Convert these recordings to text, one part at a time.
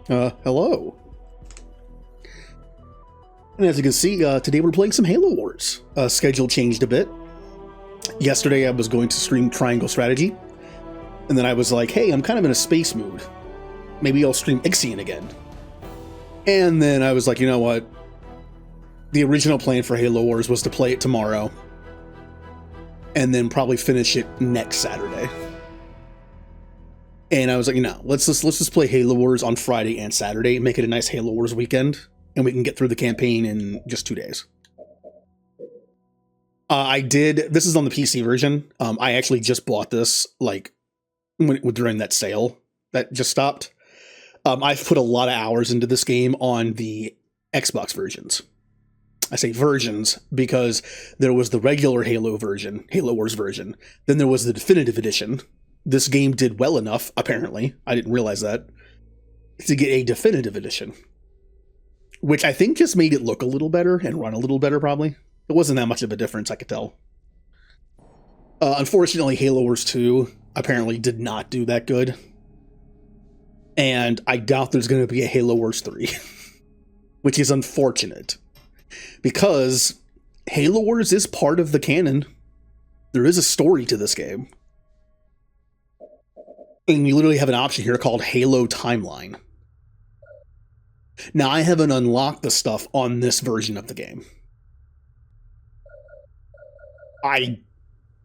Hello. And as you can see, today we're playing some Halo Wars. Schedule changed a bit. Yesterday I was going to stream Triangle Strategy, and then I was like, hey, I'm kind of in a space mood. Maybe I'll stream Ixion again. And then I was like, you know what? The original plan for Halo Wars was to play it tomorrow, and then probably finish it next Saturday. And I was like, you know, let's just play Halo Wars on Friday and Saturday and make it a nice Halo Wars weekend, and we can get through the campaign in just 2 days. This is on the PC version. I actually just bought this, like, during that sale that just stopped. I've put a lot of hours into this game on the Xbox versions. I say versions because there was the regular Halo version, Halo Wars version. Then there was the Definitive Edition. This game did well enough, apparently, I didn't realize that, to get a Definitive Edition. Which I think just made it look a little better and run a little better, probably. It wasn't that much of a difference, I could tell. Unfortunately, Halo Wars 2 apparently did not do that good. And I doubt there's going to be a Halo Wars 3. Which is unfortunate. Because Halo Wars is part of the canon. There is a story to this game. And you literally have an option here called Halo Timeline. Now, I haven't unlocked the stuff on this version of the game. I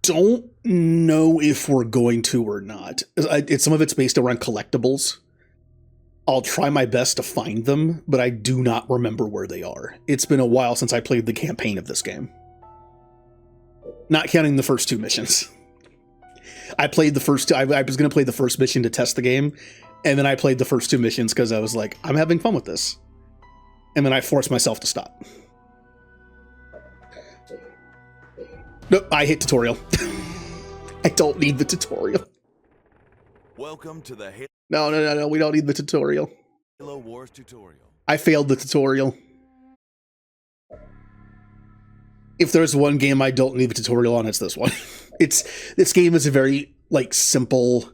don't know if we're going to or not. Some of it's based around collectibles. I'll try my best to find them, but I do not remember where they are. It's been a while since I played the campaign of this game. Not counting the first 2 missions. I played the first 2. I was going to play the first mission to test the game, and then I played the first 2 missions because I was like, I'm having fun with this. And then I forced myself to stop. Nope, I hit tutorial. I don't need the tutorial. Welcome to the No, we don't need the tutorial. Halo Wars tutorial. I failed the tutorial. If there's one game I don't need the tutorial on, it's this one. This game is a very, like, simple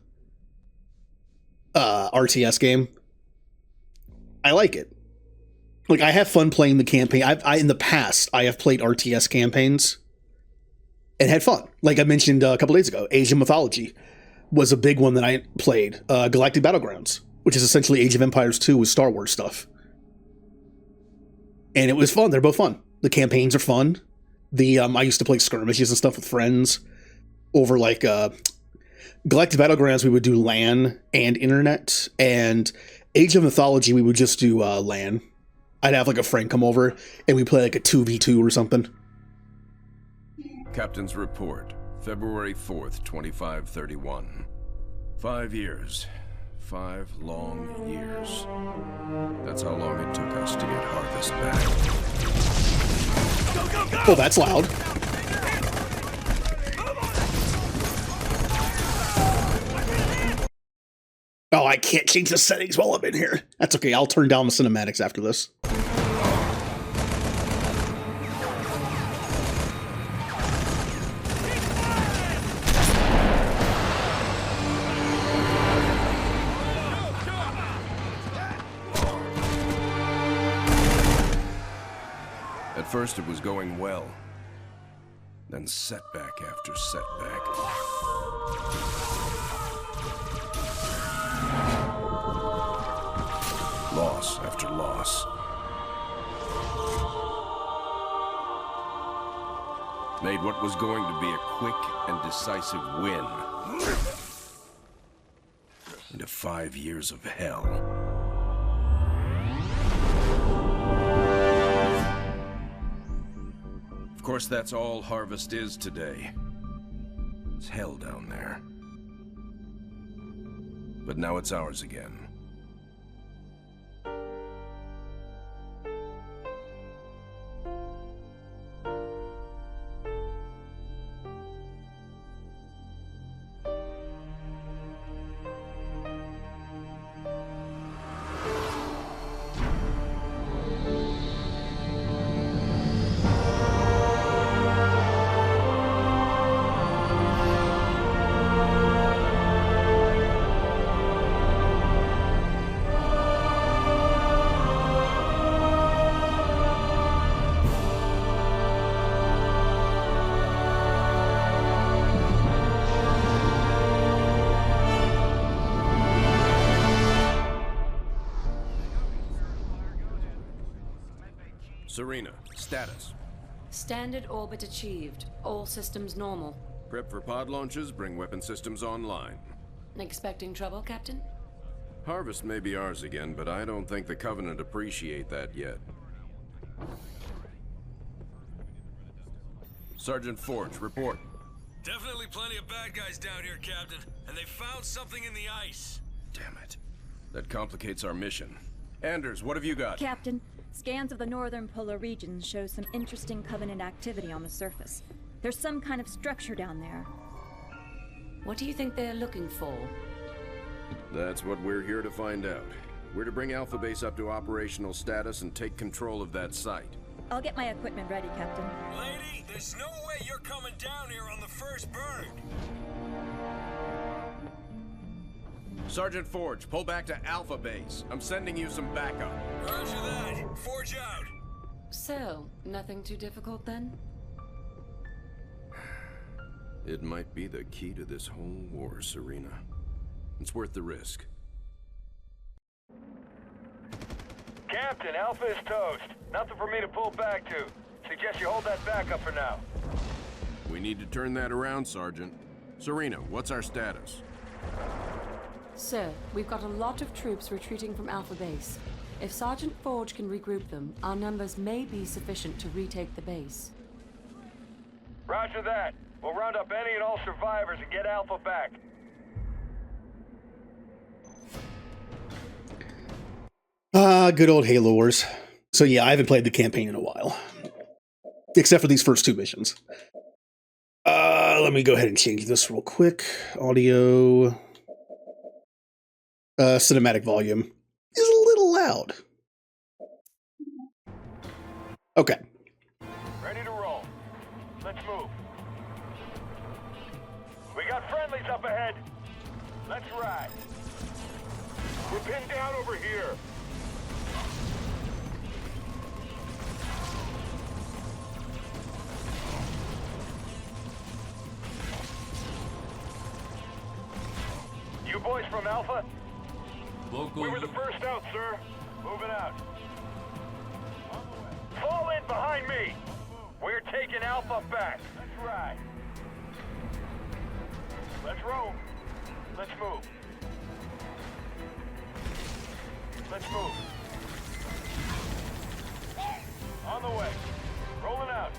RTS game. I like it. Like, I have fun playing the campaign. In the past, I have played RTS campaigns and had fun. Like I mentioned a couple days ago, Age of Mythology was a big one that I played. Galactic Battlegrounds, which is essentially Age of Empires 2 with Star Wars stuff. And it was fun. They're both fun. The campaigns are fun. I used to play skirmishes and stuff with friends over, like, Galactic Battlegrounds, we would do LAN and internet, and Age of Mythology, we would just do LAN. I'd have, like, a friend come over, and we'd play, like, a 2v2 or something. Captain's report, February 4th, 2531. 5 years. 5 long years. That's how long it took us to get Harvest back. Go, go, go! Oh, that's loud. Oh, I can't change the settings while I'm in here. That's okay, I'll turn down the cinematics after this. At first it was going well. Then setback after setback. Loss after loss. Made what was going to be a quick and decisive win into 5 years of hell. Of course, that's all Harvest is today. It's hell down there. But now it's ours again. Serena, status. Standard orbit achieved. All systems normal. Prep for pod launches, bring weapon systems online. Expecting trouble, Captain? Harvest may be ours again, but I don't think the Covenant appreciate that yet. Sergeant Forge, report. Definitely plenty of bad guys down here, Captain. And they found something in the ice. Damn it. That complicates our mission. Anders, what have you got? Captain, scans of the northern polar regions show some interesting Covenant activity on the surface. There's some kind of structure down there. What do you think they're looking for? That's what we're here to find out. We're to bring Alpha Base up to operational status and take control of that site. I'll get my equipment ready, Captain. Lady, there's no way you're coming down here on the first bird. Sergeant Forge, pull back to Alpha Base. I'm sending you some backup. Roger that. Forge out. So, nothing too difficult then? It might be the key to this whole war, Serena. It's worth the risk. Captain, Alpha is toast. Nothing for me to pull back to. Suggest you hold that backup for now. We need to turn that around, Sergeant. Serena, what's our status? Sir, we've got a lot of troops retreating from Alpha Base. If Sergeant Forge can regroup them, our numbers may be sufficient to retake the base. Roger that. We'll round up any and all survivors and get Alpha back. Good old Halo Wars. So yeah, I haven't played the campaign in a while. Except for these first two missions. Let me go ahead and change this real quick. Audio. Cinematic volume is a little loud. Okay. Ready to roll. Let's move. We got friendlies up ahead. Let's ride. We're pinned down over here. You boys from Alpha? Local. We were the first out, sir. Moving out. Fall in behind me. We're taking Alpha back. Let's ride. Let's roll. Let's move. Let's move. On the way. Rolling out.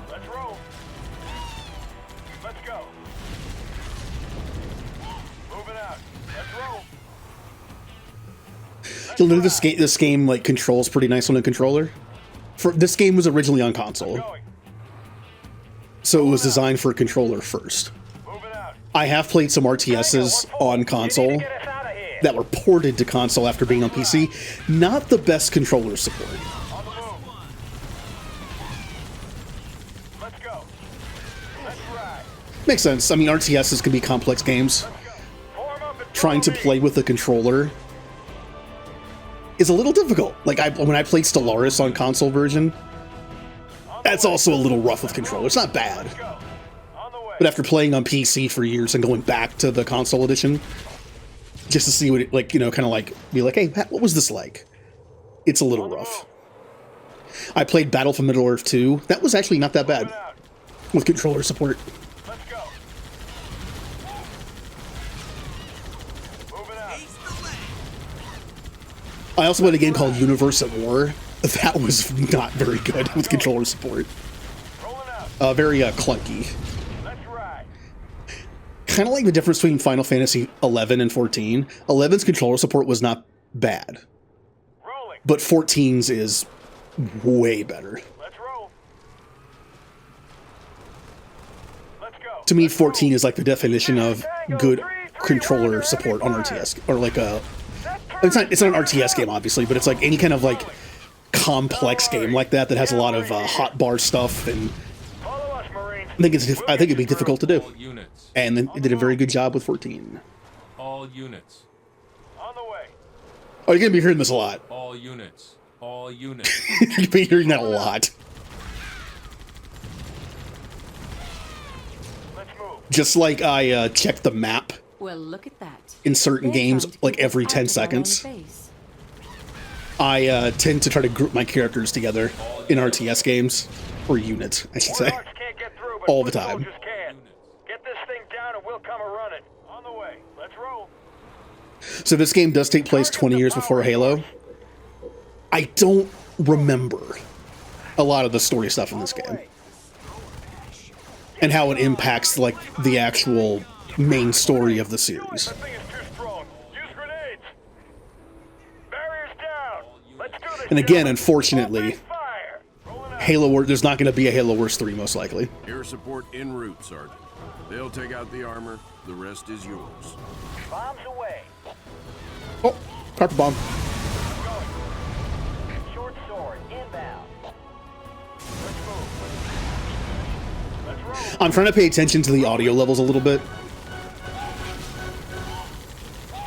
Let's roll. Let's go. Moving out. Let's roll. You'll know this game like controls pretty nice on a controller. This game was originally on console, so it was designed for a controller first. I have played some RTSs on console that were ported to console after being on PC. Not the best controller support. Let's go. Let's ride. Makes sense. I mean, RTSs can be complex games. Trying to play with the controller is a little difficult. Like when I played Stellaris on console version, that's also a little rough with controller. It's not bad. But after playing on PC for years and going back to the console edition, just to see what it, like, you know, kind of like, be like, hey, what was this like? It's a little rough. I played Battle for Middle-earth 2. That was actually not that bad with controller support. Let's go. Moving out. I also played a game called Universe at War. That was not very good with controller support. Rolling out. Very clunky. Let's ride. Kind of like the difference between Final Fantasy 11 and 14. 11's controller support was not bad, Rolling. but 14's is way better. Let's roll. Let's go. To me, 14 is like the definition of good controller support on RTS, or like a. It's not an RTS game, obviously, but it's like any kind of like complex game like that that has a lot of hotbar stuff, and Follow us, Marines. I think it'd be difficult to do. All units. And then it did a very good job with 14. All units. On the way. Oh, you're gonna be hearing this a lot. All units. All units. You're gonna be hearing that a lot. Let's move. Just like I check the map Well, look at that. in certain They're games trying to like keep us every out 10 of their own seconds. base. I tend to try to group my characters together in RTS games, or units, I should say, Warlocks can't get through, but all the foot time. soldiers can. Get this thing down and we'll come a-running. On the way. Let's roll. So this game does take place 20 years before Halo. I don't remember a lot of the story stuff in this game, and how it impacts, like, the actual main story of the series. That thing is too strong. Use grenades. Barriers down. Let's do this. And again, unfortunately, Fire. Rolling out. Halo Wars, there's not going to be a Halo Wars 3, most likely. Air support en route, Sergeant. They'll take out the armor. The rest is yours. Bombs away. Oh, carpet bomb. Going. Short sword inbound. Let's move. Let's roll. I'm trying to pay attention to the audio levels a little bit.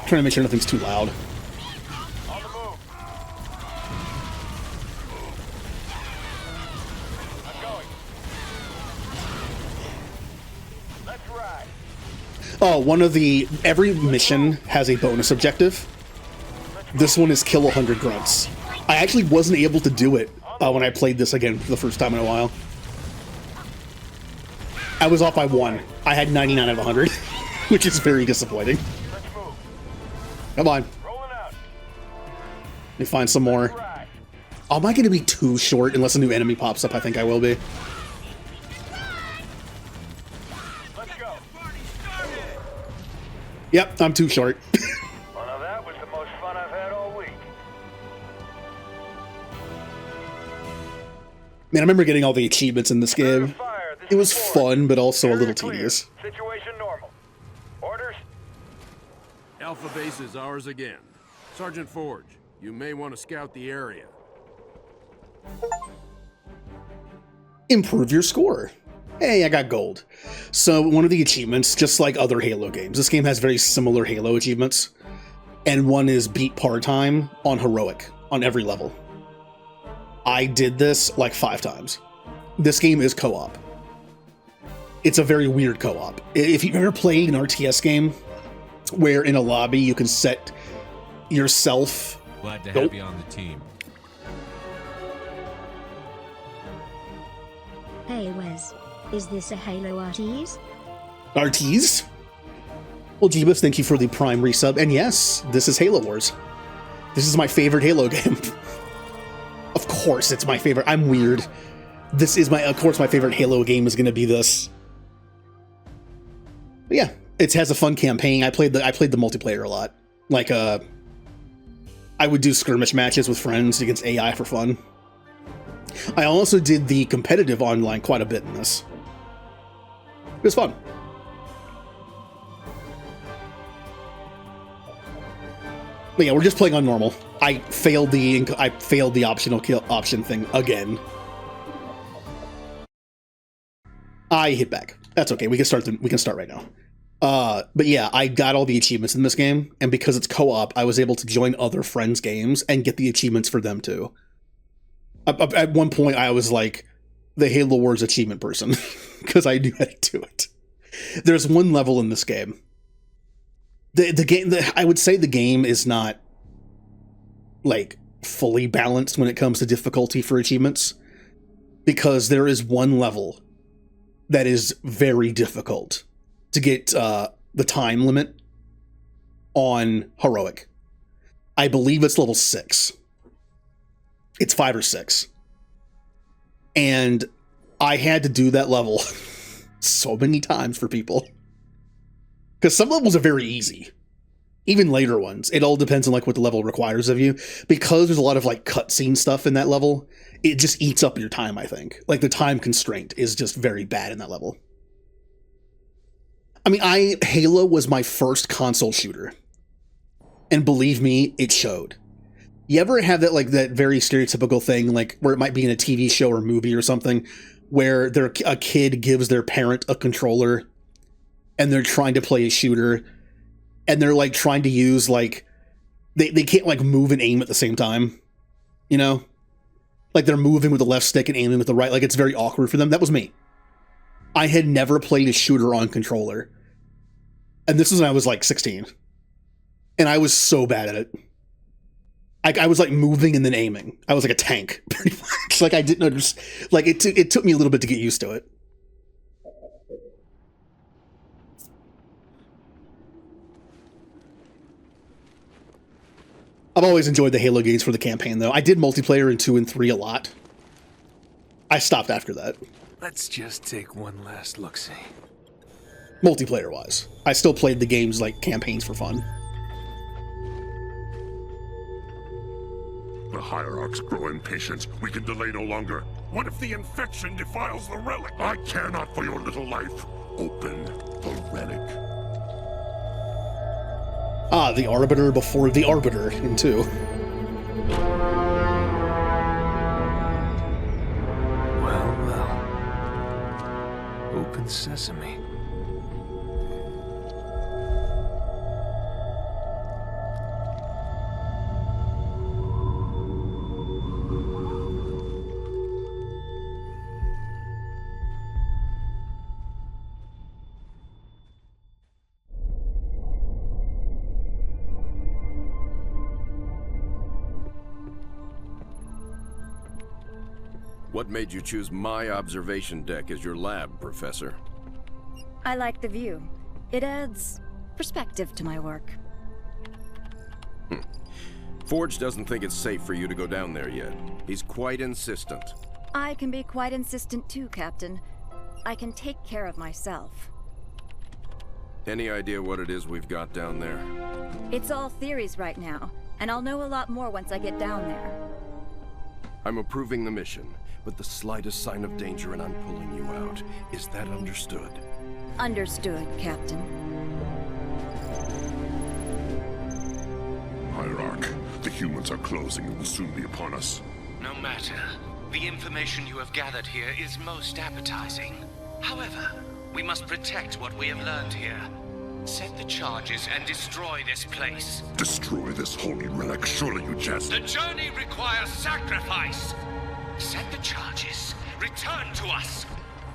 Trying to make sure nothing's too loud. On the move. I'm going. Let's ride. Oh, every mission has a bonus objective. This one is kill 100 grunts. I actually wasn't able to do it when I played this again for the first time in a while. I was off by 1. I had 99 out of 100, which is very disappointing. Let's move. Come on, Rolling out. let me find some more. Ride. Am I going to be too short unless a new enemy pops up? I think I will be. Let's go. Yep, I'm too short. Well, now that was the most fun I've had all week. Man, I remember getting all the achievements in this game. Fire. This It was is Ford. fun, but also a Area little clear. tedious. Situation normal. Orders? Alpha base is ours again. Sergeant Forge, you may want to scout the area. Improve your score. Hey, I got gold. So one of the achievements, just like other Halo games, this game has very similar Halo achievements, and one is beat par time on heroic on every level. I did this like 5 times. This game is co-op. It's a very weird co-op. If you've ever played an RTS game where in a lobby you can set yourself... Glad to Nope. have you on the team. Hey Wes, is this a Halo RTS? RTs? Well, Jeebus, thank you for the Prime resub. And yes, this is Halo Wars. This is my favorite Halo game. Of course, it's my favorite. I'm weird. Of course, my favorite Halo game is going to be this. But yeah, it has a fun campaign. I played the multiplayer a lot. Like, I would do skirmish matches with friends against AI for fun. I also did the competitive online quite a bit in this. It was fun. But yeah, we're just playing on normal. I failed the optional kill option thing again. I hit back. That's okay. We can start right now. But yeah, I got all the achievements in this game, and because it's co-op, I was able to join other friends' games and get the achievements for them too. At one point, I was like the Halo Wars achievement person because I knew how to do it. There's one level in this game. I would say the game is not like fully balanced when it comes to difficulty for achievements, because there is one level that is very difficult to get the time limit on heroic. I believe it's level 6. It's 5 or 6. And I had to do that level so many times for people. Because some levels are very easy. Even later ones. It all depends on like what the level requires of you. Because there's a lot of like cutscene stuff in that level, it just eats up your time, I think. Like the time constraint is just very bad in that level. I mean, Halo was my first console shooter. And believe me, it showed. You ever have that like that very stereotypical thing, like where it might be in a TV show or movie or something, where a kid gives their parent a controller and they're trying to play a shooter and they're like trying to use like they can't like move and aim at the same time, you know? Like they're moving with the left stick and aiming with the right, like it's very awkward for them. That was me. I had never played a shooter on controller. And this was when I was like 16. And I was so bad at it. I was like moving and then aiming. I was like a tank, pretty much. Like I didn't understand. Like it took me a little bit to get used to it. I've always enjoyed the Halo games for the campaign, though. I did multiplayer in 2 and 3 a lot. I stopped after that. Let's just take one last look-see. Multiplayer-wise. I still played the games like campaigns for fun. The Hierarchs grow impatient. We can delay no longer. What if the infection defiles the relic? I care not for your little life. Open the relic. Ah, the Arbiter before the Arbiter in 2. Well, well. Open sesame. What made you choose my observation deck as your lab, Professor? I like the view. It adds perspective to my work. Forge doesn't think it's safe for you to go down there yet. He's quite insistent. I can be quite insistent too, Captain. I can take care of myself. Any idea what it is we've got down there? It's all theories right now, and I'll know a lot more once I get down there. I'm approving the mission, but the slightest sign of danger and I'm pulling you out. Is that understood? Understood, Captain. Hierarch, the humans are closing and will soon be upon us. No matter. The information you have gathered here is most appetizing. However, we must protect what we have learned here. Set the charges and destroy this place. Destroy this holy relic, surely you jest. The journey requires sacrifice. Set the charges. Return to us.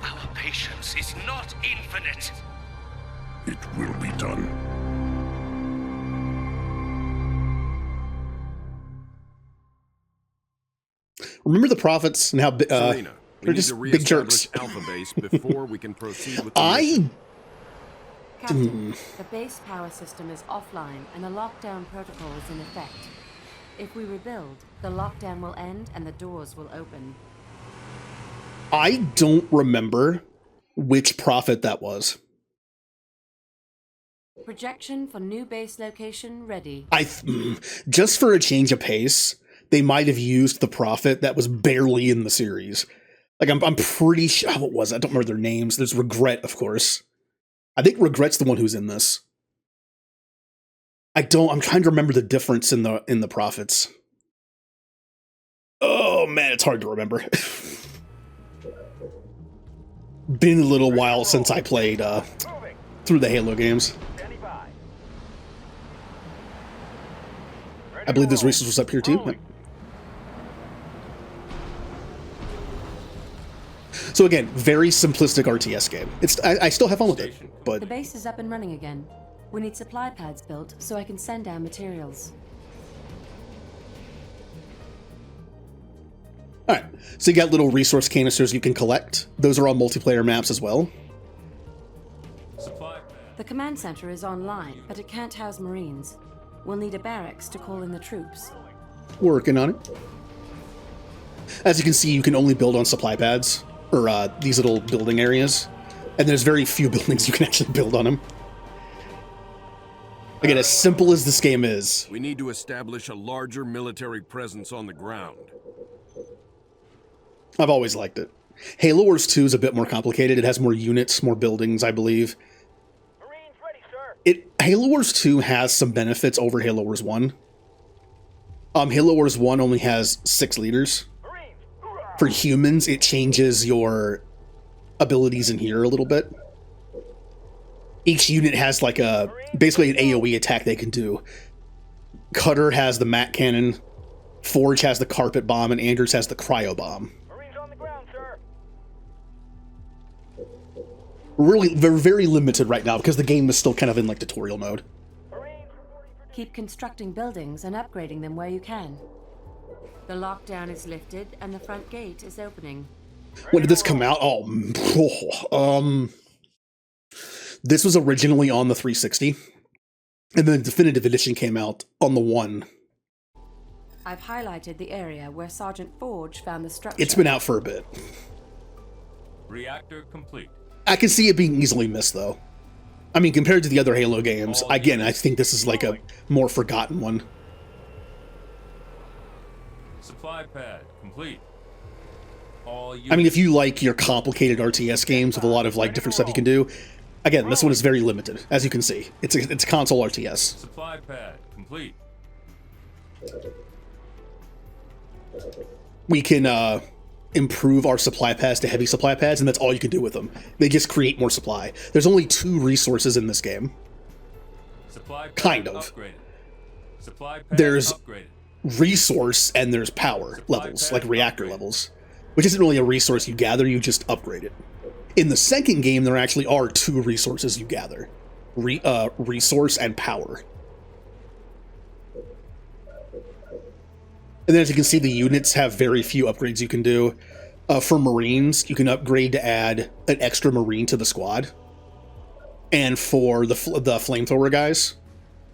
Our patience is not infinite. It will be done. Remember the Prophets and how Serena, they're just big jerks. Alpha Base before we can proceed with the mission. Captain, the base power system is offline and a lockdown protocol is in effect. If we rebuild, the lockdown will end and the doors will open. I don't remember which Prophet that was. Projection for new base location ready. Just for a change of pace, they might have used the Prophet that was barely in the series. Like I'm pretty sure. What was it? I don't remember their names. There's Regret, of course. I think Regret's the one who's in this. I'm trying to remember the difference in the Prophets. Oh man, it's hard to remember. Been a little while since I played through the Halo games. I believe this resource was up here too. Yep. So again, very simplistic RTS game. I still have fun with it, but the base is up and running again. We need supply pads built so I can send down materials. Alright, so you got little resource canisters you can collect. Those are on multiplayer maps as well. The command center is online, but it can't house Marines. We'll need a barracks to call in the troops. Working on it. As you can see, you can only build on supply pads, or these little building areas. And there's very few buildings you can actually build on them. Again, as simple as this game is, we need to establish a larger military presence on the ground. I've always liked it. Halo Wars 2 is a bit more complicated. It has more units, more buildings, I believe. Marines ready, sir. Halo Wars 2 has some benefits over Halo Wars 1. Halo Wars 1 only has 6 leaders. Marines, For humans, it changes your abilities in here a little bit. Each unit has like basically an AoE attack they can do. Cutter has the Mat Cannon, Forge has the Carpet Bomb, and Anders has the Cryo Bomb. Marines on the ground, sir. Really, they're very limited right now because the game is still kind of in like tutorial mode. Marines reporting for Keep constructing buildings and upgrading them where you can. The lockdown is lifted and the front gate is opening. When did this come out? This was originally on the 360, and then the definitive edition came out on the One. I've highlighted the area where Sergeant Forge found the structure. It's been out for a bit. Reactor complete. I can see it being easily missed, though. I mean, compared to the other Halo games, again, I think this is like a more forgotten one. Supply pad complete. I mean, if you like your complicated RTS games with a lot of like different stuff you can do, again, this one is very limited, as you can see. It's a console RTS. Supply pad complete. We can improve our supply pads to heavy supply pads, and that's all you can do with them. They just create more supply. There's only 2 resources in this game. Supply pad kind of. Upgraded. Supply pad There's upgraded. resource and there's power levels, like reactor levels, which isn't really a resource you gather, you just upgrade it. In the second game, there actually are 2 resources you gather. Resource and power. And then as you can see, the units have very few upgrades you can do. For Marines, you can upgrade to add an extra Marine to the squad. And for the flamethrower guys,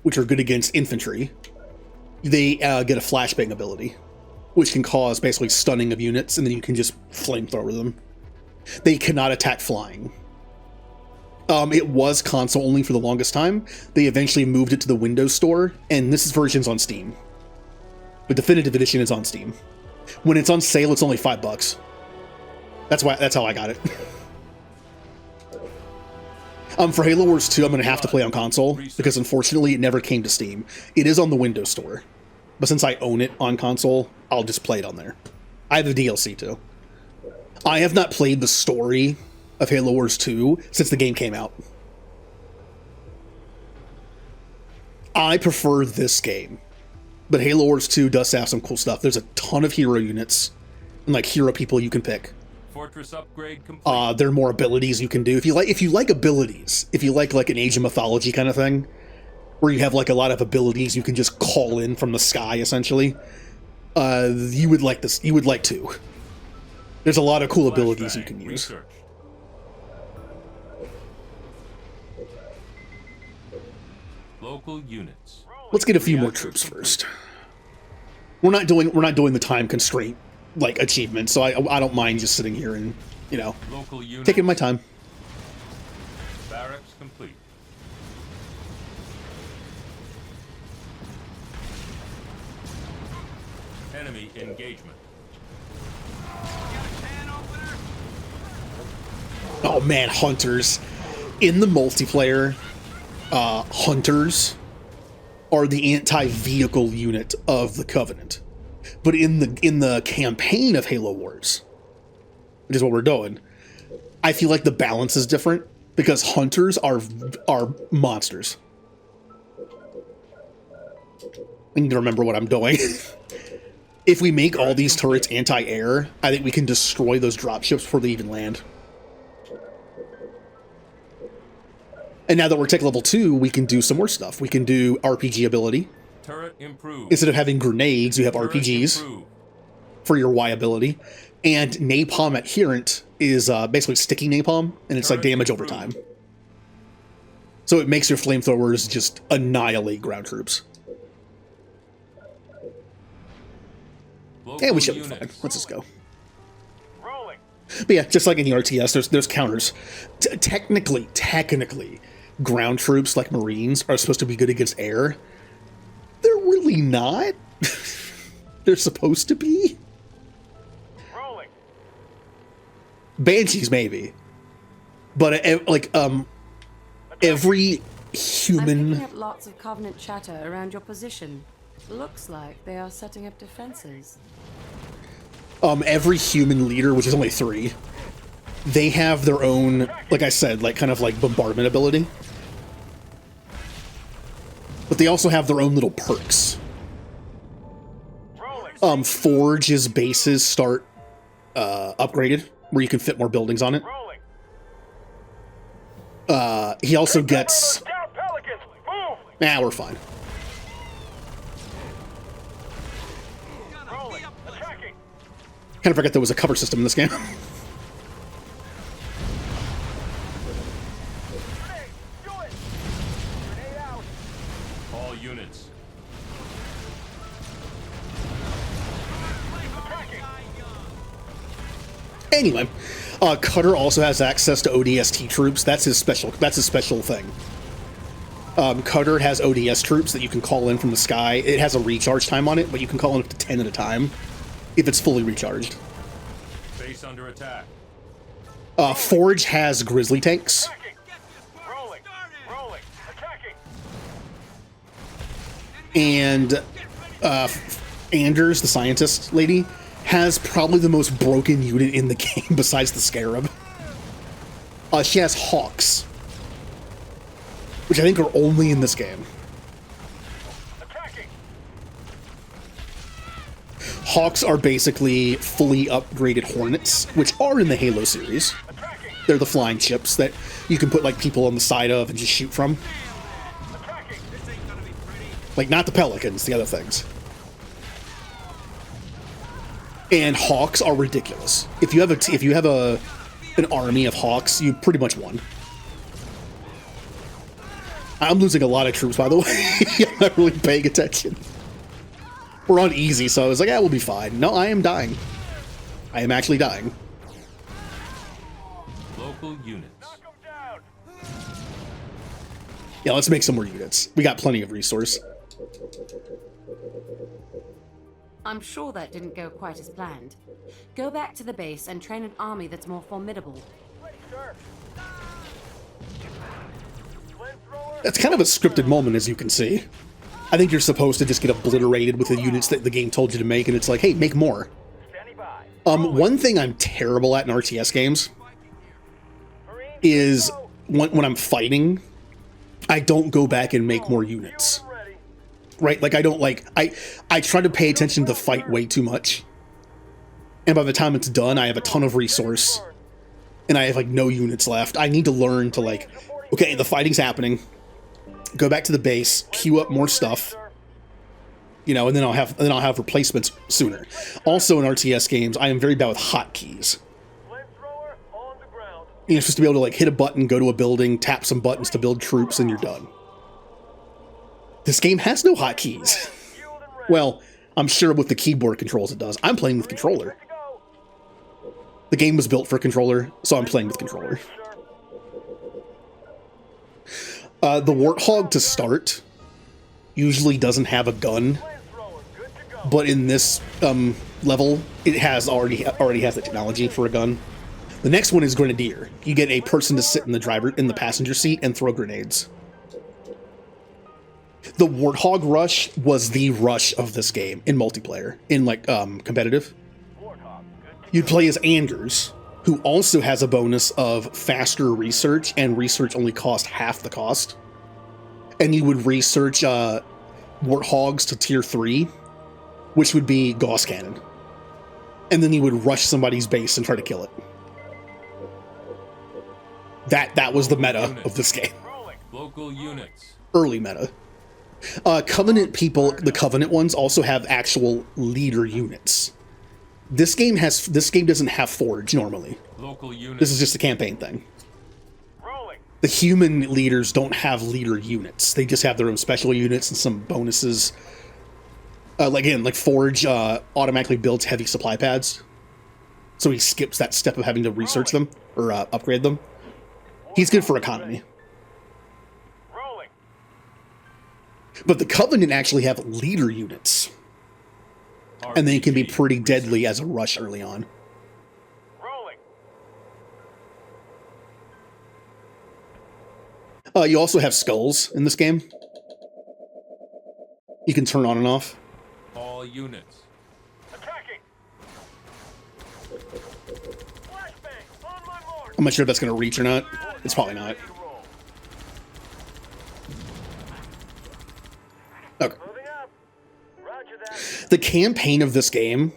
which are good against infantry, they get a flashbang ability, which can cause basically stunning of units, and then you can just flamethrower them. They cannot attack flying. It was console only for the longest time. They eventually moved it to the Windows Store, and this version's on Steam. The definitive edition is on Steam. When it's on sale, it's only $5. That's how I got it. For Halo Wars 2, I'm going to have to play on console, because unfortunately it never came to Steam. It is on the Windows Store. But since I own it on console, I'll just play it on there. I have the DLC too. I have not played the story of Halo Wars 2 since the game came out. I prefer this game. But Halo Wars 2 does have some cool stuff. There's a ton of hero units and like hero people you can pick. Fortress upgrade complete. There are more abilities you can do. If you like abilities, if you like an Age of Mythology kind of thing, where you have like a lot of abilities you can just call in from the sky essentially, you would like this. You would like to. There's a lot of cool abilities you can use. Research. Local units. Let's get a few more troops first. We're not doing the time constraint like achievement, so I don't mind just sitting here and, you know, taking my time. Barracks complete. Enemy engagement. Oh man, hunters. In the multiplayer, hunters are the anti-vehicle unit of the Covenant. But in the campaign of Halo Wars, which is what we're doing, I feel like the balance is different because hunters are monsters. I need to remember what I'm doing. If we make all these turrets anti-air, I think we can destroy those dropships before they even land. And now that we're tech level 2, we can do some more stuff. We can do RPG ability. Turret improved. Instead of having grenades, you have RPGs for your Y ability. And napalm adherent is basically sticky napalm, and it's like damage over time. So it makes your flamethrowers just annihilate ground troops. Yeah, we should be fine. Let's just go. But yeah, just like in the RTS, there's counters. Technically, ground troops like Marines are supposed to be good against air. They're really not. They're supposed to be. Banshees maybe, but every human. I'm picking up lots of Covenant chatter around your position. Looks like they are setting up defenses. Every human leader, which is only 3, they have their own, like I said, like kind of like bombardment ability. But they also have their own little perks. Forge's bases start upgraded, where you can fit more buildings on it. He also gets... Nah, we're fine. Kind of forget there was a cover system in this game. All units. Anyway, Cutter also has access to ODST troops. That's his special thing. Cutter has ODS troops that you can call in from the sky. It has a recharge time on it, but you can call in up to 10 at a time if it's fully recharged. Base under attack. Forge has grizzly tanks. And Anders, the scientist lady, has probably the most broken unit in the game besides the Scarab. She has Hawks, which I think are only in this game. Hawks are basically fully upgraded Hornets, which are in the Halo series. They're the flying ships that you can put like people on the side of and just shoot from. Like, not the Pelicans, the other things. And Hawks are ridiculous. If you have an army of Hawks, you pretty much won. I'm losing a lot of troops, by the way. I'm not really paying attention. We're on easy, so I was like, yeah, we'll be fine. No, I am dying. I am actually dying. Local units. Yeah, let's make some more units. We got plenty of resource. I'm sure that didn't go quite as planned. Go back to the base and train an army that's more formidable. That's kind of a scripted moment, as you can see. I think you're supposed to just get obliterated with the units that the game told you to make, and it's like, hey, make more. One thing I'm terrible at in RTS games is when I'm fighting, I don't go back and make more units. Right? Like, I try to pay attention to the fight way too much. And by the time it's done, I have a ton of resource. And I have, like, no units left. I need to learn to, like, okay, the fighting's happening. Go back to the base, queue up more stuff, you know, and then I'll have replacements sooner. Also in RTS games, I am very bad with hotkeys. You're supposed to be able to like hit a button, go to a building, tap some buttons to build troops, and you're done. This game has no hotkeys. Well, I'm sure with the keyboard controls it does. I'm playing with controller. The game was built for controller, so I'm playing with controller. The Warthog to start usually doesn't have a gun, but in this level, it already has the technology for a gun. The next one is Grenadier. You get a person to sit in the passenger seat and throw grenades. The Warthog rush was the rush of this game in multiplayer, in like competitive. You'd play as Anders, who also has a bonus of faster research, and research only cost half the cost. And you would research Warthogs to tier 3, which would be Gauss Cannon. And then you would rush somebody's base and try to kill it. That was the meta of this game. Local units. Early meta. Covenant people, the Covenant ones, also have actual leader units. This game doesn't have Forge normally. Local units. This is just a campaign thing. The human leaders don't have leader units. They just have their own special units and some bonuses. Like Forge automatically builds heavy supply pads. So he skips that step of having to research them or upgrade them. He's good for economy. But the Covenant actually have leader units. And they can be pretty deadly as a rush early on. You also have skulls in this game. You can turn on and off. All units. I'm not sure if that's going to reach or not. It's probably not. Okay. The campaign of this game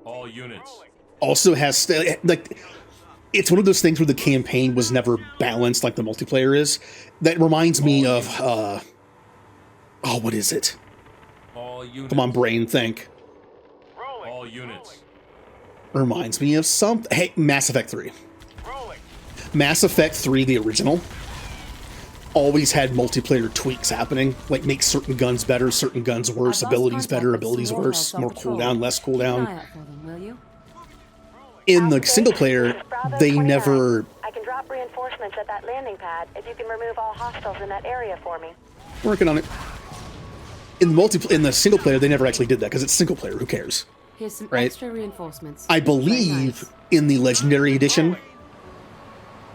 All units. also has like it's one of those things where the campaign was never balanced like the multiplayer is. That reminds me of what is it? All units. Come on, brain, think. All All units. Reminds me of something. Hey, Mass Effect 3. Mass Effect 3, the original, always had multiplayer tweaks happening. Like, make certain guns better, certain guns worse, abilities better, abilities worse, more cooldown, less cooldown. In the single player, they never... I can drop reinforcements at that landing pad if you can remove all hostiles in that area for me. Working on it. In the single player, they never actually did that, because it's single player, who cares? Here's some right? extra reinforcements. I believe in the Legendary Edition,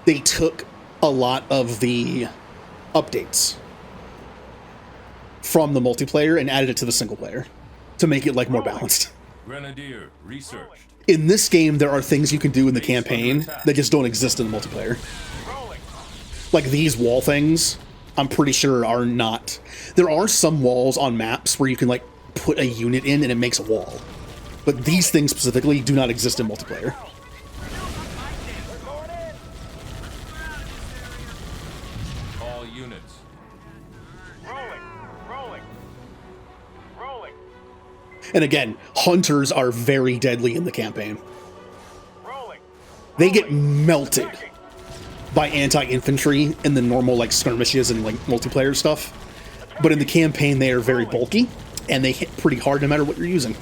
they took a lot of the updates from the multiplayer and added it to the single player to make it like more balanced. Grenadier, research. In this game, there are things you can do in the campaign that just don't exist in the multiplayer. Like these wall things, I'm pretty sure are not... There are some walls on maps where you can like put a unit in and it makes a wall. But these things specifically do not exist in multiplayer. All units. And again, hunters are very deadly in the campaign. They get melted by anti-infantry in the normal like skirmishes and like multiplayer stuff. But in the campaign, they are very bulky and they hit pretty hard no matter what you're using.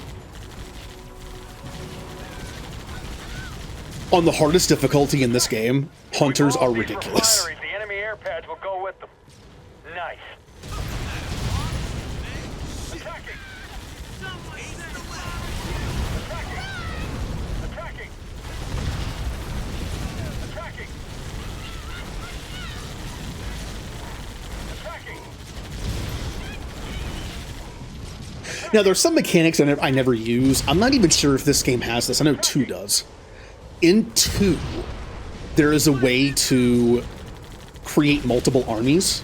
On the hardest difficulty in this game, hunters are ridiculous. The enemy air pads will go with them. Nice. Attacking. Attacking. Attacking. Attacking. Now, there's some mechanics I never use. I'm not even sure if this game has this. I know 2 does. In 2, there is a way to create multiple armies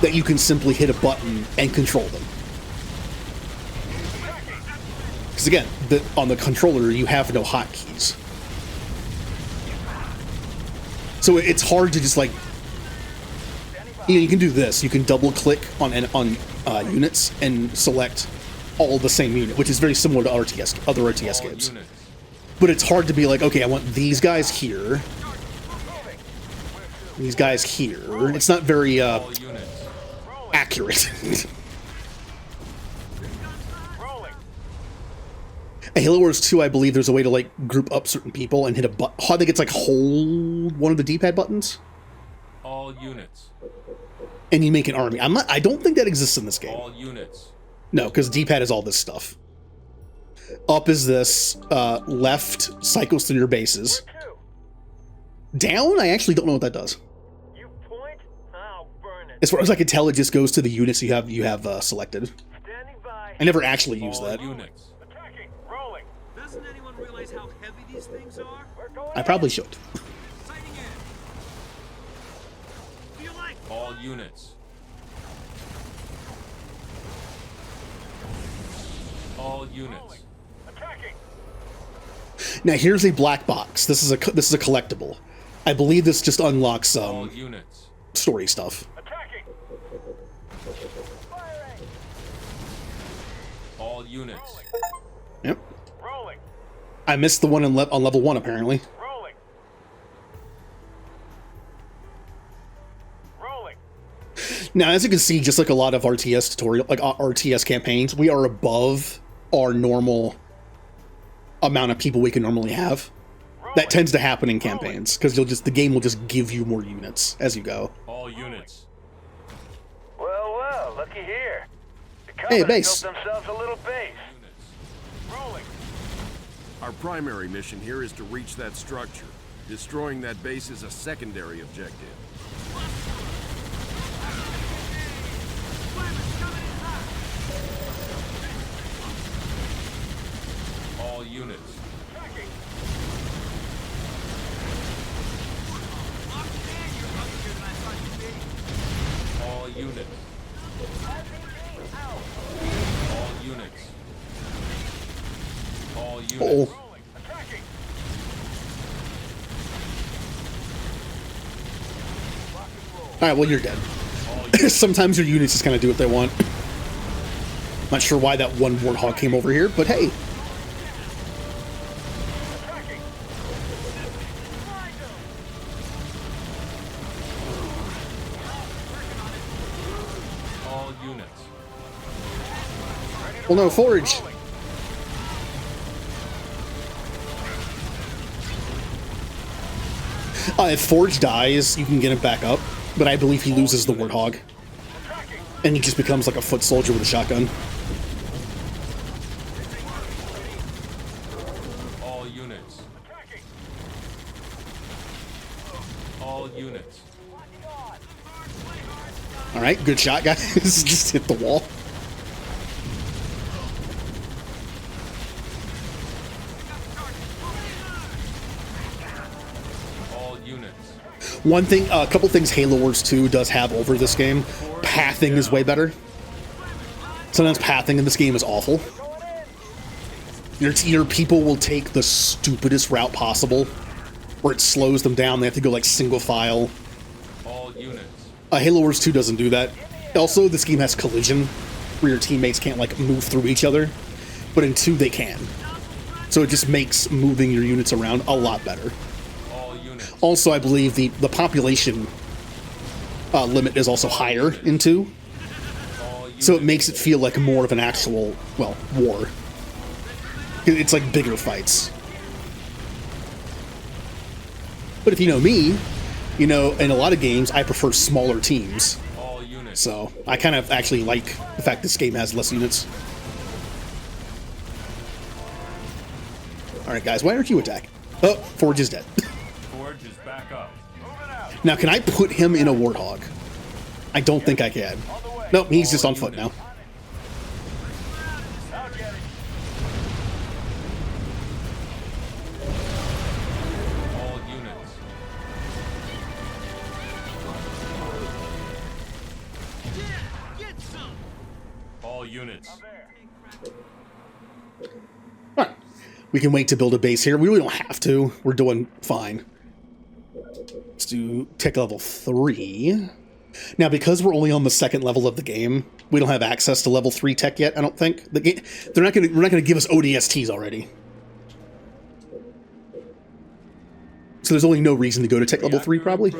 that you can simply hit a button and control them. Because again, on the controller, you have no hotkeys. So it's hard to just like... You can do this. You can double-click on units and select all the same unit, which is very similar to other RTS games. But it's hard to be like, okay, I want these guys here, these guys here. It's not very accurate. In Halo Wars 2, I believe there's a way to like group up certain people and hit a button. I think it's like hold one of the D-pad buttons. All units. And you make an army. I don't think that exists in this game. All units. No, because D-pad is all this stuff. Up is this, left cycles through your bases. Down, I actually don't know what that does. As far as I can tell, it just goes to the units you have selected. I never actually used that. Doesn't anyone realize how heavy these things are? I probably should. All units. All units. Now here's a black box. This is a collectible. I believe this just unlocks some story stuff. All units. Yep. I missed the one on level 1 apparently. Now, as you can see, just like a lot of RTS tutorial, like RTS campaigns, we are above our normal amount of people we can normally have. That tends to happen in campaigns because the game will just give you more units as you go. All units. Well, looky here. The Hey, base. built themselves a little base. Our primary mission here is to reach that structure. Destroying that base is a secondary objective. All units. All units. All units. All units. Uh-oh. Alright, well, you're dead. Sometimes your units just kind of do what they want. Not sure why that one Warthog came over here, but hey. All units. Well, no, forage. If Forge dies, you can get him back up, but I believe he loses the Warthog. And he just becomes like a foot soldier with a shotgun. All units. All units. Alright, good shot, guys. Just hit the wall. One thing, a couple things Halo Wars 2 does have over this game. Pathing is way better. Sometimes pathing in this game is awful. Your people will take the stupidest route possible, where it slows them down. They have to go like single file. All units. Halo Wars 2 doesn't do that. Also, this game has collision, where your teammates can't like move through each other, but in 2 they can. So it just makes moving your units around a lot better. Also, I believe the population limit is also higher in 2, so it makes it feel like more of an actual, well, war. It's like bigger fights. But if you know me, you know, in a lot of games, I prefer smaller teams. So I kind of actually like the fact this game has less units. Alright guys, why aren't you attacking? Oh, Forge is dead. Forge is back up. Now, can I put him in a Warthog? I don't think I can. Nope, he's just on foot now. All units. All units. Alright. We can wait to build a base here. We really don't have to. We're doing fine. Let's do tech level 3. Now, because we're only on the 2nd level of the game, we don't have access to level 3 tech yet, I don't think. We're not gonna give us ODSTs already. So there's only no reason to go to tech level 3, probably.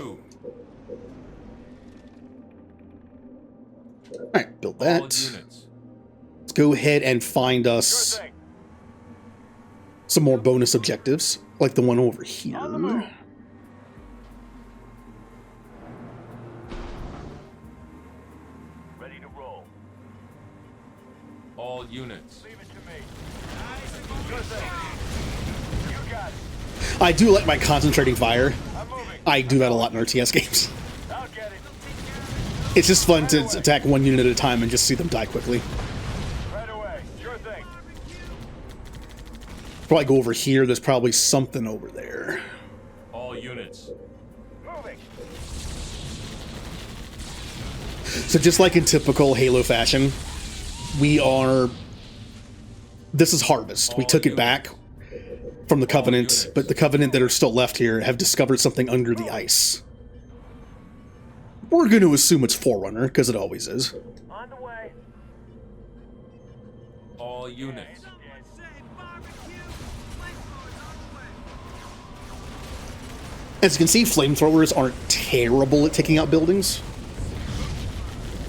Alright, build that. Let's go ahead and find us some more bonus objectives, like the one over here. Ready to roll. All units. Leave it to me. Good thing. You got it. I do like my concentrating fire. I do that a lot in RTS games. I'll get it. It's just fun to attack one unit at a time and just see them die quickly. Right away. Sure thing. Probably go over here. There's probably something over there. All units. Moving. So just like in typical Halo fashion, we are... This is Harvest. We took it back from the Covenant, but the Covenant that are still left here have discovered something under the ice. We're going to assume it's Forerunner, because it always is. On the way. All units. As you can see, flamethrowers aren't terrible at taking out buildings.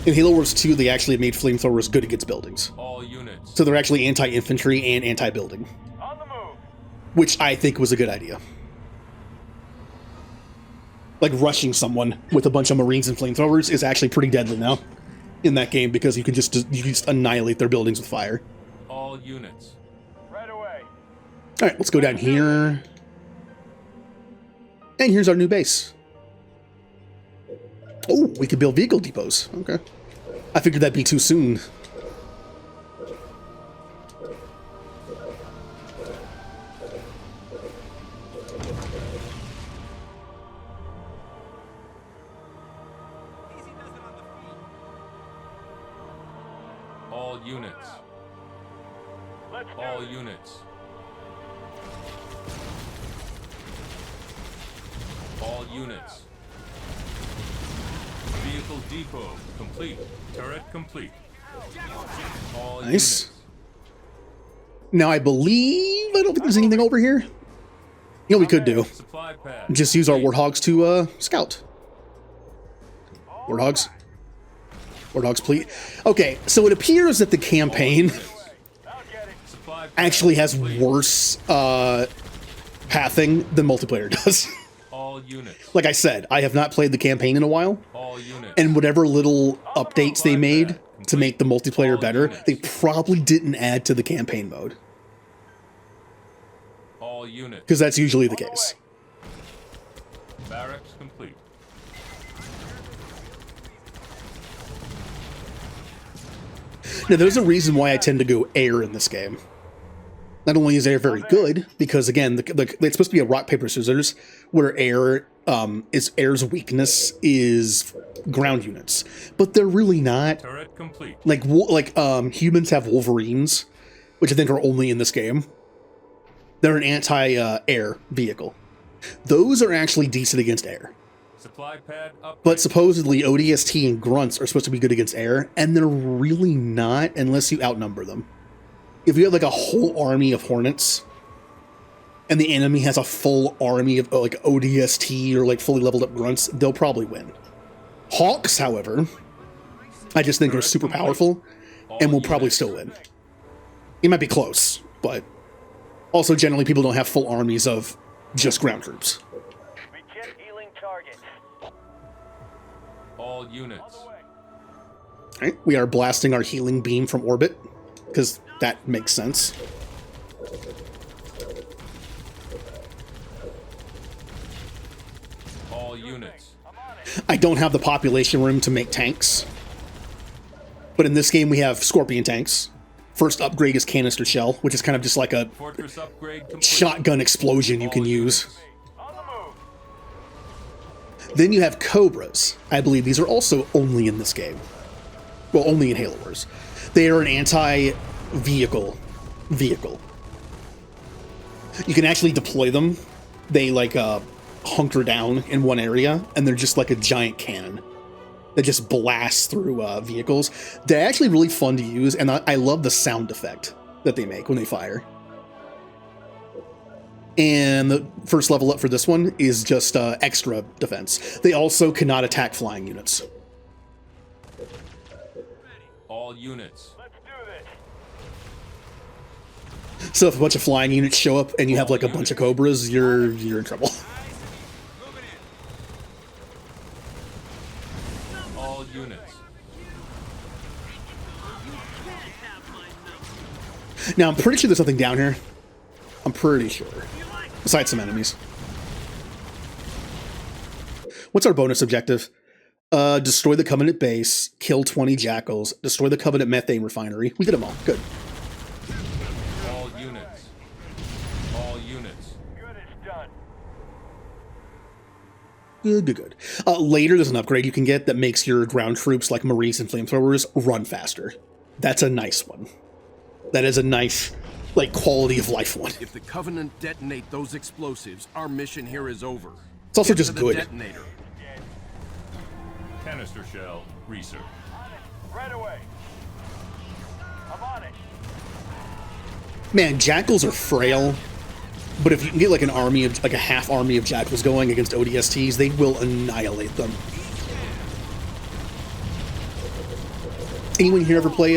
In Halo Wars 2, they actually made flamethrowers good against buildings. All units. So they're actually anti-infantry and anti-building. On the move. Which I think was a good idea. Like, rushing someone with a bunch of Marines and flamethrowers is actually pretty deadly now in that game, because you can just annihilate their buildings with fire. All units. Right away. Alright, let's go down here. And here's our new base. Oh, we could build vehicle depots. Okay. I figured that'd be too soon. All units. All units. All units. Vehicle depot complete. Turret complete. Nice. Now I don't think there's anything over here. You know what we could do? Just use our warthogs to scout. Warthogs. Warthogs, please. Okay, so it appears that the campaign actually has worse pathing than multiplayer does. Like I said, I have not played the campaign in a while, and whatever little updates they made to make the multiplayer better, they probably didn't add to the campaign mode. Because that's usually the case. Barracks complete. Now, there's a reason why I tend to go air in this game. Not only is air very good, because again, it's supposed to be a rock, paper, scissors, where air's weakness is ground units, but they're really not. Turret complete. Like humans have Wolverines, which I think are only in this game. They're an anti-air vehicle. Those are actually decent against air. Supply pad up. But supposedly ODST and grunts are supposed to be good against air, and they're really not unless you outnumber them. If you have like a whole army of hornets, and the enemy has a full army of like ODST or like fully leveled up grunts, they'll probably win. Hawks, however, I just think are super powerful and will probably still win. It might be close, but also generally people don't have full armies of just ground troops. Begin healing targets. All units. All right, we are blasting our healing beam from orbit because that makes sense. All units. I don't have the population room to make tanks, but in this game we have Scorpion tanks. First upgrade is canister shell, which is kind of just like a shotgun explosion you can use. Then you have Cobras. I believe these are also only in this game. Well, only in Halo Wars. They are an anti-vehicle vehicle. You can actually deploy them. They like hunker down in one area, and they're just like a giant cannon that just blasts through vehicles. They're actually really fun to use, and I love the sound effect that they make when they fire. And the first level up for this one is just extra defense. They also cannot attack flying units. All units. Let's do this. So if a bunch of flying units show up and you have like a bunch of Cobras, you're in trouble. All units. Now I'm pretty sure there's something down here. I'm pretty sure. Besides some enemies. What's our bonus objective? Destroy the Covenant base, kill 20 jackals, destroy the Covenant methane refinery. We did them all. Good. All units. All units. Good is done. Good. Later, there's an upgrade you can get that makes your ground troops, like Marines and flamethrowers, run faster. That's a nice one. That is a nice, like, quality of life one. If the Covenant detonate those explosives, our mission here is over. It's also Get just to the good. Detonator. Canister shell. Research. Right away. I'm on it. Man, jackals are frail, but if you can get like an army of, like a half army of jackals going against ODSTs, they will annihilate them. Anyone here ever play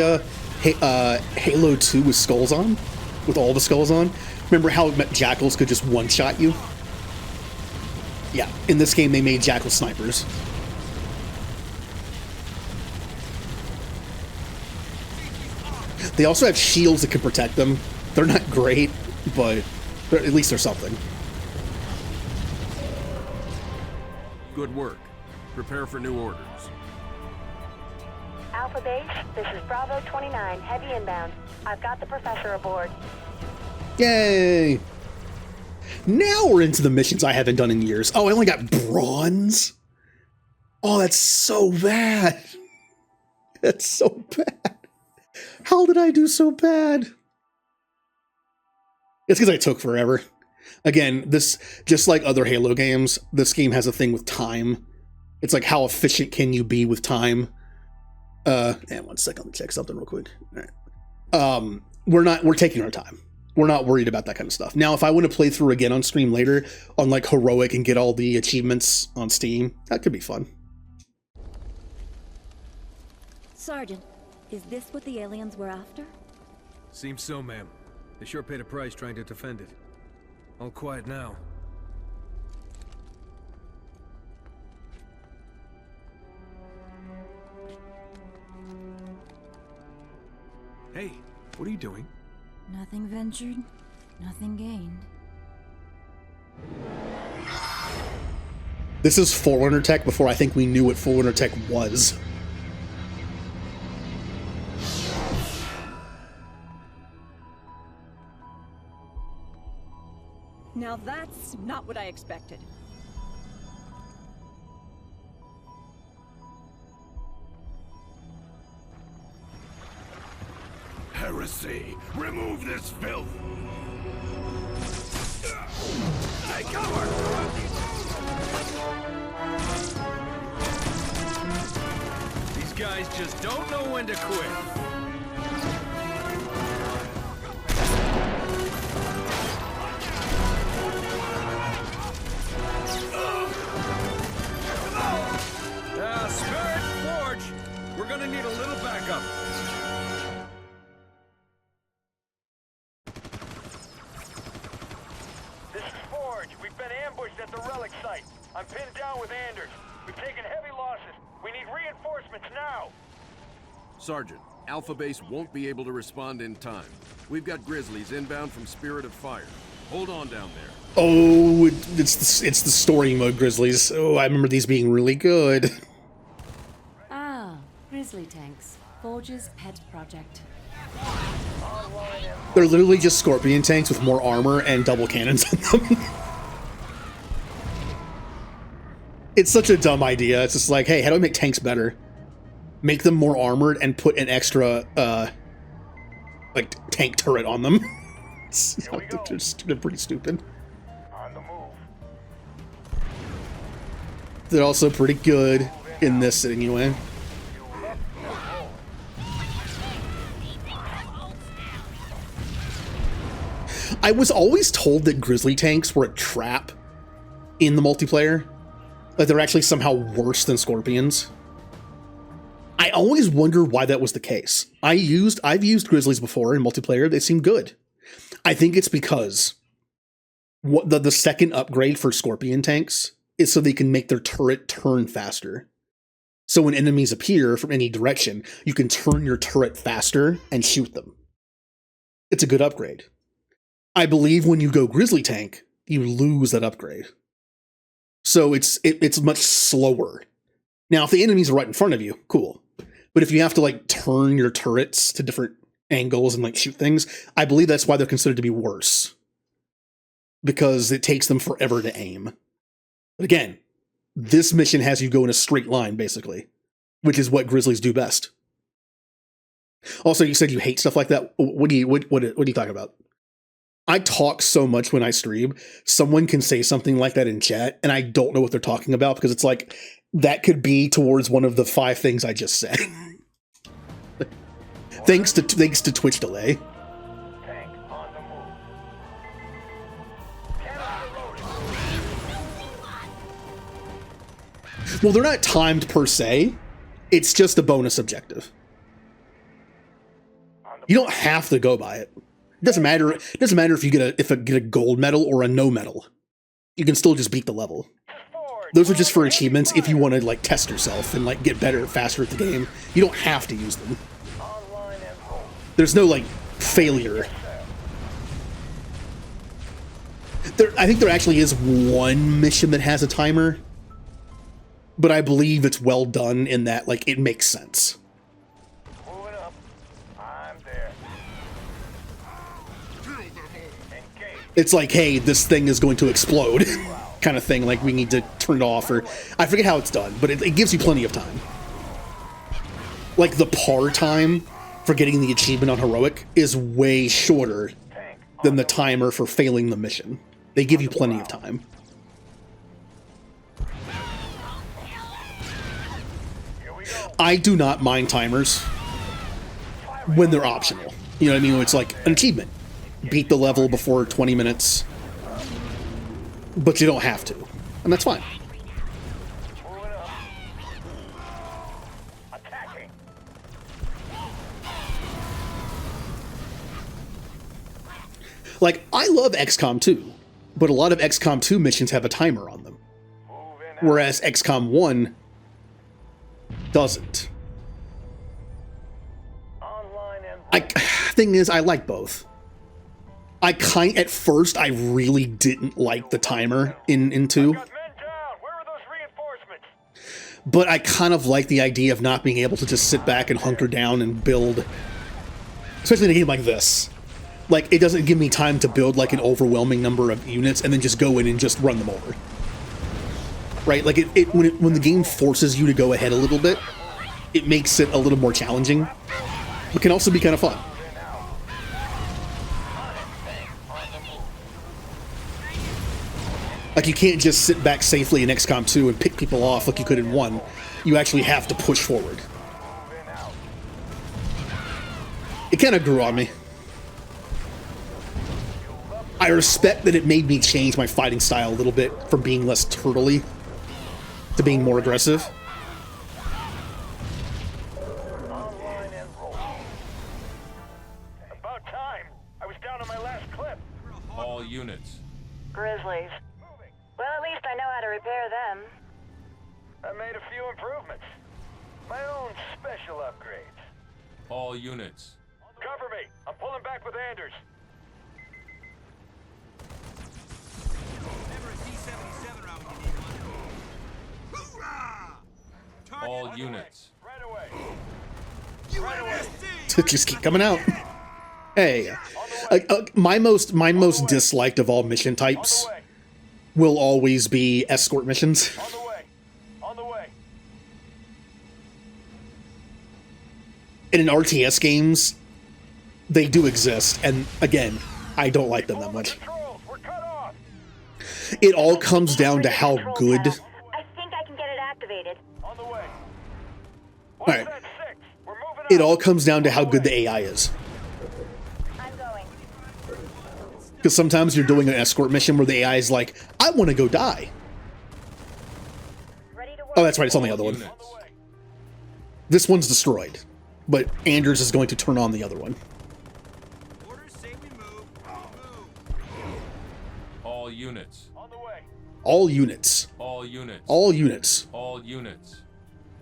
Halo 2 with skulls on? With all the skulls on? Remember how jackals could just one-shot you? Yeah, in this game they made jackal snipers. They also have shields that can protect them. They're not great, but at least they're something. Good work. Prepare for new orders. Alpha Base, this is Bravo 29, heavy inbound. I've got the professor aboard. Yay! Now we're into the missions I haven't done in years. Oh, I only got bronze? Oh, that's so bad. That's so bad. How did I do so bad? It's because I took forever. Again, this, just like other Halo games, this game has a thing with time. It's like, how efficient can you be with time? And 1 second, let me check something real quick. All right. We're taking our time. We're not worried about that kind of stuff. Now, if I want to play through again on stream later on like heroic and get all the achievements on Steam, that could be fun. Sergeant, is this what the aliens were after? Seems so, ma'am. They sure paid a price trying to defend it. All quiet now. Hey, what are you doing? Nothing ventured, nothing gained. This is Forerunner tech before I think we knew what Forerunner tech was. Now that's not what I expected. Heresy! Remove this filth! Take cover! These guys just don't know when to quit. Spirit Forge! We're gonna need a little backup. This is Forge. We've been ambushed at the relic site. I'm pinned down with Anders. We've taken heavy losses. We need reinforcements now. Sergeant, Alpha Base won't be able to respond in time. We've got Grizzlies inbound from Spirit of Fire. Hold on down there. Oh, it's the story mode Grizzlies. Oh, I remember these being really good. Ah, Grizzly tanks. Forge's pet project. They're literally just Scorpion tanks with more armor and double cannons on them. It's such a dumb idea. It's just like, hey, how do I make tanks better? Make them more armored and put an extra, like, tank turret on them. They're pretty stupid. On the move. They're also pretty good in this anyway. I was always told that Grizzly tanks were a trap in the multiplayer. Like they're actually somehow worse than Scorpions. I always wonder why that was the case. I've used Grizzlies before in multiplayer. They seem good. I think it's because what the second upgrade for Scorpion tanks is so they can make their turret turn faster. So when enemies appear from any direction, you can turn your turret faster and shoot them. It's a good upgrade. I believe when you go Grizzly tank, you lose that upgrade. So it's much slower. Now, if the enemies are right in front of you, cool. But if you have to like turn your turrets to different angles and like shoot things, I believe that's why they're considered to be worse. Because it takes them forever to aim. But again, this mission has you go in a straight line, basically. Which is what Grizzlies do best. Also, you said you hate stuff like that. What are you talking about? I talk so much when I stream. Someone can say something like that in chat, and I don't know what they're talking about because it's like that could be towards one of the 5 things I just said. thanks to Twitch delay. Tank on the move. Well, they're not timed per se. It's just a bonus objective. You don't have to go by it. It doesn't matter. It doesn't matter if you get a gold medal or a no medal. You can still just beat the level. Those are just for achievements if you want to like test yourself and like get better faster at the game. You don't have to use them. There's no like failure. I think there actually is one mission that has a timer, but I believe it's well done in that like it makes sense. Moving up. I'm there. It's like, hey, this thing is going to explode kind of thing. Like we need to turn it off, or I forget how it's done, but it gives you plenty of time. Like the par time for getting the achievement on heroic is way shorter than the timer for failing the mission. They give you plenty of time. Here we I do not mind timers when they're optional. You know what I mean? It's like an achievement. Beat the level before 20 minutes. But you don't have to. And that's fine. Like, I love XCOM 2, but a lot of XCOM 2 missions have a timer on them. Whereas XCOM 1 doesn't. Thing is, I like both. At first, I really didn't like the timer in 2. But I kind of like the idea of not being able to just sit back and hunker down and build. Especially in a game like this. Like, it doesn't give me time to build, like, an overwhelming number of units and then just go in and just run them over. Right? Like, when the game forces you to go ahead a little bit, it makes it a little more challenging. But can also be kind of fun. Like, you can't just sit back safely in XCOM 2 and pick people off like you could in 1. You actually have to push forward. It kind of grew on me. I respect that it made me change my fighting style a little bit from being less turtley to being more aggressive. About time. I was down on my last clip. All units. Grizzlies. Well, at least I know how to repair them. I made a few improvements. My own special upgrades. All units. Cover me. I'm pulling back with Anders. All units. Right away. Just keep coming out. Hey, my most disliked of all mission types will always be escort missions. On the way. And in RTS games, they do exist, and again, I don't like them that much. It all comes down to how good. I think I can get it activated. On the way. Alright. It all comes down to how good the AI is. I'm going. Because sometimes you're doing an escort mission where the AI is like, I want to go die. Oh, that's right, it's on the other one. This one's destroyed, but Anders is going to turn on the other one. All units. All units. All units. All units. All units.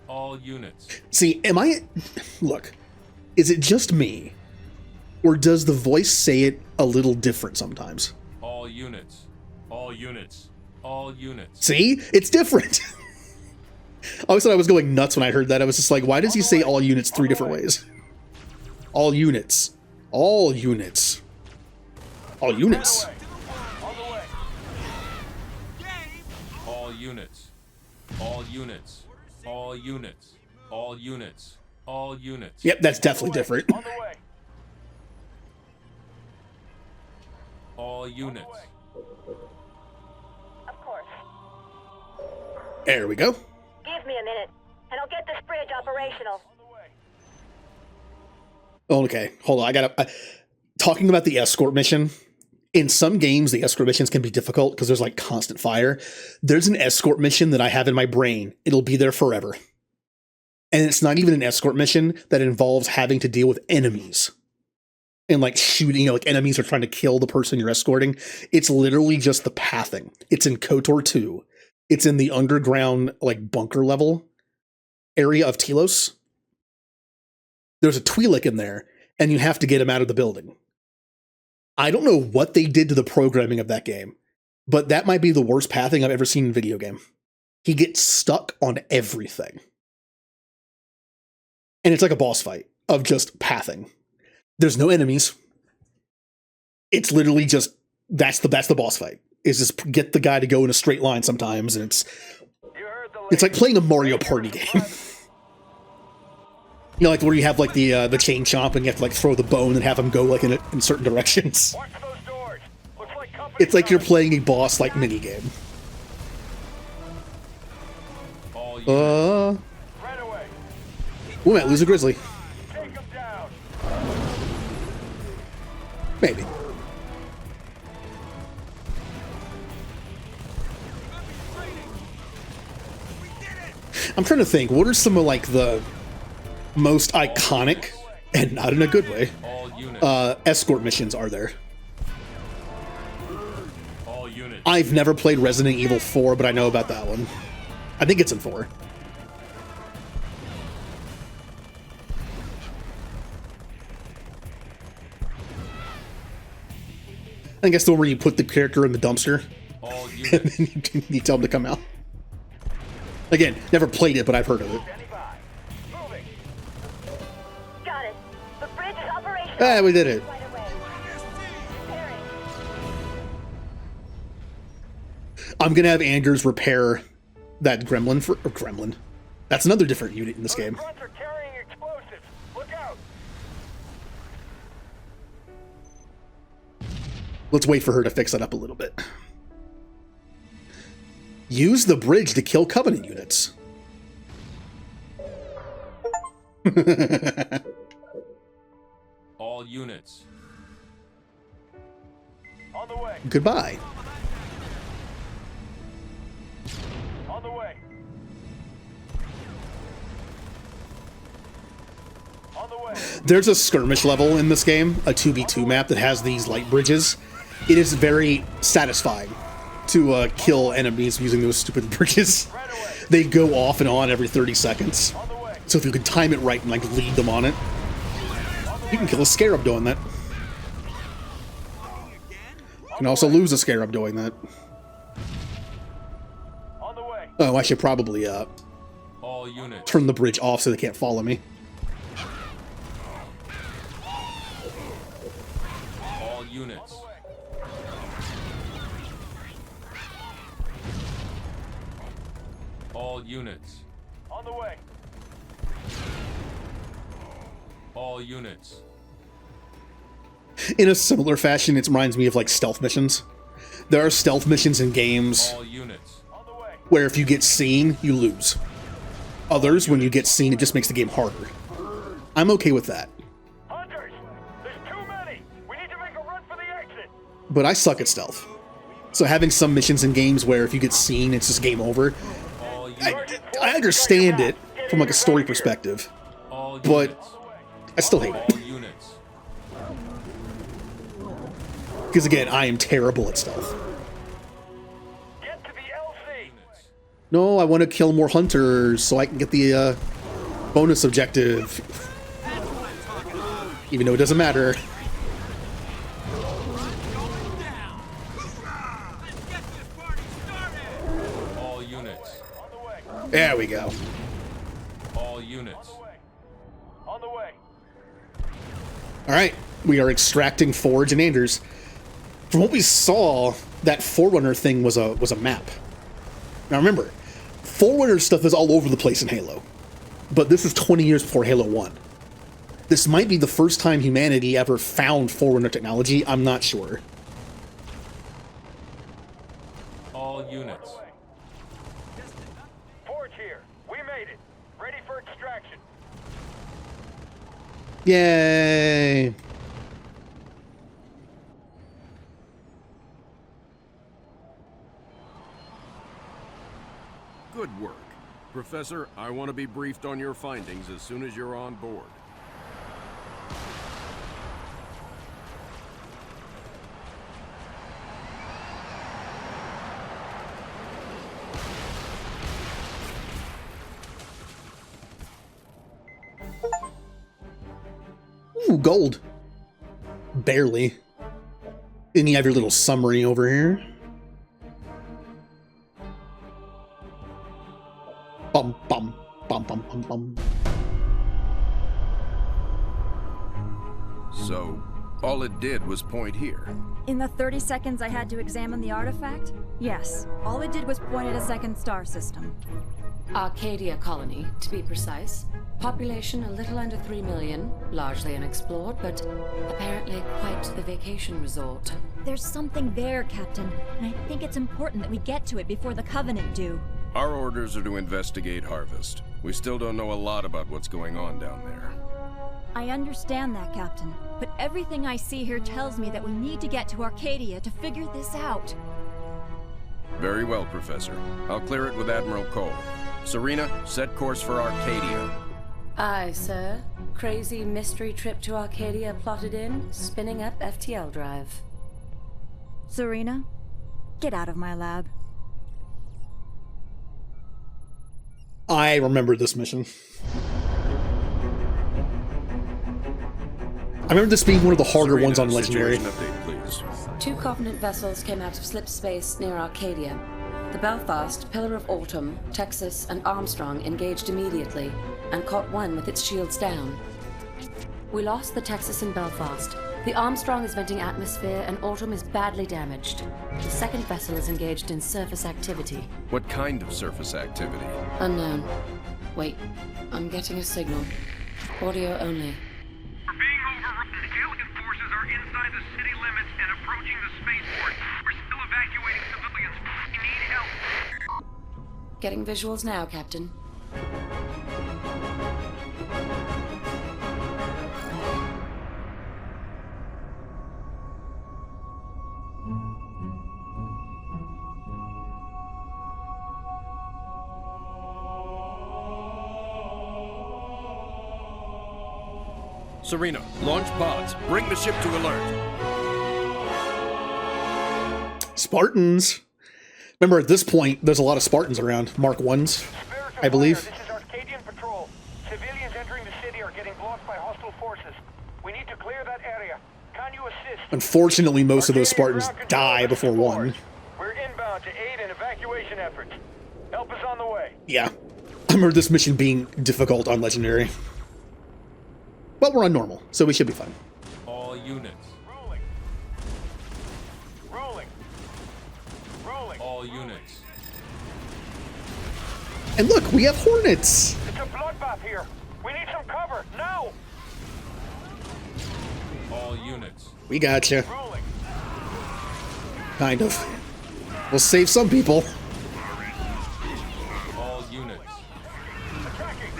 All units. See, look, is it just me? Or does the voice say it a little different sometimes? All units. All units. All units. See? It's different. I always thought I was going nuts when I heard that. I was just like, why does he say all units 3 different ways? All units. All units. All units. All units. All units. All units. All units. All units. Yep, that's definitely different. All units. Of course. There we go. Give me a minute, and I'll get this bridge operational. Okay, hold on. Talking about the escort mission. In some games, the escort missions can be difficult because there's like constant fire. There's an escort mission that I have in my brain. It'll be there forever. And it's not even an escort mission that involves having to deal with enemies. And like shooting, like enemies are trying to kill the person you're escorting. It's literally just the pathing. It's in KOTOR 2. It's in the underground, like bunker level area of Telos. There's a Twi'lek in there, and you have to get him out of the building. I don't know what they did to the programming of that game, but that might be the worst pathing I've ever seen in a video game. He gets stuck on everything. And it's like a boss fight of just pathing. There's no enemies. It's literally just, that's the boss fight. Is just get the guy to go in a straight line sometimes, and it's like playing a Mario Party game. You know, like where you have like the chain chomp and you have to like throw the bone and have him go like in certain directions. It's like you're playing a boss like mini game. We might lose a grizzly. Take him down. Maybe. I'm trying to think, what are some of like the most iconic, and not in a good way, escort missions are there? I've never played Resident Evil 4, but I know about that one. I think it's in 4. I guess the one where you put the character in the dumpster and then you tell them to come out. Again, never played it, but I've heard of it. Got it. The bridge is operational. Ah, we did it. I'm gonna have Anders repair that gremlin for gremlin. That's another different unit in this game. Fronts are carrying explosives. Look out. Let's wait for her to fix that up a little bit. Use the bridge to kill Covenant units. All units. On the way. Goodbye. On the way. On the way. There's a skirmish level in this game, a 2v2 map that has these light bridges. It is very satisfying to kill enemies using those stupid bridges. They go off and on every 30 seconds. So if you can time it right and like lead them on it, you can kill a scarab doing that. You can also lose a scarab doing that. Oh, I should probably All units. turn the bridge off so they can't follow me. All units. All units. On the way. All units. In a similar fashion, it reminds me of like stealth missions. There are stealth missions in games All units. where if you get seen, you lose. Others, when you get seen, it just makes the game harder. I'm okay with that. Hunters, there's too many. We need to make a run for the exit. But I suck at stealth. So having some missions in games where if you get seen, it's just game over. I understand it from like a story perspective, but I still hate it. All units. Because again, I am terrible at stealth. Get to the LC. No, I want to kill more hunters so I can get the bonus objective. Even though it doesn't matter. All units. There we go. All units. On the way. Alright, we are extracting Forge and Anders. From what we saw, that Forerunner thing was a map. Now remember, Forerunner stuff is all over the place in Halo. But this is 20 years before Halo 1. This might be the first time humanity ever found Forerunner technology, I'm not sure. All units. Forge here. We made it. Ready for extraction. Yay! Good work. Professor, I want to be briefed on your findings as soon as you're on board. Ooh, gold. Barely. And you have your little summary over here. Bum, bum, bum, bum, bum, bum. So, all it did was point here. In the 30 seconds I had to examine the artifact, yes, all it did was point at a second star system. Arcadia colony, to be precise. Population a little under 3 million, largely unexplored, but apparently quite the vacation resort. There's something there, Captain, and I think it's important that we get to it before the Covenant do. Our orders are to investigate Harvest. We still don't know a lot about what's going on down there. I understand that, Captain. But everything I see here tells me that we need to get to Arcadia to figure this out. Very well, Professor. I'll clear it with Admiral Cole. Serena, set course for Arcadia. Aye, sir. Crazy mystery trip to Arcadia plotted in, spinning up FTL drive. Serena, get out of my lab. I remember this mission. I remember this being one of the harder Serena, ones on Legendary. situation update, please. 2 Covenant vessels came out of slip space near Arcadia. The Belfast, Pillar of Autumn, Texas, and Armstrong engaged immediately and caught one with its shields down. We lost the Texas and Belfast. The Armstrong is venting atmosphere and Autumn is badly damaged. The second vessel is engaged in surface activity. What kind of surface activity? Unknown. Wait, I'm getting a signal. Audio only. We're being overrun. The alien forces are inside the city limits and approaching the spaceport. We're still evacuating civilians. We need help. Getting visuals now, Captain. Serena, launch pods. Bring the ship to alert. Spartans. Remember, at this point, there's a lot of Spartans around. Mark 1s, I believe. This is Arcadian Patrol. Civilians entering the city are getting blocked by hostile forces. We need to clear that area. Can you assist? Unfortunately, most of those Spartans die before 1. We're inbound to aid in evacuation efforts. Help is on the way. Yeah. I remember this mission being difficult on Legendary. But we're on normal, so we should be fine. All units. Rolling. Rolling. Rolling. All units. And look, we have Hornets! It's a bloodbath here. We need some cover, now! All units. We gotcha. Rolling. Kind of. We'll save some people. All units. Attacking.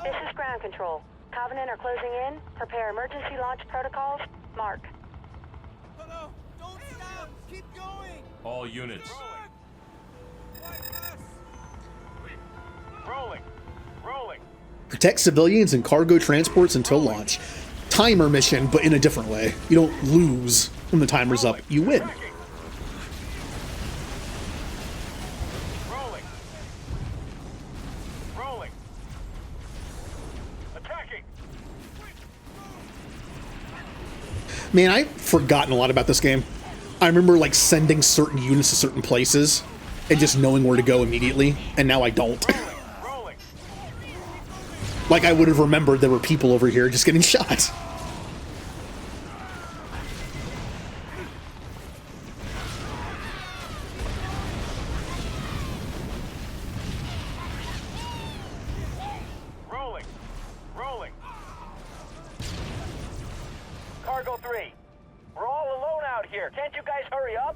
This is ground control. Covenant are closing in. Prepare emergency launch protocols. Mark. No, don't stop! Keep going! All units. Rolling. Rolling. Protect civilians and cargo transports until launch. Timer mission, but in a different way. You don't lose when the timer's up. You win. Rolling. Rolling. Attacking. Man, I've forgotten a lot about this game. I remember, like, sending certain units to certain places and just knowing where to go immediately, and now I don't. Rolling. Like, I would have remembered there were people over here just getting shot. Rolling. Rolling. Cargo 3. We're all alone out here. Can't you guys hurry up?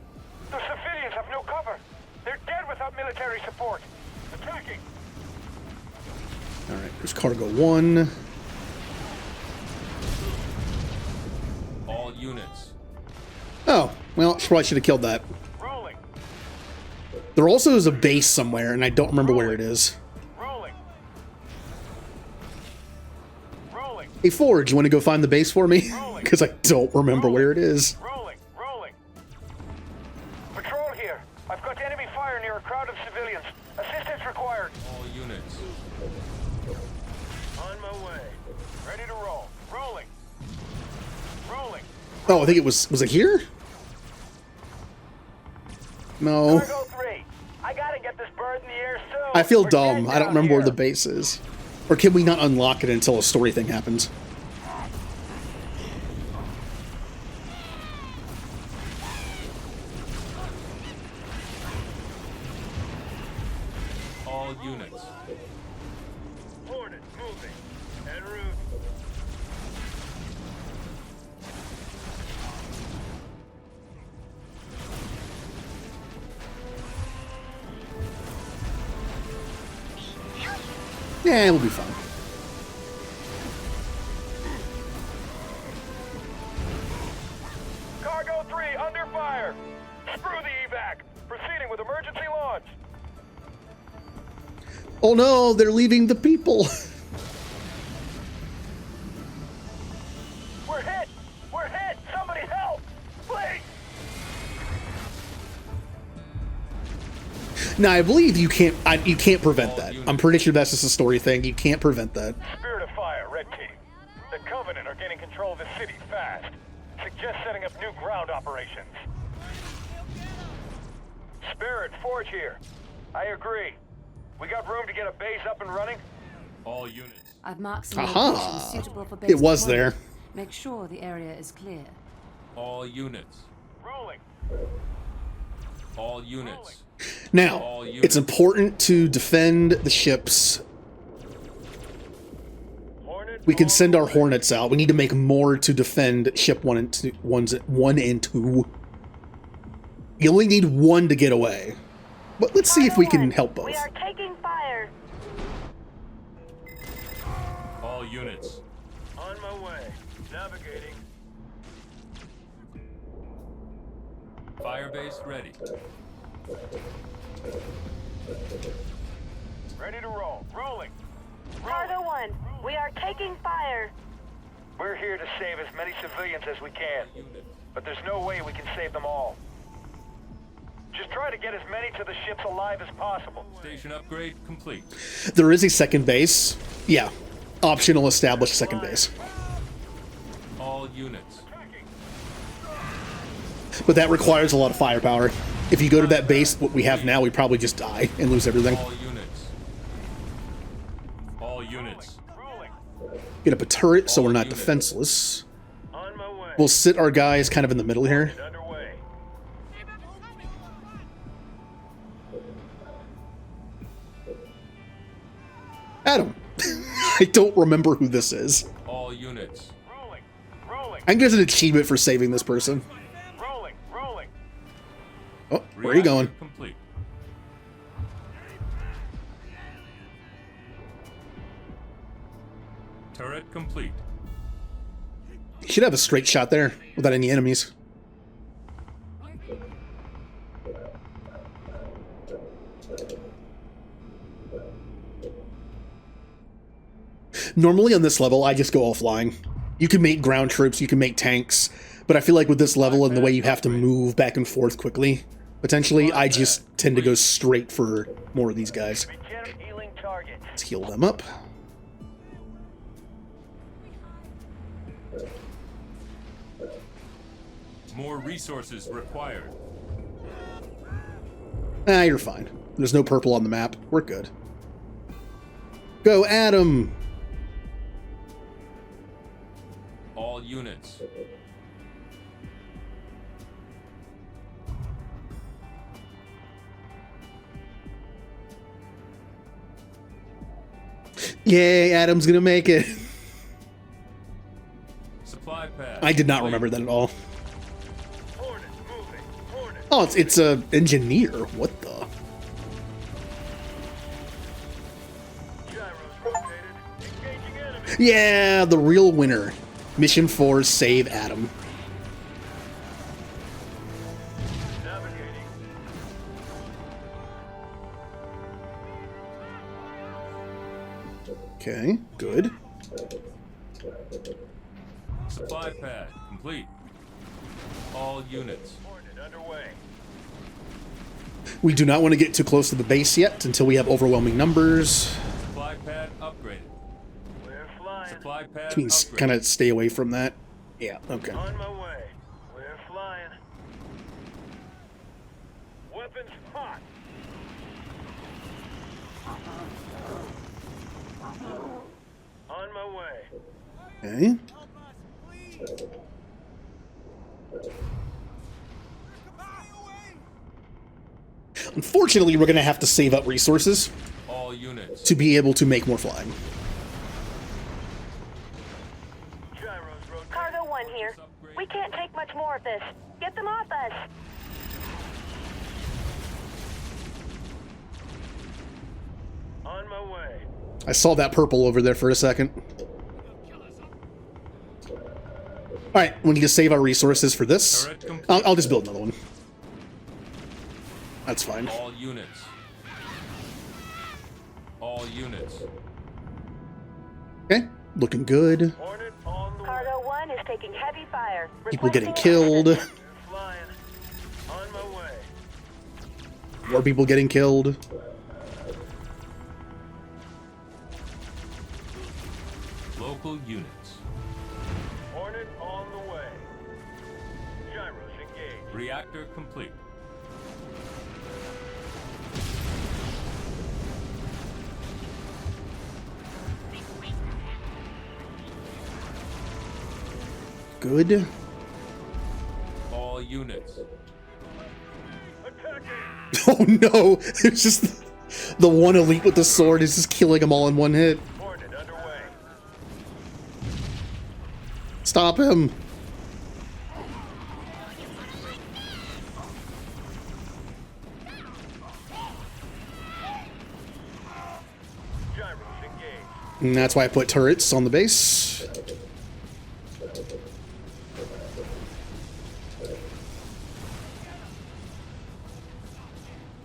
The civilians have no cover. They're dead without military support. Attacking. Alright, there's cargo 1. All units. Oh, well, probably should have killed that. Rolling. There also is a base somewhere, and I don't remember where it is. Rolling. Rolling. Hey, Forge, you want to go find the base for me? Because I don't remember where it is. Rolling. Rolling. Patrol here. I've got enemy fire near a crowd of civilians. Assistance required. All units. On my way. Ready to roll. Rolling. Rolling. Oh, I think it was it here? No. Cargo 3. I gotta get this bird in the air soon. I feel We're dumb. dead I don't down remember where here. the base is. Or can we not unlock it until a story thing happens? All units. Hornet moving. En route. Yeah, we'll be fine. Cargo 3 under fire. Screw the evac. Proceeding with emergency launch. Oh no, they're leaving the people. We're hit. We're hit. Somebody help. Please. Now, I believe you can't prevent that. I'm pretty sure that's just a story thing. You can't prevent that. Spirit of Fire, Red Team. The Covenant are gaining control of the city fast. Suggest setting up new ground operations. Spirit, Forge here. I agree. We got room to get a base up and running? All units. I've marked some Aha. locations suitable for base It was deployment. there. Make sure the area is clear. All units. Rolling. All units. Now, it's important to defend the ships. We can send our Hornets out. We need to make more to defend ship 1 and 2. You only need 1 to get away. But let's see if we can help both. We are taking fire. All units. On my way. Navigating. Firebase ready. Ready to roll. Rolling. Cargo 1, we are taking fire. We're here to save as many civilians as we can. But there's no way we can save them all. Just try to get as many to the ships alive as possible. Station upgrade complete. There is a second base. Yeah. Optional established second base. All units. But that requires a lot of firepower. If you go to that base, what we have now, we probably just die and lose everything. All units. All units. Get up a turret so we're not defenseless. We'll sit our guys kind of in the middle here. Adam. I don't remember who this is. All units. I can get an achievement for saving this person. Oh, where are you going? Complete. Turret complete. You should have a straight shot there without any enemies. Normally on this level, I just go all flying. You can make ground troops, you can make tanks, but I feel like with this level and the way you have to move back and forth quickly, potentially, I just tend to go straight for more of these guys. Let's heal them up. More resources required. Ah, you're fine. There's no purple on the map. We're good. Go, Adam! All units. Yay, Adam's gonna make it. Supply pad. I did not remember that at all. Oh, it's a engineer. What the? Yeah, the real winner. Mission 4, save Adam. Okay, good. Supply pad complete. All units. We do not want to get too close to the base yet until we have overwhelming numbers. Supply pad upgraded. We're flying. Supply pad Can we upgraded. kind of stay away from that? Yeah, okay. On my way. We're flying. Weapons hot. On my way. Okay. Unfortunately, we're going to have to save up resources All units. to be able to make more flying. Cargo 1 here. We can't take much more of this. Get them off us. On my way. I saw that purple over there for a second. Alright, we need to save our resources for this. I'll just build another one. That's fine. All units. All units. Okay, looking good. Cargo 1 is taking heavy fire. People getting killed. More people getting killed. Local units. Hornet on the way. Gyros engaged. Reactor complete. Good. All units. Oh no! It's just the one elite with the sword is just killing them all in one hit. Hornet underway. Stop him! Gyros engaged. And that's why I put turrets on the base.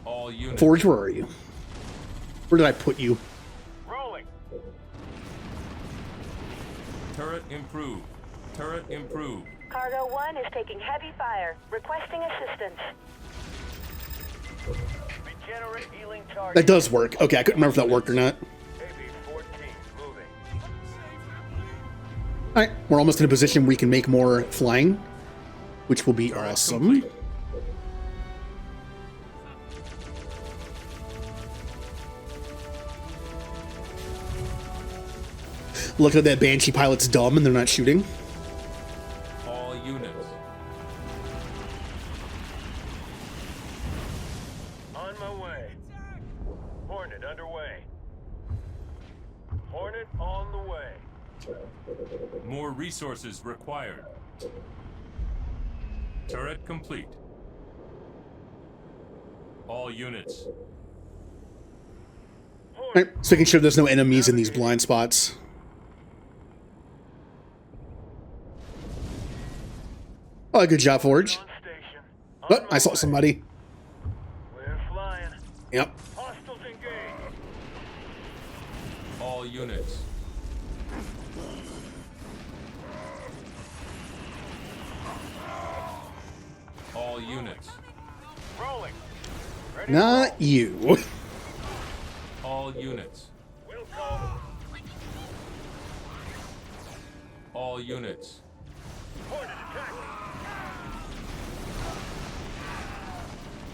All units. Forge, where are you? Where did I put you? Rolling. Turret improved. Turret improved. Cargo 1 is taking heavy fire. Requesting assistance. Regenerate healing target. That does work. Okay, I couldn't remember if that worked or not. AB-14 moving. Alright, we're almost in a position where we can make more flying, which will be awesome. Look at that Banshee pilot's dumb and they're not shooting. All units. On my way. Hornet underway. Hornet on the way. More resources required. Turret complete. All units. Alright, so making sure there's no enemies in these blind spots. Oh, good job, Forge. Oh, I saw somebody. We're flying. Yep. Hostiles engaged. All units. All units. Rolling. Ready? Not you. All units. We'll go. All units. Hornet attack.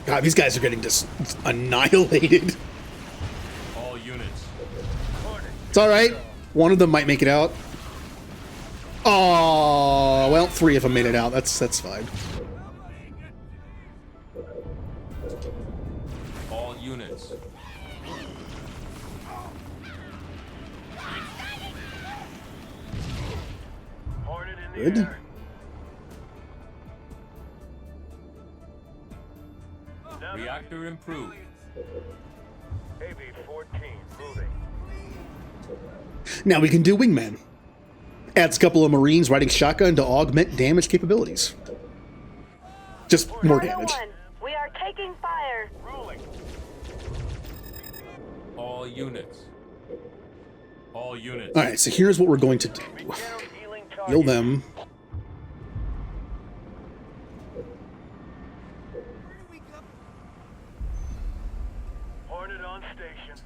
God, these guys are getting just annihilated. All units. It's alright. One of them might make it out. Oh, well, 3 of them made it out. That's fine. All units. Hornet in the Good. air. Reactor improved. AB-14 moving. Now we can do Wingman. Adds a couple of Marines riding shotgun to augment damage capabilities. Just more Cargo damage. 1, we are taking fire. Rolling. All units. All units. Alright, so here's what we're going to do. Regenerate healing target. Heal them. Hornet on station.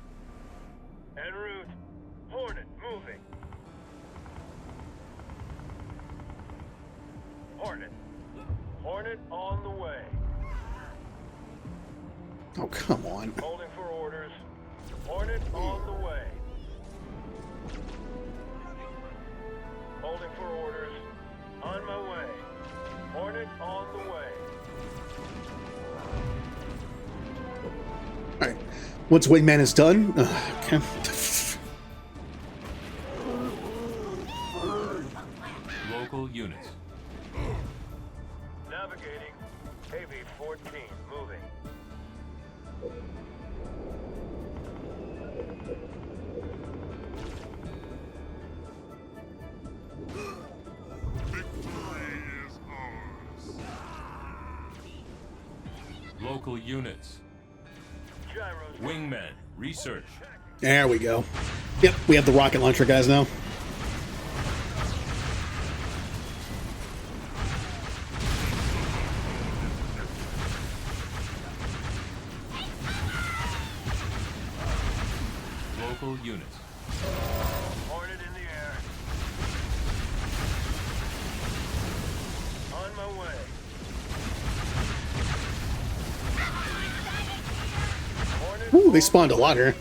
En route. Hornet moving. Hornet. Hornet on the way. Oh, come on. Holding for orders. Hornet on the way. Holding for orders. On my way. Hornet on the way. Alright. Once Wingman is done... okay. Local units. Navigating. AB-14 moving. Local units. Wingmen, research. There we go. Yep, we have the rocket launcher guys now. Local units. Hornet in the air. On my way. Ooh, they spawned a lot here.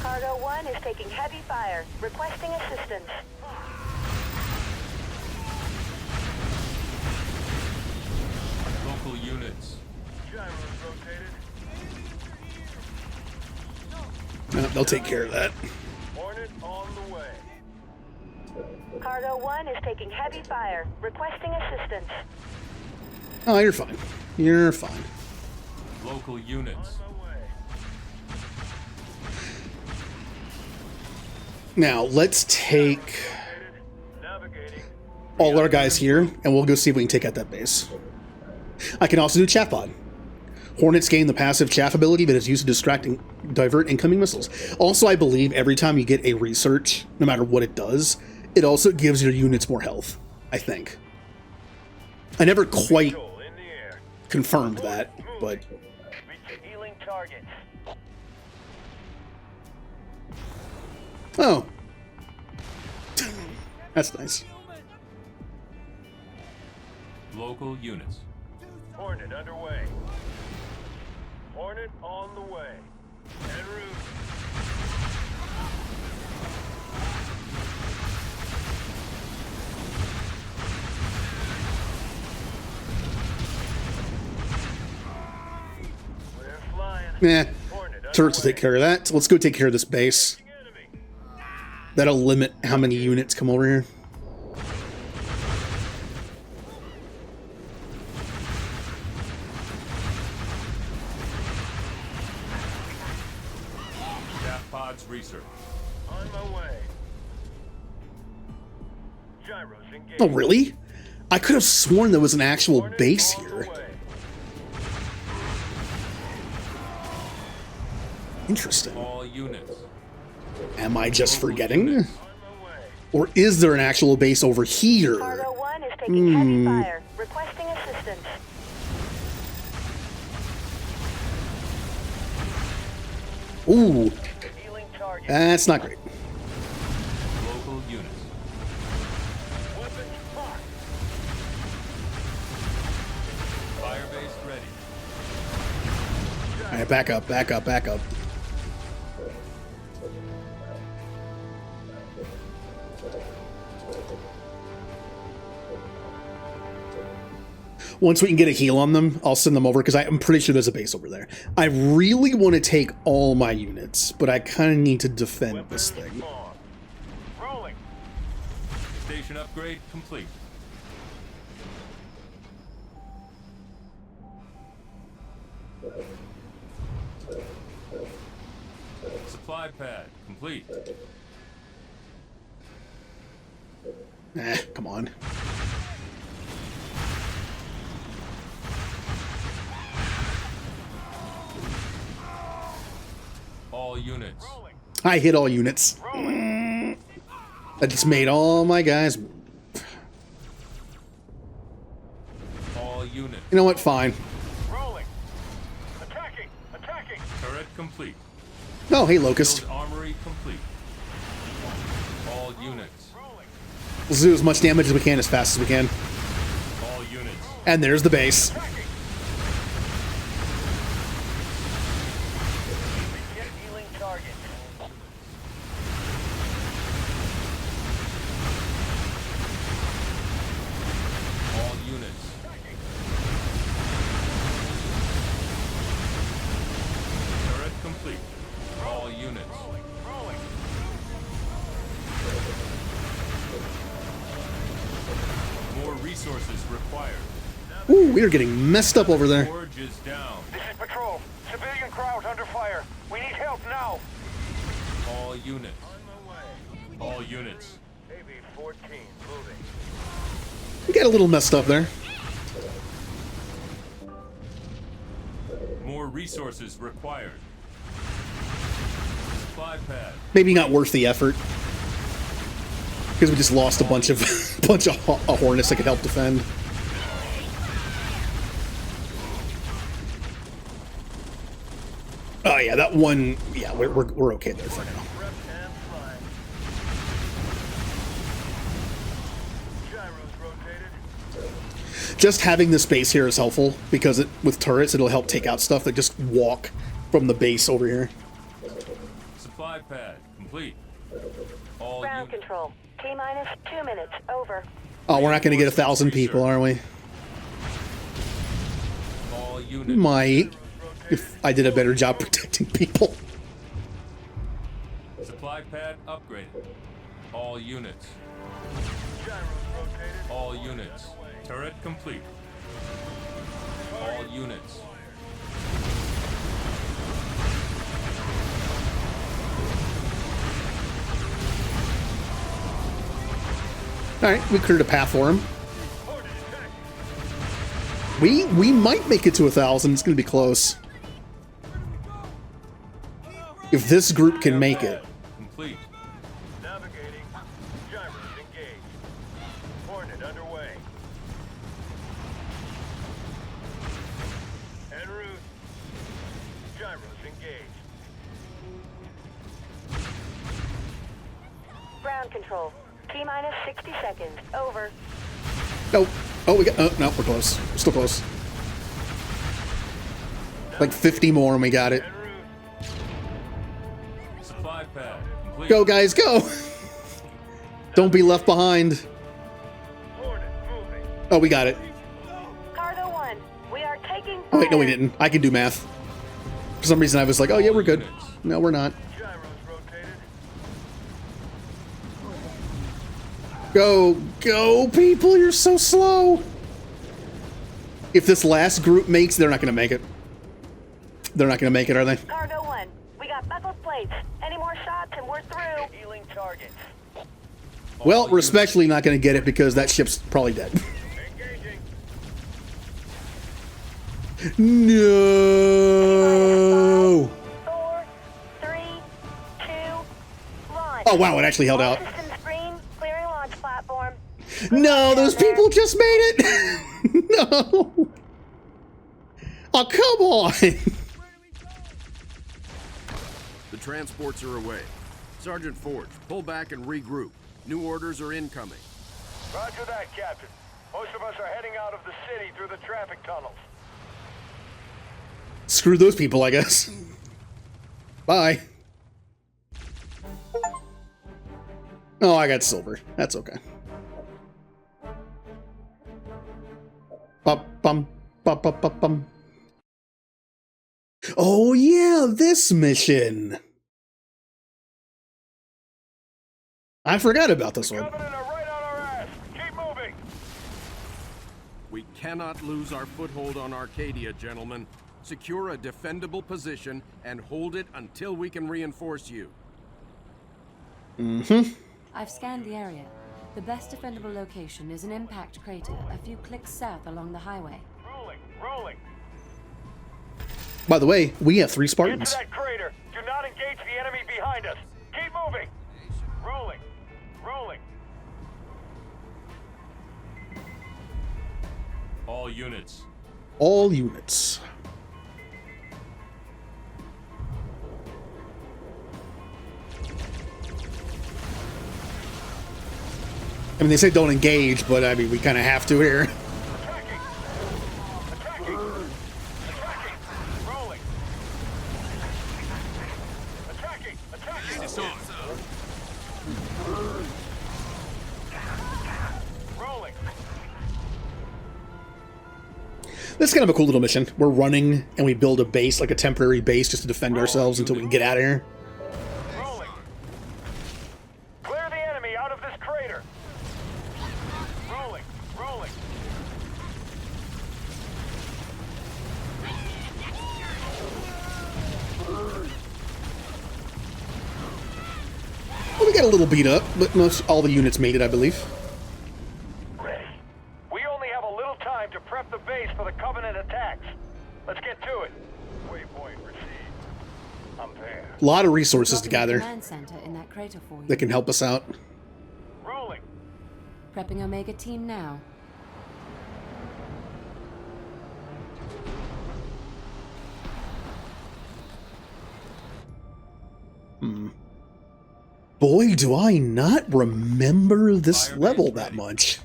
Cargo 1 is taking heavy fire, requesting assistance. Local units. Gyros rotated. They'll take care of that. Hornet on the way. Cargo 1 is taking heavy fire, requesting assistance. Oh, you're fine. You're fine. Local units. Now, let's take all our guys here, and we'll go see if we can take out that base. I can also do chaff pod. Hornets gain the passive chaff ability that is used to distract and divert incoming missiles. Also, I believe every time you get a research, no matter what it does, it also gives your units more health, I think. I never quite confirmed that, but... Healing targets. Oh. That's nice. Local units. Hornet underway. Hornet on the way. En route. We're flying. Turrets will take care of that. So let's go take care of this base. That'll limit how many units come over here. Chaff pods research. On my way. Gyros engaged. Oh, really? I could have sworn there was an actual base here. Interesting. All units. Am I just forgetting? Or is there an actual base over here? Cargo 1 is taking heavy fire, requesting assistance. Ooh. That's not great. Local units. Fire base ready. Alright, back up, back up, back up. Once we can get a heal on them, I'll send them over, because I'm pretty sure there's a base over there. I really want to take all my units, but I kind of need to defend this thing. Rolling. Station upgrade complete. Supply pad complete. Come on. All units. I hit all units. I just made all my guys move. All units. You know what? Fine. Rolling. Attacking. Attacking. Turret complete. Oh, hey, Locust. Field armory complete. All units. Let's do as much damage as we can as fast as we can. All units. And there's the base. Healing target. All units. Turret complete. All units. Rolling. More resources required. Ooh, we are getting messed up over there. Forge is down. This is Patrol now! All units. All units. AB-14 moving. We got a little messed up there. More resources required. Supply pad. Maybe not worth the effort. Because we just lost a bunch of hornets that could help defend. Oh yeah, that one. Yeah, we're okay there for now. Just having this base here is helpful because with turrets it'll help take out stuff that just walk from the base over here. Supply pad complete. All Ground control. T-minus 2 minutes. Over. Oh, we're not going to get 1,000 people, are we? All units. We might, if I did a better job protecting people. Supply pad upgraded. All units. All units. Turret complete. All units. Alright, we cleared a path for him. We might make it to 1,000. It's going to be close. If this group can make it. Complete. Navigating. Gyros engaged. Hornet underway. En route. Gyros engaged. Ground control. T-minus 60 seconds. Over. No. Oh, we got. Oh, no, we're close. We're still close. Like 50 more and we got it. Supply pad complete. Go, guys, go! Don't be left behind. Oh, we got it. Cargo 1. We are taking fire. Oh, wait, no, we didn't. I can do math. For some reason, I was like, oh, yeah, we're good. No, we're not. Go, go, people, you're so slow. If this last group makes, they're not going to make it. They're not going to make it, are they? Cargo 1. We got buckled plates. Any more shots and we're through. Healing targets. Well, we're especially not going to get it because that ship's probably dead. Engaging. No. 4, 3, 2, 1. Oh, wow, it actually held out. Systems green. Clearing launch platform. No, those people just made it. No. Oh, come on. The transports are away. Sergeant Forge, pull back and regroup. New orders are incoming. Roger that, Captain. Most of us are heading out of the city through the traffic tunnels. Screw those people, I guess. Bye. Oh, I got silver. That's okay. Bum, bum, bum, bum, bum. Oh, yeah, this mission. I forgot about this one. We cannot lose our foothold on Arcadia, gentlemen. Secure a defendable position and hold it until we can reinforce you. Mm-hmm. I've scanned the area. The best defendable location is an impact crater a few clicks south along the highway. Rolling. By the way, we have 3 Get Spartans. to that crater. Do not engage the enemy behind us. Keep moving. Rolling. All units. All units. I mean, they say don't engage, but I mean, we kind of have to here. Attacking. Rolling. Attacking. Rolling. This is kind of a cool little mission. We're running and we build a base, like a temporary base, just to defend ourselves until we can get out of here. Rolling. Clear the enemy out of this crater. Rolling. got a little beat up, but most all the units made it, I believe. Ready. We only have a little time to prep the base for the Covenant attacks. Let's get to it. Waypoint received. I'm there. A lot of resources to Dropping the gather command center in that crater for you. that can help us out. Rolling. Prepping Omega team now. Boy, do I not remember this level that much.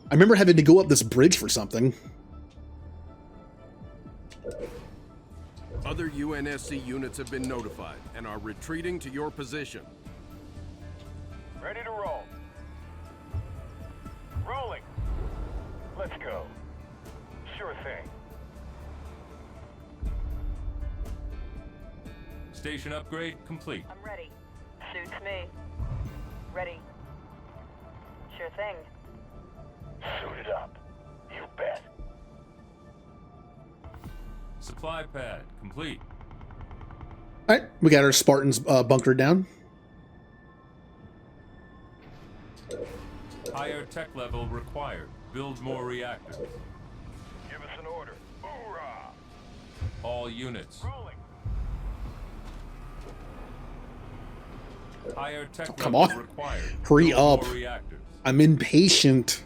I remember having to go up this bridge for something. Other UNSC units have been notified and are retreating to your position. Ready to roll. Rolling. Let's go. Sure thing. Station upgrade complete. I'm ready. Suits me. Ready. Sure thing. Suited up. You bet. Supply pad complete. Alright, we got our Spartans bunkered down. Higher tech level required. Build more reactors. Give us an order. Hoorah! All units. Rolling. Higher tech Come level on. required. Hurry Build up. more reactors. I'm impatient.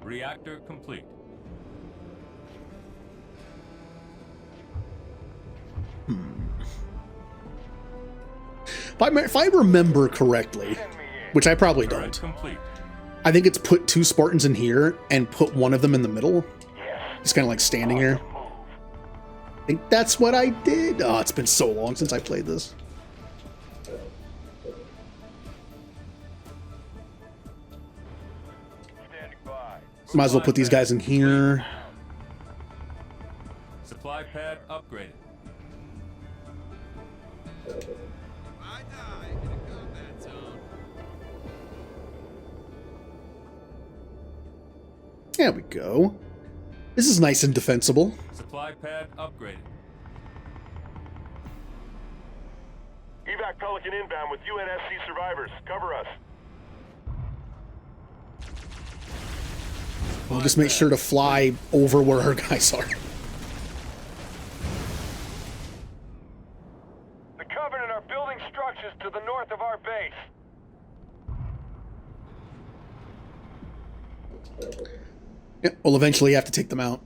Reactor complete. If I remember correctly, which I probably Turret don't, complete. I think it's put 2 Spartans in here and put one of them in the middle. Just kind of like standing here. I think that's what I did. Oh, it's been so long since I played this. Standing by. Might as well put these guys in here. Supply pad upgraded. I die in a combat zone. There we go. This is nice and defensible. Supply pad upgraded. Evac Pelican inbound with UNSC survivors. Cover us. We'll just make sure to fly over where our guys are. The Covenant are building structures to the north of our base. Yeah, we'll eventually have to take them out.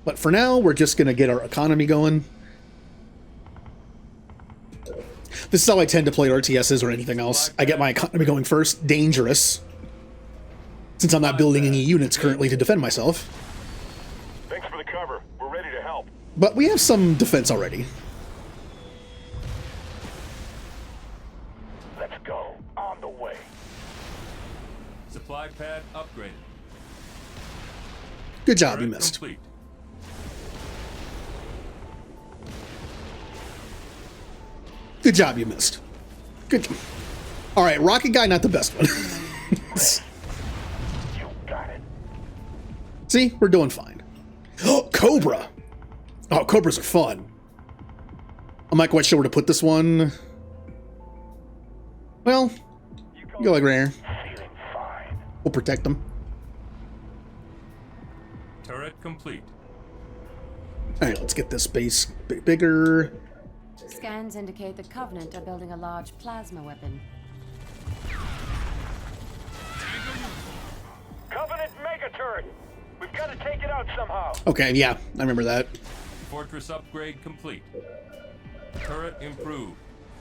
But for now, we're just going to get our economy going. This is how I tend to play RTSs or anything else. I get my economy going first. Dangerous. Since I'm not building any units currently to defend myself. Thanks for the cover. We're ready to help. But we have some defense already. Let's go. On the way. Supply pad upgraded. Good job, you Turret missed. complete. Good job, you missed. Good. Alright, rocket guy, not the best one. You got it. See, we're doing fine. Oh, Cobra! Oh, Cobras are fun. I'm not quite sure where to put this one. Well, go like right here. Feeling fine. We'll protect them. Turret complete. Alright, let's get this base a bit bigger. Scans indicate the Covenant are building a large plasma weapon. Covenant mega turret. We've got to take it out somehow. Okay, yeah, I remember that. Fortress upgrade complete. Turret improved.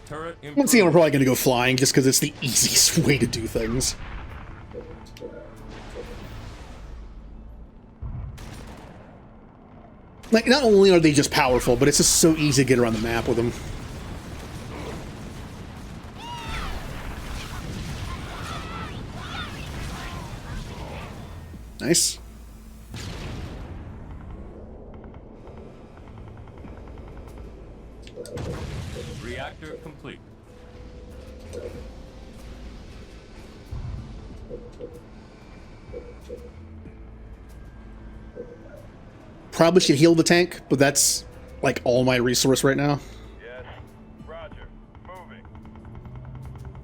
Turret improved. Once again, we're probably going to go flying just because it's the easiest way to do things. Like, not only are they just powerful, but it's just so easy to get around the map with them. Nice. Reactor complete. Probably should heal the tank, but that's like all my resource right now. Yes. Roger. Moving.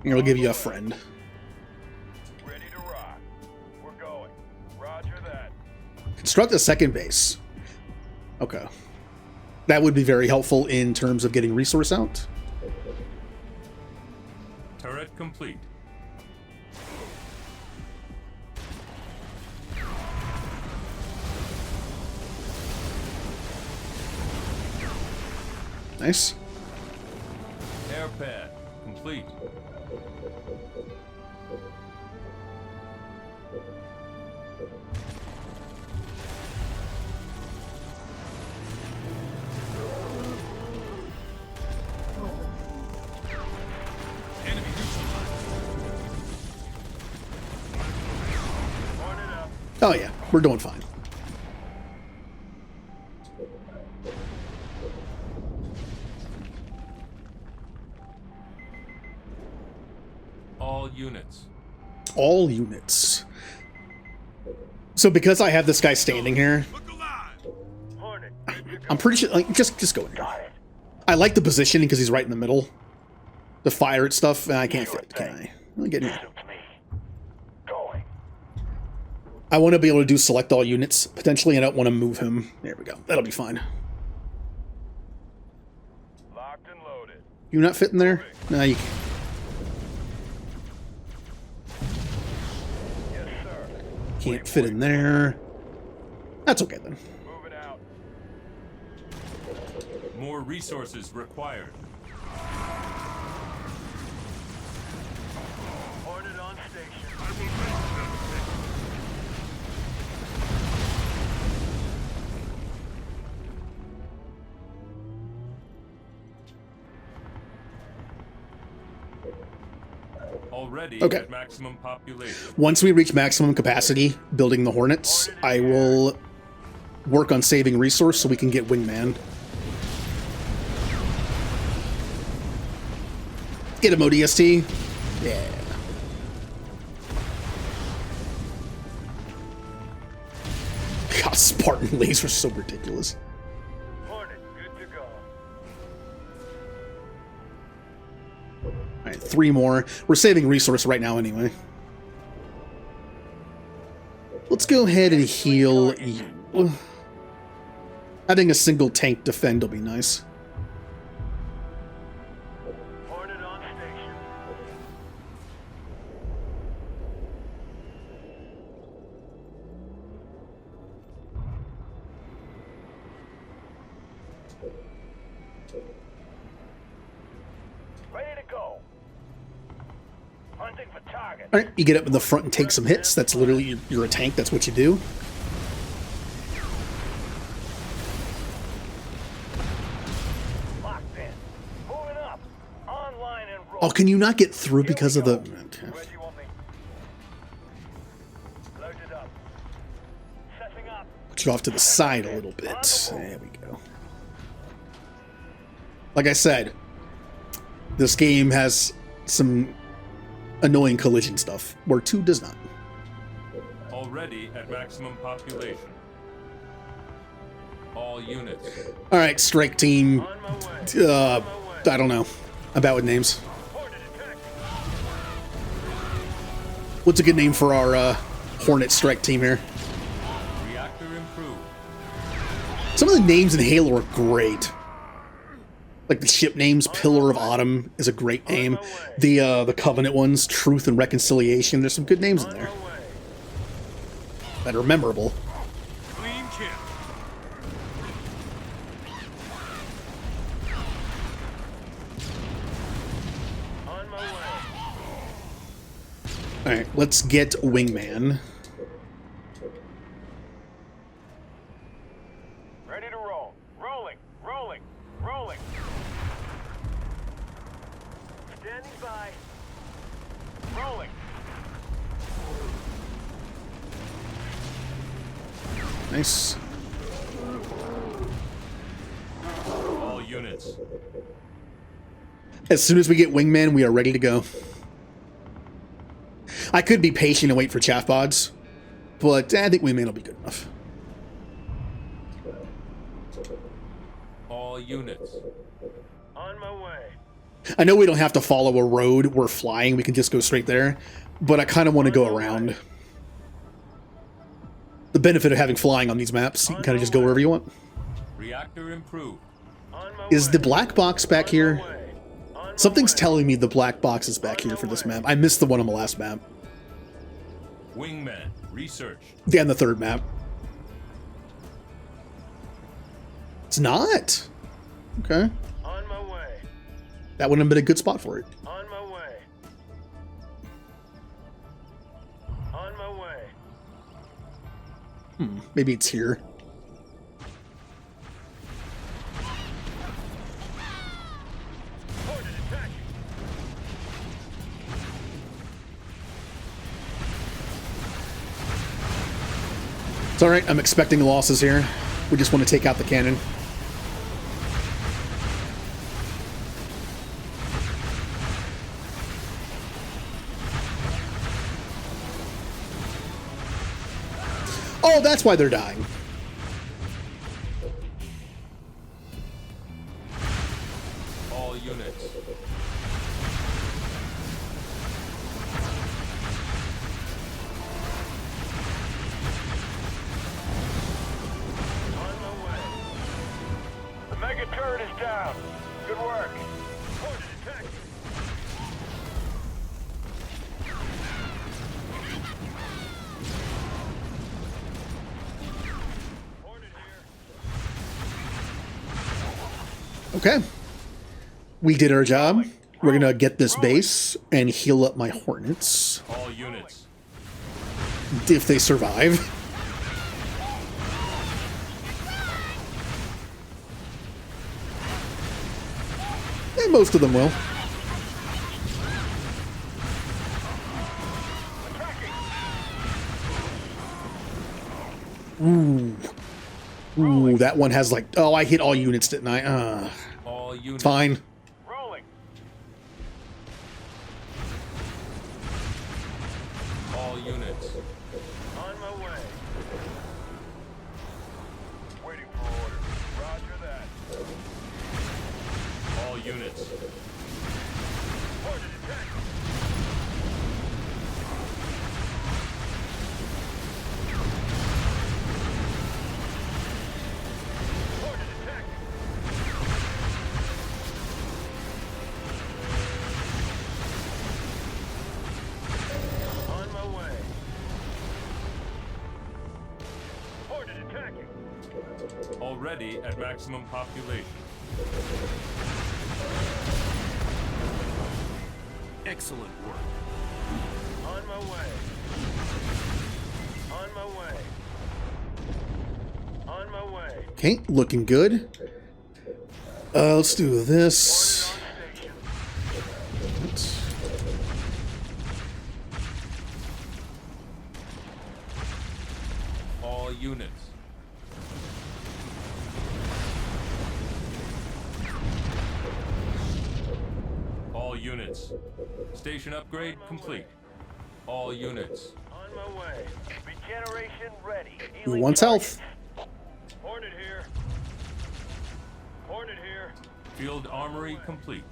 Here, I'll give you a friend. Ready to rock. We're going. Roger that. Construct a second base. Okay. That would be very helpful in terms of getting resource out. Turret complete. Nice. Air pad complete. Oh yeah, we're doing fine. All units. All units. So because I have this guy standing here, I'm pretty sure, like, just go in here. I like the positioning because he's right in the middle. The fire at stuff, and I can't fit, can I? I'll get in here. I want to be able to do select all units, potentially. I don't want to move him. There we go. That'll be fine. Locked and loaded. You not fitting there? No, you can't. Yes, sir. Can't fit in there. That's okay then. Moving out. More resources required. Hornet on station. I will make them. Already Okay. at maximum population. Once we reach maximum capacity building the Hornets, I will work on saving resource so we can get Wingman. Get him, ODST. Yeah. God, Spartan lasers are so ridiculous. Hornet, good to go. Alright, 3 more. We're saving resource right now anyway. Let's go ahead and heal you. Having a single tank defend will be nice. Hornet on station. Ready to go. Hunting for target. Alright, you get up in the front and take some hits. That's literally, you're a tank, that's what you do. Locked in. Moving up. Online and roll. Oh, can you not get through because of the... Okay. Where do you want me? Loaded up. Setting up. Put you off to the side a little bit. There we go. Like I said, this game has some annoying collision stuff, where 2 does not. Already at maximum population. All units. Alright, strike team. I don't know. I'm bad with names. What's a good name for our Hornet strike team here? Reactor improved. Some of the names in Halo are great. Like the ship names, Pillar of Autumn is a great name. The Covenant ones, Truth and Reconciliation, there's some good names in there. That are memorable. Clean kill. On my way. Alright, let's get Wingman. Ready to roll. Rolling. Rolling. Rolling. Standing by. Rolling. Nice. All units. As soon as we get Wingman, we are ready to go. I could be patient and wait for chaff pods, but I think Wingman will be good enough. All units. On my way. I know we don't have to follow a road. We're flying. We can just go straight there. But I kind of want to go around. The benefit of having flying on these maps, you can kind of just go wherever you want. Reactor improved. Is the black box back here? Something's telling me the black box is back here for this map. I missed the one on the last map. Wingman, research. Yeah, and the third map. It's not. Okay. On my way. That wouldn't have been a good spot for it. On my way. On my way. Maybe it's here. It's alright, I'm expecting losses here. We just want to take out the cannon. Oh, that's why they're dying. All units. The mega turret is down. Good work. Ordered attack. Okay. We did our job. We're gonna get this base and heal up my Hornets. All units. If they survive. And most of them will. Ooh. Ooh, that one has like... Oh, I hit all units, didn't I? All units. Fine. Rolling. All units. On my way. Waiting for orders. Roger that. All units. Ordered attack. Ordered attack. On my way. Ordered attacking. Already at maximum population. Excellent work. On my way. On my way. On my way. Okay, looking good. Let's do this. All units. All units. Station upgrade complete. All units. On my way. Regeneration ready. Who wants health? Hornet here. Hornet here. Field armory complete.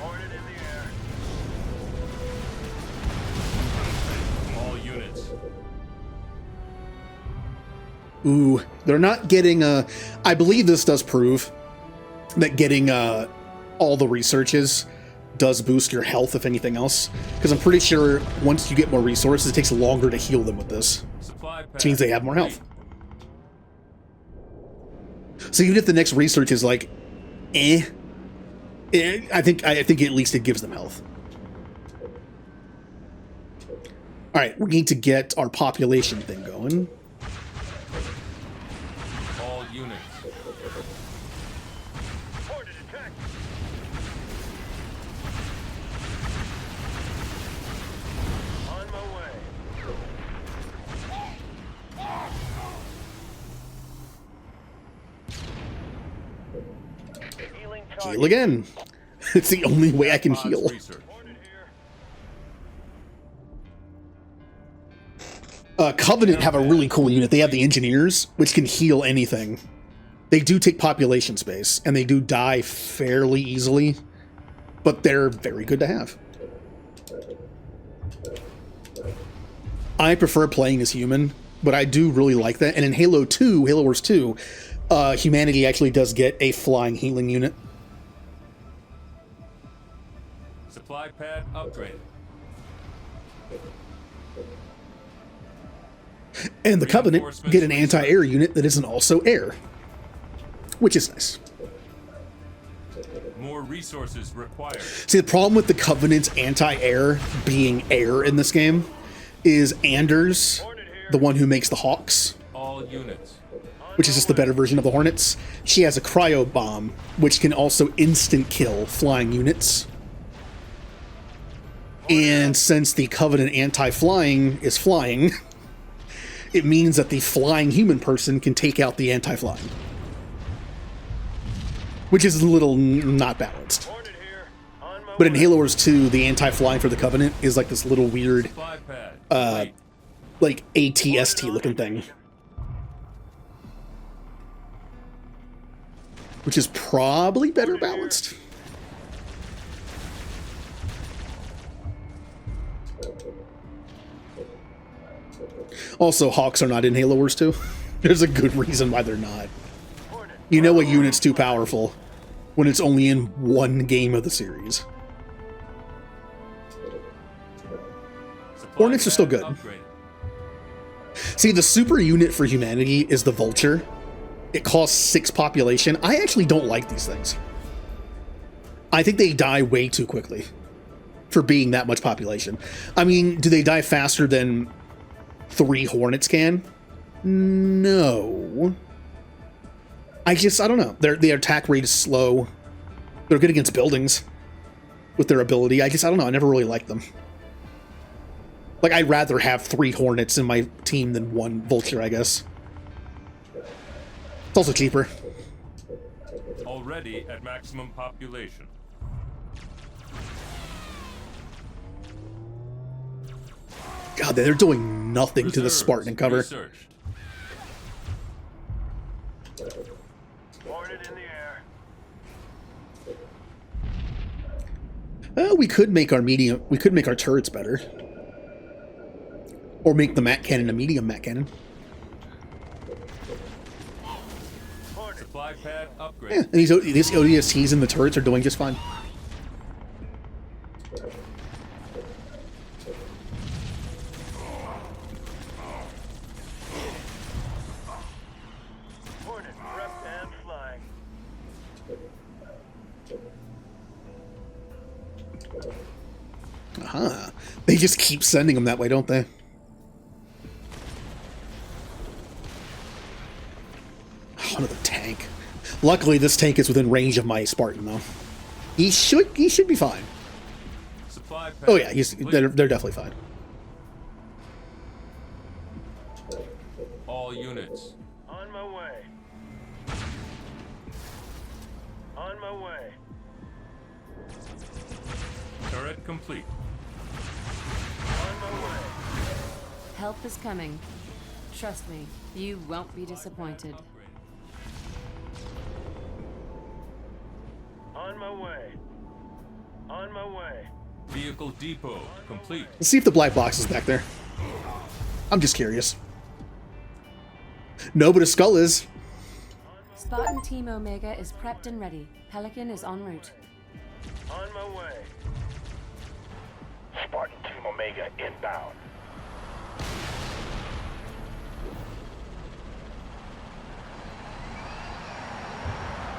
Hornet in the air. All units. Ooh, they're not getting I believe this does prove that getting all the researches does boost your health, if anything else. Because I'm pretty sure once you get more resources, it takes longer to heal them with this. Which means they have more health. So even if the next research is like, I think at least it gives them health. All right, we need to get our population thing going. All units. Hornet attack. On my way. Healing target. Heal again. It's the only way I can heal. Research. Hornet here. Covenant have a really cool unit. They have the Engineers, which can heal anything. They do take population space, and they do die fairly easily, but they're very good to have. I prefer playing as human, but I do really like that. And in Halo 2, Halo Wars 2, humanity actually does get a flying healing unit. Supply pad upgraded. And the Covenant get an anti-air unit that isn't also air, which is nice. More resources required. See, the problem with the Covenant's anti-air being air in this game is Anders, the one who makes the Hawks, All units. which is just the better version of the Hornets. She has a cryo bomb, which can also instant kill flying units. And since the Covenant anti-flying is flying, it means that the flying human person can take out the anti-flying. Which is a little not balanced. But in Halo Wars 2, the anti-flying for the Covenant is like this little weird, like ATST looking thing. Which is probably better balanced. Also, Hawks are not in Halo Wars 2. There's a good reason why they're not. You know a unit's too powerful when it's only in one game of the series. Hornets are still good. See, the super unit for humanity is the Vulture. It costs 6 population. I actually don't like these things. I think they die way too quickly for being that much population. I mean, do they die faster than 3 Hornets can? No. I don't know. Their attack rate is slow. They're good against buildings with their ability. I don't know. I never really liked them. Like, I'd rather have 3 Hornets in my team than 1 Vulture, I guess. It's also cheaper. Already at maximum population. God, they're doing nothing to the Spartan cover. Researched. Hornet in the air. We could make our medium. We could make our turrets better, or make the Mat Cannon a medium Mat Cannon. Supply pad upgrade. Yeah, and these ODSTs and the turrets are doing just fine. Hornet prepped and flying. Aha. They just keep sending them that way, don't they? Oh, another tank. Luckily, this tank is within range of my Spartan, though. He should be fine. Supply pad Oh yeah, they're definitely fine. All units. On my way. On my way. Turret complete. On my way. Help is coming. Trust me, you won't be disappointed. On my way. On my way. Vehicle depot complete. Let's see if the black box is back there. I'm just curious. No, but a skull is. Spartan Team Omega is prepped and ready. Pelican is en route. On my way. Spartan Team Omega inbound.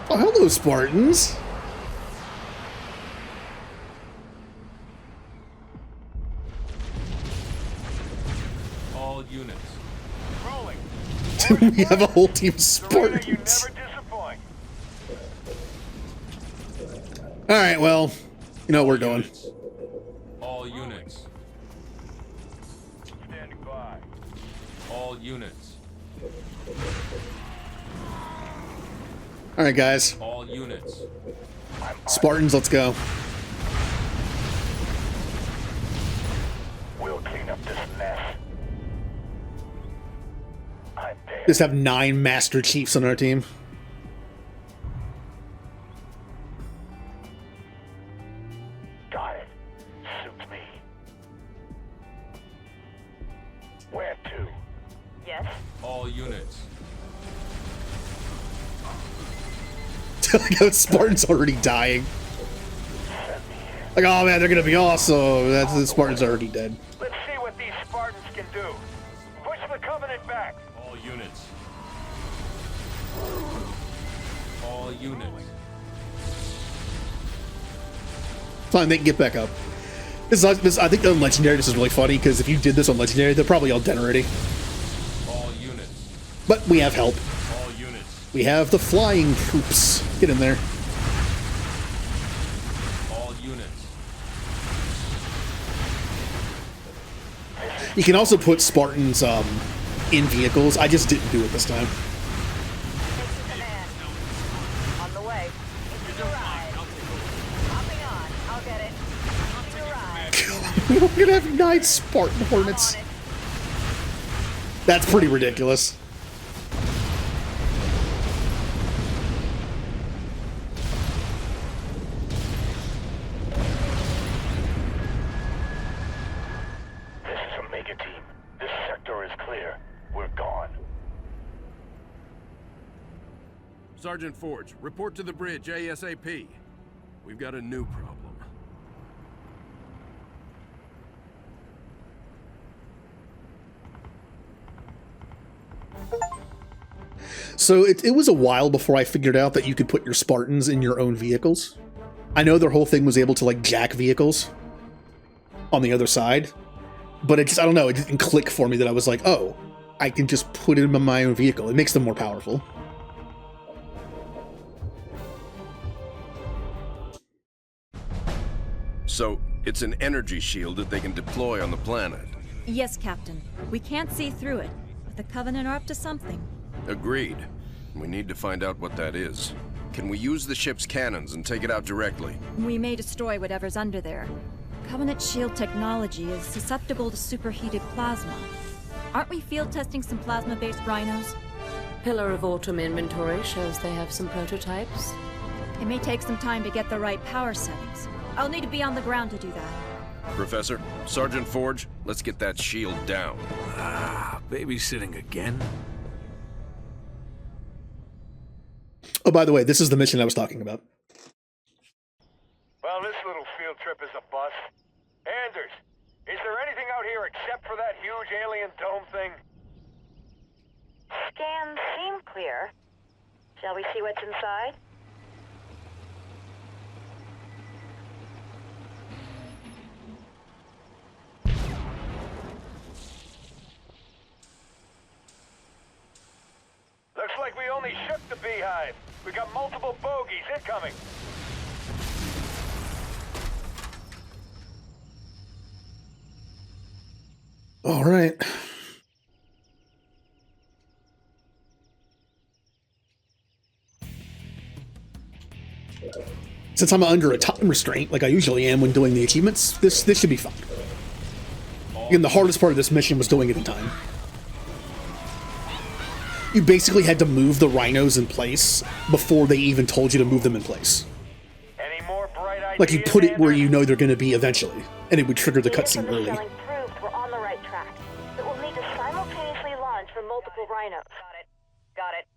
Oh, hello, Spartans. All units. Rolling. We have a whole team of Spartans. You never disappoint. All right, well, you know what we're doing. All units. Standing by. All units. All right, guys. All units. Spartans, let's go. We'll clean up this mess. Just have 9 Master Chiefs on our team. Got it. Suits me. Where to? Yes? All units. Like how Spartan's already dying. Like, oh man, they're gonna be awesome. That's the Spartan's already dead. Let's see what these Spartans can do. Push the Covenant back. All units. All units. Fine, they can get back up. I think on Legendary this is really funny, because if you did this on Legendary, they're probably all dead already. All units. But we have help. All units. We have the flying troops. Get in there. All units. You can also put Spartans in vehicles. I just didn't do it this time. On the way. Into the ride. Hopping on. I'll get it. Into the ride. We're gonna have 9 Spartan Hornets. That's pretty ridiculous. This is Omega Team. This sector is clear. We're gone. Sergeant Forge, report to the bridge ASAP. We've got a new problem. So it was a while before I figured out that you could put your Spartans in your own vehicles. I know their whole thing was able to like jack vehicles on the other side, but it just, I don't know, it didn't click for me that I was like, oh, I can just put them in my own vehicle. It makes them more powerful. So, it's an energy shield that they can deploy on the planet. Yes, Captain. We can't see through it, but the Covenant are up to something. Agreed. We need to find out what that is. Can we use the ship's cannons and take it out directly? We may destroy whatever's under there. Covenant shield technology is susceptible to superheated plasma. Aren't we field testing some plasma-based rhinos? Pillar of Autumn inventory shows they have some prototypes. It may take some time to get the right power settings. I'll need to be on the ground to do that. Professor, Sergeant Forge, let's get that shield down. Ah, babysitting again? Oh, by the way, this is the mission I was talking about. Well, this little field trip is a bust. Anders, is there anything out here except for that huge alien dome thing? Scans seem clear. Shall we see what's inside? Looks like we only shipped the beehive. We got multiple bogies incoming. All right. Since I'm under a time restraint, like I usually am when doing the achievements, this should be fun. Again, the hardest part of this mission was doing it in time. You basically had to move the rhinos in place before they even told you to move them in place. Any more bright ideas? Like you put it where you know they're going to be eventually, and it would trigger the cutscene early. Showing proves we're on the right track, but we'll need to simultaneously launch from multiple rhinos. Got it.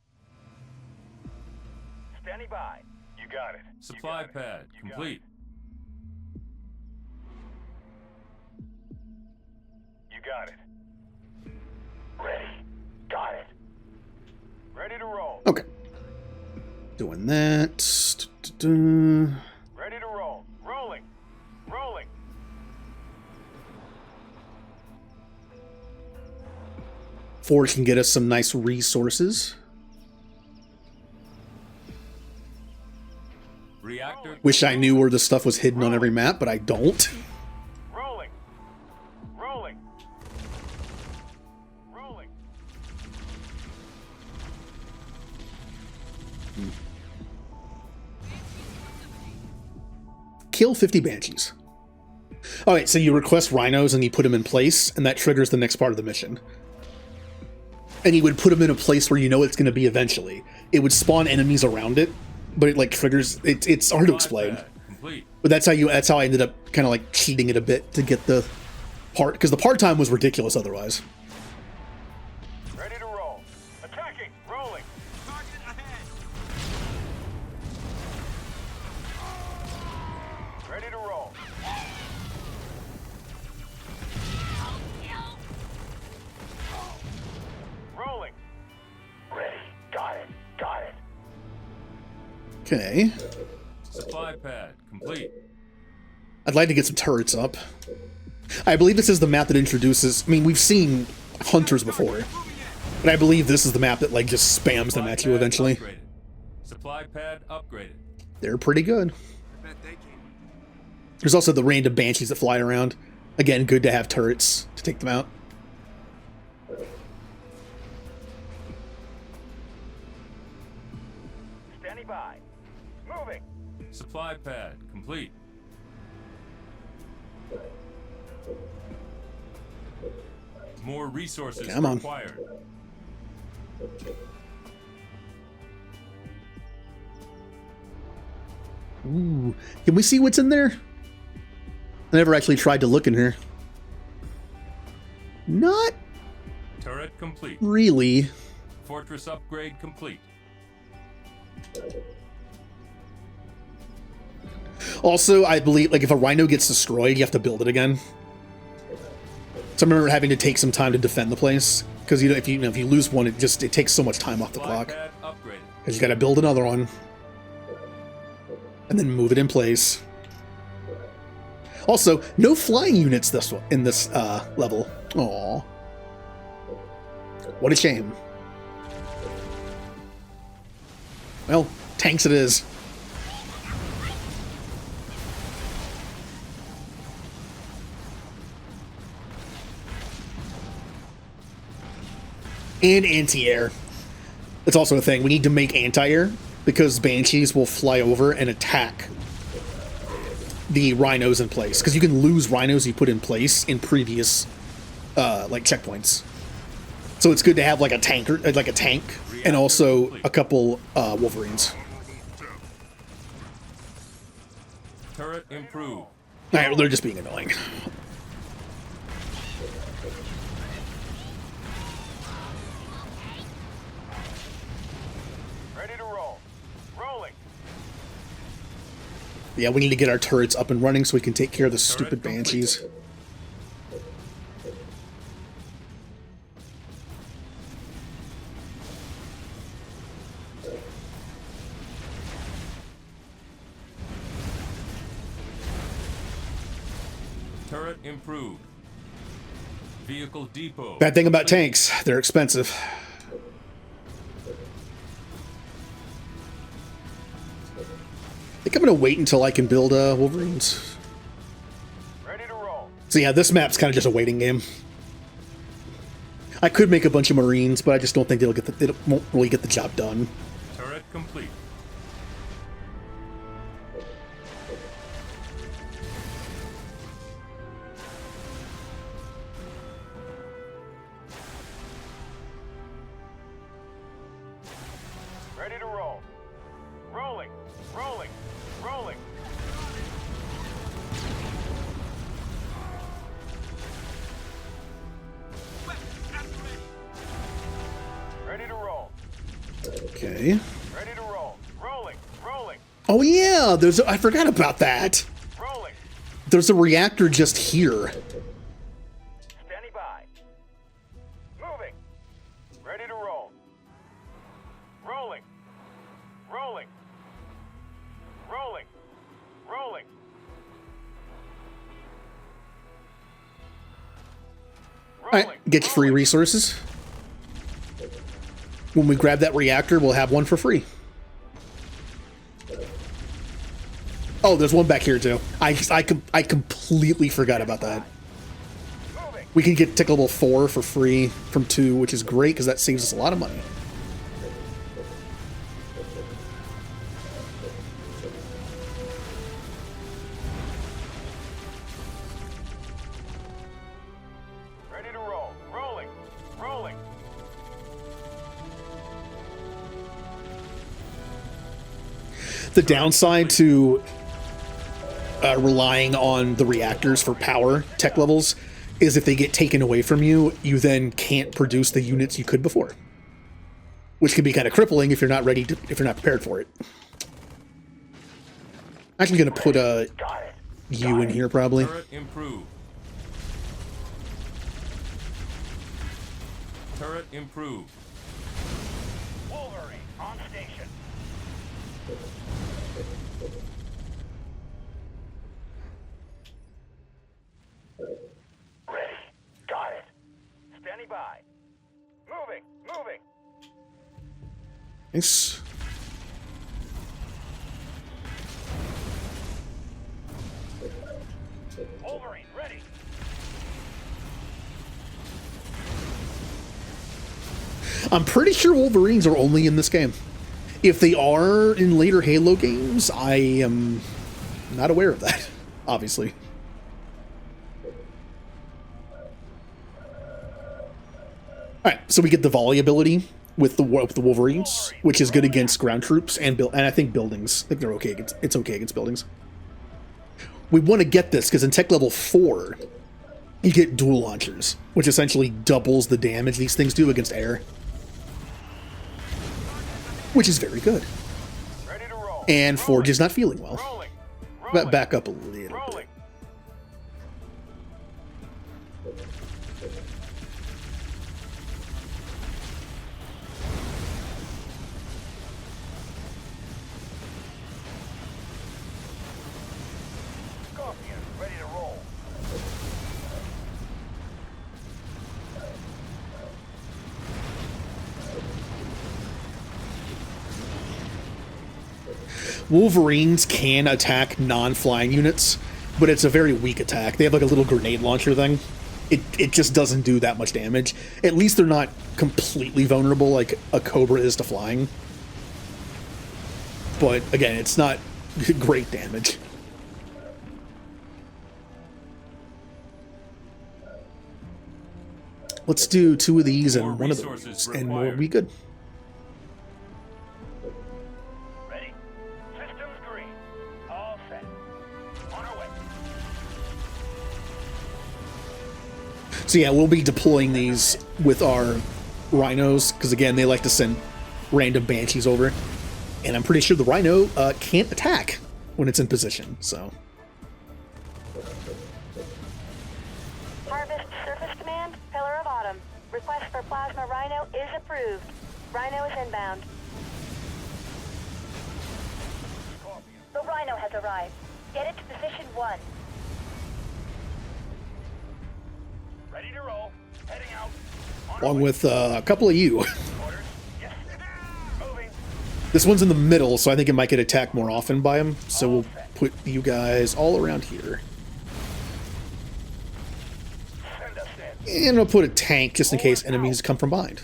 Standing by. You got it. Supply pad complete. You got it. Ready. Got it. Ready to roll. Okay. Doing that. Ready to roll. Rolling. Rolling. Forge can get us some nice resources. Reactor. Wish I knew where the stuff was hidden on every map, but I don't. Rolling. Rolling. Rolling. Kill 50 banshees. Alright, so you request rhinos and you put them in place, and that triggers the next part of the mission. and you would put them in a place where you know it's going to be eventually. It would spawn enemies around it, but it like triggers. It's hard to explain. But that's how I ended up kind of like cheating it a bit to get the part, because the part time was ridiculous otherwise. Ready to roll. Attacking. Rolling. Target ahead. Ready to roll. Rolling. Ready. Got it. Got it. Okay. Supply pad complete. I'd like to get some turrets up. I believe this is the map that introduces... I mean, we've seen hunters before, but I believe this is the map that like just spams them at you eventually. Upgraded. Supply pad upgraded. They're pretty good. There's also the random banshees that fly around. Again, good to have turrets to take them out. Standing by. Moving. Supply pad complete. More resources Come on. required. Ooh, can we see what's in there? I never actually tried to look in here. Not Turret complete. really. Fortress upgrade complete. Also, I believe like if a rhino gets destroyed, you have to build it again. So I remember having to take some time to defend the place because if you lose one, it takes so much time off the clock. Because you got to build another one and then move it in place. Also, no flying units in this level. Aww, what a shame. Well, tanks it is. And anti-air. It's also a thing. We need to make anti-air because banshees will fly over and attack the rhinos in place. Because you can lose rhinos you put in place in previous like checkpoints. So it's good to have like a tank, and also a couple wolverines. Turret improved. Alright, well, they're just being annoying. Ready to roll. Rolling. Yeah, we need to get our turrets up and running so we can take care of the stupid banshees. Turret improved. Vehicle depot. Bad thing about tanks, they're expensive. I think I'm gonna wait until I can build wolverines. Ready to roll. So yeah, this map's kind of just a waiting game. I could make a bunch of marines, but I just don't think it won't really get the job done. Turret complete. Ready to roll. Rolling. Rolling. Rolling. Ready to roll. Okay. Ready to roll. Rolling. Rolling. Oh yeah, I forgot about that. Rolling. There's a reactor just here. Standing by. Moving. Ready to roll. Rolling. Rolling. Rolling. Rolling. Alright, get you free resources. When we grab that reactor, we'll have one for free. Oh, there's one back here too. I completely forgot about that. We can get tick level 4 for free from 2, which is great because that saves us a lot of money. Ready to roll. Rolling. Rolling. The downside to relying on the reactors for power tech levels is if they get taken away from you, you then can't produce the units you could before, which can be kind of crippling if you're not ready to, if you're not prepared for it. I'm actually going to put a U in here probably. Turret improved. Turret improved. Wolverine, on station. Ready. Got it. Standing by. Moving. Nice. Wolverine, ready. I'm pretty sure Wolverines are only in this game. If they are in later Halo games, I am not aware of that, obviously. Alright, so we get the volley ability with the Wolverines, which is good against ground troops and I think buildings. I think they're okay against, it's okay against buildings. We want to get this because in tech level 4, you get dual launchers, which essentially doubles the damage these things do against air. Which is very good. And Forge is not feeling well. But back up a little bit. Scorpion, ready to roll. Wolverines can attack non-flying units, but it's a very weak attack. They have like a little grenade launcher thing. It just doesn't do that much damage. At least they're not completely vulnerable like a Cobra is to flying. But again, it's not great damage. Let's do 2 of these and 1 of those, and we'll be good. Ready? Systems green. All set. On our way. So yeah, we'll be deploying these with our Rhinos, because again, they like to send random Banshees over. And I'm pretty sure the Rhino can't attack when it's in position, so... Harvest Surface Command, Pillar of Autumn. Request for Plasma Rhino is approved. Rhino is inbound. The Rhino has arrived. Get it to position 1. Ready to roll. Heading out. Along with a couple of you. Orders. Yes. Moving. This one's in the middle, so I think it might get attacked more often by him. So we'll put you guys all around here. Send us in. And I'll put a tank just in case enemies come from behind.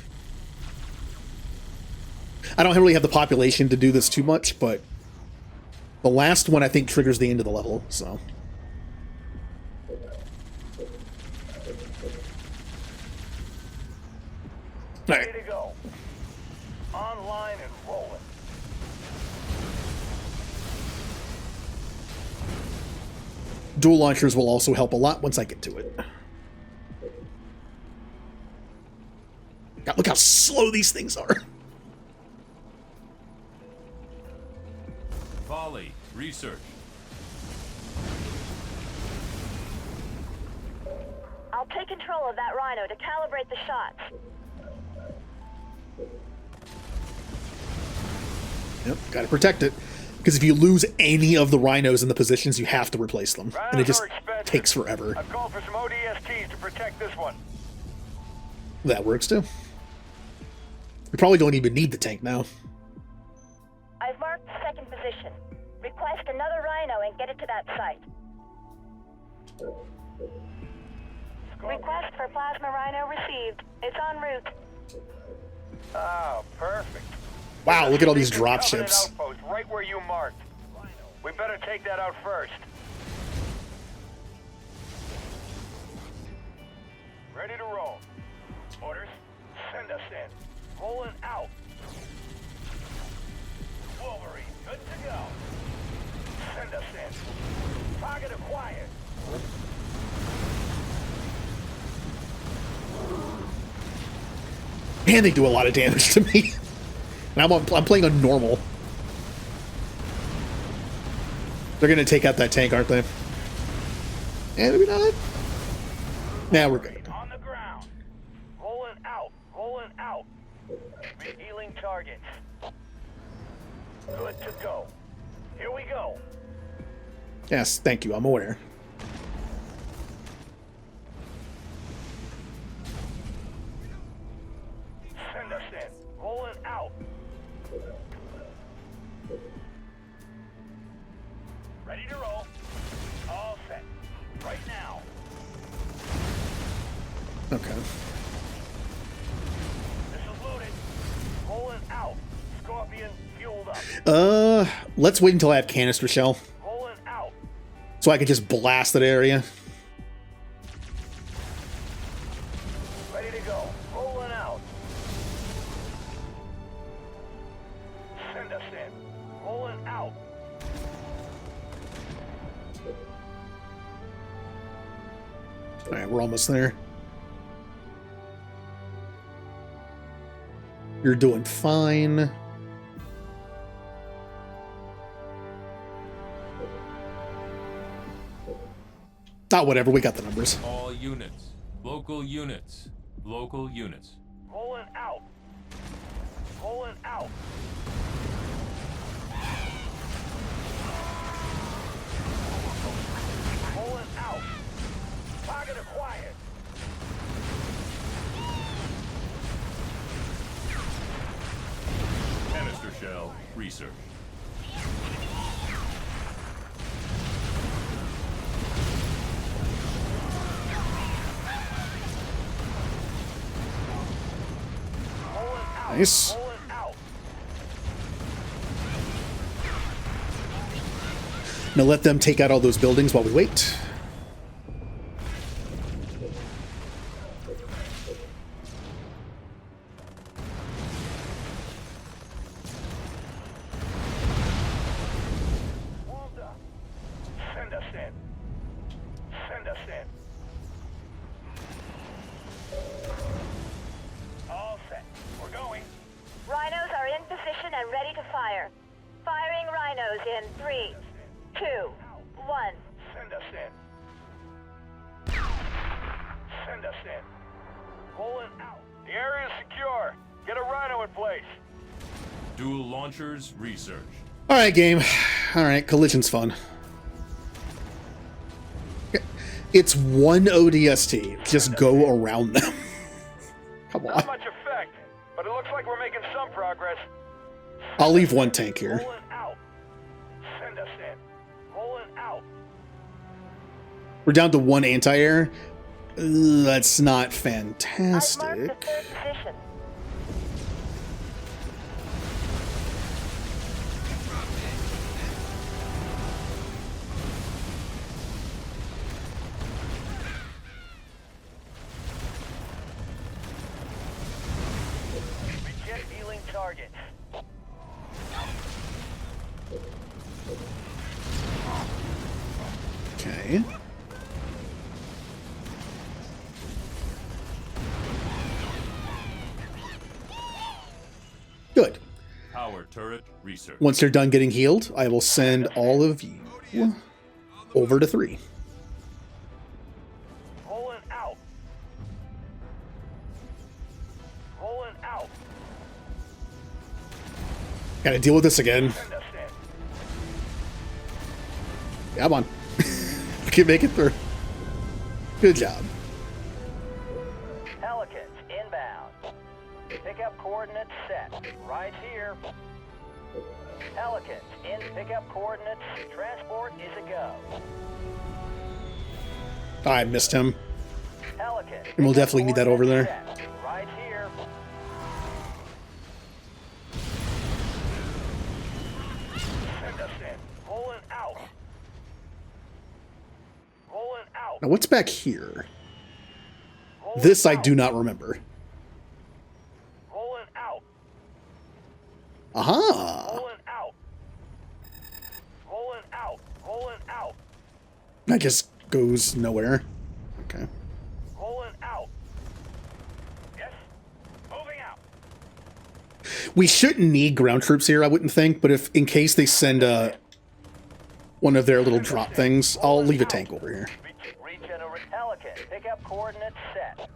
I don't really have the population to do this too much, but the last one I think triggers the end of the level, so... Ready to go. Online and rolling. Dual launchers will also help a lot once I get to it. God, look how slow these things are. Volley. Research. I'll take control of that Rhino to calibrate the shots. Yep, gotta protect it. Because if you lose any of the Rhinos in the positions, you have to replace them. And it just takes forever. I've called for some ODSTs to protect this one. That works too. We probably don't even need the tank now. I've marked the second position. Request another Rhino and get it to that site. Request for Plasma Rhino received. It's en route. Oh, perfect. Wow, look at all these drop ships. Outpost right where you marked. We better take that out first. Ready to roll. Orders. Send us in. Rolling out. Wolverine, good to go. Send us in. Target acquired. Man, they do a lot of damage to me. And I'm playing on normal. They're gonna take out that tank, aren't they? And maybe not. Now we're good. On the ground. Rolling out. Rolling out. Revealing targets. Good to go. Here we go. Yes, thank you. I'm aware. Send us in. Rolling out. Ready to roll. All set. Right now. Okay. This is loaded. Rolling out. Scorpion fueled up. Let's wait until I have canister shell. Rolling out. So I can just blast that area. Ready to go. Rolling out. Send us in. Rolling out. Alright, we're almost there. You're doing fine. Ah, whatever, we got the numbers. All units. Local units. Local units. Rolling out. Rolling out. Rolling out. Target acquired. Canister shell research. Nice. Now let them take out all those buildings while we wait. Send us in. Send us in. All set. We're going. Rhinos are in position and ready to fire. Firing rhinos in 3, 2, 1. Send us in. Send us in. Rolling out. The area is secure. Get a rhino in place. Dual launchers research. Alright, game. Alright, collision's fun. It's one ODST. Just go around them. Come on. Not much effect, but it looks like we're making some progress. I'll leave one tank here. Rolling out. Send us in. Rolling out. We're down to one anti-air. That's not I've marked the fantastic. third position. Reject healing targets. Okay. Good. Power turret research. Once they're done getting healed, I will send all of you over to 3. Rolling out. Rolling out. Gotta deal with this again. Send us in. Come on. We can make it through. Good job. Pelicans inbound. Pickup coordinates set. Right here. Pelicans in pickup coordinates. Transport is a go. I missed him. Pelicans. And we'll definitely need that over there. Set. Right here. Send us in. Rolling out. Rolling out. Now what's back here? This I do not remember. Rolling out. Aha! Rolling out. I guess goes nowhere. Okay. Rolling out. Yes. Moving out. We shouldn't need ground troops here, I wouldn't think, but if in case they send one of their little drop things, I'll leave a tank over here. Regenerate. Pelican, pick up coordinates set.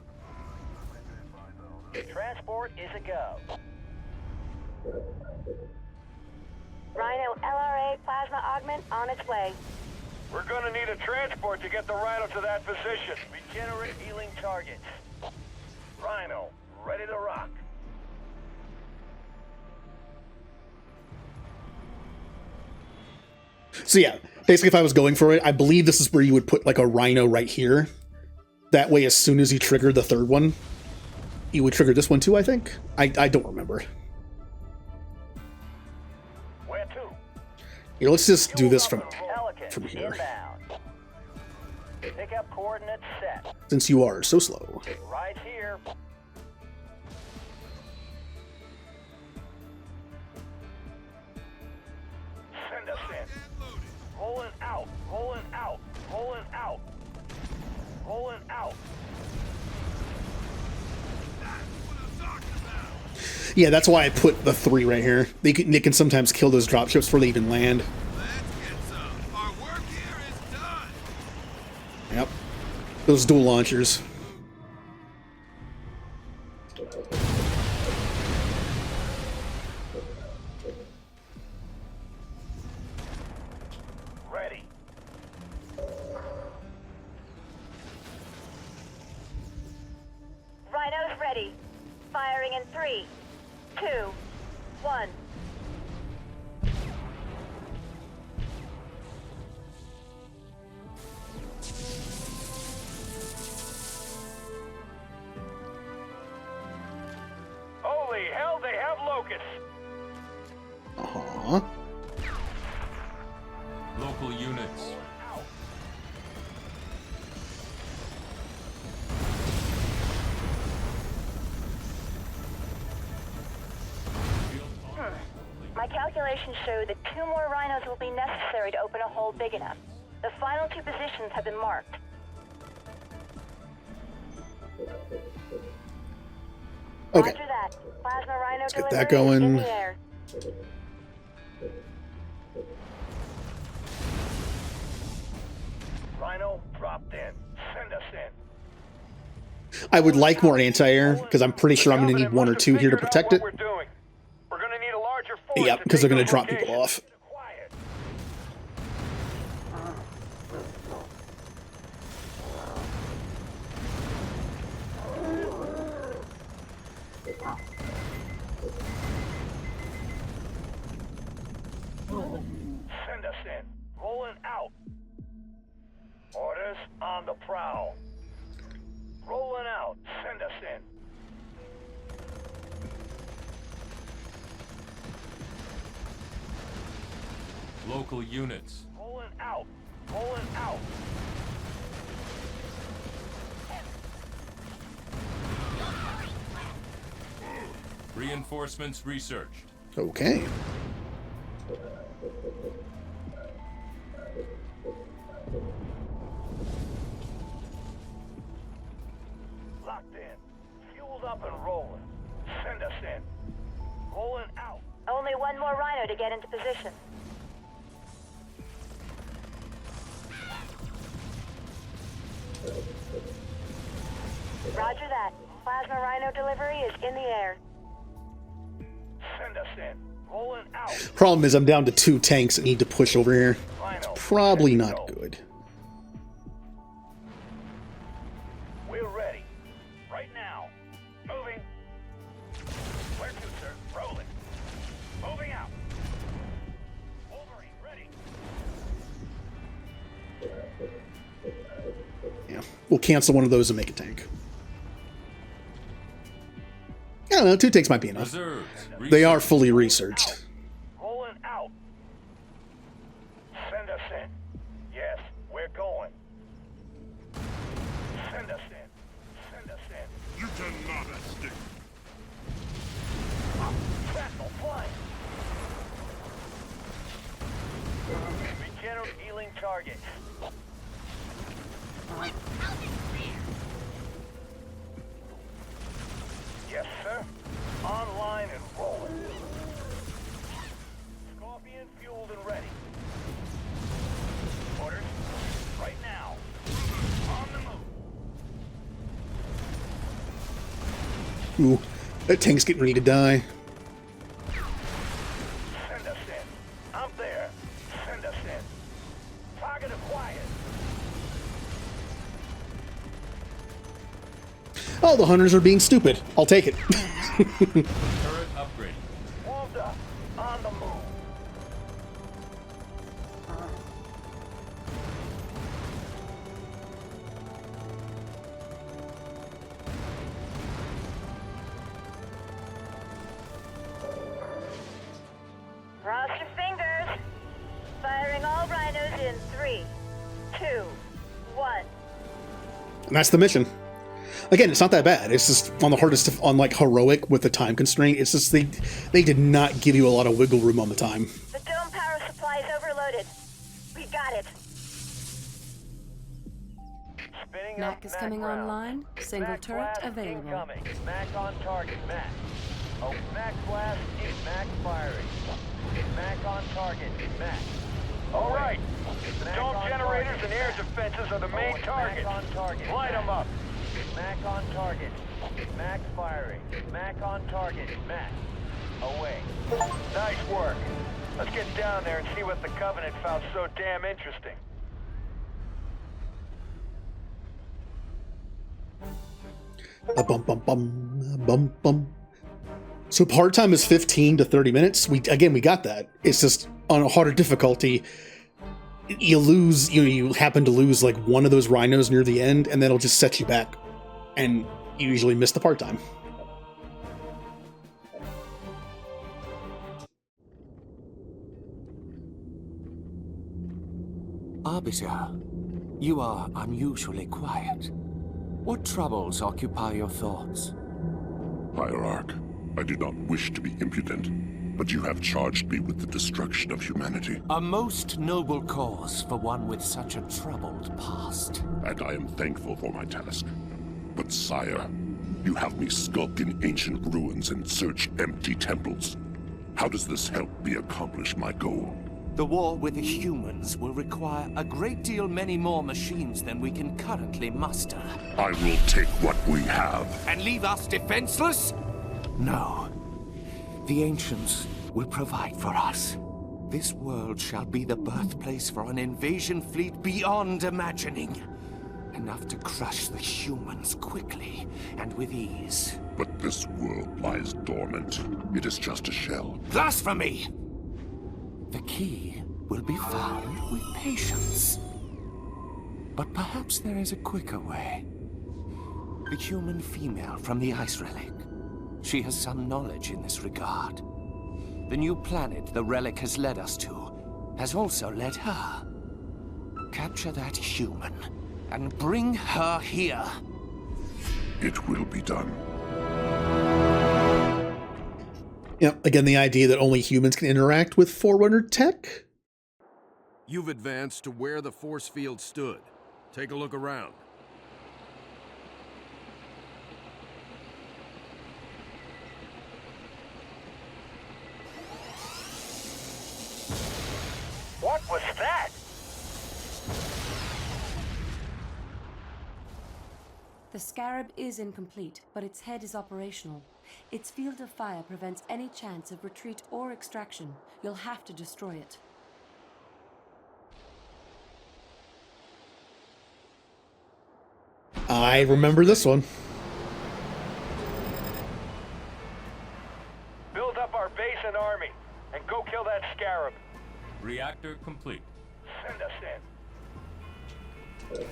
Transport is a go. Rhino LRA plasma augment on its way. We're gonna need a transport to get the Rhino to that position. Regenerate healing targets. Rhino, ready to rock. So yeah, basically if I was going for it, I believe this is where you would put like a Rhino right here. That way as soon as you trigger the third one, you would trigger this one too, I think? I don't remember. Where to? Here, let's just do this from here. Inbound. Pick up coordinates set. Since you are so slow. Right here. Send us in. Rolling out. Rolling out. Rolling out. Rolling out. Yeah, that's why I put the 3 right here. They can sometimes kill those dropships before they even land. Yep. Those dual launchers. Ready. Rhino's ready. Firing in 3, 2, 1. Holy hell, they have locusts. Uh-huh. Local units. My calculations show that 2 more rhinos will be necessary to open a hole big enough. The final 2 positions have been marked. Okay. Roger that. Plasma rhino Let's get delivery that going. is in the air. Rhino dropped in. Send us in. I would like more anti-air, because I'm pretty sure I'm going to need 1 or 2 here to protect it. We're doing. We're gonna need a larger force. Yeah, because they're going to drop people off. Send us in. Rolling out. Orders on the prowl. Rolling out. Send us in. Local units. Rolling out. Rolling out. Reinforcements researched. Okay. Locked in. Fueled up and rolling. Send us in. Rolling out. Only 1 more rhino to get into position. Roger that. Plasma rhino delivery is in the air. Send us in. Rolling out. Problem is I'm down to 2 tanks that need to push over here. It's probably not good. We're ready. Right now. Moving. Where to, sir? Rolling. Moving out. Wolverine, ready. Yeah, we'll cancel one of those and make a tank. I don't know, 2 tanks might be enough. They are fully researched. Rolling out. Send us in. Yes, we're going. Send us in. Send us in. You cannot escape. Shrapnel flying. Regenerate healing targets. Yes, sir. Online and rolling. Scorpion fueled and ready. Orders. Right now. On the move. Ooh, that tank's getting ready to die. Send us in. I'm there. Send us in. Target acquired. Oh, the hunters are being stupid. I'll take it. Turret upgrade. Warmed up. On the move. Cross your fingers. Firing all rhinos in 3, 2, 1. And that's the mission. Again, it's not that bad. It's just on the hardest, on like heroic with the time constraint. It's just they did not give you a lot of wiggle room on the time. The dome power supply is overloaded. We got it. Spinning Mac up is Mac coming round. online. Single Mac turret blast available. Incoming. Mac on target. Mac. Oh, Mac blast in. Mac firing. Mac on target. Mac. All right. The dome generators and air defenses are the main target. Mac on target. Light them up. Mac on target. Mac firing. Mac on target. Mac. Away. Nice work. Let's get down there and see what the Covenant found so damn interesting. Bum bum bum bum bum. So part time is 15 to 30 minutes. We got that. It's just on a harder difficulty. You lose, you happen to lose like one of those rhinos near the end, and then it'll just set you back, and you usually miss the part time. Arbiter, you are unusually quiet. What troubles occupy your thoughts? Hierarch, I did not wish to be impudent, but you have charged me with the destruction of humanity. A most noble cause for one with such a troubled past. And I am thankful for my task. But sire, you have me skulk in ancient ruins and search empty temples. How does this help me accomplish my goal? The war with the humans will require a great deal many more machines than we can currently muster. I will take what we have. And leave us defenseless? No. The ancients will provide for us. This world shall be the birthplace for an invasion fleet beyond imagining. Enough to crush the humans quickly and with ease. But this world lies dormant. It is just a shell. Blasphemy! The key will be found with patience. But perhaps there is a quicker way. The human female from the ice relic. She has some knowledge in this regard. The new planet the relic has led us to has also led her. Capture that human and bring her here. It will be done. Yeah, again, the idea that only humans can interact with Forerunner tech? You've advanced to where the force field stood. Take a look around. What was that? The Scarab is incomplete, but its head is operational. Its field of fire prevents any chance of retreat or extraction. You'll have to destroy it. I remember this one. Build up our base and army, and go kill that Scarab. Reactor complete. Send us in.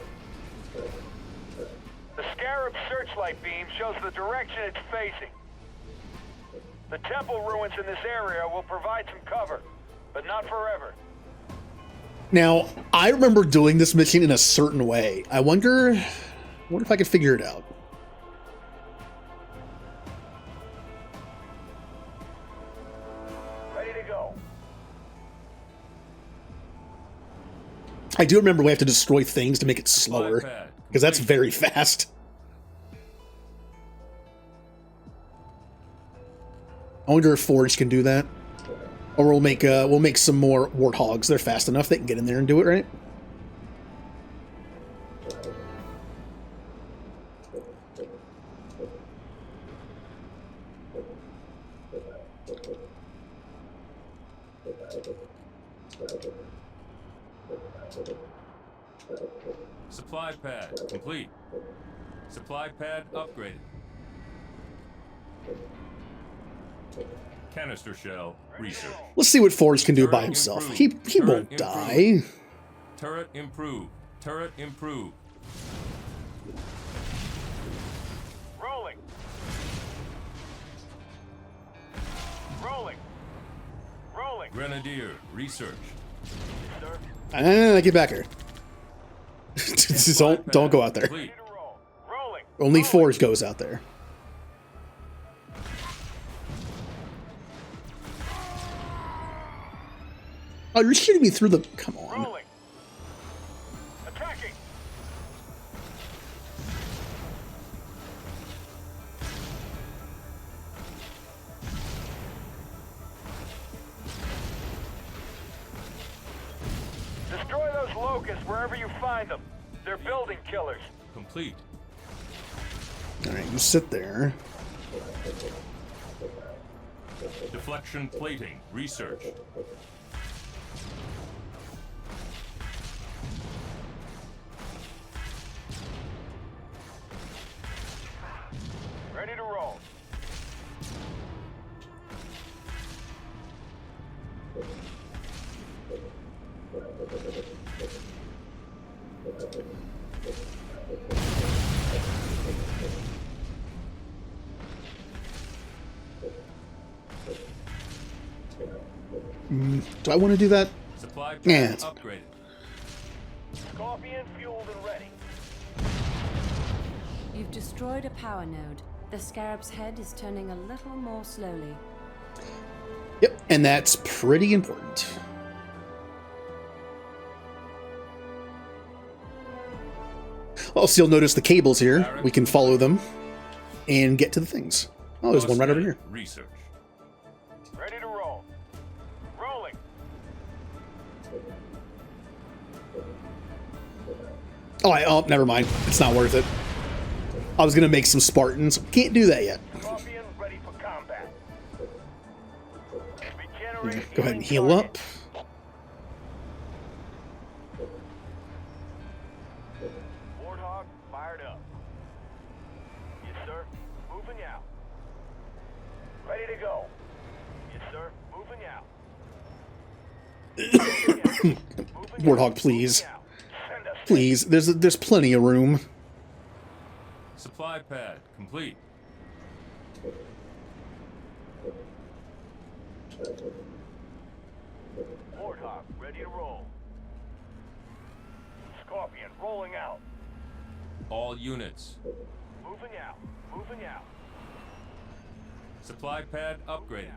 The Scarab searchlight beam shows the direction it's facing. The temple ruins in this area will provide some cover, but not forever. Now, I remember doing this mission in a certain way. I wonder if I could figure it out. Ready to go. I do remember we have to destroy things to make it slower, because that's very fast. I wonder if Forge can do that, or we'll make some more warthogs. They're fast enough; they can get in there and do it, right? Supply pad complete. Supply pad upgraded. Canister shell research. Let's see what Forge can do by himself. He won't die. Turret improved. Turret improved. Rolling. Rolling. Rolling. Grenadier research. Get back here. don't go out there. Only Forge goes out there. Oh, you're shooting me through the... Come on. Rolling. Attacking. Destroy those locusts wherever you find them. They're building killers. Complete. Alright, you sit there. Deflection plating research. Ready to roll. Do I want to do that? Supply pad Yeah. upgraded. Scorpion fueled and ready. You've destroyed a power node. The Scarab's head is turning a little more slowly. Yep, and that's pretty important. Also, you'll notice the cables here. We can follow them and get to the things. Oh, there's one right over here. Research. Ready to roll. Rolling. Oh, never mind. It's not worth it. I was gonna make some Spartans. Can't do that yet. Scorpion ready for combat. Go ahead and heal up. Warthog fired up. Yes, sir. Moving out. Ready to go. Yes, sir. Moving out. Warthog, please. Please, there's plenty of room. Supply pad complete. Warthog ready to roll. Scorpion rolling out. All units. Moving out. Moving out. Supply pad upgraded.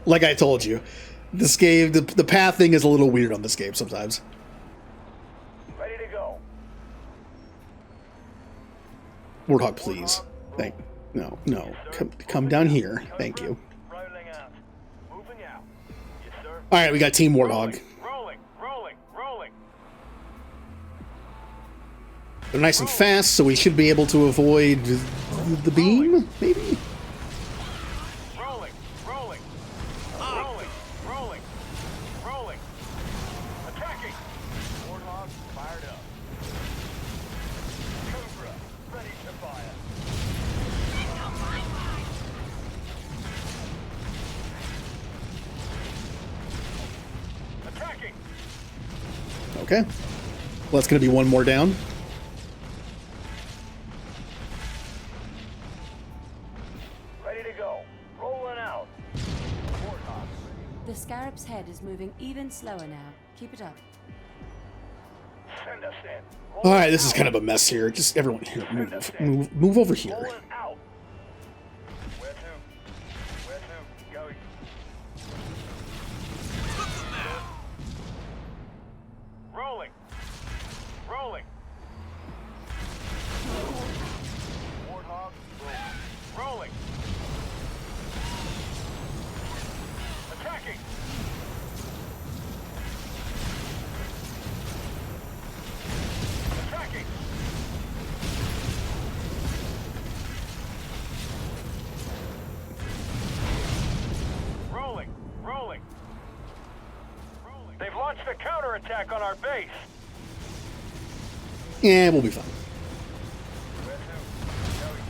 Like I told you, this game, the pathing is a little weird on this game sometimes. Ready to go. Warthog, please. No. Come down here. Thank you. Rolling out. Moving out. Yes, sir. All right, we got Team Warthog. Rolling. They're nice and fast, so we should be able to avoid the beam, maybe? Rolling. Attacking. Warthog fired up. Cobra ready to fire. Attacking. Okay. Well, that's going to be one more down. Ready to go. Rolling out. Warthog. The Scarab's head is moving even slower now. Keep it up. Send us in. All right, this is kind of a mess here. Just everyone here, move over here. Rolling out. Where to? Going. They've launched a counterattack on our base. Yeah, we'll be fine. Where to? Going.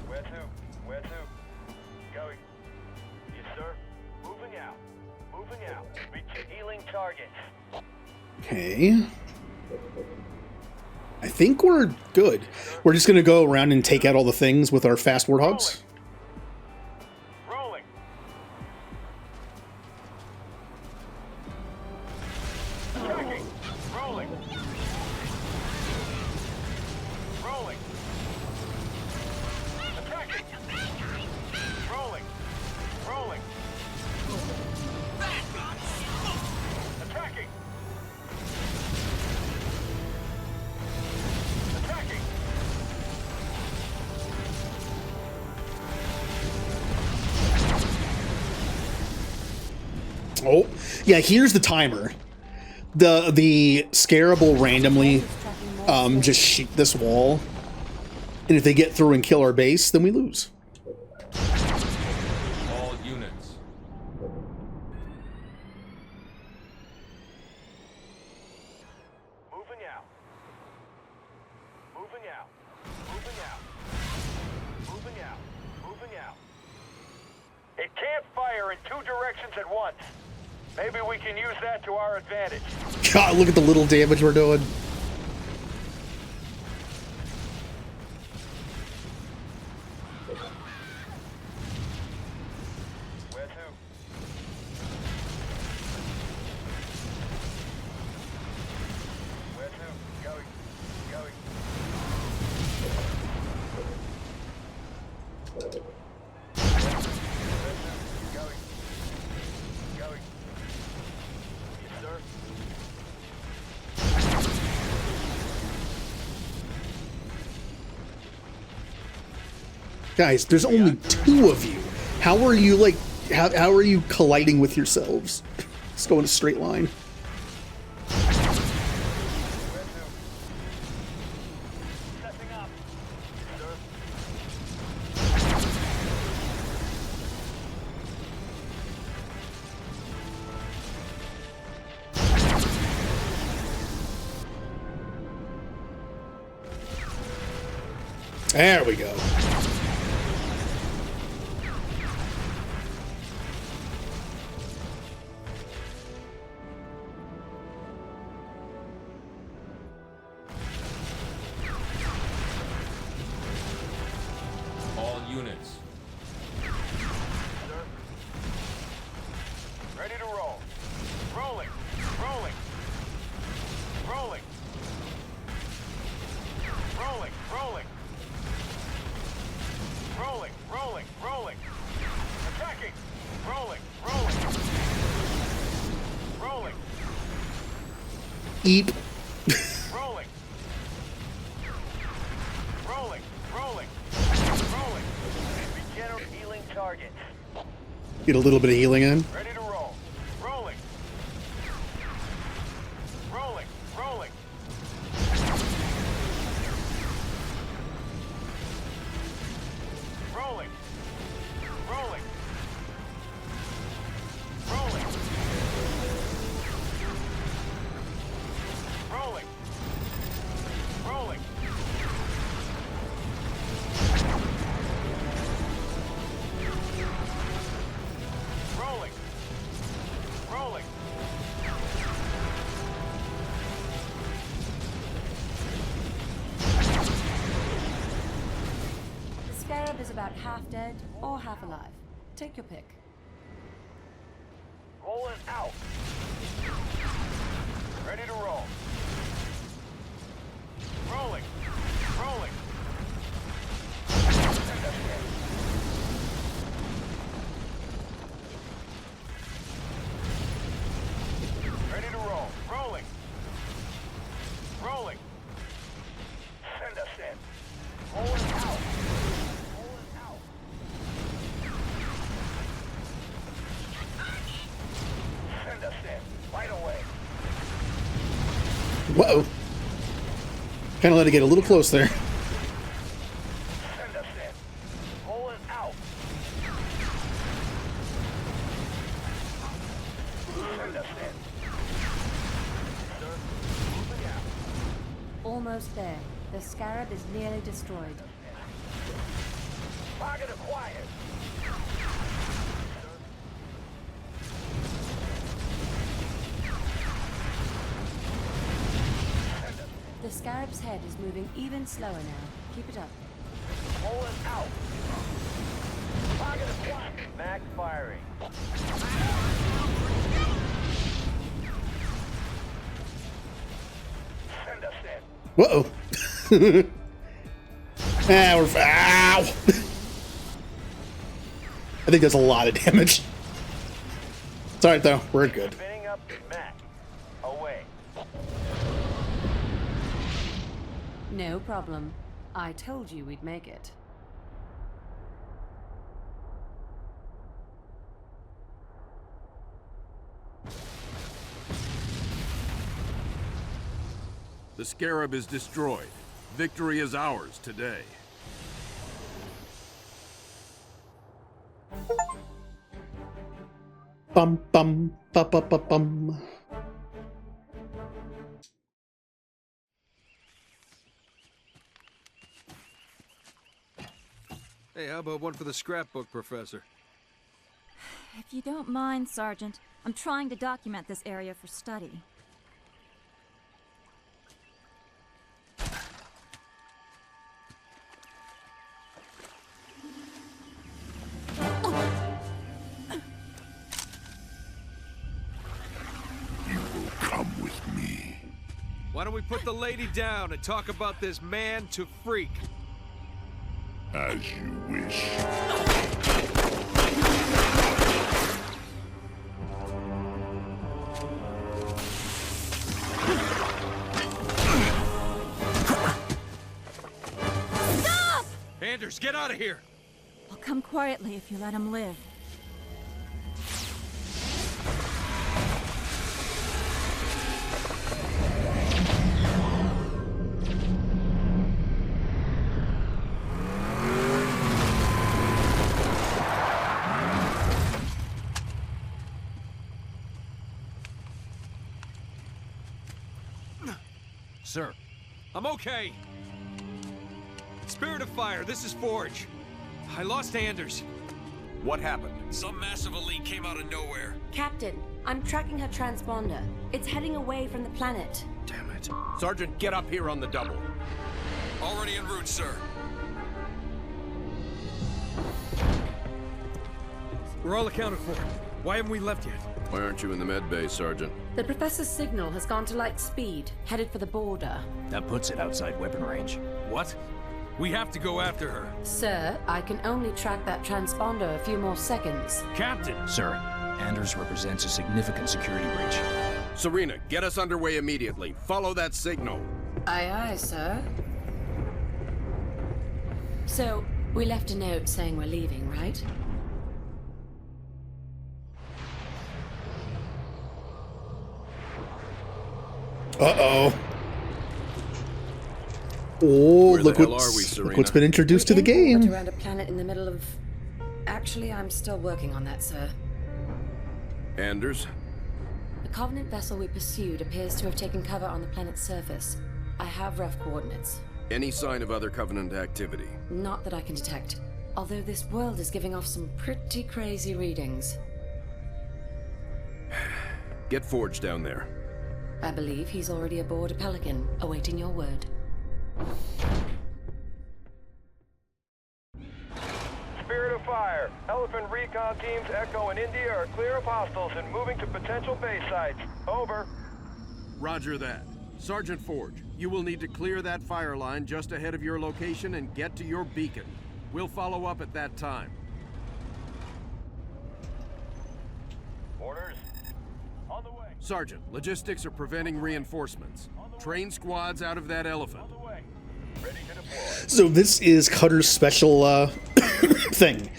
Where to? Where to? Going. Yes, sir. Moving out. Moving out. Healing targets. Okay. I think we're good. We're just gonna go around and take out all the things with our fast warthogs. Rolling. Attacking. Rolling. Rolling. Attacking. Rolling. Rolling. Attacking. Attacking. Oh, yeah, here's the timer. The scarab will randomly just shoot this wall. And if they get through and kill our base, then we lose. All units. Moving out. Moving out. Moving out. Moving out. Moving out. It can't fire in two directions at once. Maybe we can use that to our advantage. God, look at the little damage we're doing. Where to? Where to? Going. Going. Going. Going. Yes, sir. Guys, there's only 2 of you. How are you, like, how are you colliding with yourselves? Let's go in a straight line. Setting up. Yes, sir. There we go. All units. Ready to roll. Rolling. Rolling. Rolling. Rolling. Rolling. Rolling. Rolling. Rolling. Attacking. Rolling. Rolling. Rolling. Eep. Rolling. Rolling. Rolling. Rolling. Regenerate healing targets. Get a little bit of healing in. Ready to roll. Rolling. Rolling. Rolling. Rolling. Rolling. Rolling. Rolling. Rolling. Rolling. Rolling. The scarab is about half dead or half alive. Take your pick. Rolling out. Ready to roll. Rolling. Rolling. Ready to roll. Rolling. Rolling. Send us in. Rolling out. Rolling out. Send us in. Right away. Whoa. Kind of let it get a little close there. Send us in. Rolling out. Send us in. Sir, moving out. Almost there. The Scarab is nearly destroyed. Target acquired. The Scarab's head is moving even slower now. Keep it up. Roll us out. Target acquired. Max firing. Send us in. Whoa. Ow. I think that's a lot of damage. It's alright though, we're good. Spinning up Max. Away. No problem. I told you we'd make it. The Scarab is destroyed. Victory is ours today. Bum bum ba ba ba bum. Hey, how about one for the scrapbook, Professor? If you don't mind, Sergeant, I'm trying to document this area for study. Why don't we put the lady down and talk about this man to freak? As you wish. Stop! Anders, get out of here! I'll come quietly if you let him live. Sir. I'm okay. Spirit of Fire, this is Forge. I lost Anders. What happened? Some massive elite came out of nowhere. Captain, I'm tracking her transponder. It's heading away from the planet. Damn it. Sergeant, get up here on the double. Already en route, sir. We're all accounted for. Why haven't we left yet? Why aren't you in the med bay, Sergeant? The Professor's signal has gone to light speed, headed for the border. That puts it outside weapon range. What? We have to go after her. Sir, I can only track that transponder a few more seconds. Captain! Sir, Anders represents a significant security breach. Serena, get us underway immediately. Follow that signal. Aye, aye, sir. So, we left a note saying we're leaving, right? Uh-oh. Oh, Where look the hell are we, look what's been introduced to the We're game. around a planet in the middle of... Actually, I'm still working on that, sir. Anders? The Covenant vessel we pursued appears to have taken cover on the planet's surface. I have rough coordinates. Any sign of other Covenant activity? Not that I can detect. Although this world is giving off some pretty crazy readings. Get Forge down there. I believe he's already aboard a Pelican, awaiting your word. Spirit of Fire. Elephant recon teams Echo and India are clear of hostiles and moving to potential base sites. Over. Roger that. Sergeant Forge, you will need to clear that fire line just ahead of your location and get to your beacon. We'll follow up at that time. Orders. On the way. Sergeant, logistics are preventing reinforcements. Train squads out of that elephant. Ready to deploy. So this is Cutter's special thing.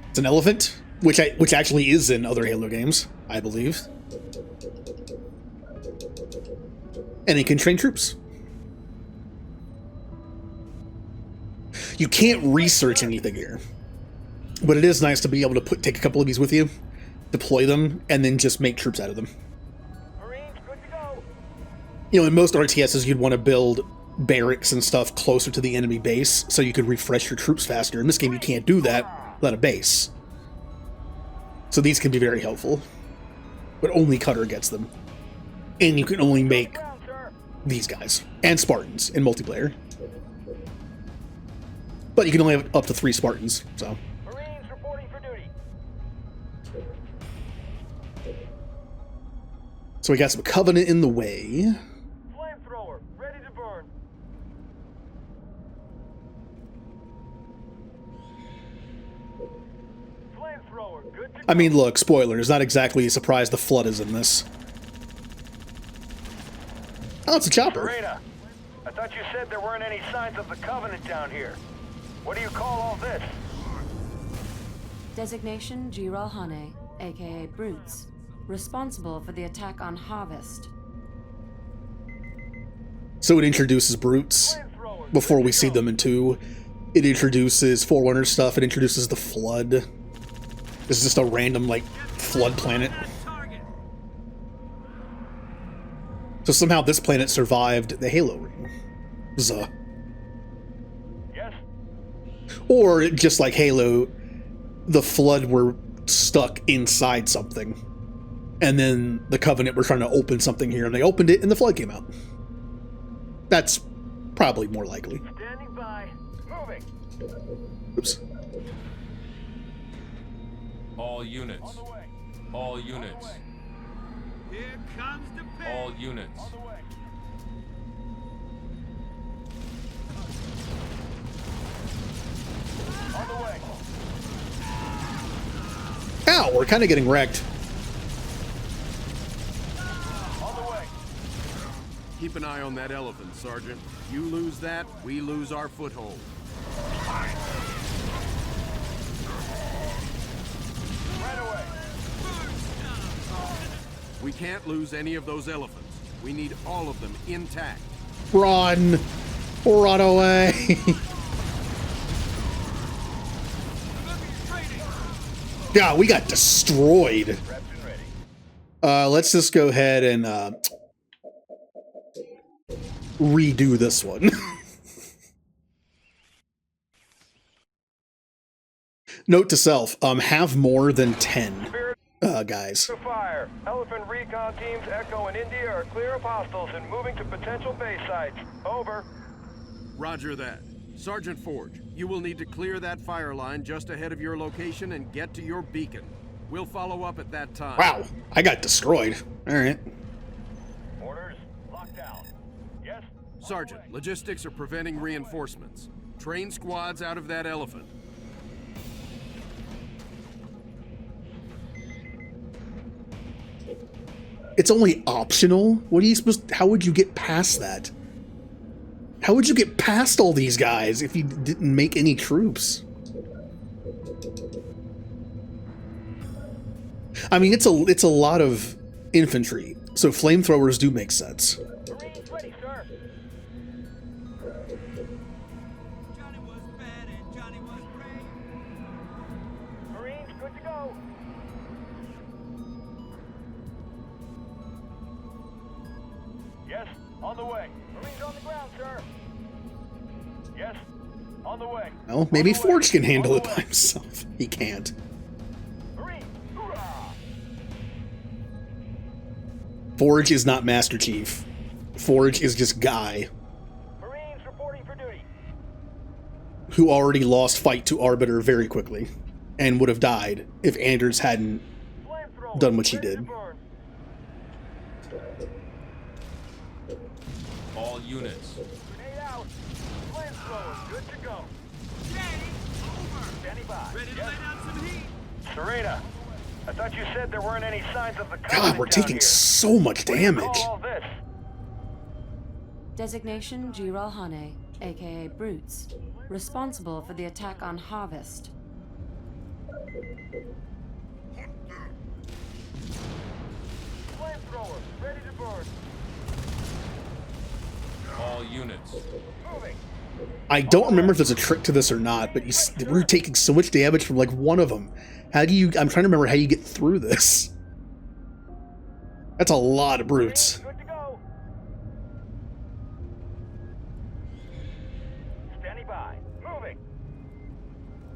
It's an elephant, which actually is in other Halo games, I believe. And it can train troops. You can't research anything here, but it is nice to be able to take a couple of these with you deploy them, and then just make troops out of them. Marines, good to go. You know, in most RTSs, you'd want to build barracks and stuff closer to the enemy base so you could refresh your troops faster. In this game, you can't do that without a base. So these can be very helpful. But only Cutter gets them. And you can only make these guys. And Spartans in multiplayer. But you can only have up to 3 Spartans, so... Marines reporting for duty. So we got some Covenant in the way. Flamethrower, ready to burn. Flamethrower, good to go. I mean, look, spoiler, it's not exactly a surprise the Flood is in this. Oh, it's a chopper. Serena, I thought you said there weren't any signs of the Covenant down here. What do you call all this? Designation Giral Hane, aka Brutes. Responsible for the attack on Harvest. So it introduces Brutes before we see them in 2. It introduces Forerunner stuff. It introduces the Flood. This is just a random, like, flood planet. So somehow this planet survived the Halo ring. Zuh. Yes? Or, just like Halo, the Flood were stuck inside something. And then the Covenant were trying to open something here, and they opened it, and the Flood came out. That's probably more likely. Standing by. Moving. Oops. All units. All units. Here comes the pain. All units. On the way. Ow, we're kind of getting wrecked. On the way. Keep an eye on that elephant, Sergeant. You lose that, we lose our foothold. Right away. We can't lose any of those elephants. We need all of them intact. Run! Run away! Yeah, we got destroyed. Let's just go ahead and redo this one. Note to self, have more than 10 guys. Fire. Elephant recon teams Echo and India are clear of hostiles and moving to potential base sites. Over. Roger that. Sergeant Forge, you will need to clear that fire line just ahead of your location and get to your beacon. We'll follow up at that time. Wow, I got destroyed. Alright. Orders. Locked down. Yes? Sergeant, logistics are preventing reinforcements. Train squads out of that elephant. It's only optional? What are you supposed to, how would you get past that? How would you get past all these guys if you didn't make any troops? I mean, it's a lot of infantry, so flamethrowers do make sense. Marines ready, sir. Johnny was bad and Johnny was brave. Marines good to go. Yes, on the way. Marines on the ground, sir. Yes, on the way. Well, maybe Forge can handle it by himself. He can't. Marines, hoorah! Forge is not Master Chief. Forge is just Guy, Marines reporting for duty. who already lost fight to Arbiter very quickly, and would have died if Anders hadn't done what she did. All units. Grenade out. Flamethrower, good to go. Standing by. Ready to lay down some heat. Serena, I thought you said there weren't any signs of the God, Covenant we're down taking here. so much What do you damage. call all this? Designation Giral Hane, aka Brutes. Responsible for the attack on Harvest. Flamethrower, ready to burn. All units. Moving. I don't remember if there's a trick to this or not, but we're taking so much damage from like one of them. How do you? I'm trying to remember how you get through this. That's a lot of brutes. Good to go. Standing by. Moving.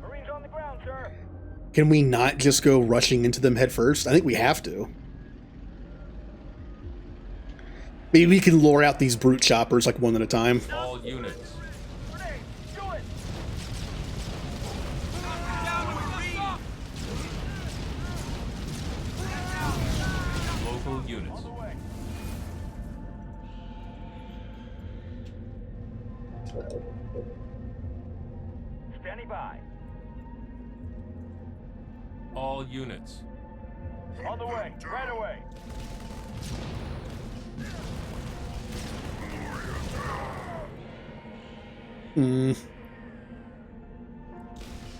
Marines on the ground, sir. Can we not just go rushing into them head first? I think we have to. Maybe we can lure out these brute choppers like one at a time. All units. Local units. Standing by. All units. On the way. Right away.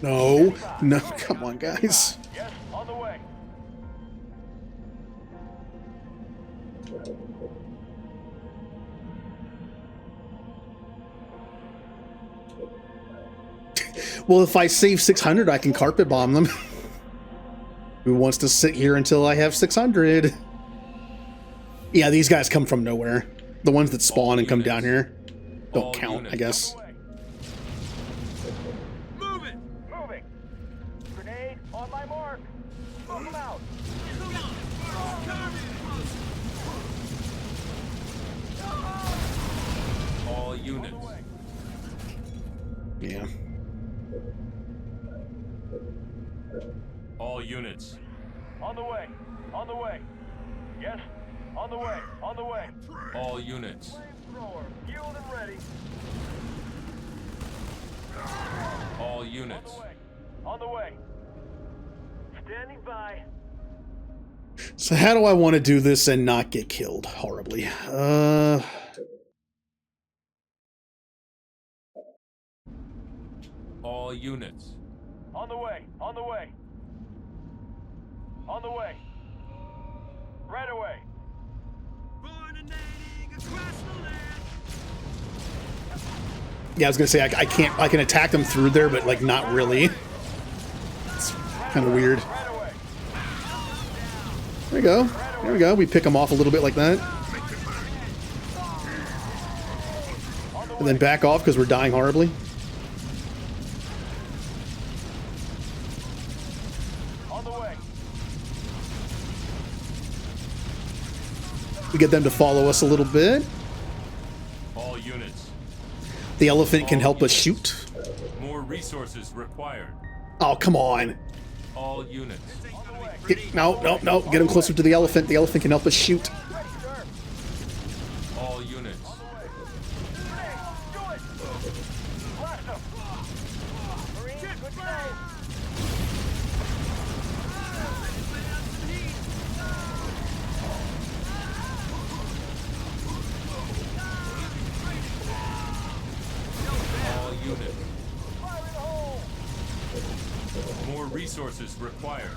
No. No, come on, guys. Yes, on the way. Well, if I save 600, I can carpet bomb them. Who wants to sit here until I have 600? Yeah, these guys come from nowhere. The ones that spawn and come down here don't count, I guess. Moving. Grenade on my mark. Smoke them out. All units. Yeah. All units. On the way. On the way. Yes. On the way. On the way. All units. Flamethrower. Fueled and ready. All units. On the way. Standing by. So how do I want to do this and not get killed horribly? All units. On the way. On the way. On the way. Right away. Yeah, I was gonna say I can attack them through there, but like not really. It's kind of weird. There we go. There we go. We pick them off a little bit like that, and then back off because we're dying horribly. We get them to follow us a little bit. All units. The elephant can help us shoot. More resources required. Oh, come on. All units. No. Get him closer to the elephant. The elephant can help us shoot. All units. More resources required.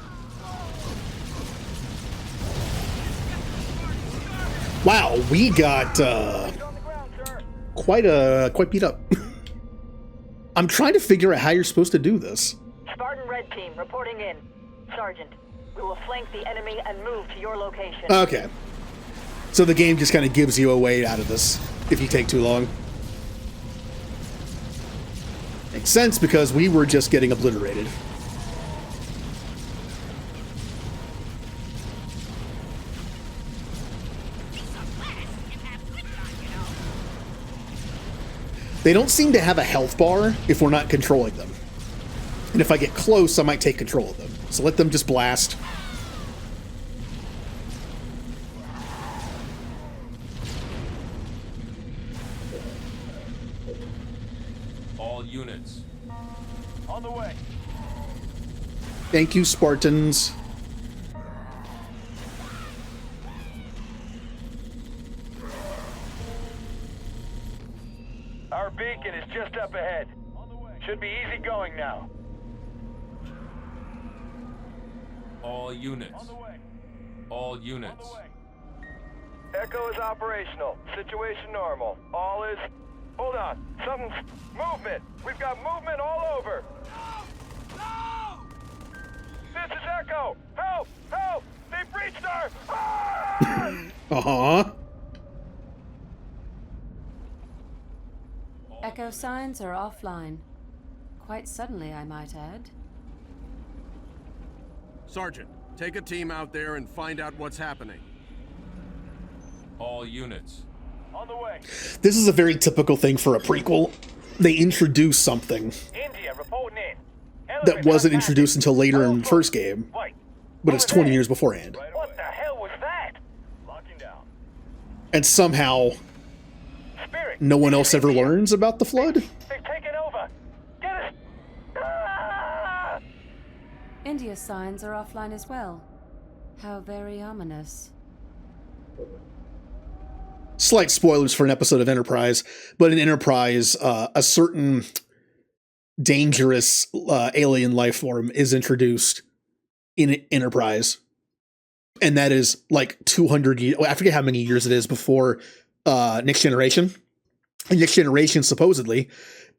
Wow, we got quite beat up. I'm trying to figure out how you're supposed to do this. Spartan Red Team reporting in. Sergeant, we will flank the enemy and move to your location. Okay. So the game just kind of gives you a way out of this if you take too long. Makes sense because we were just getting obliterated. They don't seem to have a health bar if we're not controlling them. And if I get close, I might take control of them. So let them just blast. All units. On the way. Thank you, Spartans. Our beacon is just up ahead. Should be easy going now. All units. All units. Echo is operational. Situation normal. All is Hold on. Something's... Movement! We've got movement all over! No! This is Echo! Help! Help! They breached our... Ah! Uh-huh. Echo signs are offline. Quite suddenly, I might add. Sergeant, take a team out there and find out what's happening. All units. On the way. This is a very typical thing for a prequel. They introduce something India reporting in. that wasn't introduced until later in the first game, but it's 20 years beforehand. What the hell was that? Locking down. And somehow, no one else ever learns about the flood? They've taken over. Get us. Ah! India's signs are offline as well. How very ominous. Slight spoilers for an episode of Enterprise, but in Enterprise, a certain dangerous alien life form is introduced in Enterprise. And that is like 200 years, I forget how many years it is before Next Generation. And Next Generation, supposedly,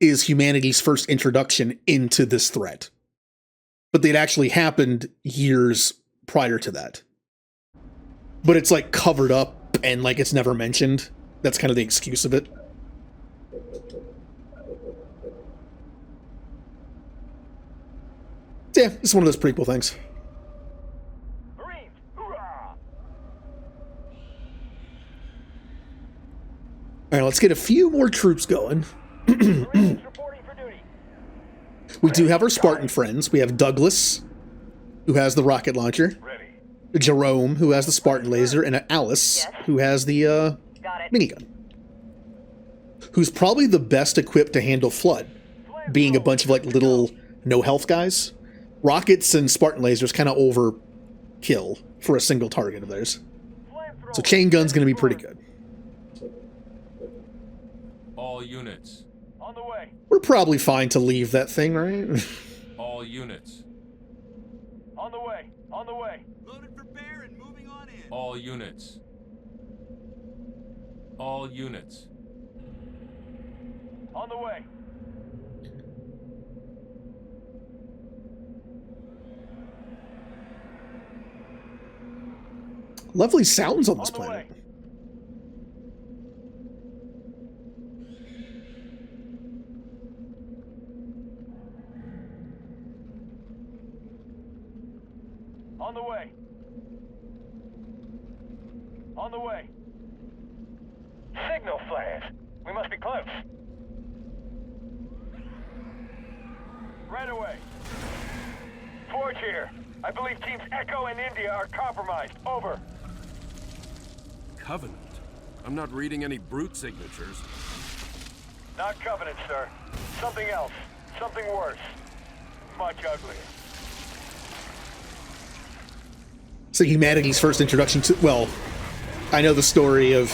is humanity's first introduction into this threat. But they'd actually happened years prior to that. But it's like covered up and like it's never mentioned. That's kind of the excuse of it. Yeah, it's one of those prequel things. Marines, hoorah! Alright, let's get a few more troops going. Marines reporting for duty. We do have our Spartan friends. We have Douglas, who has the rocket launcher. Jerome, who has the Spartan laser, and Alice, who has the minigun. Who's probably the best equipped to handle Flood, being a bunch of like little no health guys. Rockets and Spartan lasers kind of overkill for a single target of theirs. So chain gun's going to be pretty good. All units. On the way. We're probably fine to leave that thing, right? All units. On the way. On the way. All units. All units. On the way. Lovely sounds on this planet. On the way. On the way. Signal flares. We must be close. Right away. Forge here. I believe teams Echo and India are compromised. Over. Covenant? I'm not reading any brute signatures. Not Covenant, sir. Something else. Something worse. Much uglier. So humanity's first introduction to, well, I know the story of,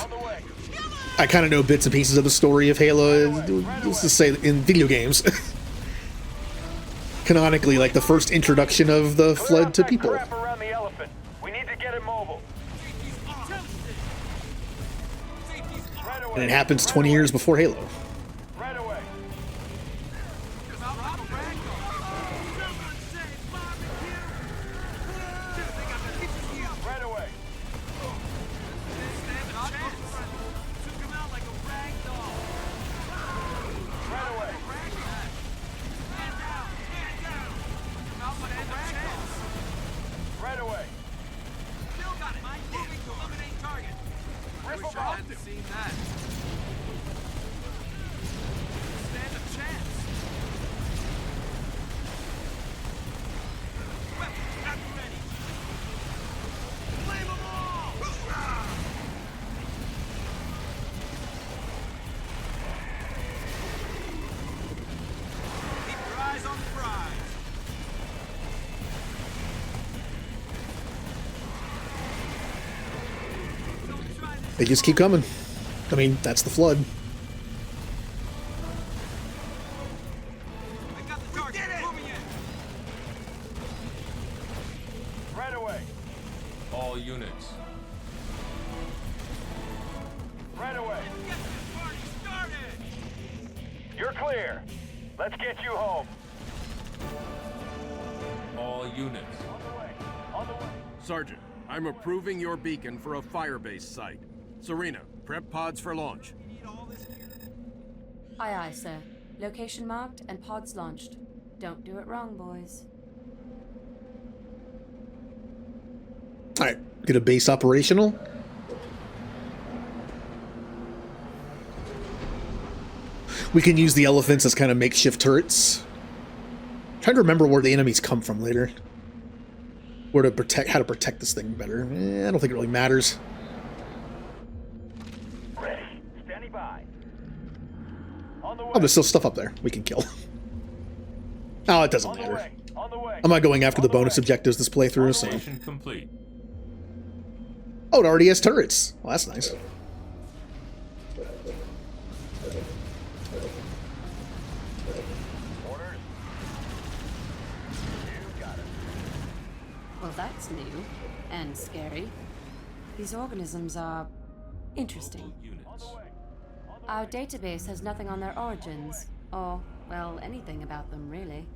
I kind of know bits and pieces of the story of Halo, let's just say in video games. Canonically, like the first introduction of the Flood to people. Around the elephant. We need to get it mobile. And it happens 20 years before Halo. Right away. Right away. Right away. Right away. Still got it. Moving to eliminate target. Rip them off. Seen that. Stand a chance. Weapons ready. Flame them all. Hoorah! Keep your eyes on the prize. They just keep coming. I mean, that's the Flood. I got the target. Moving in. Right away. All units. Right away. Get this party started. clear. Let's get you home. All units. On the way. Sergeant, I'm approving your beacon for a firebase site. Serena, prep pods for launch. Aye, aye, sir. Location marked and pods launched. Don't do it wrong, boys. Alright, get a base operational. We can use the elephants as kind of makeshift turrets. Trying to remember where the enemies come from later. Where to protect, how to protect this thing better. I don't think it really matters. Ready. Standing by. On the way. Oh, there's still stuff up there we can kill. Oh, it doesn't matter. On the way. I'm not going after the bonus objectives this playthrough, so... Mission complete. Oh, it already has turrets. Well, that's nice. Orders. You got it. Well, that's new and scary. These organisms are interesting. Our database has nothing on their origins, or, well, anything about them, really.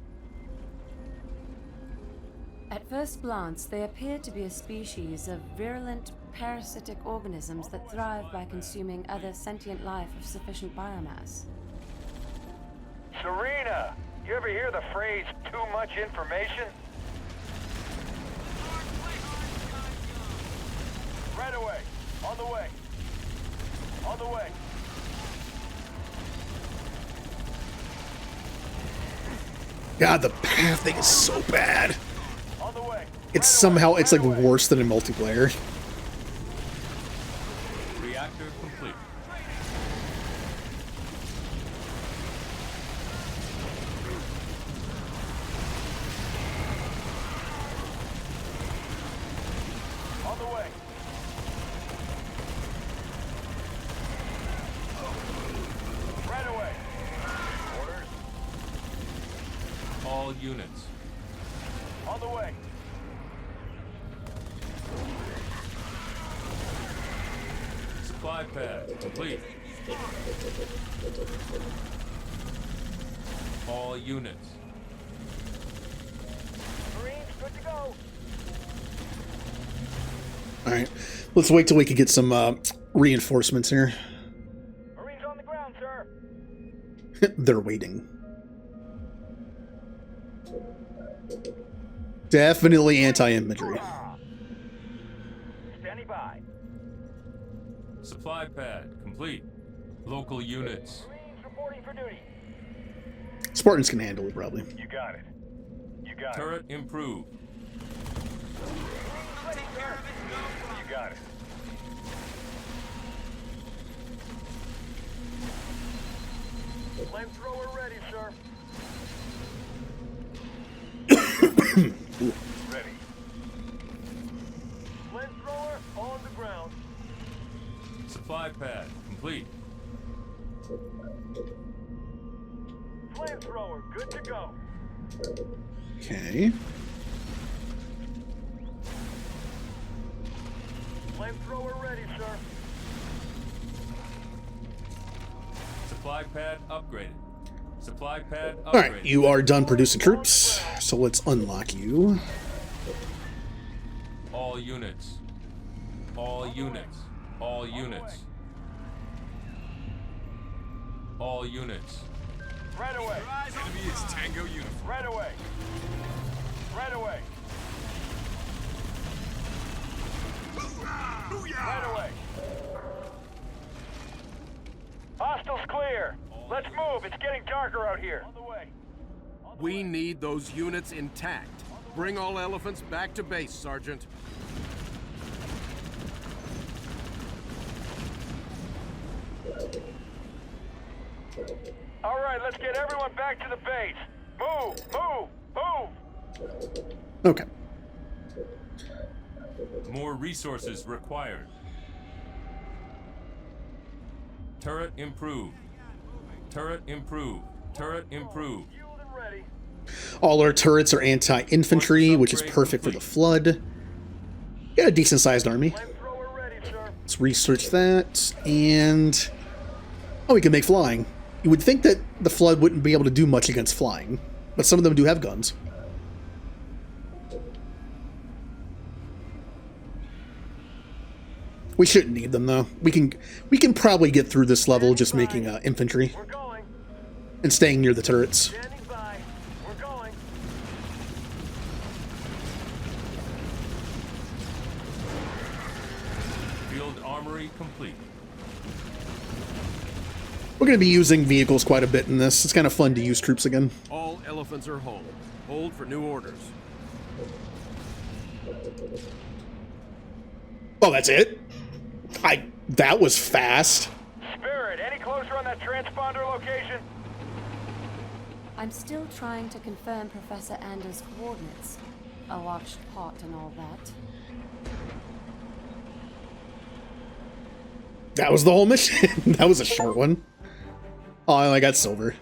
At first glance, they appear to be a species of virulent, parasitic organisms that thrive by consuming other sentient life of sufficient biomass. Serena, you ever hear the phrase too much information? Right away. On the way. On the way. God, the path thing is so bad. On the way. It's somehow, it's like worse than in multiplayer. Reactor complete. On the way. Right away. Orders. All units. On the way. Supply pad complete. All units. Marines, good to go. Alright, let's wait till we can get some reinforcements here. Marines on the ground, sir. They're waiting. Definitely anti-imagery. Standing by. Supply pad complete. Local units. Marines reporting for duty. Spartans can handle it, probably. You got it. You got Turret improved. Ready, sir. You got it. Flamethrower ready, sir. Ready. Flamethrower on the ground. Supply pad complete. Flamethrower, good to go. Okay. Flamethrower ready, sir. Supply pad upgraded. Supply pad upgraded. Alright, you are done producing troops, so let's unlock you. All units. All units. All units. All units. Right away. Enemy is Tango uniform. Right away. Right away. Right away. Hostiles clear. Let's move. It's getting darker out here. On the way. We need those units intact. Bring all elephants back to base, Sergeant. All right, let's get everyone back to the base. Move, move, move. Okay. More resources required. Turret improved. Turret improved. Turret improved. Fueled and ready. All our turrets are anti-infantry, which is perfect for the Flood. Got a decent-sized army. Flamethrower ready, sir. Let's research that, and... Oh, we can make flying. You would think that the Flood wouldn't be able to do much against flying, but some of them do have guns. We shouldn't need them though. We can probably get through this level just making infantry and staying near the turrets. Field armory complete. We're going to be using vehicles quite a bit in this. It's kind of fun to use troops again. All elephants are home. Hold for new orders. Oh, that's it? That was fast. Spirit, any closer on that transponder location? I'm still trying to confirm Professor Anders' coordinates. A watched pot and all that. That was the whole mission. That was a short one. Oh, I got silver.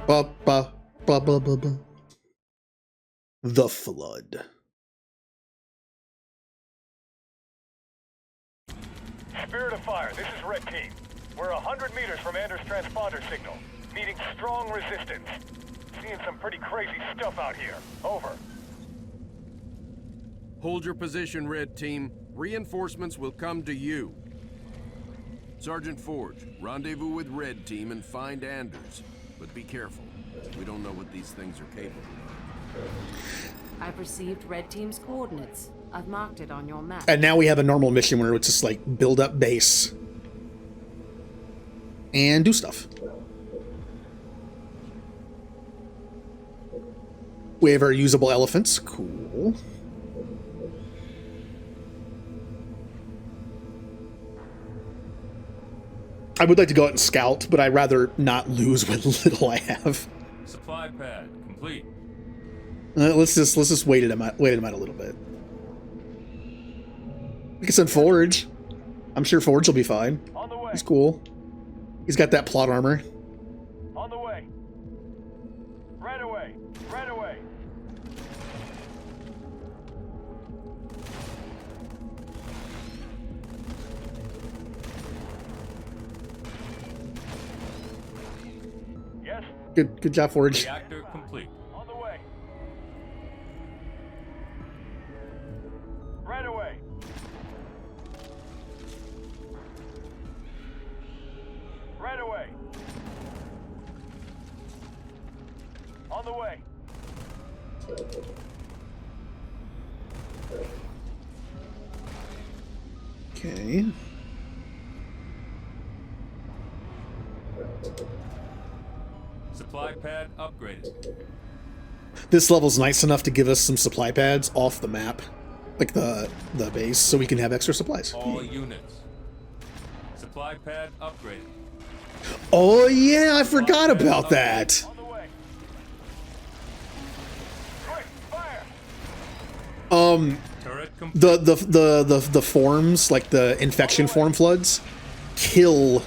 Ba ba ba ba ba ba. The Flood. Spirit of Fire, this is Red Team. We're 100 meters from Anders' transponder signal. Meeting strong resistance. Seeing some pretty crazy stuff out here. Over. Hold your position, Red Team. Reinforcements will come to you. Sergeant Forge, rendezvous with Red Team and find Anders. But be careful. We don't know what these things are capable of. I've received Red Team's coordinates. I've marked it on your map. And now we have a normal mission where it's just like build up base and do stuff. We have our usable elephants. Cool. I would like to go out and scout, but I'd rather not lose what little I have. Supply pad complete. Let's just wait him out a little bit. We can send Forge. I'm sure Forge will be fine. On the way. He's cool. He's got that plot armor. On the way. Right away. Right away. Yes. Good job, Forge. Reactor complete. On the way. Right away. Right away. On the way. Okay. Supply pad upgraded. This level's nice enough to give us some supply pads off the map, like the base, so we can have extra supplies. All units. Supply pad upgraded. Oh yeah, I forgot about that. The forms, like the infection form floods, kill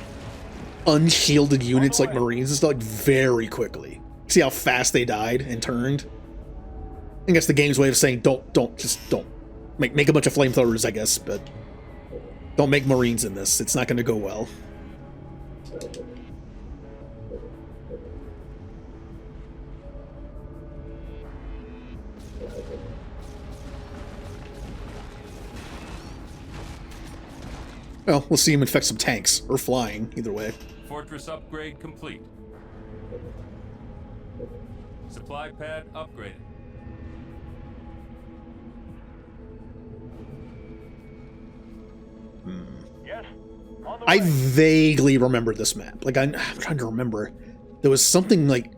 unshielded units like Marines and stuff like very quickly. See how fast they died and turned? I guess the game's way of saying don't make a bunch of flamethrowers, I guess, but don't make Marines in this. It's not going to go well. Well, we'll see him infect some tanks, or flying, either way. Fortress upgrade complete. Supply pad upgraded. Yes. I vaguely remember this map. Like, I'm trying to remember. There was something like...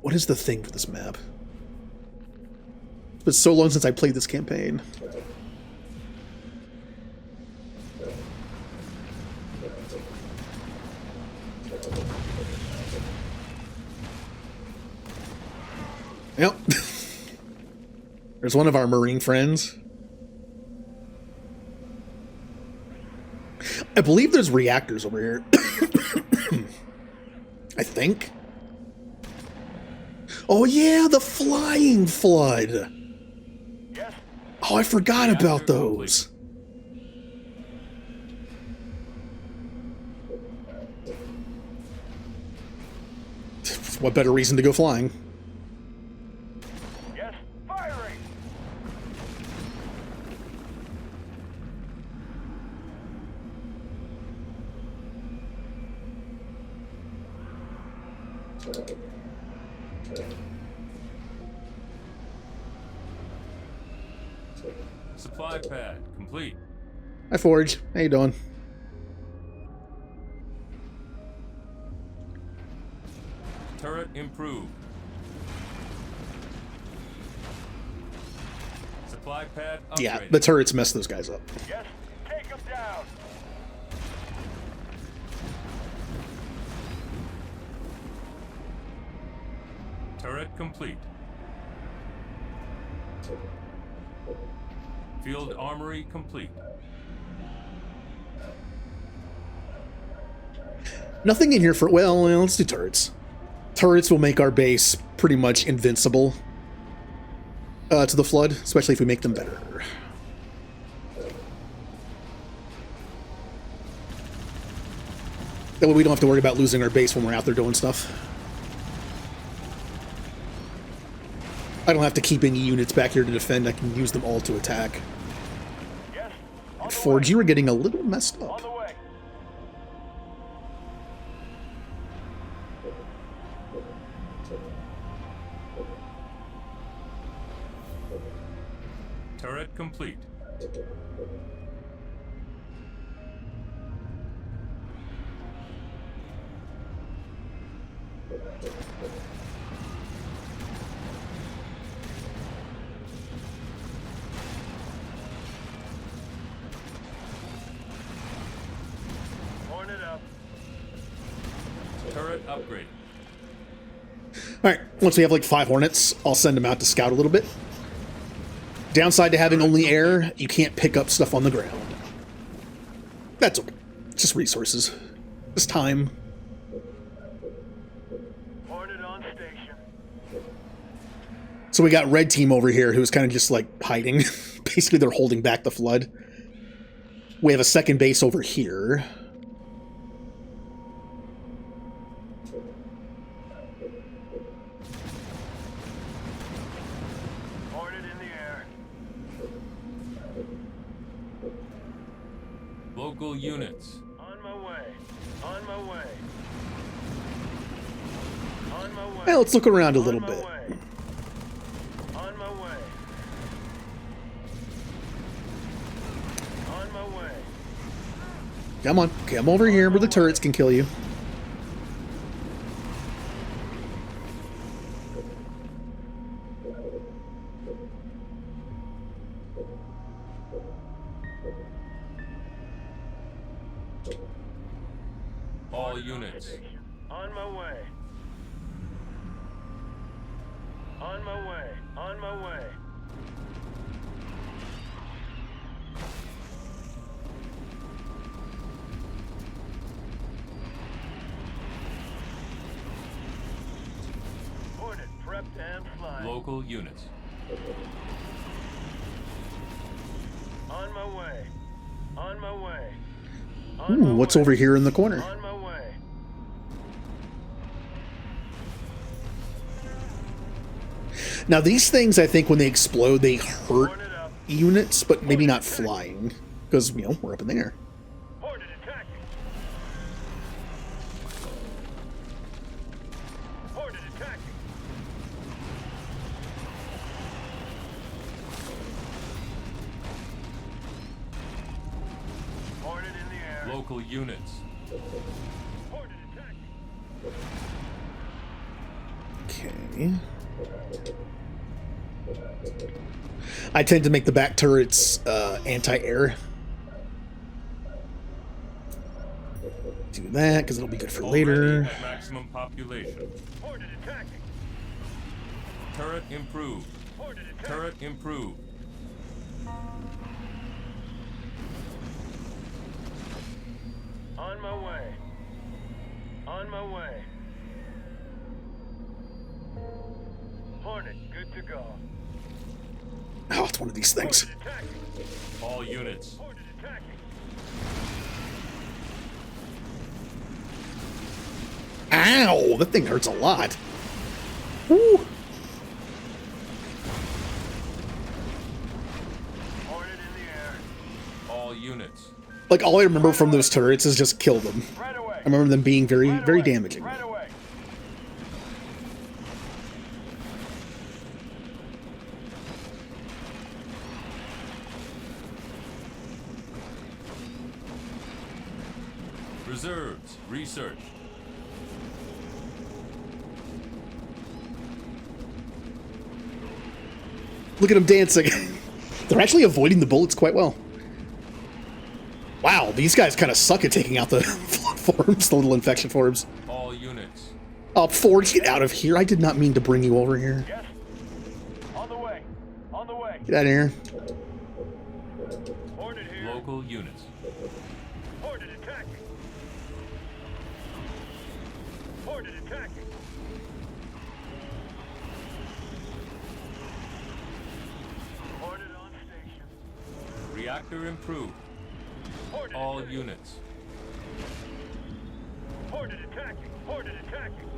What is the thing for this map? It's been so long since I played this campaign. Yep. There's one of our Marine friends. I believe there's reactors over here. I think. Oh yeah, the flying flood. Yes. Oh, I forgot about those. What better reason to go flying? Yes, firing! Supply pad complete. Hi, Forge. How you doing? Turret improved. Supply pad upgraded. Yeah, the turrets mess those guys up. Yes, take them down! Turret complete. Field armory complete. Nothing in here for... Well, let's do turrets. Turrets will make our base pretty much invincible to the Flood, especially if we make them better. That way we don't have to worry about losing our base when we're out there doing stuff. I don't have to keep any units back here to defend. I can use them all to attack. Yes, And Forge, you were getting a little messed up. on the way. Turret complete. Horn it up. Turret upgrade. Alright, once we have like 5 Hornets, I'll send them out to scout a little bit. Downside to having only air, you can't pick up stuff on the ground. That's okay. It's just resources. Just time. Hornet on station. So we got red team over here who's kind of just like hiding. Basically they're holding back the Flood. We have a second base over here. Hornet in the air. Local units. On my way. On my way. On my way. Well, let's look around a On little my bit. way. On my way. On my way. Come on, come over here where the turrets can kill you. All units. On my way. On my way. On my way. Hornet prepped and flying. Local units. On my way. On my way. Ooh, what's over here in the corner? On my way. Now these things, I think when they explode, they hurt units, but maybe not flying. Because, you know, we're up in the air. Hornet attacking. Hornet attacking. Hornet in the air. Local units. Hornet attacking. Okay. I tend to make the back turrets anti-air. Do that, because it'll be good for later. At maximum population. Hornet attacking. Turret improved. Hornet attacking. Turret improved. On my way. On my way. Hornet, good to go. Oh, it's one of these things. Hornet attacking. All units. Hornet attacking. Ow! That thing hurts a lot. Woo! All units. Like, all I remember from those turrets is just kill them. I remember them being very, very damaging. Reserves. Research. Look at them dancing. They're actually avoiding the bullets quite well. Wow, these guys kind of suck at taking out the flood forms, the little infection forms. All units. Oh, Forge, get out of here. I did not mean to bring you over here. Yes. On the way. On the way. Get out of here. Hornet here. Local units. Hornet attacking. Hornet attacking. Hornet on station. Reactor improved. Hornet All attacking. units. Hornet attacking. Hornet attacking.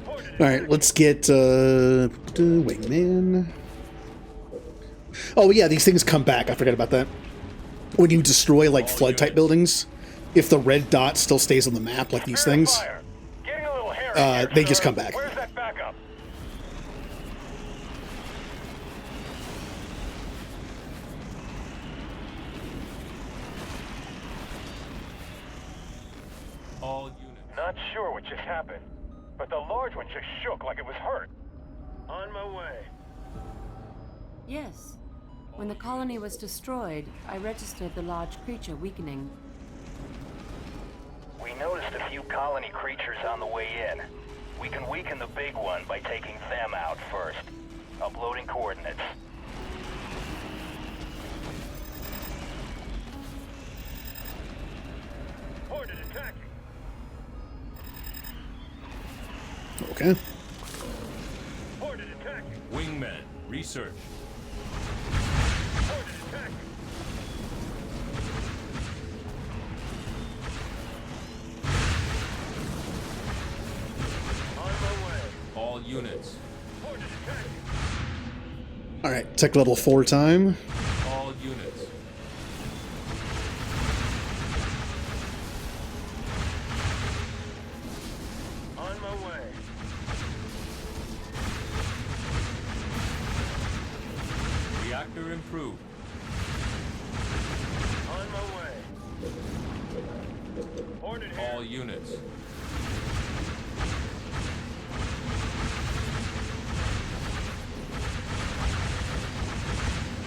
All right, let's get wingman. Oh yeah, these things come back. I forgot about that. When you destroy like flood type buildings, if the red dot still stays on the map, like these things, they just come back. Where's that backup? All units. Not sure what just happened, but the large one just shook like it was hurt. On my way. Yes. When the colony was destroyed, I registered the large creature weakening. We noticed a few colony creatures on the way in. We can weaken the big one by taking them out first. Uploading coordinates. Hornet attacking. Okay. Hornet attacking. Wingmen. Research. Hornet attacking. On my way. All units. Hornet attacking. All right, tech level 4 time. All units. On my way. Reactor improved. On my way. Hornet here. All units.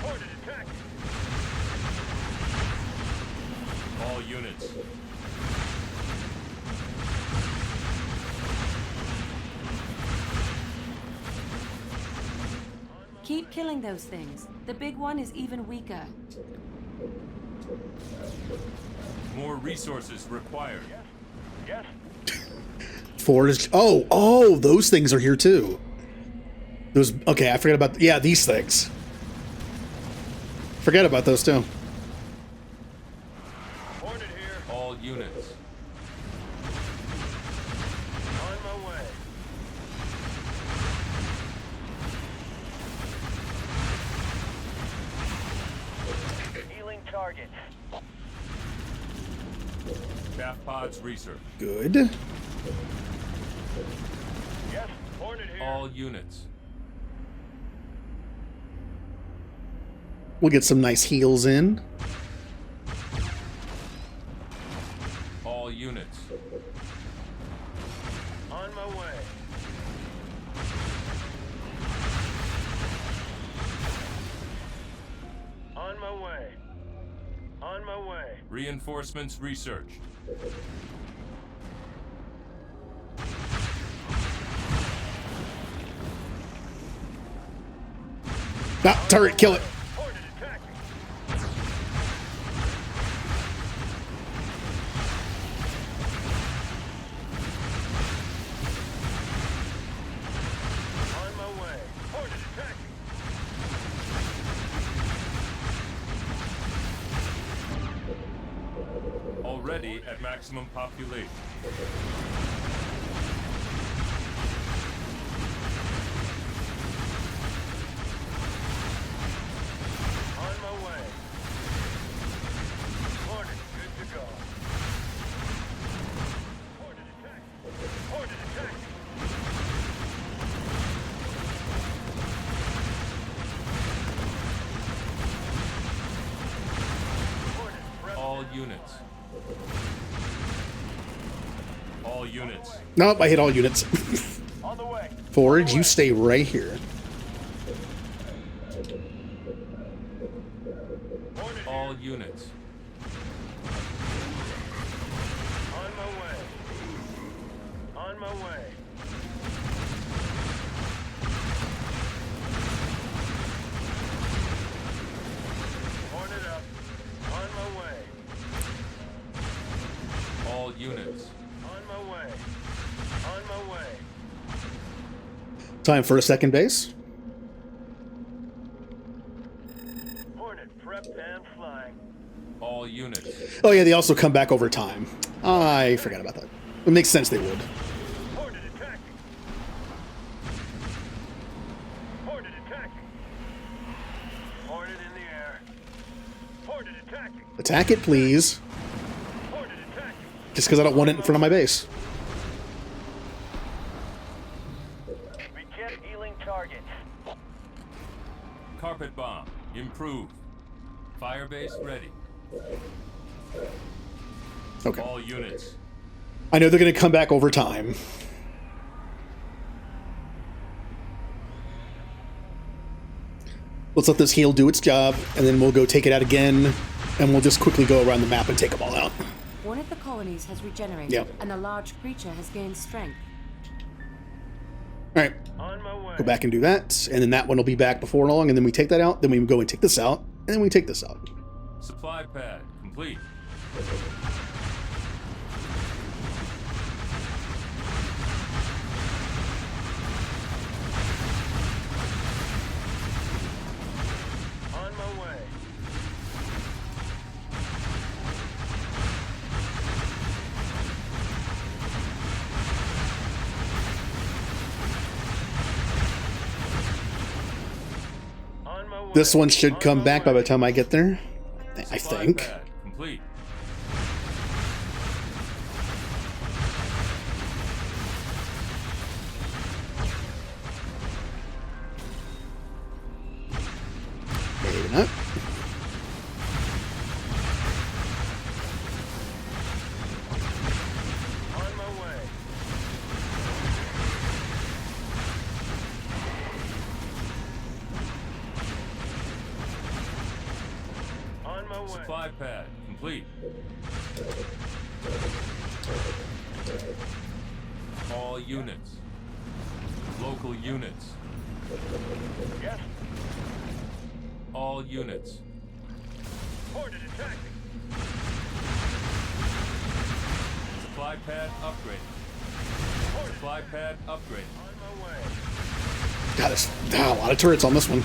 Hornet attacking. All units. Keep killing those things. The big one is even weaker. More resources required. Yes. Forge. Oh, those things are here too. Those. Okay, I forgot about. Yeah, these things. Forget about those too. Hornet here. All units. On my way. Healing targets. Chaff pods research. Good. Yes. Hornet here. All units. We'll get some nice heals in. All units. On my way. On my way. On my way. Reinforcements researched. Ah, turret, kill it. Hornet attacking. On my way. Hornet attacking. Already at maximum population. On my way. Hornet, good to go. Hornet attack. Hornet attack. All units. All units. Nope, I hit all units. On the way. Forge, you stay right here. All units. On my way. On my way. Hornet up. On my way. All units. On my way. On my way. Time for a second base. Hornet prepped and flying. All units. Oh yeah, they also come back over time. I forgot about that. It makes sense they would. Hornet attacking. Hornet attacking. Hornet in the air. Hornet attacking. Attack it, please. Hornet attacking. Just because I don't want it in front of my base. Begin healing targets. Carpet bomb. Improved. Firebase ready. Okay. All units. I know they're going to come back over time. Let's let this heal do its job, and then we'll go take it out again, and we'll just quickly go around the map and take them all out. One of the colonies has regenerated, Yep. and a large creature has gained strength. All right. On my way. Go back and do that, and then that one will be back before long, and then we take that out, then we go and take this out, and then we take this out. Supply pad complete. On my way. On my way. This one should come back by the time I get there, I Supply think. pad complete. Maybe not. On my way. On my way. Supply pad complete. All units. Local units. Yes. All units. Hornet attacking. Supply pad upgraded. Supply pad upgraded. On my way. God, there's a lot of turrets on this one.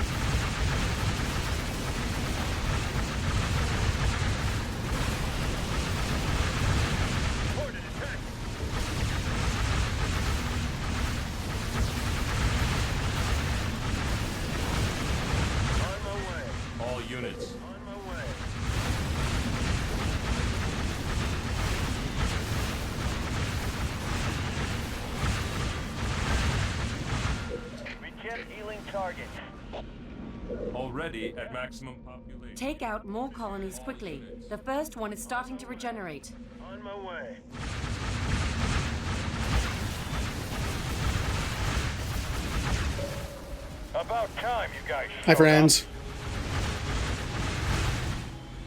Hornet attacking. On my way. All units. On my way. Begin healing targets. Already at maximum population. Take out more colonies quickly. The first one is starting to regenerate. On my way. About time, you guys. Hi, showed friends.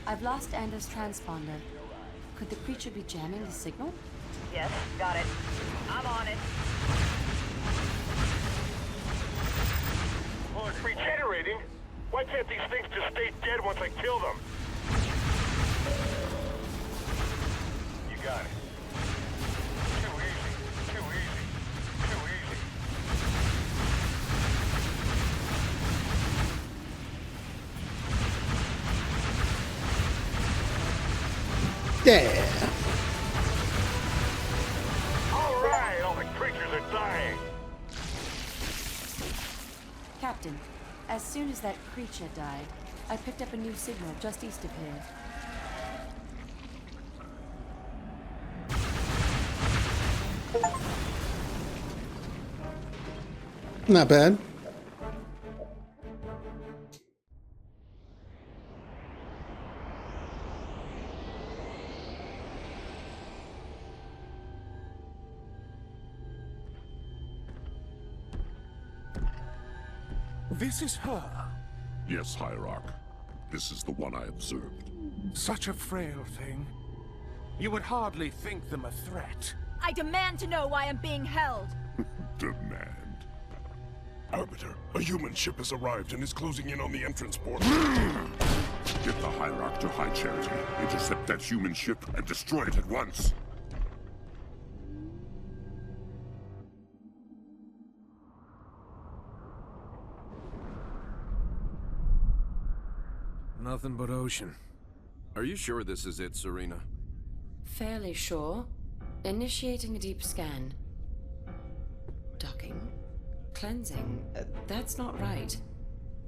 I've lost Anders' transponder. Could the creature be jamming the signal? Yes, got it. I'm on it. up. Regenerating? Why can't these things just stay dead once I kill them? You got it. Too easy. Too easy. Too easy. Yeah. Captain, as soon as that creature died, I picked up a new signal just east of here. Not bad. This is her? Yes, Hierarch. This is the one I observed. Such a frail thing. You would hardly think them a threat. I demand to know why I'm being held. Demand. Arbiter, a human ship has arrived and is closing in on the entrance port. Get the Hierarch to High Charity, intercept that human ship, and destroy it at once. Nothing but ocean. Are you sure this is it, Serena? Fairly sure. Initiating a deep scan. Docking. Cleansing. That's not right.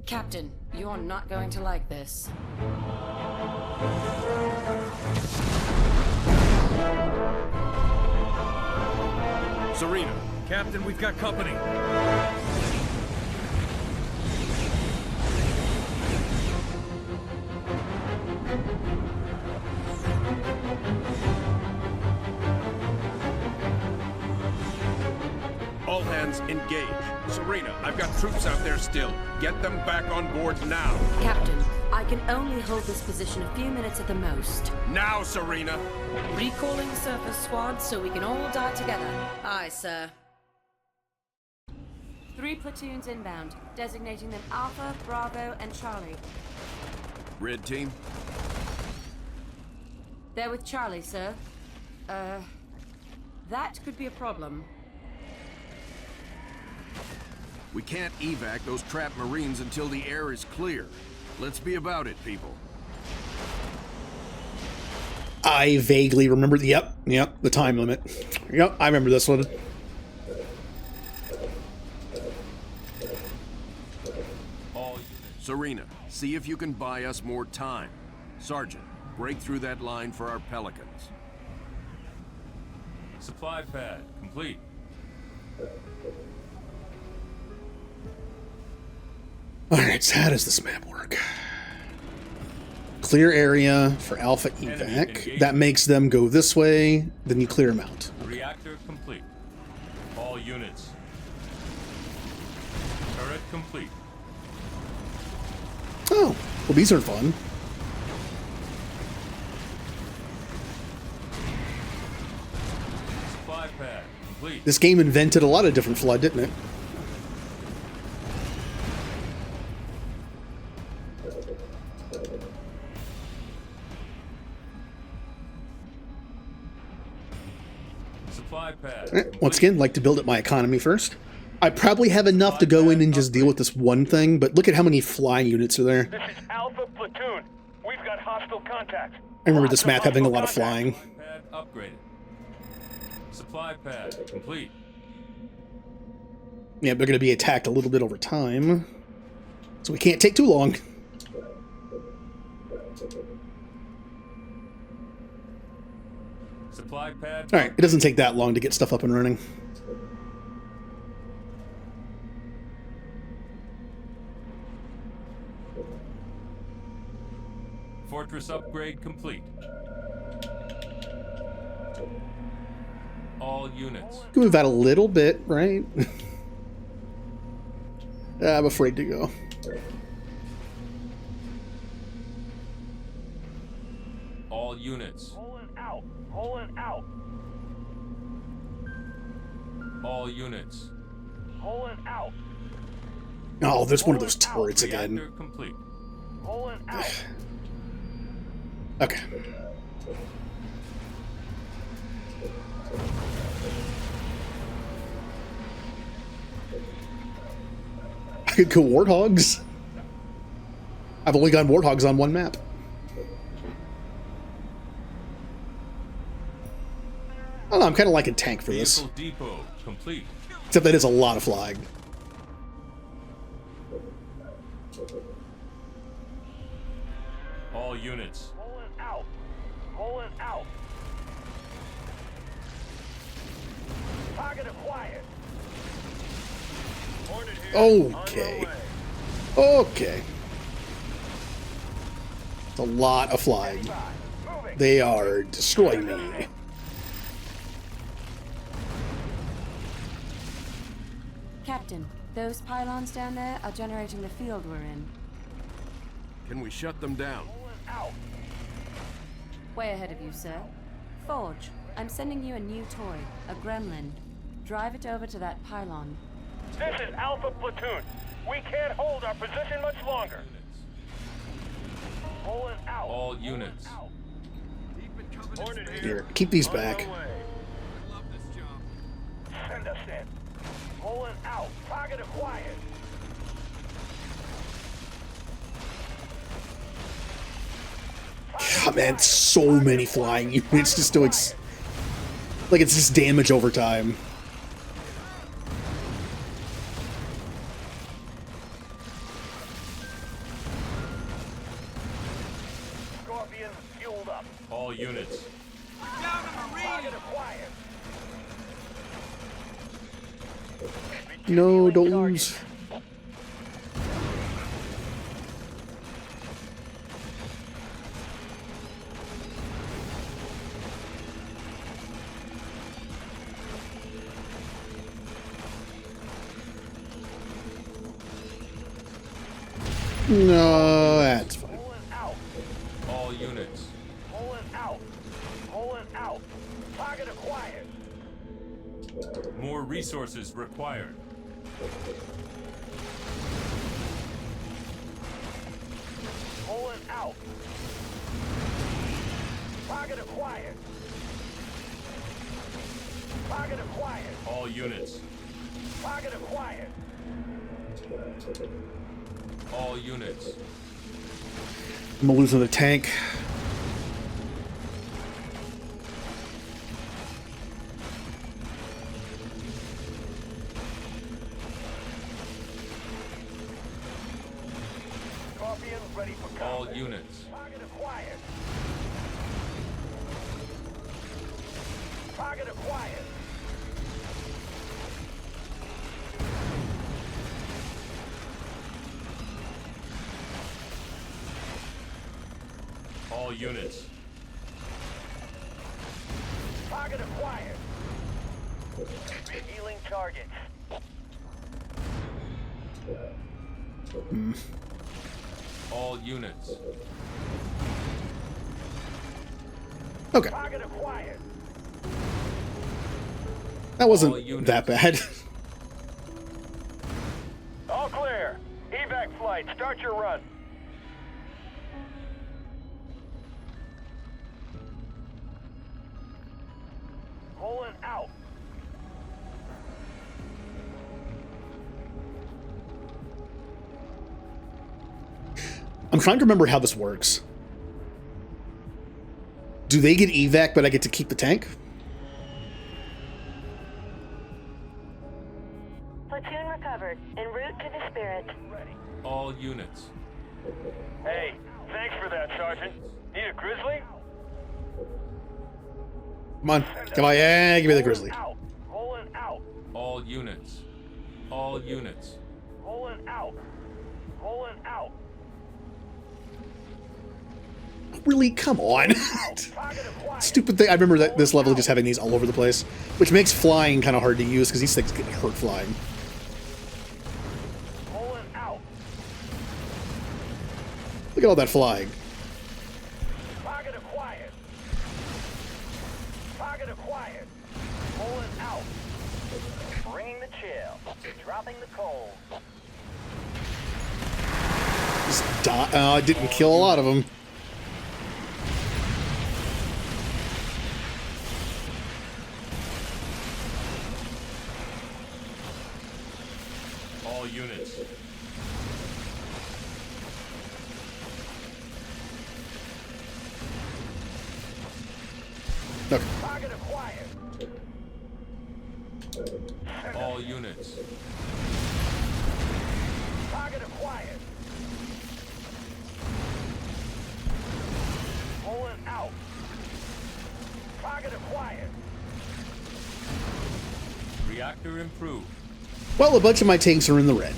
Captain, you're not going to like this. Serena, Captain, we've got company. All hands engage. Serena, I've got troops out there still. Get them back on board now. Captain, I can only hold this position a few minutes at the most. Now, Serena! Recalling surface squad so we can all die together. Aye, sir. 3 platoons inbound, designating them Alpha, Bravo, and Charlie. Red team? They're with Charlie, sir. That could be a problem. We can't evac those trapped Marines until the air is clear. Let's be about it, people. I vaguely remember the the time limit. Yep, I remember this one. Serena, see if you can buy us more time. Sergeant, break through that line for our Pelicans. Supply pad complete. Alright, so how does this map work? Clear area for Alpha evac. That makes them go this way, then you clear them out. Reactor complete. All units. Turret complete. Oh, well these are fun. Supply pad complete. This game invented a lot of different flood, didn't it? Supply pad. Once again, like to build up my economy first. I probably have enough to go in and just deal with this one thing, but look at how many flying units are there. This is Alpha Platoon. We've got hostile contact. I remember this map having a lot of flying. Supply pad upgraded. Supply pad complete. Yeah, they're going to be attacked a little bit over time, so we can't take too long. Supply pad. Alright, it doesn't take that long to get stuff up and running. Fortress upgrade complete. All units. Can move that a little bit, right? I'm afraid to go. All units. Pulling out. Pulling out. All units. Pulling out. Oh, there's one of those turrets again. Reactor complete. Pulling out. Okay. I could go Warthogs. I've only gone Warthogs on one map. I don't know, I'm kind of like a tank for this. Vehicle depot complete. Except that is a lot of flying. All units. Pulling out. Pulling out. Target acquired. Hornet here. Okay. Okay. It's a lot of flying. They are destroying me. Captain, those pylons down there are generating the field we're in. Can we shut them down? Way ahead of you, sir. Forge, I'm sending you a new toy, a gremlin. Drive it over to that pylon. This is Alpha Platoon. We can't hold our position much longer. Pulling out. All units. Hornet Here, keep these back. Send us in. Pulling out. Target acquired. God, man, so many flying units just doing... Like, it's just damage over time. Scorpion fueled up. All units. Down a Marine. Target acquired. No, don't lose. No, that's fine. All units. Pulling out. Pulling out. Target acquired. More resources required. Pulling out. Target acquired. Target acquired. All units. Target acquired. All units. I'm losing the tank. Scorpion ready for combat. All units. Target acquired. Target acquired. All units. Target acquired. Healing target. All units. Okay. Target acquired. That wasn't that bad. All clear. Evac flight. Start your run. Pulling out. I'm trying to remember how this works. Do they get evac, but I get to keep the tank? Platoon recovered. En route to the Spirit. All units. Hey, thanks for that, Sergeant. Need a grizzly? Come on. Come on. Yeah, give me the grizzly. Out. Pulling out. All units. All units. Pulling out. Pulling out. Really? Come on. Stupid thing. I remember that this level just having these all over the place, which makes flying kind of hard to use because these things get hurt flying. Pulling out. Look at all that flying. Target acquired. Target acquired. Pulling out. Bringing the chill. Dropping the cold. Just I didn't kill a lot of them. All units. Okay. Target acquired. All units. Target acquired. Reactor improved. Well, a bunch of my tanks are in the red.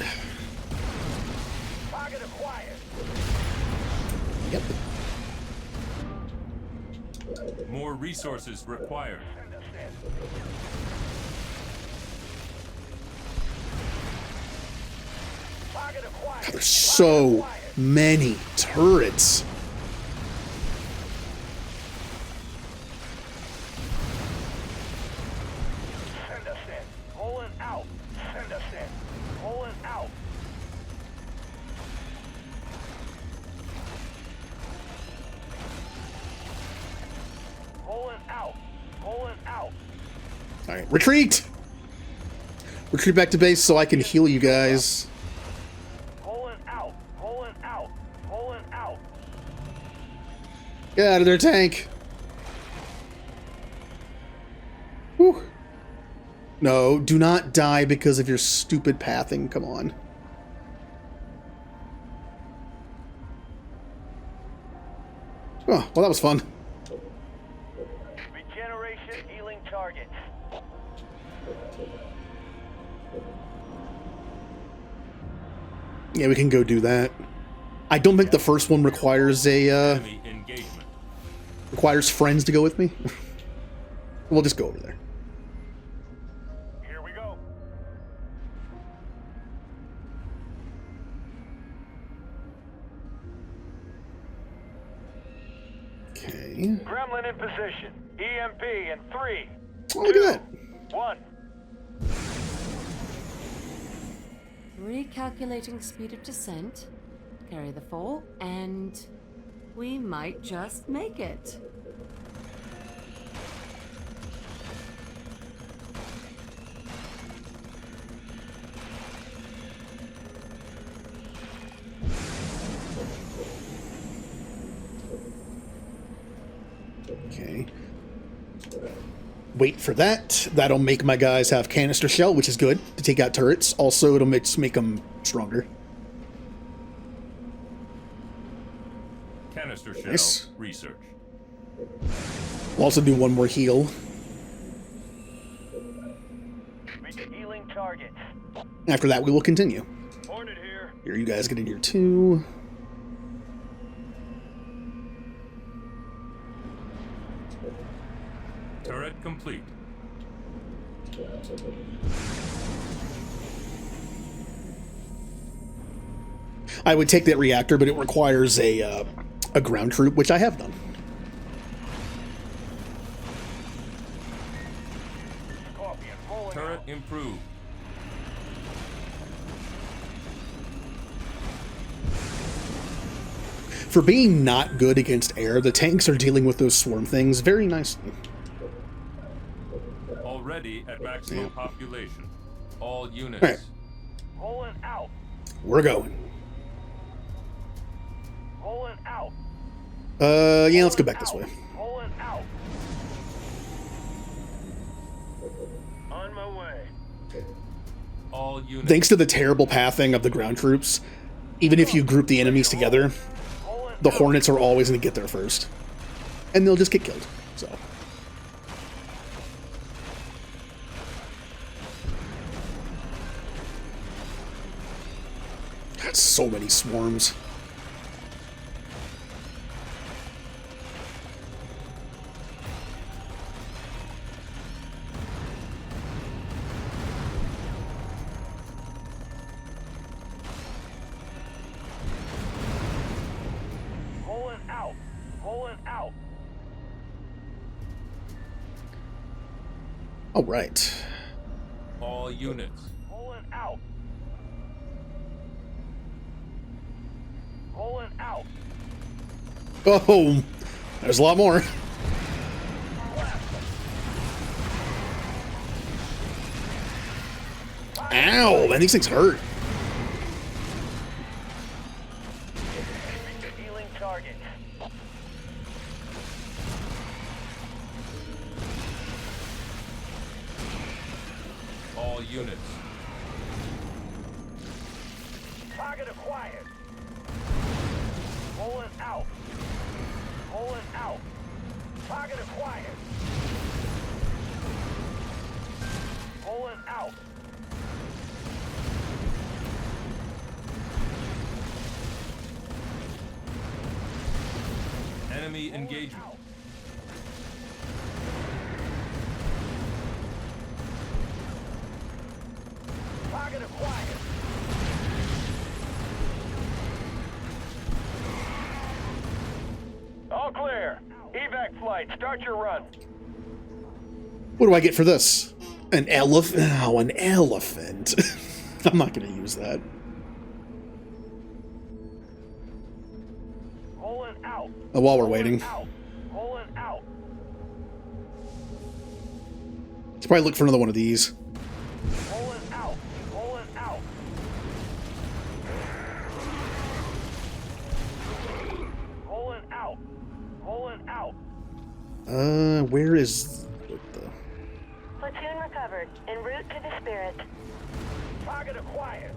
Target acquired. Yep. More resources required. Target acquired. God, there's so many turrets. Send us in. Pulling out. Send us in. Pulling out. Pulling out. Pulling out. All right, retreat. Retreat back to base so I can heal you guys. Pulling out. Pulling out. Pulling out. Get out of their tank. Whew. No, do not die because of your stupid pathing. Come on. Oh, well, that was fun. Regeneration healing targets. Yeah, we can go do that. I don't think the first one requires a, requires friends to go with me. We'll just go over there. Here we go. Okay. Gremlin in position. EMP in 3, Oh, look at that. 1. Recalculating speed of descent. Carry the fall, and we might just make it. Okay. Wait for that. That'll make my guys have canister shell, which is good to take out turrets. Also, it'll make them stronger. Canister shell Nice. research. We'll also do one more heal. Healing targets. After that, we will continue. Hornet here. Here, you guys get in here too. Turret complete. I would take that reactor, but it requires a ground troop, which I have done. Turret improved. For being not good against air, the tanks are dealing with those swarm things very nicely. Already at maximum population. All units. All right. Pulling out. We're going. Pulling out. Yeah, let's go back this way. Pulling out. On my way. All units. Thanks to the terrible pathing of the ground troops, even if you group the enemies together, the Hornets are always going to get there first. And they'll just get killed. So. God, so many swarms. Pulling out. Pulling out. All right. All units. Pulling out. Pulling out. Oh, there's a lot more. Ow, man, these things hurt. Healing target. All units. Target acquired. Pulling out. Pulling out. Target acquired. Pulling out. Enemy engagement. Target acquired. All clear. Evac flight, start your run. What do I get for this? An elephant? Oh, an elephant. I'm not going to use that. Pulling out. Oh, while we're waiting. Pulling out. Let's probably look for another one of these. Pulling out. Pulling out. Pulling out. Pulling out. Where is... Platoon recovered. En route to the Spirit. Target acquired.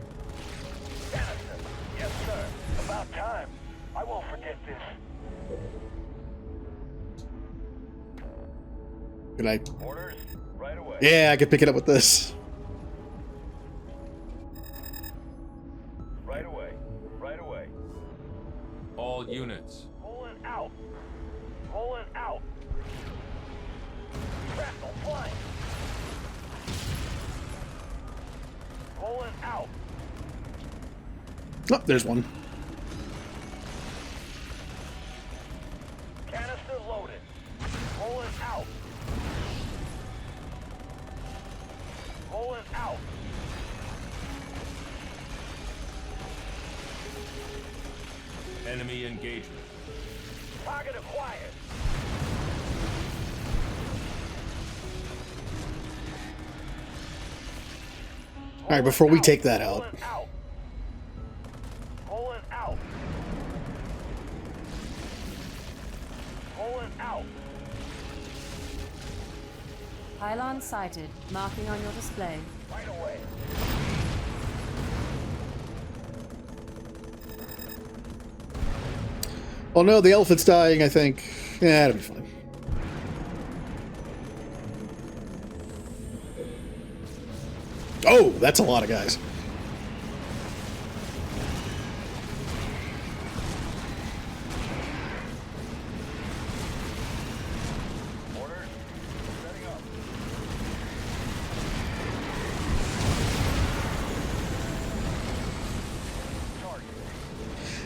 Dennison. Yes, sir. About time. I won't forget this. Can I... Orders, right away. Yeah, I could pick it up with this. Right away. Right away. All units. Pulling out. Pulling out. Shrapnel flying. Pulling out. Oh, there's one. Canister loaded. Pulling out. Pulling out. Enemy engagement. Target acquired. All right, before we take that out. Pulling out. Pulling out. Pylon sighted. Marking on your display. Right away. Oh no, the elephant's dying, I think. Yeah, it'll be fine. Oh, that's a lot of guys. Orders. Setting up. Target.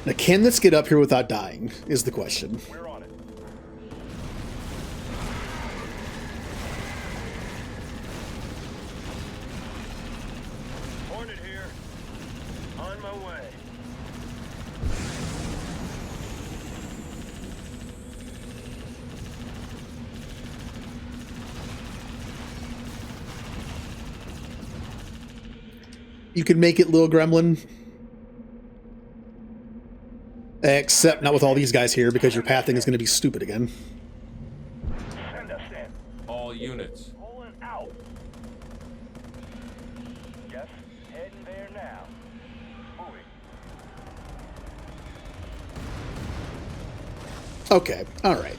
Now, can this get up here without dying, is the question. We're on it. Hornet here. On my way. You can make it, little gremlin. Except not with all these guys here, because your pathing is going to be stupid again. Send us in. All units. Pulling out. Yes, heading there now. Moving. Okay, all right.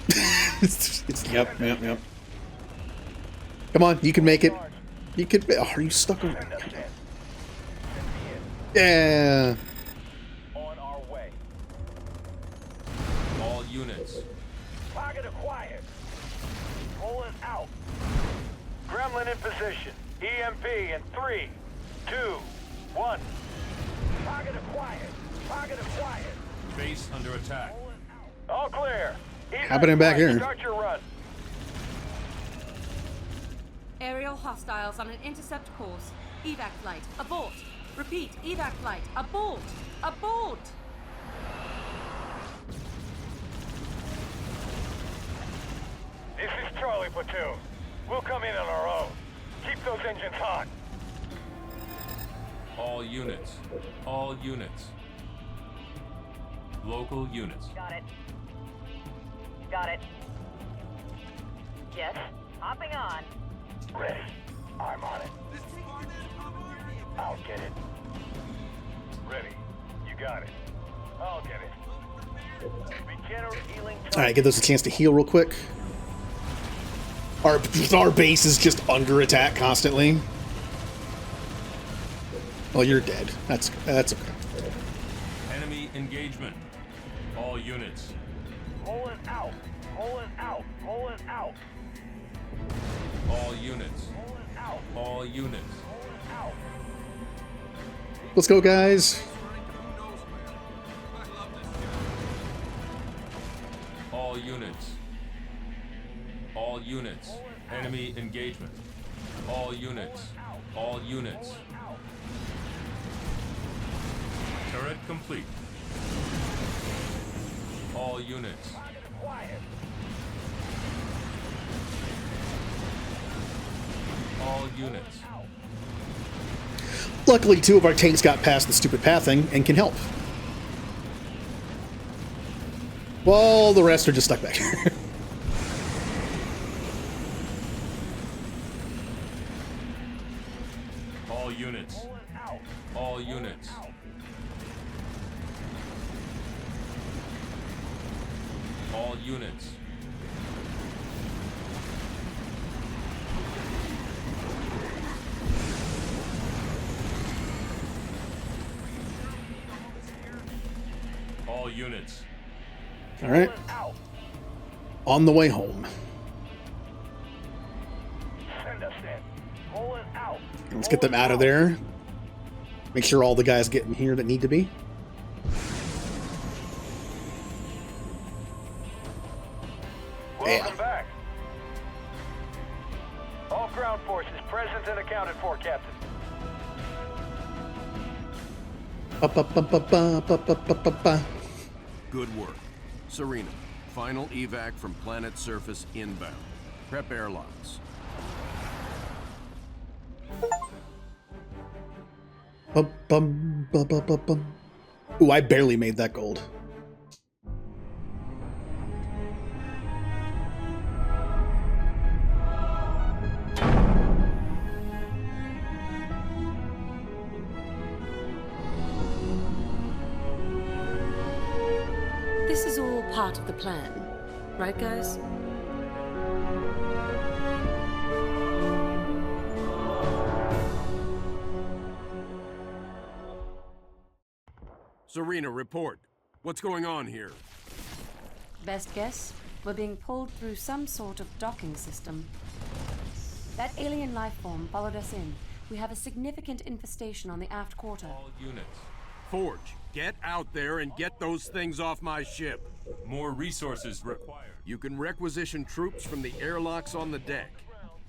Yep. Come on, you can make it. You can. Oh, are you stuck on? Yeah. On our way. All units. Target acquired. Pulling out. Gremlin in position. EMP in 3, 2, 1. Target acquired. Target acquired. Base under attack. All clear. Happening back here. Start your run. Aerial hostiles on an intercept course. Evac flight. Abort. Repeat. Evac flight. Abort. Abort. This is Charlie Platoon. We'll come in on our own. Keep those engines hot. All units. All units. Local units. Got it. Got it. Yes. Hopping on. Ready. I'm on it. I'll get it. Ready. You got it. I'll get it. Regenerate healing. All right, give those a chance to heal real quick. Our base is just under attack constantly. Oh, you're dead. That's okay. Enemy engagement. All units. Pulling out. Pulling out. Pulling out. All units. Pulling out. All units. Pulling out. Let's go, guys. All units. All units. Enemy engagement. All units. All units. Turret complete. All units. All units. Luckily, 2 of our tanks got past the stupid pathing and can help. Well, the rest are just stuck back here. All units. All units. All units. All units. All right. On the way home. Send us in. Pulling out. Let's get them out of there. Make sure all the guys get in here that need to be. Welcome back. All ground forces present and accounted for, Captain. Good work. Serena, final evac from planet surface inbound. Prep airlocks. Ooh, I barely made that gold. This is all part of the plan, right, guys? Serena, report. What's going on here? Best guess, we're being pulled through some sort of docking system. That alien life form followed us in. We have a significant infestation on the aft quarter. All units. Forge, get out there and get those things off my ship. More resources required. You can requisition troops from the airlocks on the deck.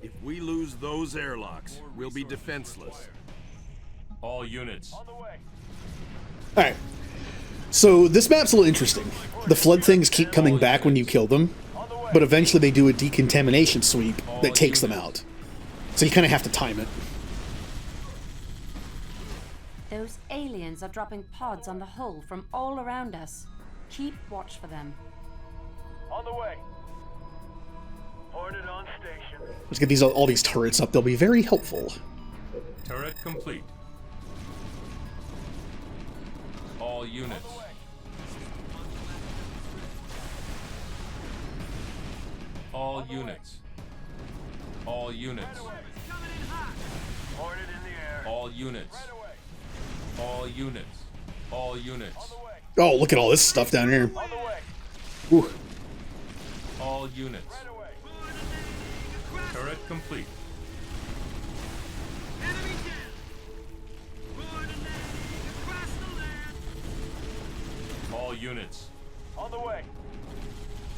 If we lose those airlocks, we'll be defenseless. All units. Alright. So this map's a little interesting. The flood things keep coming back when you kill them, but eventually they do a decontamination sweep that takes them out. So you kind of have to time it. Those aliens are dropping pods on the hull from all around us. Keep watch for them. On the way. Ported on station. Let's get these all these turrets up. They'll be very helpful. Turret complete. All units. All units. All units. Ported in the air. All units. All units. All units. Oh, look at all this stuff down here. Ooh. All units. Turret complete. All units. On the way.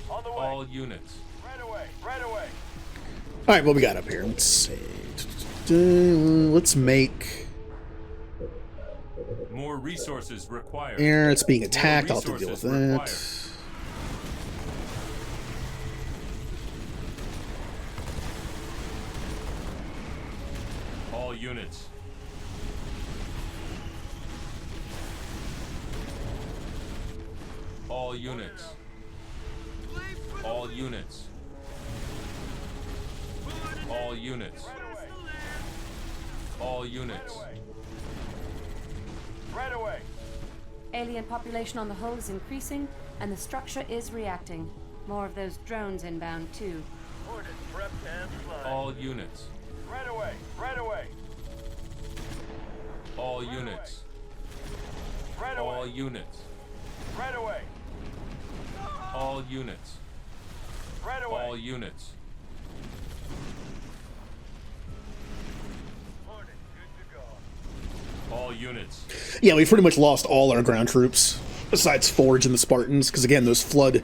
On the way. All units. Right away. Right away. Alright, what we got up here? Let's see. Let's make... More resources required. Air, it's being attacked. I'll have to deal with that. All units. All units. All units. All units. All units. Right away. Alien population on the hull is increasing, and the structure is reacting. More of those drones inbound, too. Ported, prepped, and flying. All units. Right away. Right away. All units. Right All away. units. Right away. All units. Right away. All units. Hornet, good to go. All units. Yeah, we pretty much lost all our ground troops, besides Forge and the Spartans, because again, those flood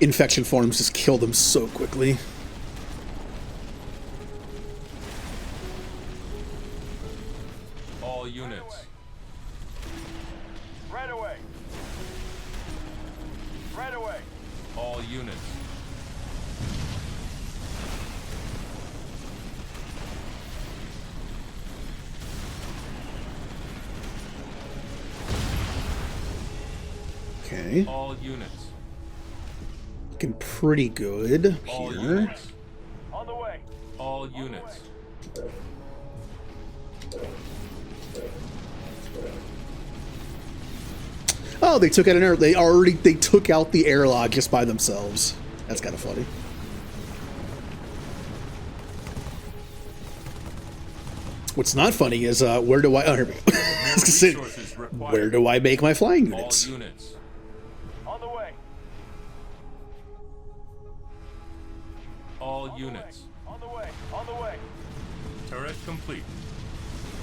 infection forms just kill them so quickly. All units. Right away. Right away. All units. Okay. All units. Looking pretty good All here. units. On the way. All units. Oh, they took out an air. They took out the airlock just by themselves. That's kind of funny. What's not funny is where do I? Oh, here we go. I was gonna say, where do I make my flying units? All units. On the way. All units. On the way. On the way. Turret complete.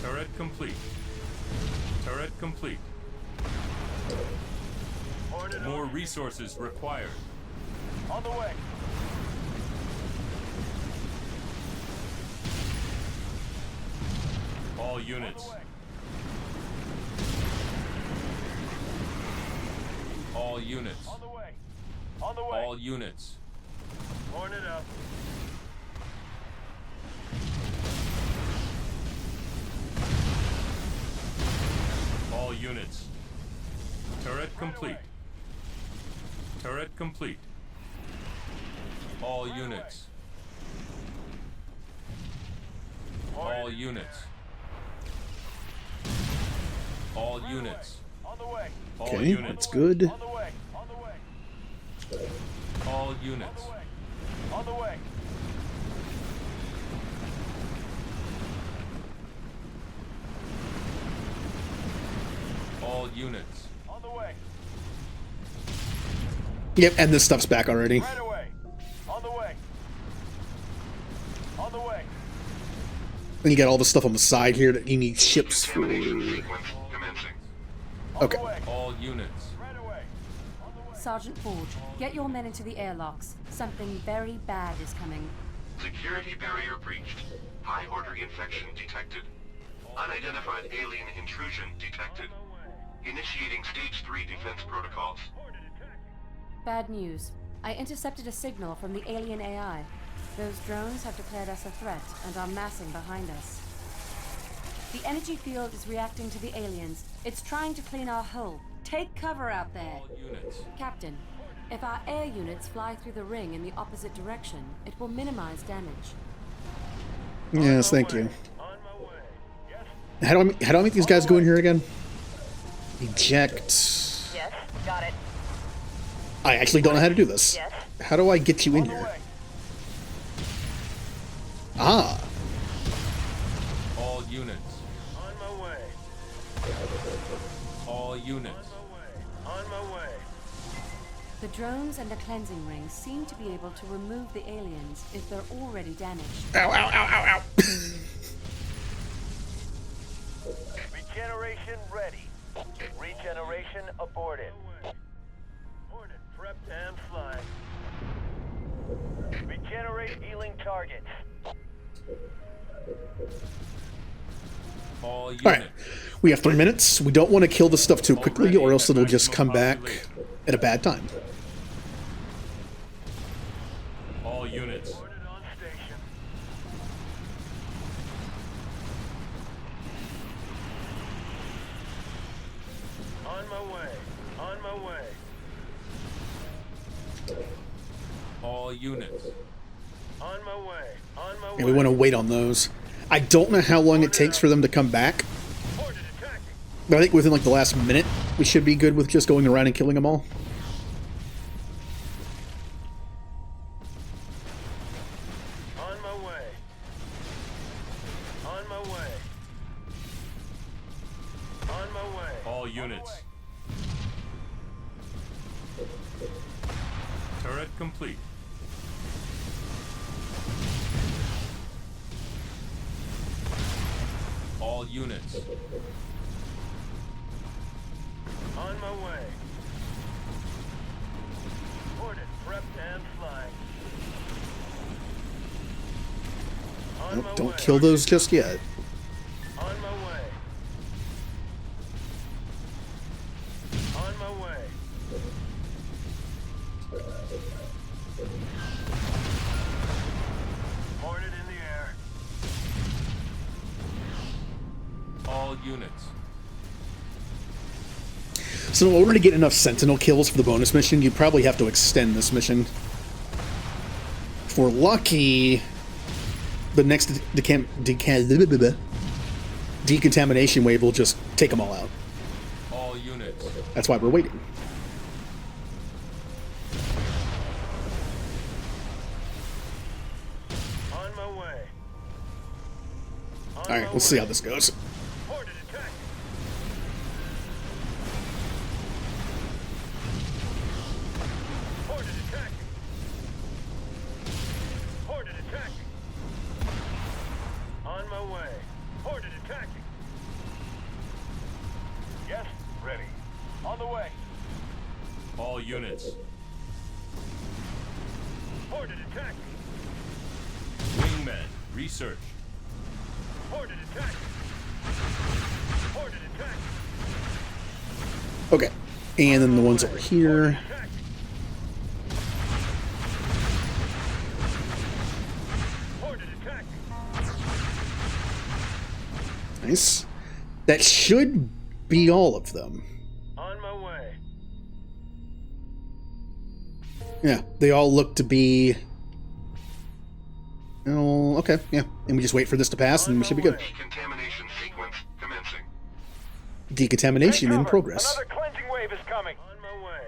Turret complete. Turret complete. Hornet More resources required. on the way. All units. All units. On the way. On the way. All units. Hornet up. All units. Turret complete. Turret complete. All units. All units. All units. On the way. All Okay, units. that's good. On the way. On the way. All units. On the way. All units. On the way. Yep, and this stuff's back already. Right away. On the way. On the way. Then you got all the stuff on the side here that you need ships for. Okay. All units. Sergeant Forge, get your men into the airlocks. Something very bad is coming. Security barrier breached. High order infection detected. Unidentified alien intrusion detected. Initiating stage 3 defense protocols. Bad news. I intercepted a signal from the alien AI. Those drones have declared us a threat and are massing behind us. The energy field is reacting to the aliens. It's trying to clean our hull. Take cover out there. All units. Captain, if our air units fly through the ring in the opposite direction, it will minimize damage. Yes, thank you. How do I make these guys go in here again? Eject. Yes, got it. I actually don't know how to do this. Yes. How do I get you in here? Ah. All units. On my way. All units. On my way. The drones and the cleansing rings seem to be able to remove the aliens if they're already damaged. Ow, ow, ow, ow, ow. Regeneration ready. Regeneration aborted. Hornet prepped and flying. Regenerate healing targets. All units. Alright. We have 3 minutes. We don't want to kill this stuff too quickly, or else it'll just come back at a bad time. All units. On my way. On my way. All units. On my way. On my And way. we want to wait on those. I don't know how long it takes for them to come back. But I think within like the last minute, we should be good with just going around and killing them all. On my way. On my way. All units. Turret complete. All units. On my way. Ordered, prepped, and flying. On my Don't way. kill those just yet. On my way. On my way. Hornet in the air. All units. So in order to get enough Sentinel kills for the bonus mission, you probably have to extend this mission. If we're lucky, the next decontamination wave will just take them all out. All units. That's why we're waiting. On my way. Alright, let's see how this goes. Hornet attack. Hornet attacking. Hornet attacking. On my way. Hornet attacking. Yes, ready. On the way. All units. Hornet attacking. Wingmen. Research. Hornet attacking. Hornet attacking. Okay. And then the ones over here. Hornet attacking. Nice. That should be all of them. On my way. Yeah, they all look to be... Oh, okay, yeah. And we just wait for this to pass and we should be good. Decontamination sequence commencing. Decontamination in progress. Another cleansing wave is coming. On my way.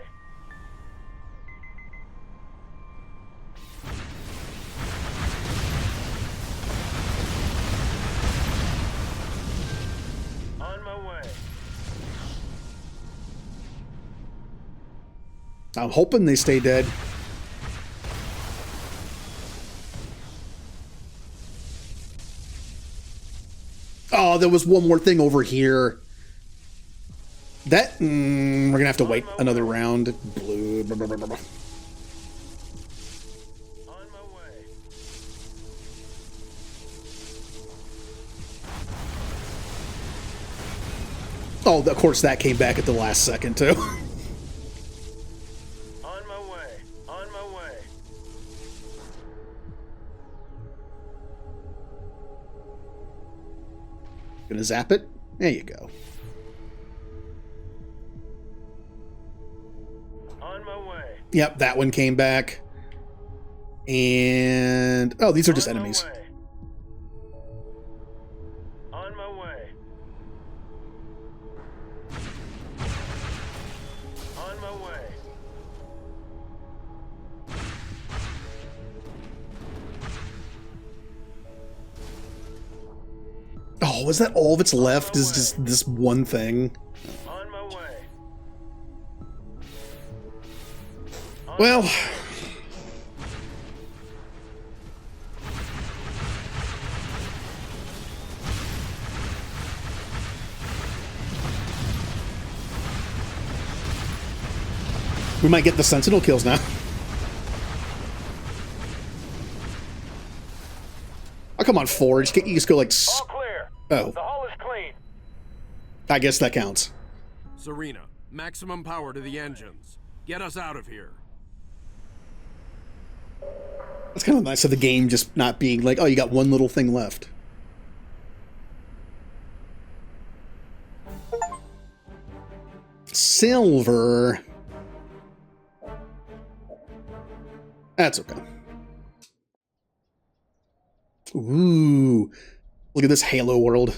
On my way. I'm hoping they stay dead. Oh, there was one more thing over here. That we're gonna have to wait another round. Blue. Blah, blah, blah, blah. On my way. Oh, of course that came back at the last second too. On my way. On my way. Gonna zap it. There you go. On my way. Yep, that one came back. And oh, these are just enemies. On my way. On my way. Oh, is that all that's left? Is just this one thing? On my way. Well, we might get the Sentinel kills now. Oh, come on, Forge. Can't you just go like... All clear. Oh, The hull is clean. I guess that counts. Serena, maximum power to the engines. Get us out of here. It's kind of nice of the game just not being like, oh, you got one little thing left. Silver. That's okay. Ooh. Look at this Halo world.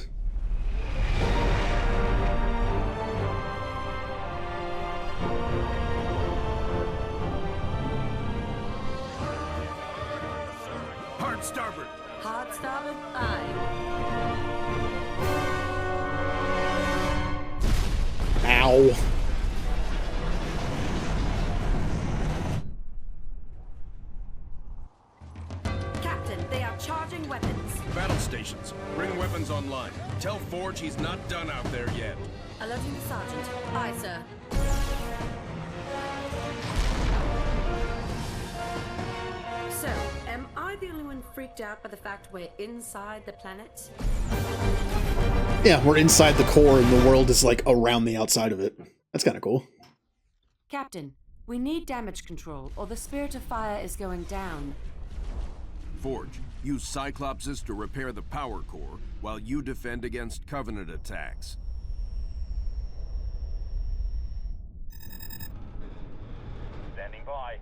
Hard starboard. Hard starboard, aye. Ow. Captain, they are charging weapons. Battle stations, bring weapons online. Tell Forge he's not done out there yet. Alerting the sergeant. Aye, sir. So, am I the only one freaked out by the fact we're inside the planet? Yeah, we're inside the core and the world is like around the outside of it. That's kind of cool. Captain, we need damage control or the Spirit of Fire is going down. Forge, use Cyclopses to repair the power core while you defend against Covenant attacks. Standing by.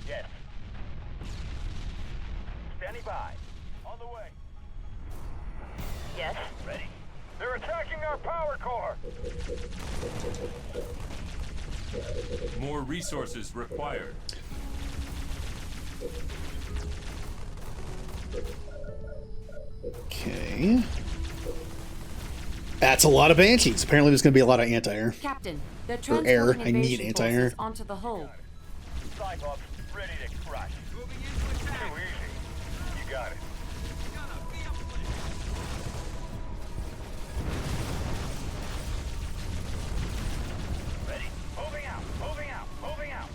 Yes. Standing by. On the way. Yes. Ready. They're attacking our power core. More resources required. Okay. That's a lot of Banshees. Apparently there's going to be a lot of anti-air. Captain, they're Or air. transporting I need invasion anti-air. forces onto the hull. Cyclops, ready to crush. Moving into attack. Too easy. You got it. Ready. Moving out. Moving out. Moving out.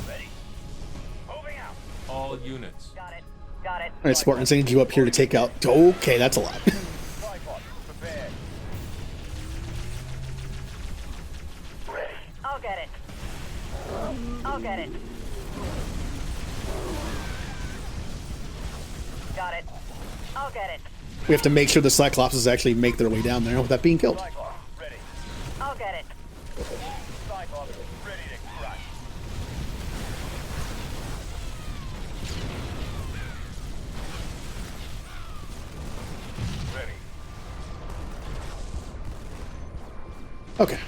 Ready. Moving out. All units. Got it. Got it. Alright, Spartans, I need you up here to take out... Okay, that's a lot. Cyclops, prepared. Ready. I'll get it. I'll get it. Got it. I'll get it. We have to make sure the Cyclopses actually make their way down there without being killed. Cyclops, ready. I'll get it. Cyclops, ready to crush. Ready. Okay.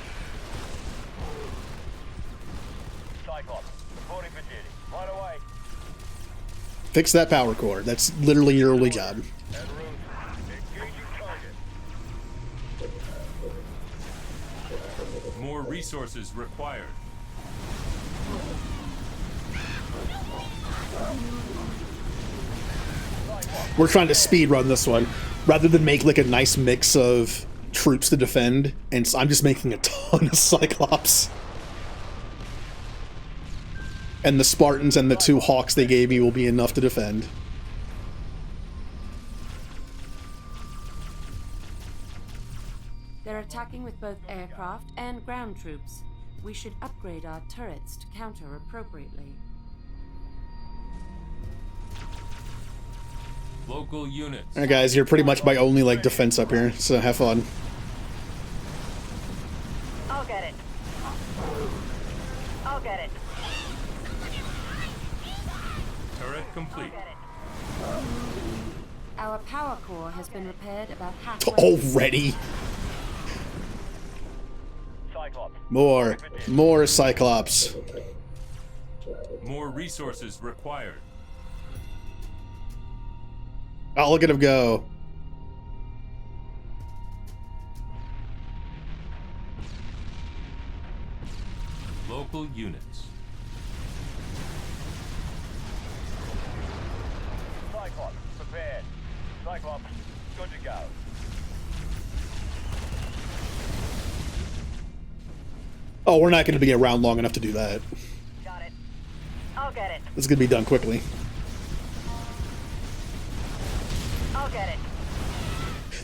Cyclops, reporting for duty. Right away. Fix that power core. That's literally your only job. En route. Engaging target. More resources required. We're trying to speed run this one. Rather than make like a nice mix of troops to defend, and so I'm just making a ton of Cyclops. And the Spartans and the 2 Hawks they gave me will be enough to defend. They're attacking with both aircraft and ground troops. We should upgrade our turrets to counter appropriately. Local units. Alright guys, you're pretty much my only like defense up here, so have fun. I'll get it. I'll get it. Turret complete. Our power core has been repaired about half. Already? Cyclops. More Cyclops. More resources required. Oh, look at him go. Local units. Cyclops, prepared. Cyclops, good to go. Oh, we're not going to be around long enough to do that. Got it. I'll get it. This is going to be done quickly. I'll get it.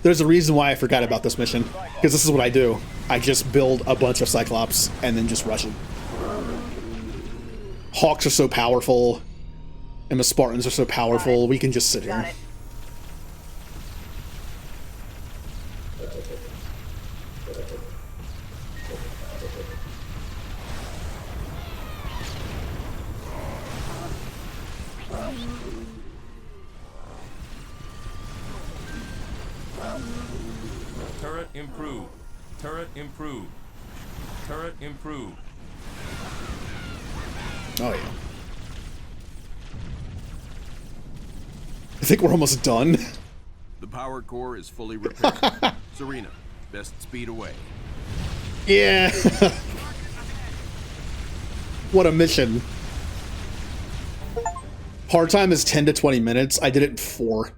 There's a reason why I forgot about this mission, because this is what I do. I just build a bunch of Cyclops and then just rush it. Hawks are so powerful, and the Spartans are so powerful, we can just sit here. Turret improved. Turret improved. Turret improved. Oh yeah. I think we're almost done. The power core is fully repaired. Serena, best speed away. Yeah. What a mission. Hard time is 10 to 20 minutes. I did it in 4.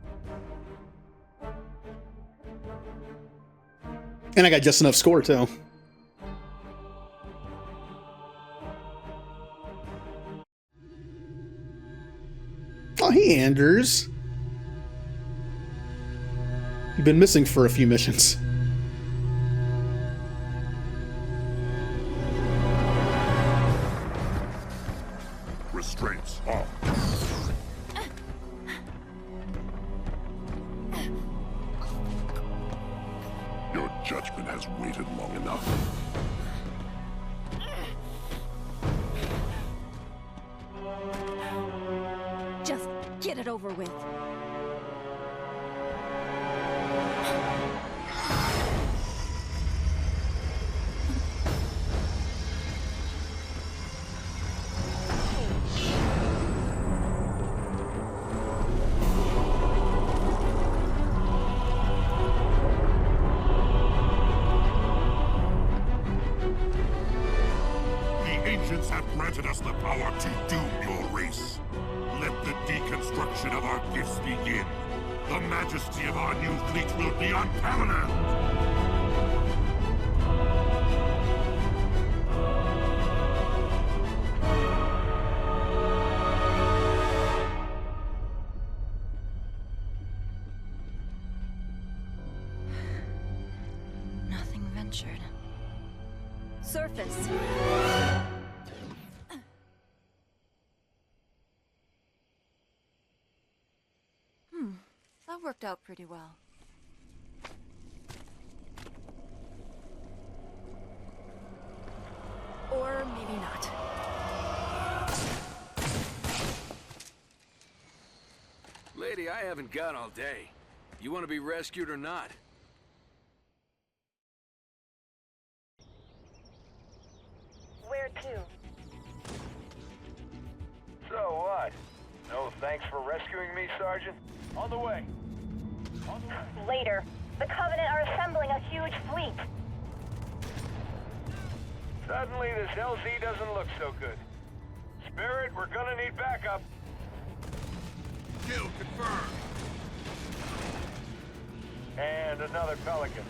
And I got just enough score, too. Oh, hey, Anders. You've been missing for a few missions. Restraints off. Your judgment has waited long enough. Just get it over with. The ancients have granted us the power to doom your race. Let the deconstruction of our gifts begin. The majesty of our new fleet will be unparalleled. Nothing ventured. Surface. That worked out pretty well. Or maybe not. Lady, I haven't got all day. You want to be rescued or not? Where to? So what? No thanks for rescuing me, Sergeant? On the way. On the way. Later. The Covenant are assembling a huge fleet. Suddenly this LZ doesn't look so good. Spirit, we're gonna need backup. Kill confirmed. And another Pelican.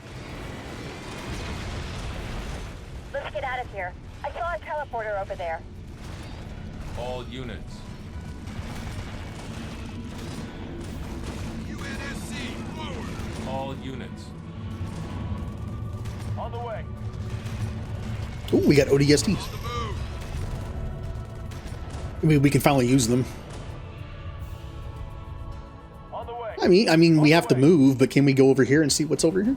Let's get out of here. I saw a teleporter over there. All units. UNSC, forward. All units. On the way. Oh, we got ODSTs. I mean, we can finally use them. On the way. I mean, we have to move, but can we go over here and see what's over here?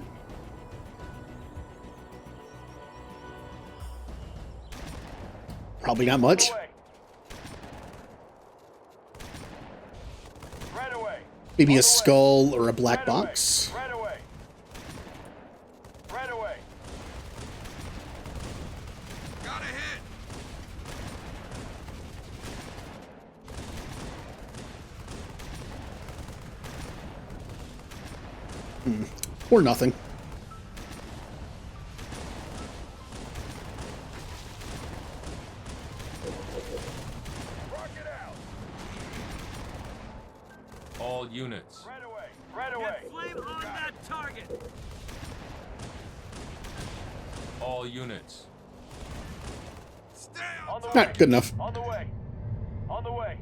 Probably not much. Right away. Maybe a skull or a black box. Right away. Right away. Got a hit. Or nothing. Rocket out. All units. Right away. Right away. Flame on that target. All units. Stay On the way. Not good enough. On the way. On the way.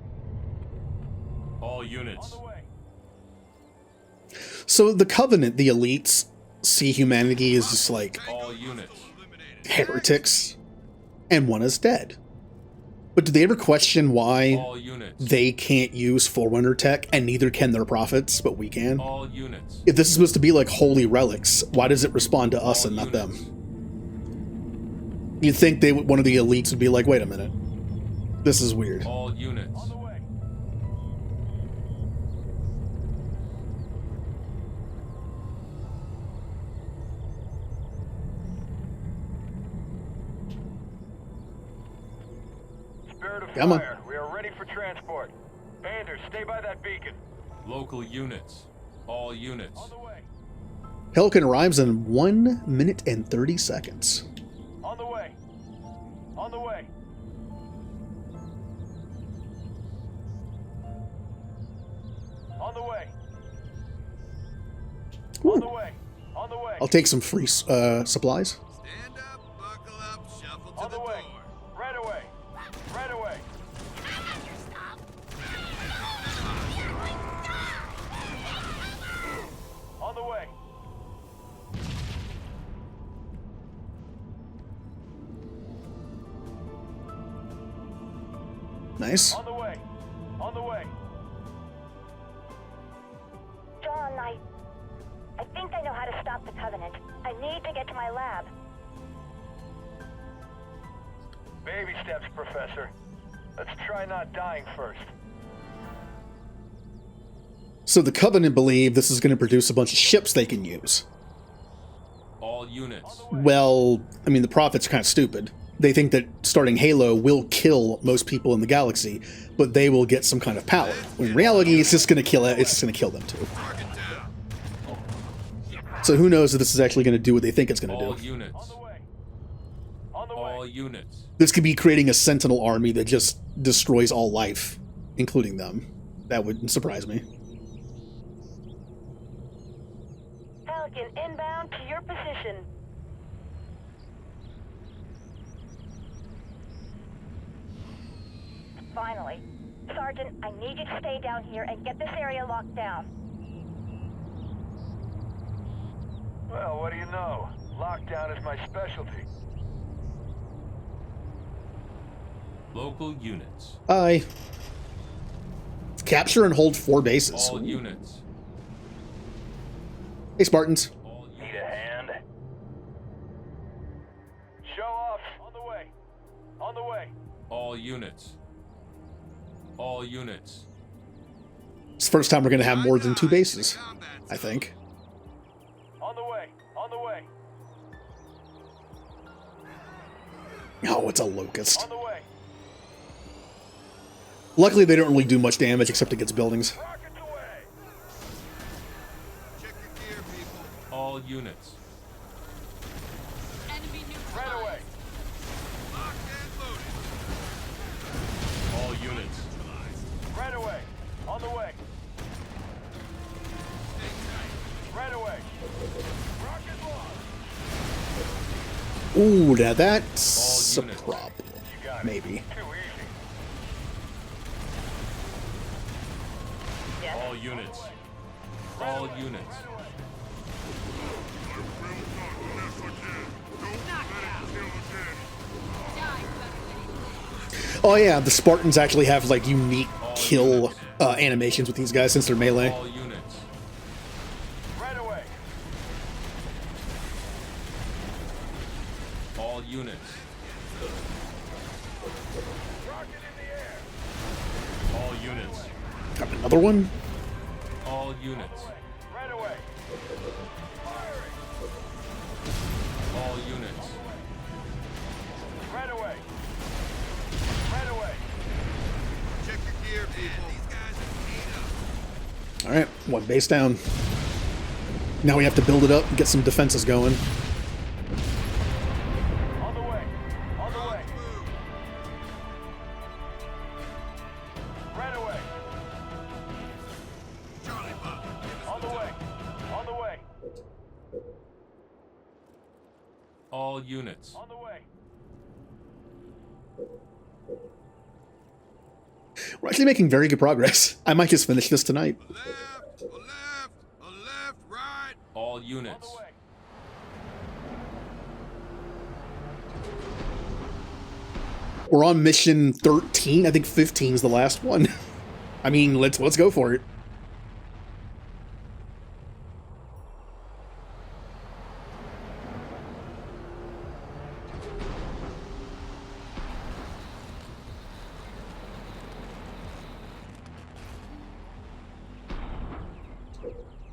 All On units. the way. So the Covenant, the elites, see humanity as just like All units. heretics, and one is dead. But do they ever question why All units. they can't use Forerunner tech, and neither can their prophets, but we can? All units. If this is supposed to be like holy relics, why does it respond to us All and not units. them? You'd think they one of the elites would be like, wait a minute, this is weird. All units. On the way. Spirit of Come on. fire. We are ready for transport. Anders, stay by that beacon. Local units. All units. On the way. Pelican arrives in 1 minute and 30 seconds. On the way. On the way. On the way. On the way. I'll take some free supplies. On the way. Right away. Right away. On the way. Nice. On the way. On the way. John, I think I know how to stop the Covenant. I need to get to my lab. Baby steps, Professor. Let's try not dying first. So the Covenant believe this is going to produce a bunch of ships they can use. All units. Well, I mean, the Prophets are kind of stupid. They think that starting Halo will kill most people in the galaxy, but they will get some kind of power. When in reality, it's just going to kill it. It's just going to kill them too. So who knows if this is actually going to do what they think it's going to do. All units. All units. This could be creating a Sentinel army that just destroys all life, including them. That wouldn't surprise me. Falcon inbound to your position. Finally. Sergeant, I need you to stay down here and get this area locked down. Well, what do you know? Lockdown is my specialty. Local units. Aye. Capture and hold 4 bases. All units. Hey, Spartans. Need a hand? Show off. On the way. On the way. All units. All units. It's the first time we're going to have more than 2 bases, I think. On the way. On the way. Oh, it's a Locust. On the way. Luckily, they don't really do much damage except against buildings. Rockets away. Check your gear, people. All units. Right away. Locked and loaded. All units. Right away. On the way. Right away. Rocket launch. Ooh, now that's a units. problem. You got it. Maybe. Too easy. All units. All units. Oh yeah, the Spartans actually have like unique kill animations with these guys since they're melee. All units. Right away. All units. Rocket in the air. All units. Got another one? All units. Right away. Firing. All units. Right away. Right away. Check your gear, people. These guys are Alright, 1 base down. Now we have to build it up and get some defenses going. On the way. On the way. Right away. Charlie Buck. On the way. On the way. All units. On the way. We're actually making very good progress. I might just finish this tonight. Left, a left, a left, right. All On units. the way. We're on mission 13. I think 15 is the last one. I mean, let's go for it.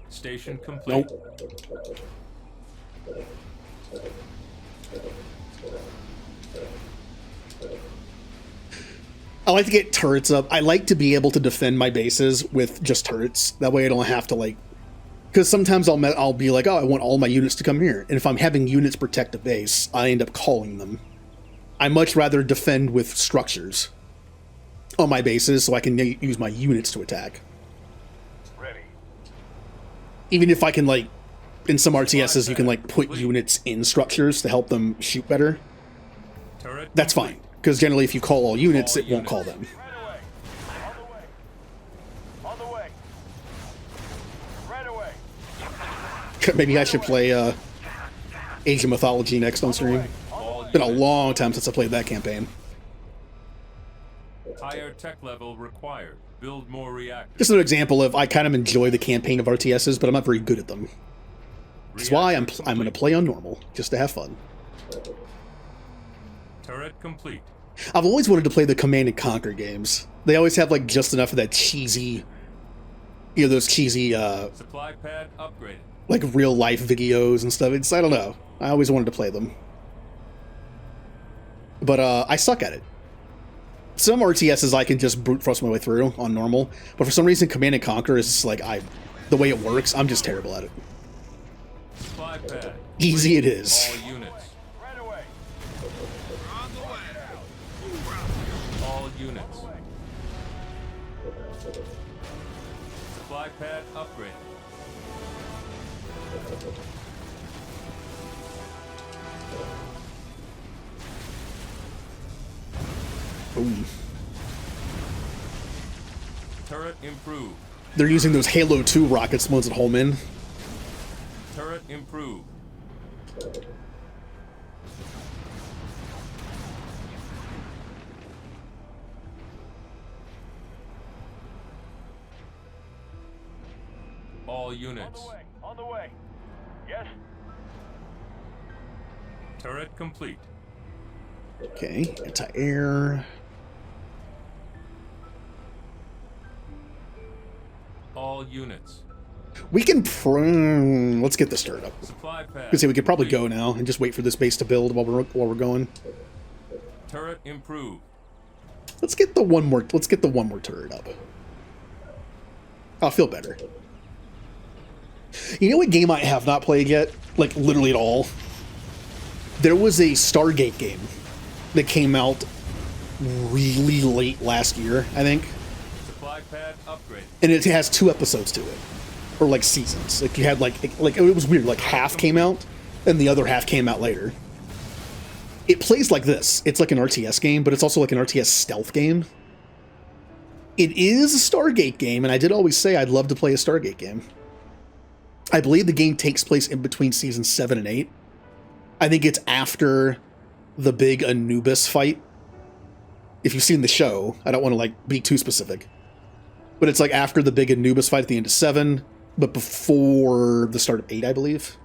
Station complete. Nope. I like to get turrets up. I like to be able to defend my bases with just turrets. That way I don't have to like... Because sometimes I'll be like, oh, I want all my units to come here. And if I'm having units protect a base, I end up calling them. I much rather defend with structures on my bases so I can use my units to attack. Ready. Even if I can, like, in some RTSs, you can, like, put units in structures to help them shoot better. That's fine, because generally if you call all units, it won't call them. On the way. Right away. Maybe I should play Age of Mythology next on stream. It's been a long time since I played that campaign. Higher tech level required. Build more reactors. Just an example of I kind of enjoy the campaign of RTSs, but I'm not very good at them. That's why I'm going to play on normal, just to have fun. Turret complete. I've always wanted to play the Command and Conquer games. They always have like just enough of that cheesy, you know, those cheesy supply pad upgraded. Like real life videos and stuff. It's, I don't know. I always wanted to play them. But I suck at it. Some RTSs I can just brute force my way through on normal, but for some reason Command and Conquer is just like the way it works, I'm just terrible at it. Supply pad. Easy it is. All units. Right away. On the way. All units. Supply pad upgraded. Boom. Turret improved. They're using those Halo 2 rockets, the ones at Holman. Turret improved. All units. On the way. Yes. Turret complete. Okay, anti-air. All units. We can let's get this turret up. Supply pad. Because we could probably go now and just wait for this base to build while we're going. Turret improved. Let's get the one more turret up. I'll feel better. You know what game I have not played yet? Like literally at all. There was a Stargate game that came out really late last year, I think. Supply pad upgrade. And it has 2 episodes to it. Or like seasons. Like you had like it was weird, like half came out and the other half came out later. It plays like this. It's like an RTS game, but it's also like an RTS stealth game. It is a Stargate game, and I did always say I'd love to play a Stargate game. I believe the game takes place in between seasons 7 and 8. I think it's after the big Anubis fight. If you've seen the show, I don't want to like be too specific. But it's like after the big Anubis fight at the end of 7, but before the start of 8, I believe.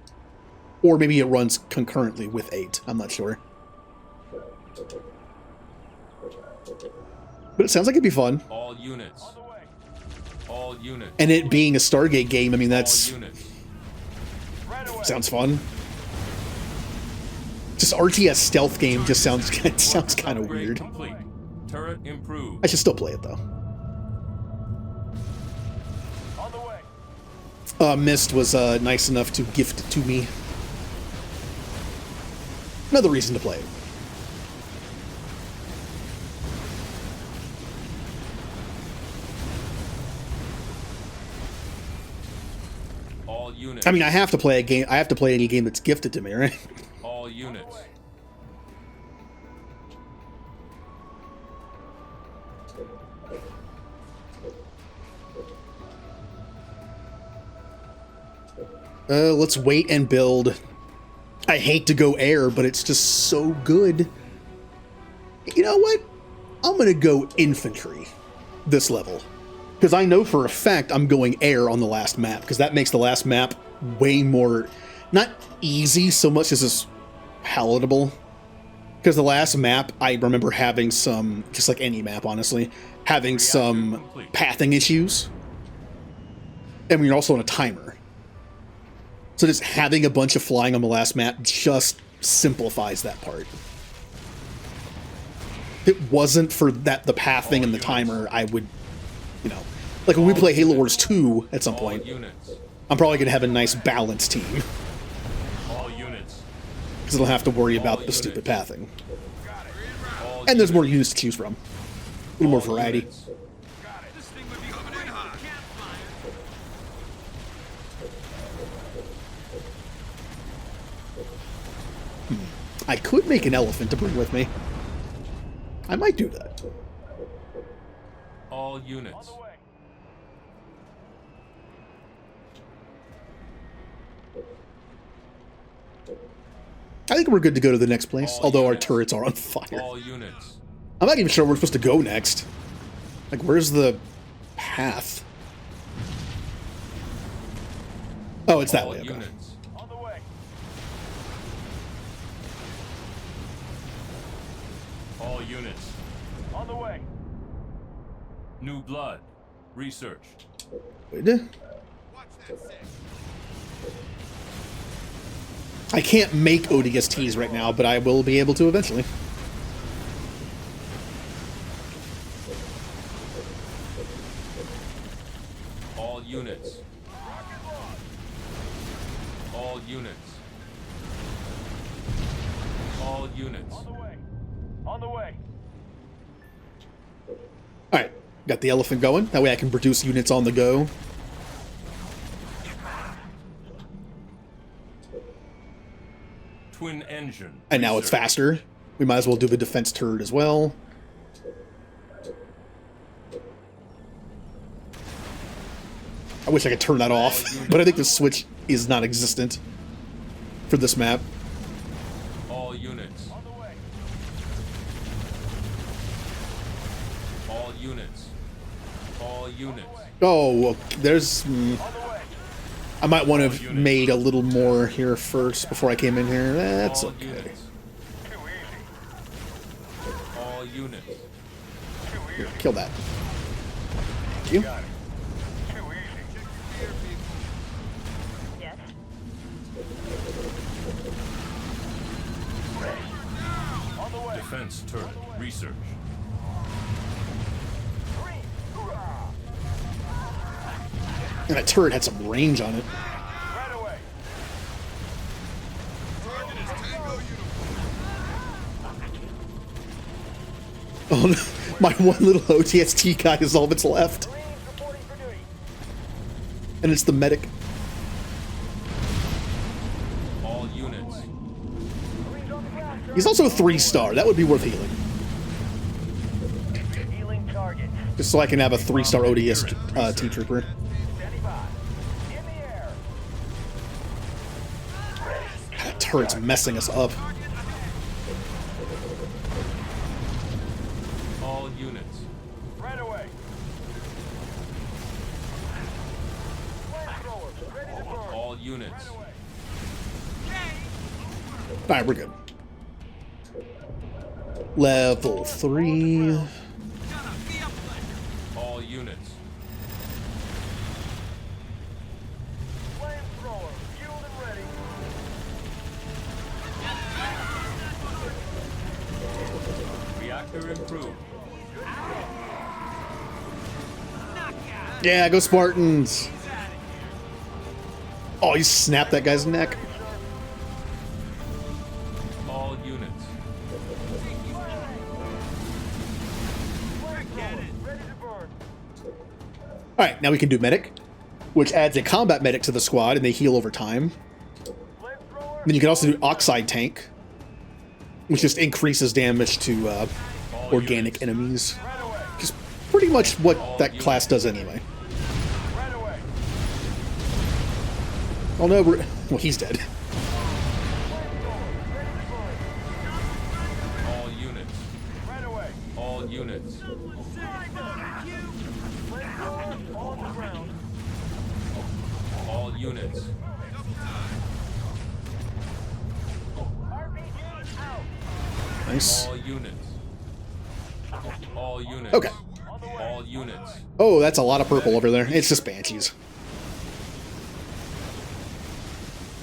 Or maybe it runs concurrently with 8. I'm not sure. But it sounds like it'd be fun. All units. All units. And it being a Stargate game, I mean, that's... sounds fun. Just RTS stealth game just sounds kind of weird. Complete. Turret improved. I should still play it, though. On the way. Mist was nice enough to gift it to me. Another reason to play it. All units. I mean, I have to play a game. I have to play any game that's gifted to me, right? All units. Let's wait and build. I hate to go air, but it's just so good. You know what? I'm gonna go infantry this level. Because I know for a fact I'm going air on the last map, because that makes the last map way more, not easy so much as it's palatable. Because the last map, I remember having some, just like any map honestly, having some pathing issues. And we're also on a timer. So just having a bunch of flying on the last map just simplifies that part. If it wasn't for that, the pathing and the timer, I would, you know, like when we play Halo Wars 2 at some point, I'm probably going to have a nice balanced team. All units. Because I don't have to worry about the stupid pathing. And there's more units to choose from. A little more variety. I could make an elephant to bring with me. I might do that. All units. I think we're good to go to the next place, although our turrets are on fire. All units. I'm not even sure where we're supposed to go next. Like, where's the path? Oh, it's that way. Okay. Units. On the way. All units. On the way. New blood. Research. Good. I can't make ODSTs right now, but I will be able to eventually. All units. All units. All units. On the way. On the way. Alright, got the elephant going. That way I can produce units on the go. Twin engine. And now it's faster. We might as well do the defense turret as well. I wish I could turn that off, but I think the switch is non-existent for this map. All units. All units. All units. Oh, well, there's... I might want to have made a little more here first before I came in here. That's All okay. units. All units. Here, kill that. Thank you. Yes. On the way. Defense turret. Research. And that turret had some range on it. Right away. Oh no, my one little OTST guy is all that's left. And it's the medic. All units. He's also a 3-star. That would be worth healing. Healing target. Just so I can have a 3-star ODS T-Trooper. Standing by. In the air. That turret's messing us up. All units. Right away. Flamethrower. Ready to burn. All units. Alright, we're good. Level 3. All units. Flamethrower. Fueled and ready. Reactor improved. Yeah, go Spartans! Oh, you snapped that guy's neck. All units. Ready to burn. Alright, now we can do medic, which adds a combat medic to the squad, and they heal over time. Then you can also do oxide tank, which just increases damage to organic enemies. Which is pretty much what that class does anyway. Right away. Oh no, well, he's dead. All units. Right away. All units. Flamethrower on the ground. All units. RPG out. Nice. All units. All units. Okay. All units. Oh, that's a lot of purple over there. It's just Banshees.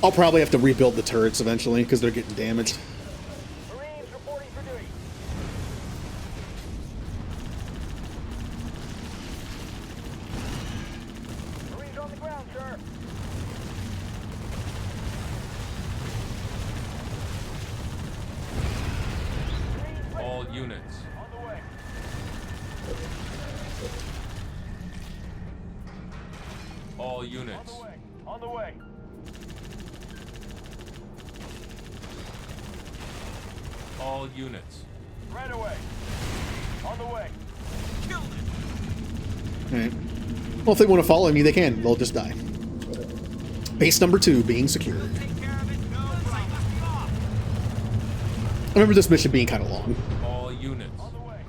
I'll probably have to rebuild the turrets eventually, because they're getting damaged. Marines reporting for duty. Marines on the ground, sir. All units. On the way. All units. On the way. On the way. All units. Right away. On the way. Killed it. Alright. Well, if they want to follow me, they can. They'll just die. Base number 2 being secured. Take care of it. No problem. I remember this mission being kind of long. All units. On the way.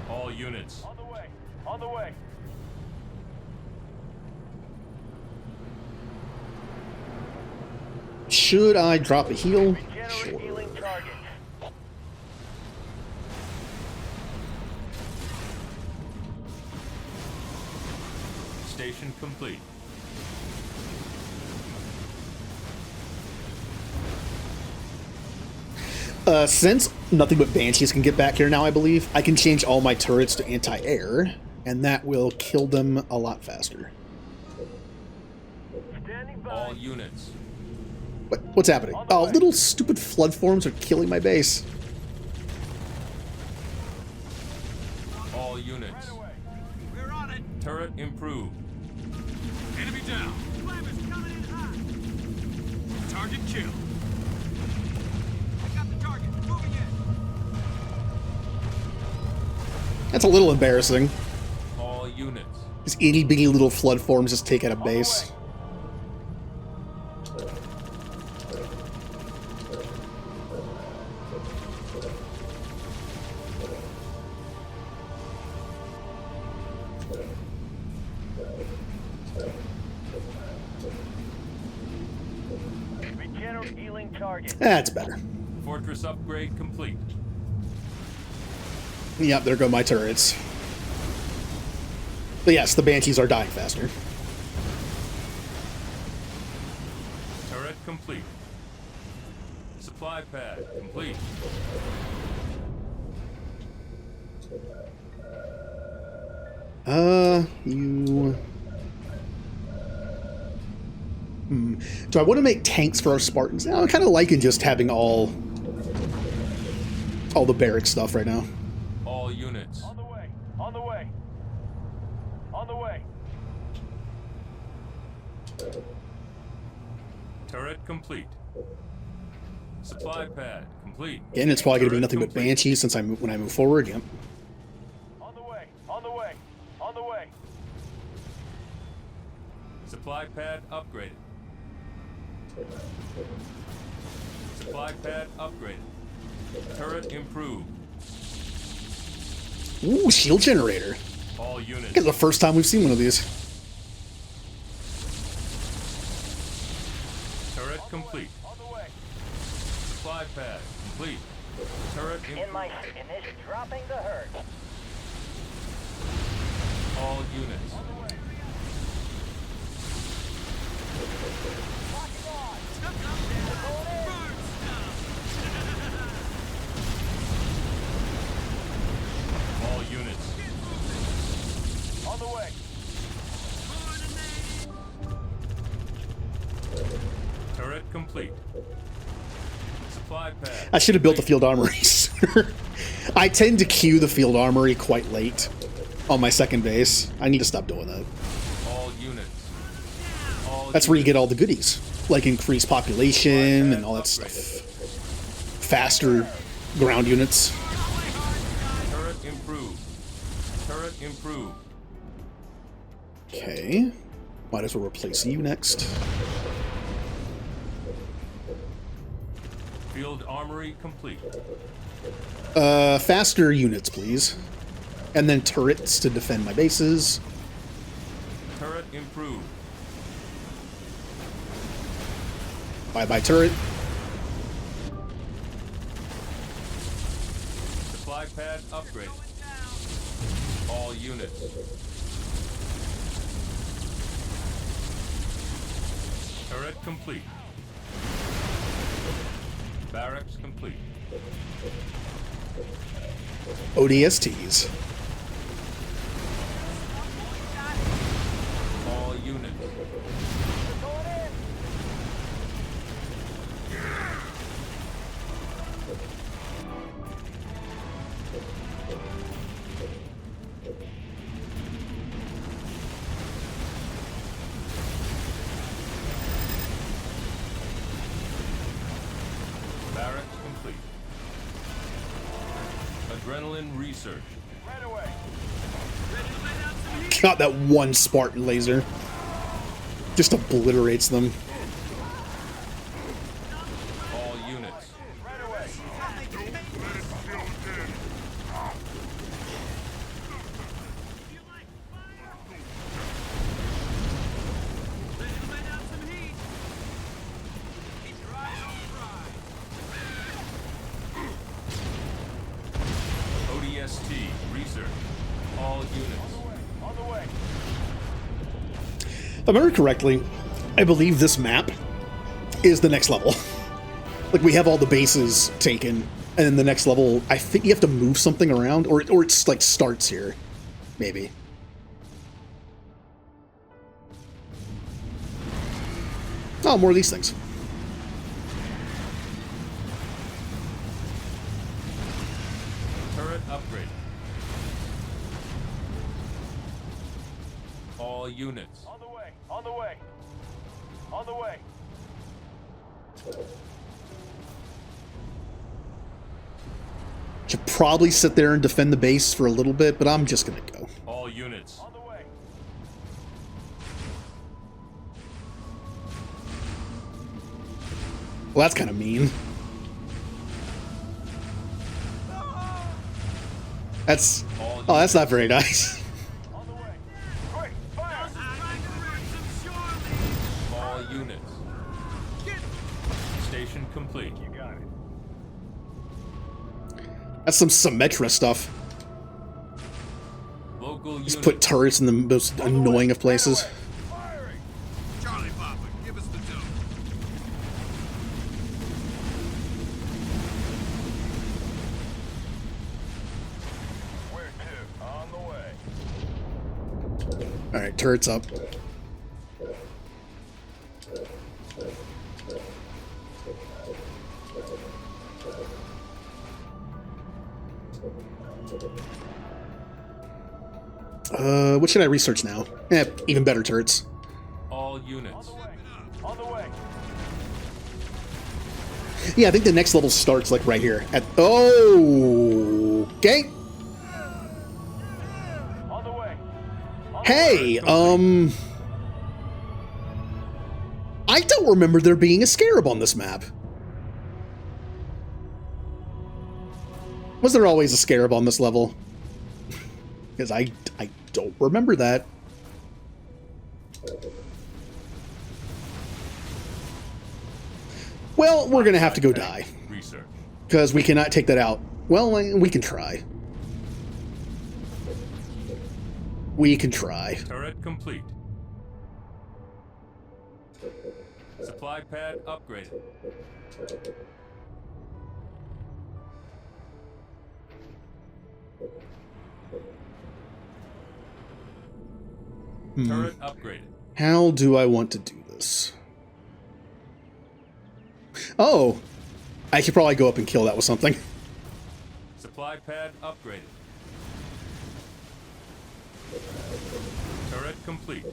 All units. On the way. On the way. Should I drop a heal? Regenerate Sure. healing target. Station complete. Since nothing but Banshees can get back here now, I believe, I can change all my turrets to anti-air, and that will kill them a lot faster. Standing by. All units. What's happening? Oh, little stupid flood forms are killing my base. All units. Right away. We're on it. Turret improved. Enemy down. Flammers coming in hot. Target killed. I got the target. Moving in. That's a little embarrassing. All units. These itty bitty little flood forms just take out a base. Regenerate healing target. That's better. Fortress upgrade complete. Yep, there go my turrets. But yes, the Banshees are dying faster. Turret complete. Supply pad complete. You... Do I want to make tanks for our Spartans? No, I kind of liking just having all the barrack stuff right now. All units. On the way. On the way. On the way. Turret complete. Supply pad complete. And it's probably going to be Turret nothing but complete. Banshees since when I move forward. Yep. On the way. On the way. On the way. Supply pad upgraded. Supply pad upgraded. Turret improved. Ooh, shield generator. All units. This is the first time we've seen one of these. Turret complete. On the way. Supply pad complete. Turret improved. In my initial dropping the herd. All units. All units. On the way. Turret complete. Supply pad. I should have built the field armory sooner. I tend to queue the field armory quite late on my second base. I need to stop doing that. All units. All That's where you get all the goodies, like increased population and all that stuff. Faster ground units. Turret improved. Turret improved. Okay. Might as well replace you next. Field armory complete. Faster units, please. And then turrets to defend my bases. Turret improved. Bye-bye turret. Supply pad upgraded. All units. Turret complete. Barracks complete. ODSTs. All units. Cannon research. Right away. God, that one Spartan laser just obliterates them. All units. Right away. ODST research. All units. On the way. If I remember correctly, I believe this map is the next level. Like, we have all the bases taken, and then the next level, I think you have to move something around, or it's like starts here, maybe. Oh, more of these things. Turret upgrade. All units. On the way. On the way. On the way. Should probably sit there and defend the base for a little bit, but I'm just gonna go. All units. On the way. Well, that's kind of mean. That's... Oh, that's not very nice. On the way. Quick, fire! All units. Station complete. You got it. That's some Symmetra stuff. Local Just unit. put turrets in the most annoying of places. Firing! Charlie Papa, give us the dope. Where to? On the way. Alright, turrets up. What should I research now? Even better turrets. All units. On the way. Yeah, I think the next level starts like right here. At oh, okay. On the way. Hey, I don't remember there being a scarab on this map. Was there always a scarab on this level? Because I don't remember that. Well, we're gonna have to go die. Research. Because we cannot take that out. Well, we can try. We can try. Turret complete. Supply pad upgraded. Turret upgraded. How do I want to do this? Oh! I should probably go up and kill that with something. Supply pad upgraded. Turret complete.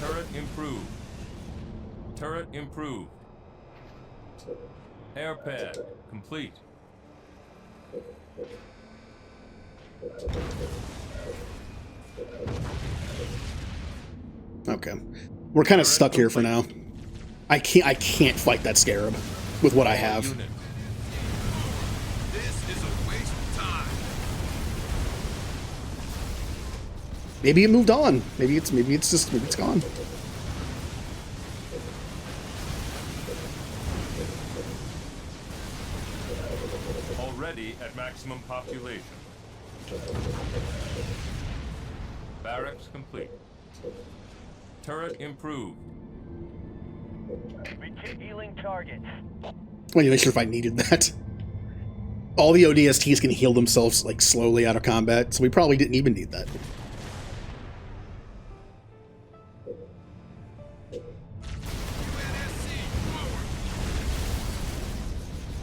Turret improved. Turret improved. Air pad complete. Okay. We're kind of stuck here for now. I can't fight that scarab with what I have. This is a waste of time. Maybe it moved on. Maybe it's gone. Already at maximum population. Barracks complete. Turret improved. Begin healing target. I'm not even sure if I needed that. All the ODSTs can heal themselves like slowly out of combat, so we probably didn't even need that.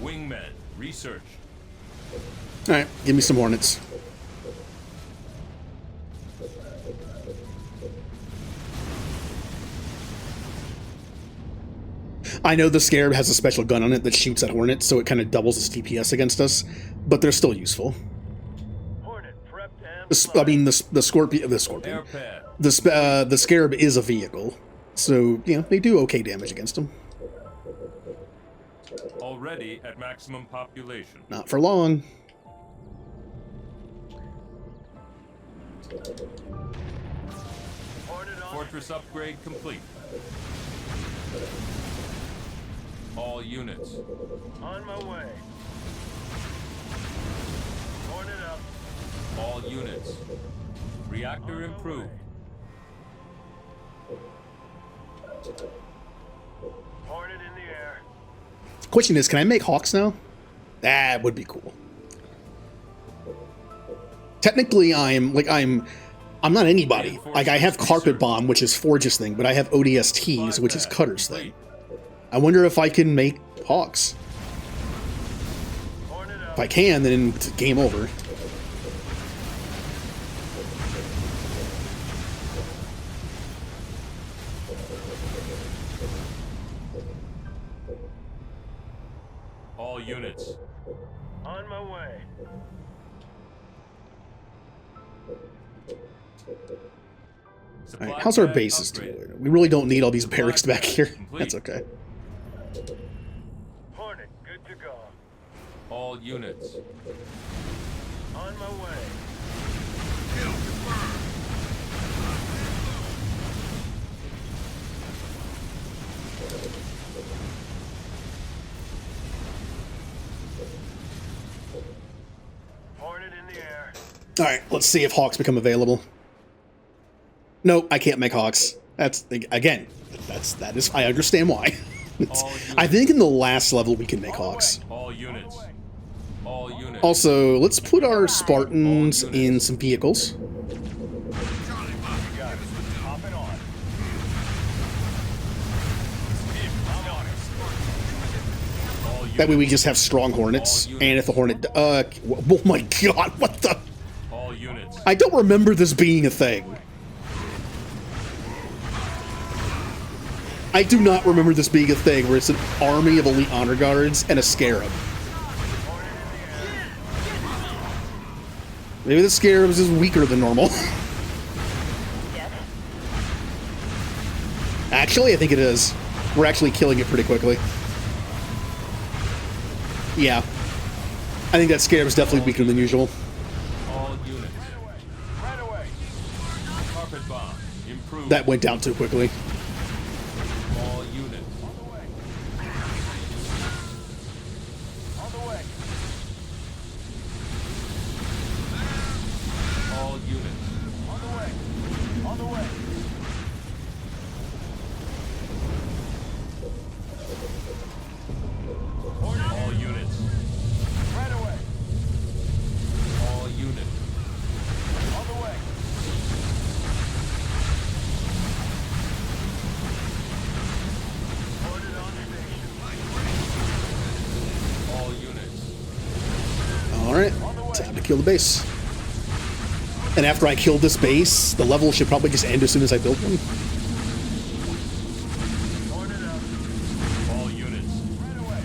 Wingmen research. Alright, give me some Hornets. I know the Scarab has a special gun on it that shoots at Hornet, so it kind of doubles its DPS against us, but they're still useful. The Scorpion, the Scarab is a vehicle, so you know they do okay damage against them. Already at maximum population. Not for long. Fortress upgrade complete. All units. On my way. Hornet up. All units. Reactor improved. Hornet in the air. Question is, can I make Hawks now? That would be cool. Technically, I'm not anybody. Like, I have Carpet Bomb, which is Forge's thing, but I have ODSTs, which is Cutter's thing. I wonder if I can make Hawks. If I can, then it's game over. All units. On my way. Alright, how's our bases doing? We really don't need all these barracks back here. That's okay. Hornet, good to go. All units. On my way. Hornet in the air. Alright, let's see if Hawks become available. Nope, I can't make Hawks. That's, again, that is, I understand why. I think in the last level we can make Hawks. All units. All units. Also, let's put our Spartans in some vehicles. That way we just have strong Hornets, and if the Hornet... oh my god, what the... All units. I don't remember this being a thing. I do not remember this being a thing where it's an army of elite honor guards and a Scarab. Maybe the Scarab is just weaker than normal. Actually, I think it is. We're actually killing it pretty quickly. Yeah. I think that Scarab is definitely weaker than usual. All units. Right away. Carpet bomb. Improved. That went down too quickly. All units. On the way. All units. On the way. On the way. All units. Right away. All units. On the way. Hornet on station. All units. Alright, time to kill the base. And after I kill this base, the level should probably just end as soon as I build one. Hornet up. All units. Right away.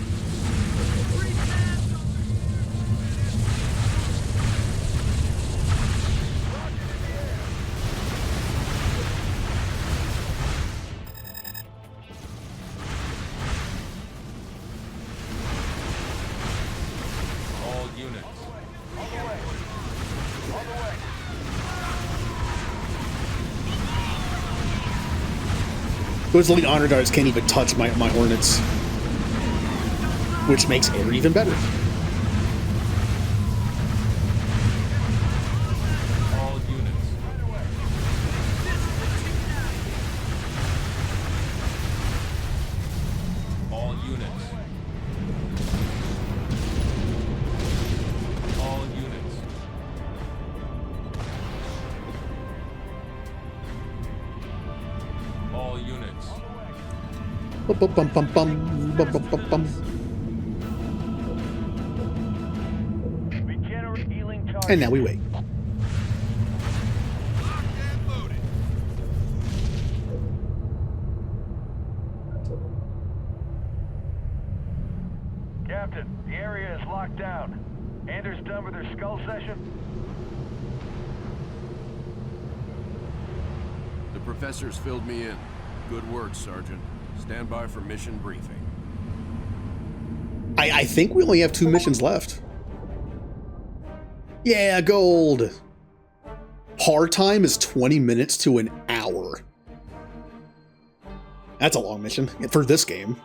All units. On the way. On the way. Those elite honor guards can't even touch my Hornets. Which makes air even better. All units. All units. All units. All units. Bum, bum, bum, bum, bum, bum, bum, bum, bum. Regenerate healing target. And now we wait. Captain, the area is locked down. Anders done with her skull session? The professor's filled me in. Good work, Sergeant. Stand by for mission briefing. I think we only have 2 missions left. Yeah, gold! Hard time is 20 minutes to an hour. That's a long mission for this game.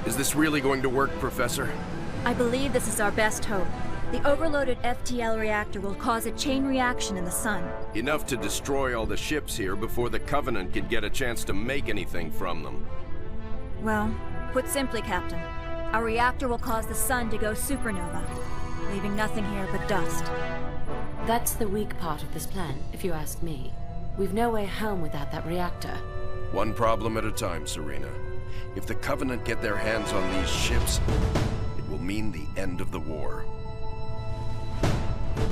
Is this really going to work, Professor? I believe this is our best hope. The overloaded FTL reactor will cause a chain reaction in the sun. Enough to destroy all the ships here before the Covenant can get a chance to make anything from them. Well, put simply, Captain, our reactor will cause the sun to go supernova, leaving nothing here but dust. That's the weak part of this plan, if you ask me. We've no way home without that reactor. One problem at a time, Serena. If the Covenant get their hands on these ships, it will mean the end of the war.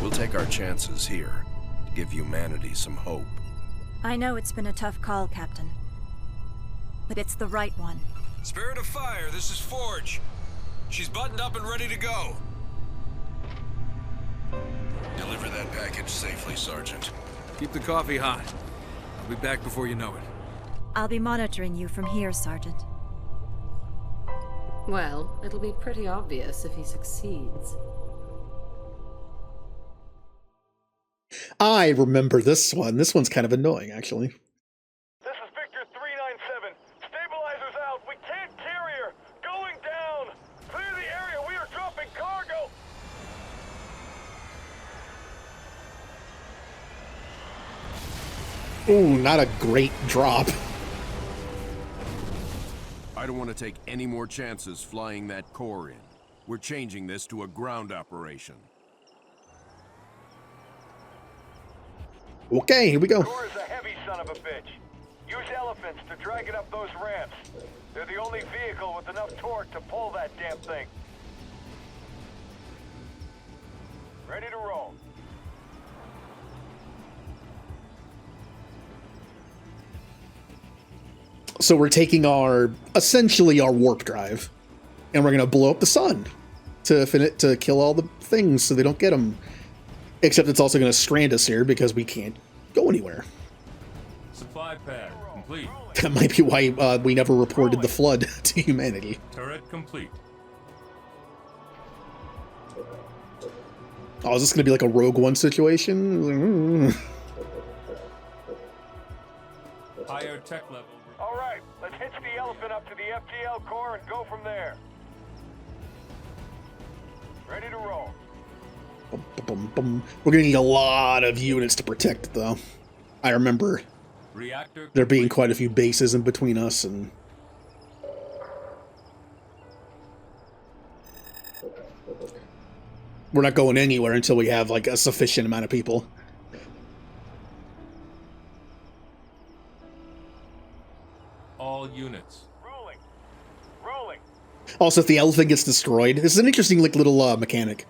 We'll take our chances here to give humanity some hope. I know it's been a tough call, Captain, but it's the right one. Spirit of Fire, this is Forge. She's buttoned up and ready to go. Deliver that package safely, Sergeant. Keep the coffee hot. I'll be back before you know it. I'll be monitoring you from here, Sergeant. Well, it'll be pretty obvious if he succeeds. I remember this one. This one's kind of annoying, actually. This is Victor 397. Stabilizers out. We can't carrier. Going down. Clear the area. We are dropping cargo. Ooh, not a great drop. I don't want to take any more chances flying that core in. We're changing this to a ground operation. Okay, here we go. The core is a heavy son of a bitch. Use elephants to drag it up those ramps. They're the only vehicle with enough torque to pull that damn thing. Ready to roll. So we're taking essentially our warp drive, and we're gonna blow up the sun to kill all the things so they don't get them. Except it's also gonna strand us here because we can't go anywhere. Supply pad complete. That might be why we never reported the flood to humanity. Turret complete. Oh, is this gonna be like a Rogue One situation? Higher tech level. All right, let's hitch the elephant up to the FTL core and go from there. Ready to roll. Bum, bum, bum. We're gonna need a lot of units to protect it, though. I remember there being quite a few bases in between us and... We're not going anywhere until we have, like, a sufficient amount of people. All units. Rolling. Rolling. Also, if the elephant gets destroyed, this is an interesting, like, little mechanic.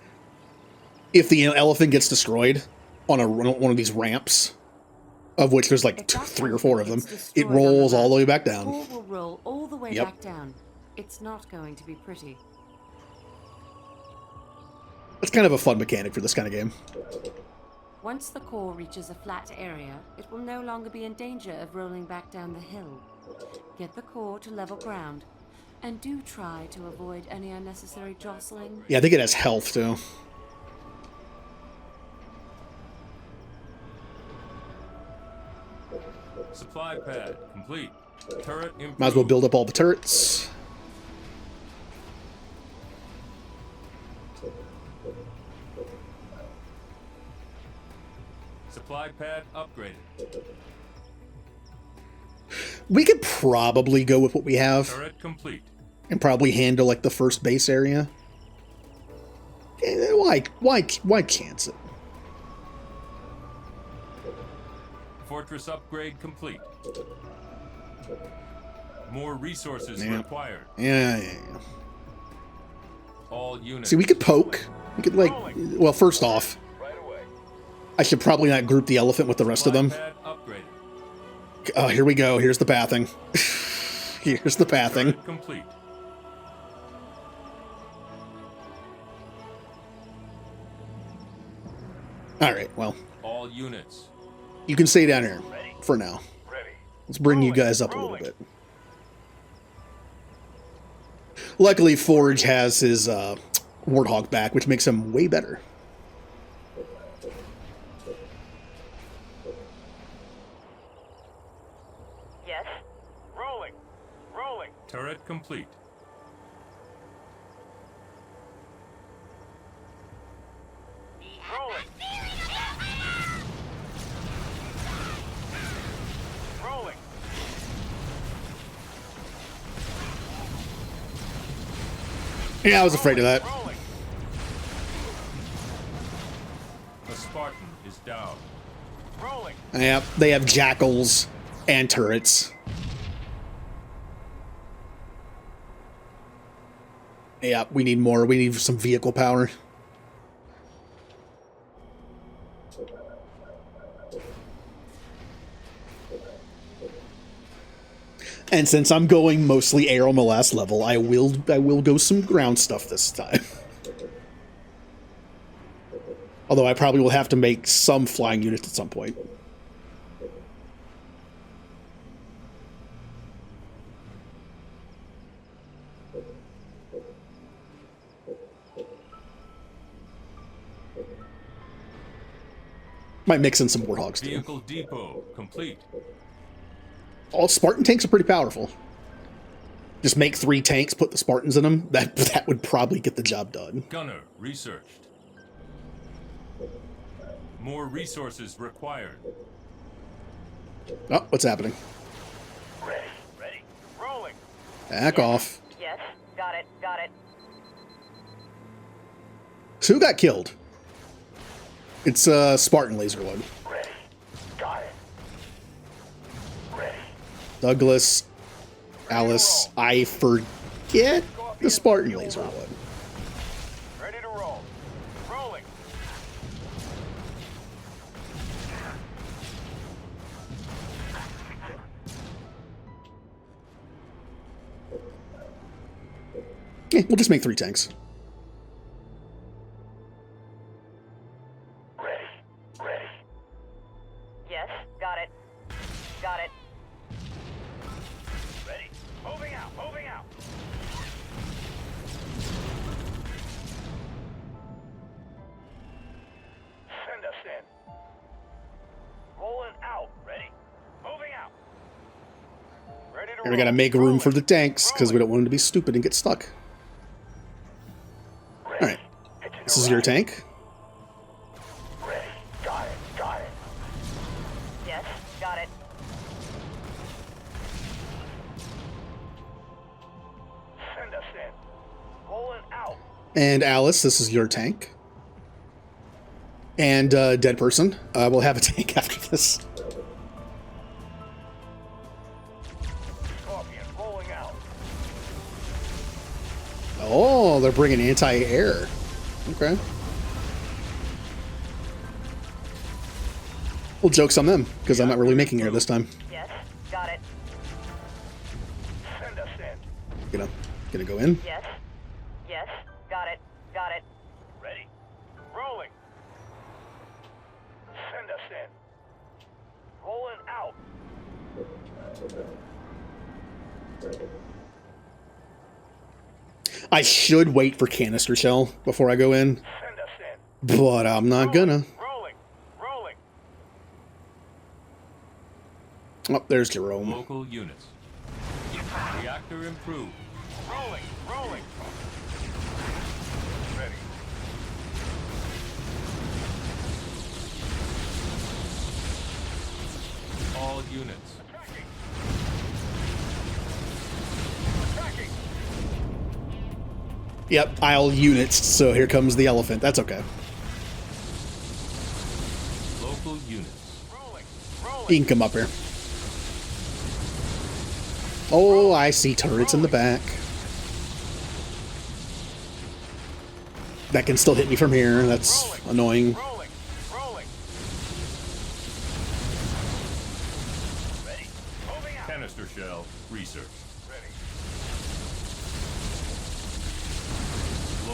If the elephant gets destroyed on one of these ramps, of which there's like 3 or 4 of them, it rolls all the way back down. The core will roll all the way back down. It's not going to be pretty. It's kind of a fun mechanic for this kind of game. Once the core reaches a flat area, it will no longer be in danger of rolling back down the hill. Get the core to level ground, and do try to avoid any unnecessary jostling. Yeah, I think it has health, too. Supply pad complete. Turret improved. Might as well build up all the turrets. Supply pad upgraded. We could probably go with what we have. Turret complete. And probably handle, like, the first base area. Why chance it? Fortress upgrade complete. More resources required. Yeah. All units. See, we could poke. We could, like... Well, first off, I should probably not group the elephant with the rest of them. Oh, here we go. Here's the pathing. Here's the pathing. Complete. Alright, well. All units. You can stay down here for now. Let's bring you guys up a little bit. Luckily, Forge has his Warthog back, which makes him way better. Yes. Rolling. Rolling. Turret complete. Rolling. Rolling. Yeah, I was afraid of that. The Spartan is down. Rolling. Yeah, they have jackals and turrets. Yeah, we need more. We need some vehicle power. And since I'm going mostly air on the last level, I will go some ground stuff this time. Although I probably will have to make some flying units at some point. Might mix in some Warthogs too. Vehicle depot complete. All Spartan tanks are pretty powerful. Just make 3 tanks, put the Spartans in them. That would probably get the job done. Gunner researched. More resources required. Oh, what's happening? Ready. Ready. Rolling. Back off. Yes. Got it. Got it. So who got killed? It's Spartan laser one. Ready. Got it. Ready. Douglas, Alice, I forget the Spartan laser one. Ready to roll. Rolling. We'll just make 3 tanks. Ready. Ready. Yes. Got it. Got it. Ready. Moving out. Moving out. Send us in. Rolling out. Ready. Moving out. Ready to And we gotta make room for the tanks, because we don't want them to be stupid and get stuck. Alright. This is your tank. Ready. Got it. Got it. Yes. Got it. Send us in. Rolling out. And Alice, this is your tank. And Dead Person, we'll have a tank after this. Scorpion rolling out. Oh, they're bringing anti-air. Okay. Well, joke's on them, because I'm not really making air this time. Yes. Got it. Send us in. Gonna go in. Yes. Yes. Got it. Got it. Ready. Rolling. Send us in. Rolling out. I should wait for canister shell before I go in, Send us in. but I'm not gonna. Rolling. Rolling. Oh, there's Jerome. Local units. Reactor improved. Rolling. Rolling. Ready. All units. Attacking. Attacking. Yep, aisle units, so here comes the elephant. That's okay. Local units. Rolling. Rolling. You can come up here. Oh, I see turrets in the back. That can still hit me from here. That's annoying. Rolling. Rolling. Ready. Moving out. Canister shell research. Ready.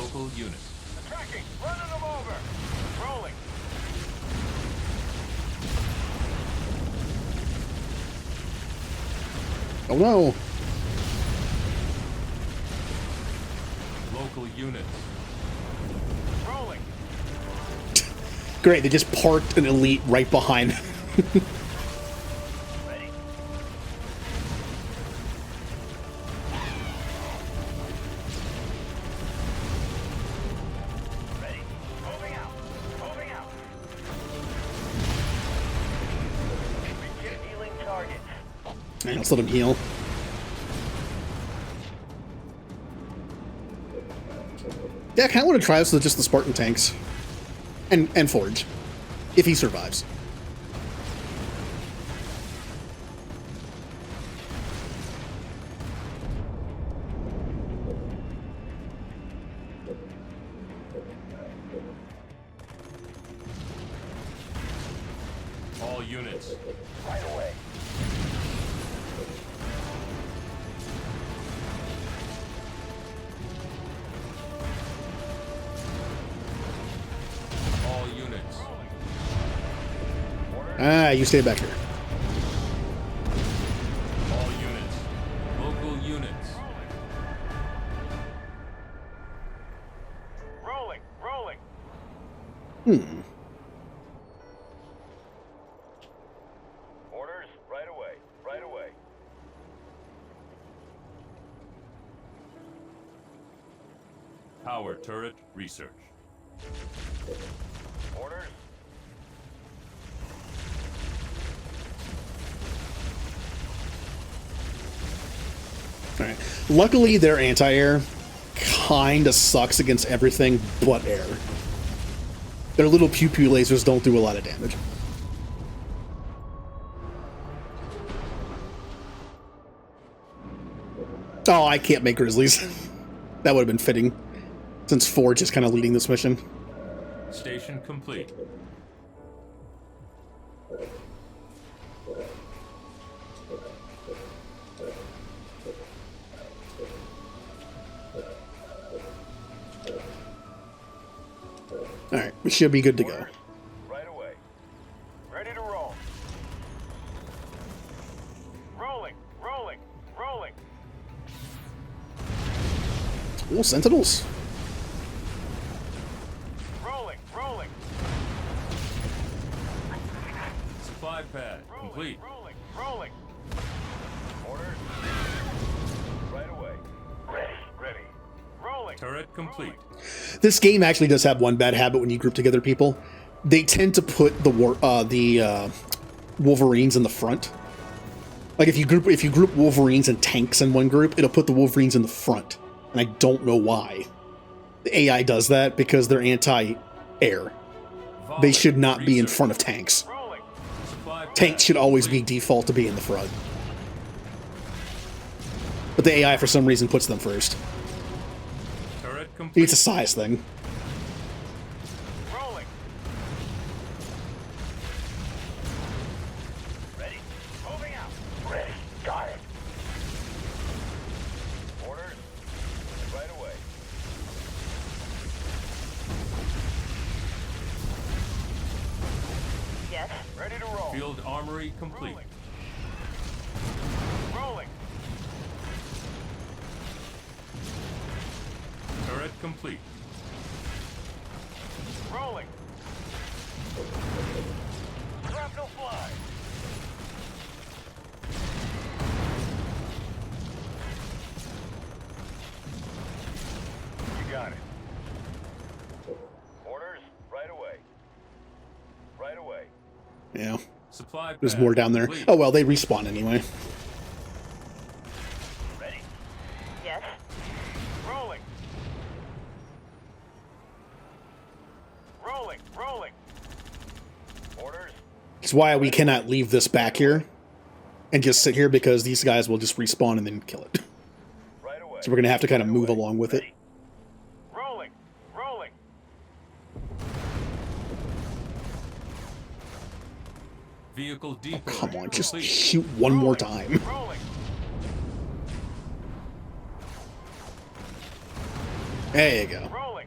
Local units. Attacking! Running them over! Rolling! Oh no! Local units. Rolling! Great, they just parked an elite right behind. Ready? Ready. Moving out. Moving out. Begin healing targets. Man, let's let him heal. Yeah, I kind of want to try this with just the Spartan tanks. And Forge. If he survives. All units. Right away. All units. Ah, you stay back here. All units. Local units. Rolling. Rolling. Hmm. Orders. Right away. Right away. Power turret research. Orders. Alright. Luckily, their anti-air kinda sucks against everything but air. Their little pew-pew lasers don't do a lot of damage. Oh, I can't make Grizzlies. That would have been fitting, since Forge is kind of leading this mission. Station complete. Alright, we should be good to go. Right away. Ready to roll. Rolling. Rolling. Rolling. Oh, Sentinels. Rolling. Rolling. Supply pad complete. Rolling. Rolling. Orders. Right away. Ready. Ready. Rolling. Turret complete. This game actually does have one bad habit when you group together people. They tend to put the Wolverines in the front. Like if you group Wolverines and tanks in one group, it'll put the Wolverines in the front. And I don't know why. The AI does that because they're anti-air. They should not be in front of tanks. Tanks should always be default to be in the front. But the AI for some reason puts them first. Turret complete. It's a size thing. Rolling. Ready. Moving out. Ready. Got it. Orders. Right away. Yes. Ready to roll. Field armory complete. Rolling. Turret complete. Rolling. Shrapnel fly. You got it. Orders right away. Right away. Yeah. Supply There's pad more down there. complete. Oh well, they respawn anyway. Ready? Yes. Rolling. Rolling. Rolling. Orders. It's why we cannot leave this back here and just sit here, because these guys will just respawn and then kill it. Right away. So we're gonna have to kind of move along with it. Rolling. Rolling. Vehicle depot. Come on, just complete. shoot one more time. Rolling. There you go. Rolling.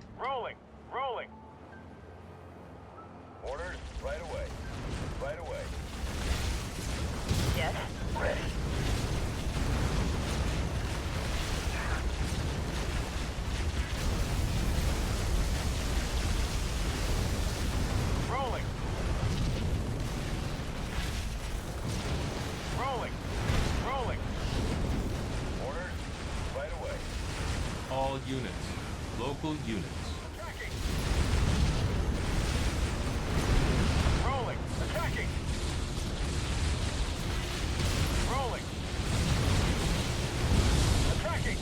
units. Local units. Rolling. Attacking. Rolling. Attacking.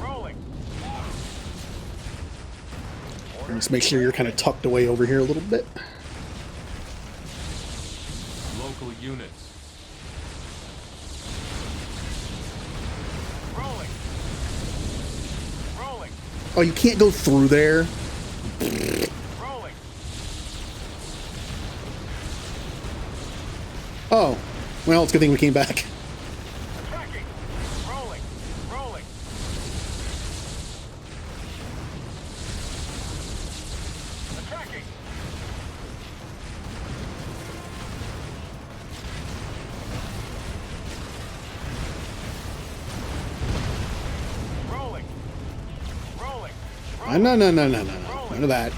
Rolling. Just make sure you're kind of tucked away over here a little bit. Local units. Rolling. Rolling. Oh, you can't go through there? Rolling. Oh. Well, it's a good thing we came back. Attacking. Rolling. Rolling. Attacking. Rolling. Rolling. No. None of that.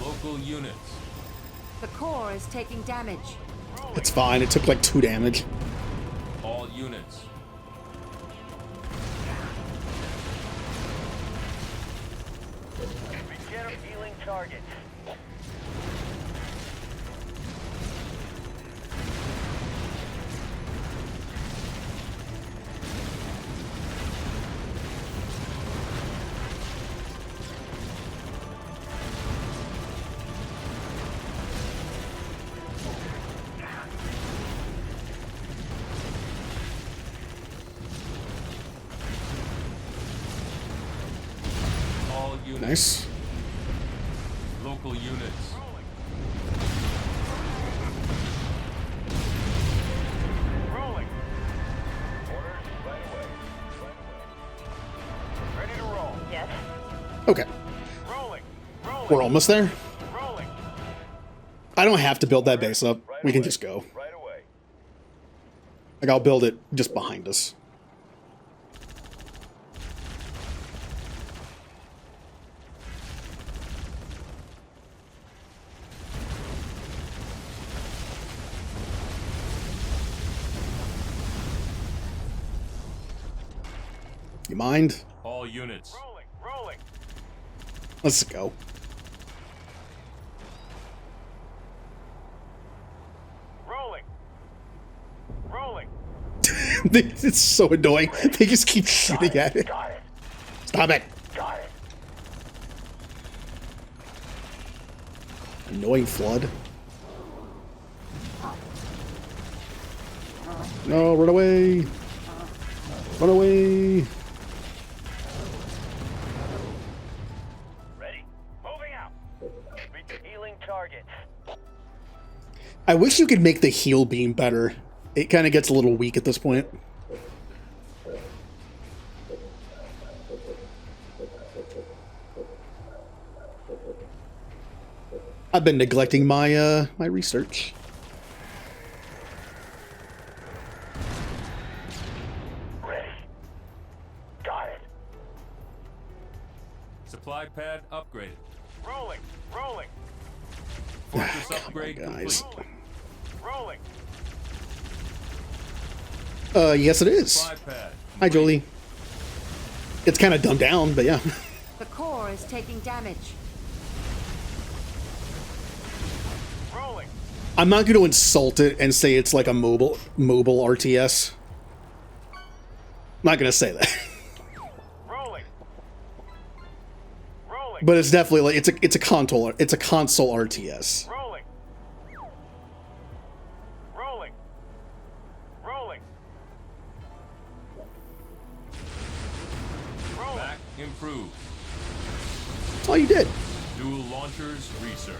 Local units. The core is taking damage. It's fine. It took like 2 damage. All units. Begin healing targets. All units. Nice. Local units. Rolling. Orders right away. Ready to roll. Yes. Okay. Rolling. Rolling. We're almost there. Rolling. I don't have to build that base up. We can just go. Right away. Like, I'll build it just behind us. You mind? All units. Rolling. Rolling. Let's go. Rolling. Rolling. It's so annoying. They just keep shooting at it. Got it. Stop it. Got it. Annoying flood. No, run away. Run away. Ready. Moving out. Healing targets. I wish you could make the heal beam better. It kind of gets a little weak at this point. I've been neglecting my my research. Ready. Got it. Supply pad upgraded. Rolling. Rolling. Fortress upgrade guys. complete. Rolling. Yes it is. Supply pad. Hi, Jolie. It's kind of dumbed down, but yeah. The core is taking damage. Rolling. I'm not going to insult it and say it's like a mobile RTS. I'm not going to say that. Rolling. Rolling. But it's definitely like it's a console RTS. Rolling. Rolling. Rolling. Rolling. Back improved. Oh, you did. Dual launchers research.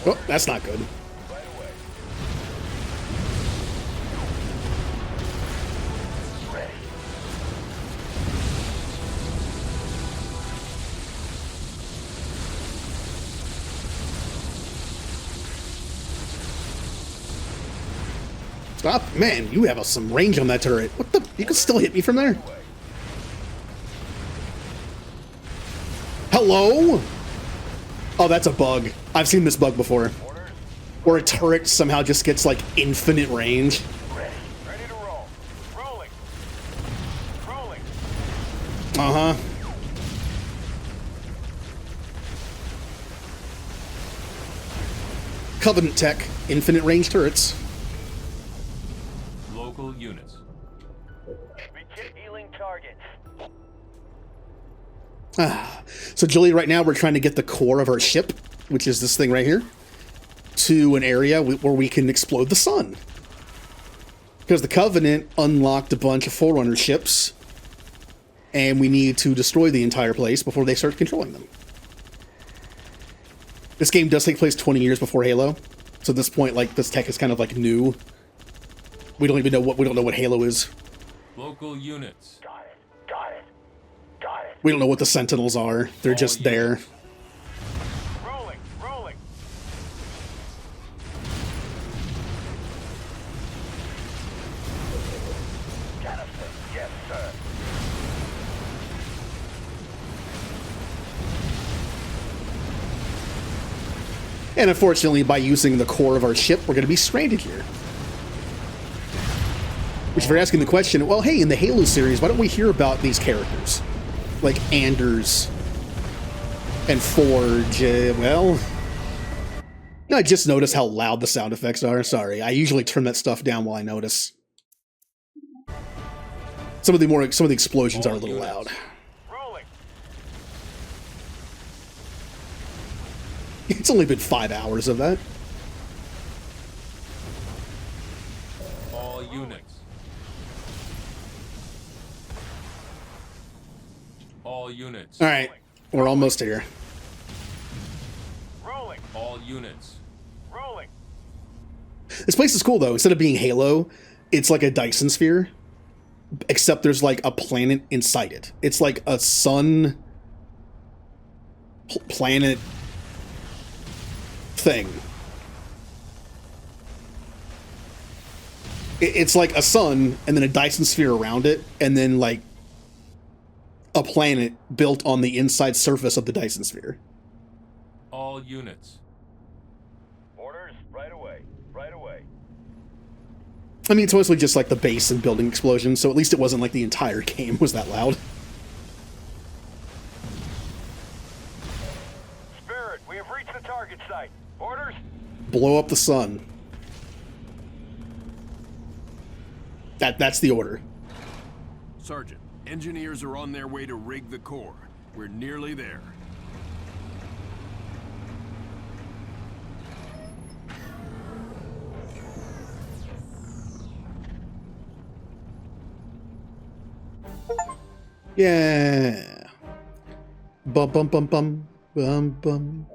Oh, that's not good. Right away. Ready. Stop. Man, you have some range on that turret. What the? You can still hit me from there? Hello? Oh, that's a bug. I've seen this bug before. Where a turret somehow just gets, like, infinite range. Ready to roll. Rolling. Rolling. Uh-huh. Covenant tech. Infinite range turrets. Local units. Begin healing targets. So, Julie, right now we're trying to get the core of our ship, which is this thing right here, to an area where we can explode the sun. Because the Covenant unlocked a bunch of Forerunner ships, and we need to destroy the entire place before they start controlling them. This game does take place 20 years before Halo, so at this point, like, this tech is kind of like new. We don't even know what Halo is. Local units. Got it. Got it. Got it. We don't know what the Sentinels are. They're just there. Rolling. Rolling. Canister. Yes, sir. And unfortunately, by using the core of our ship, we're going to be stranded here. Which, if you're asking the question, well, hey, in the Halo series, why don't we hear about these characters? Like Anders and Forge. Well, I just noticed how loud the sound effects are. Sorry, I usually turn that stuff down while I notice. Some of the explosions are a little loud. It's only been 5 hours of that. All units. All units. All right, we're almost here. Rolling. All units. Rolling. This place is cool though. Instead of being Halo, it's like a Dyson sphere, except there's like a planet inside it. It's like a sun planet thing. It's like a sun and then a Dyson sphere around it, and then like a planet built on the inside surface of the Dyson sphere. All units. Orders right away. Right away. I mean, it's mostly just like the base and building explosions, so at least it wasn't like the entire game was that loud. Spirit, we have reached the target site. Orders? Blow up the sun. That's the order. Sergeant, engineers are on their way to rig the core. We're nearly there. Yeah. Bum bum bum bum bum bum.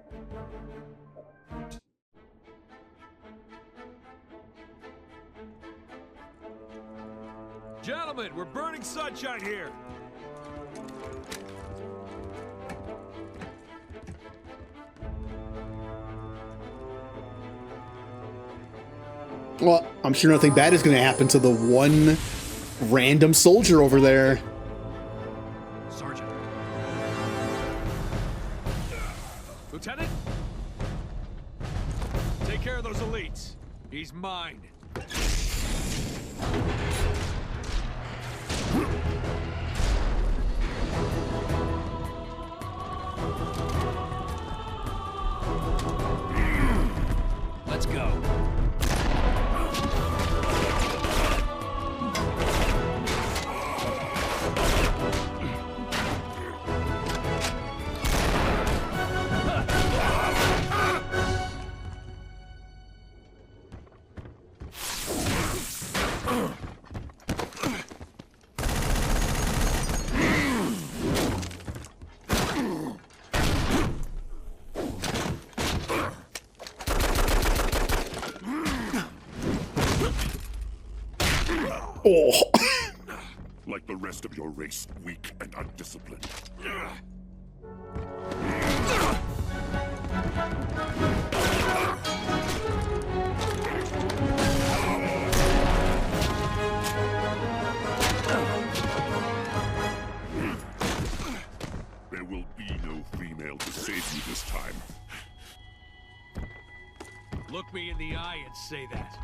Gentlemen, we're burning sunshine here. Well, I'm sure nothing bad is going to happen to the one random soldier over there. Sergeant. Lieutenant? Take care of those elites. He's mine. Let's go. Oh. Like the rest of your race, weak and undisciplined. There will be no female Look me in the eye and say that.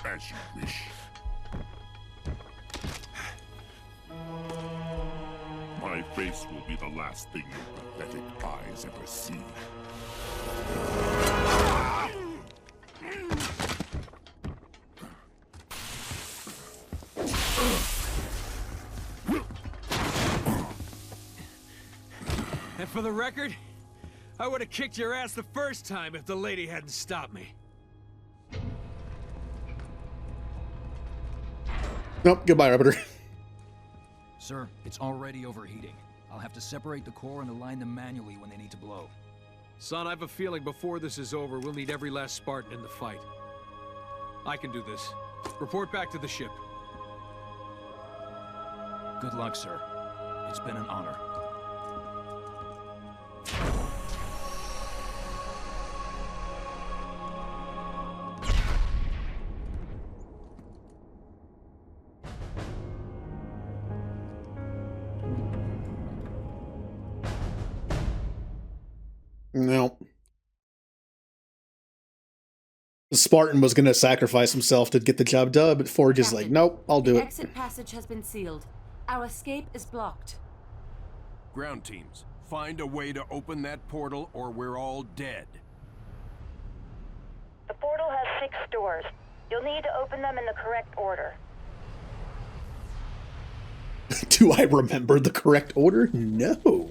As you wish. My face will be the last thing your pathetic eyes ever see. And for the record, I would have kicked your ass the first time if the lady hadn't stopped me. Nope, goodbye, Arbiter. Sir, it's already overheating. I'll have to separate the core and align them manually when they need to blow. Son, I have a feeling before this is over, we'll need every last Spartan in the fight. I can do this. Report back to the ship. Good luck, sir. It's been an honor. No. The Spartan was going to sacrifice himself to get the job done, but Forge is like, nope, I'll do The it. exit passage has been sealed. Our escape is blocked. Ground teams, find a way to open that portal or we're all dead. The portal has 6 doors. You'll need to open them in the correct order. Do I remember the correct order? No.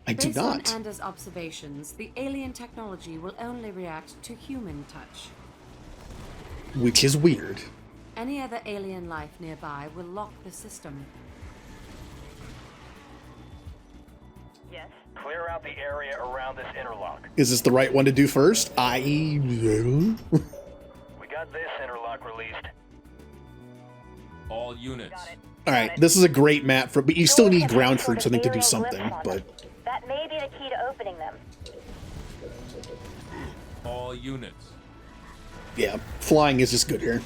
I do not. Based on Anders' observations, the alien technology will only react to human touch. Which is weird. Any other alien life nearby will lock the system. Yes. Clear out the area around this interlock. Is this the right one to do first? We got this interlock released. All units. Alright, this is a great map, but you still need ground troops, I think, to do something, but... That may be the key to opening them. All units. Yeah, flying is just good here.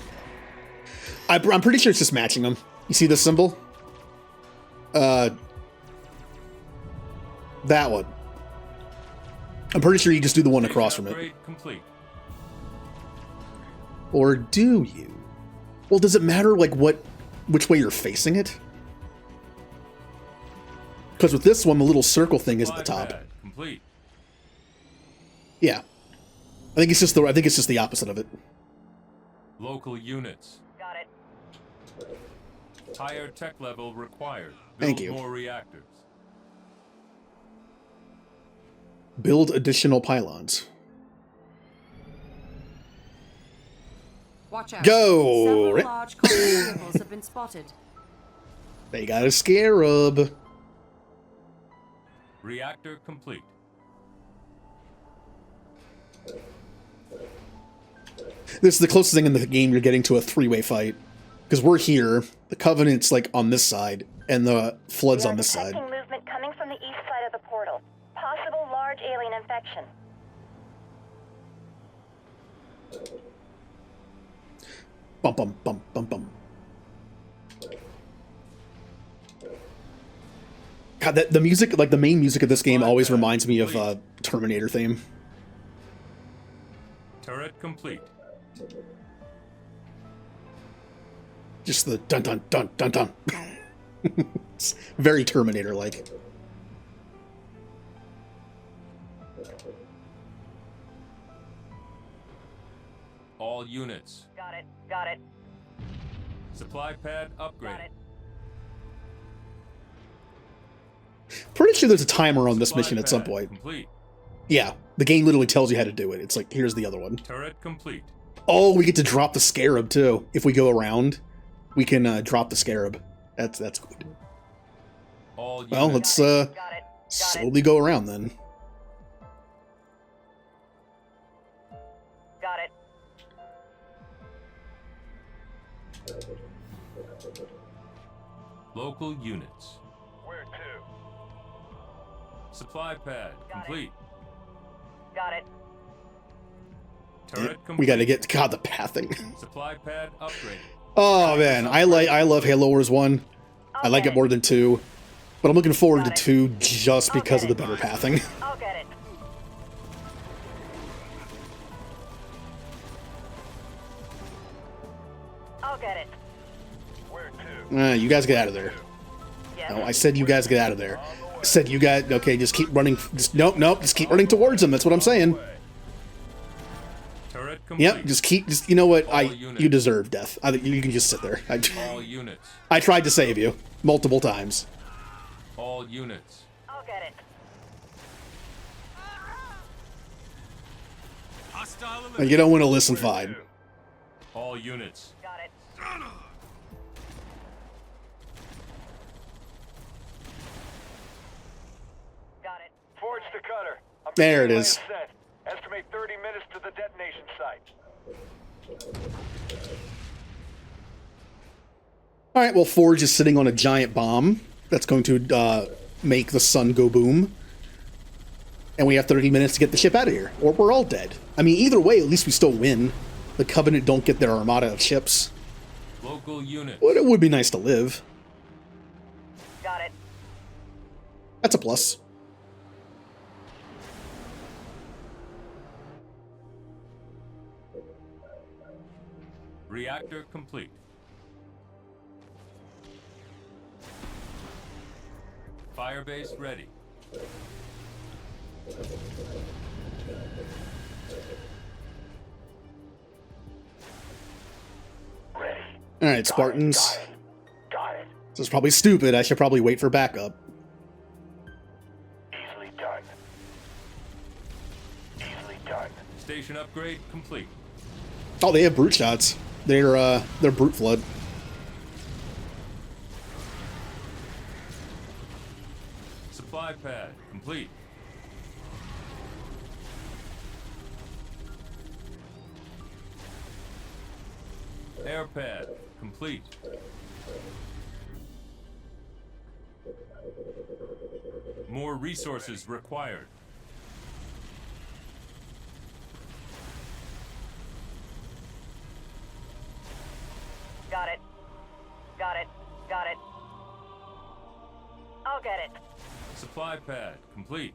I'm pretty sure it's just matching them. You see this symbol? That one. I'm pretty sure you just do the one across from it. Complete. Or do you? Well, does it matter, like, which way you're facing it? Because with this one, the little circle thing is at the top. Complete. Yeah. I think it's just the opposite of it. Local units. Got it. Higher tech level required. Thank you. More reactors. Build additional pylons. Watch out. Go! Several large combat vehicles have been spotted. They got a scarab. Reactor complete. This is the closest thing in the game you're getting to a three-way fight. Because we're here, the Covenant's like on this side, and the Flood's on this side. Movement coming from the east side of the portal. Possible large alien infection. Bum bum bum bum bum. God, the music, like the main music of this game, always reminds me of Terminator theme. Turret complete. Just the dun dun dun dun dun. It's very Terminator-like. All units. Got it. Got it. Supply pad upgrade. Pretty sure there's a timer on this mission at some point. Complete. Yeah, the game literally tells you how to do it. It's like, here's the other one. Turret complete. Oh, we get to drop the scarab too. If we go around, we can drop the scarab. That's good. All well, let's slowly go around then. Got it. Local units. Where to? Supply pad complete. Got it. Turret complete. We gotta get the pathing. Supply pad upgrade. Oh man, I love Halo Wars 1. I like it more than 2. But I'm looking forward to 2 just because of the better pathing. I'll get it. I'll get it. Where to? You guys get out of there. No, I said you guys get out of there. I said you guys, okay, just keep running. Just, nope, just keep running towards them. That's what I'm saying. Turret complete. Yep, just you know what? You deserve death. You can just sit there. All units. I tried to save you multiple times. All units. I'll get it. Hostile You don't want to listen, fine. All units. Got it. Got it. Forge the cutter. I'm There it beginning my is. ascent. Estimate 30 minutes to the detonation site. All right, well, Forge is sitting on a giant bomb that's going to make the sun go boom. And we have 30 minutes to get the ship out of here, or we're all dead. I mean, either way, at least we still win. The Covenant don't get their armada of ships. Local units. But it would be nice to live. Got it. That's a plus. Reactor complete. Firebase ready. All right, Spartans. Got it. This is probably stupid. I should probably wait for backup. Easily done. Easily done. Station upgrade complete. Oh, they have brute shots. They're brute flood. Supply pad complete. Air pad complete. More resources required. Got it. Got it. Got it. I'll get it. Supply pad complete.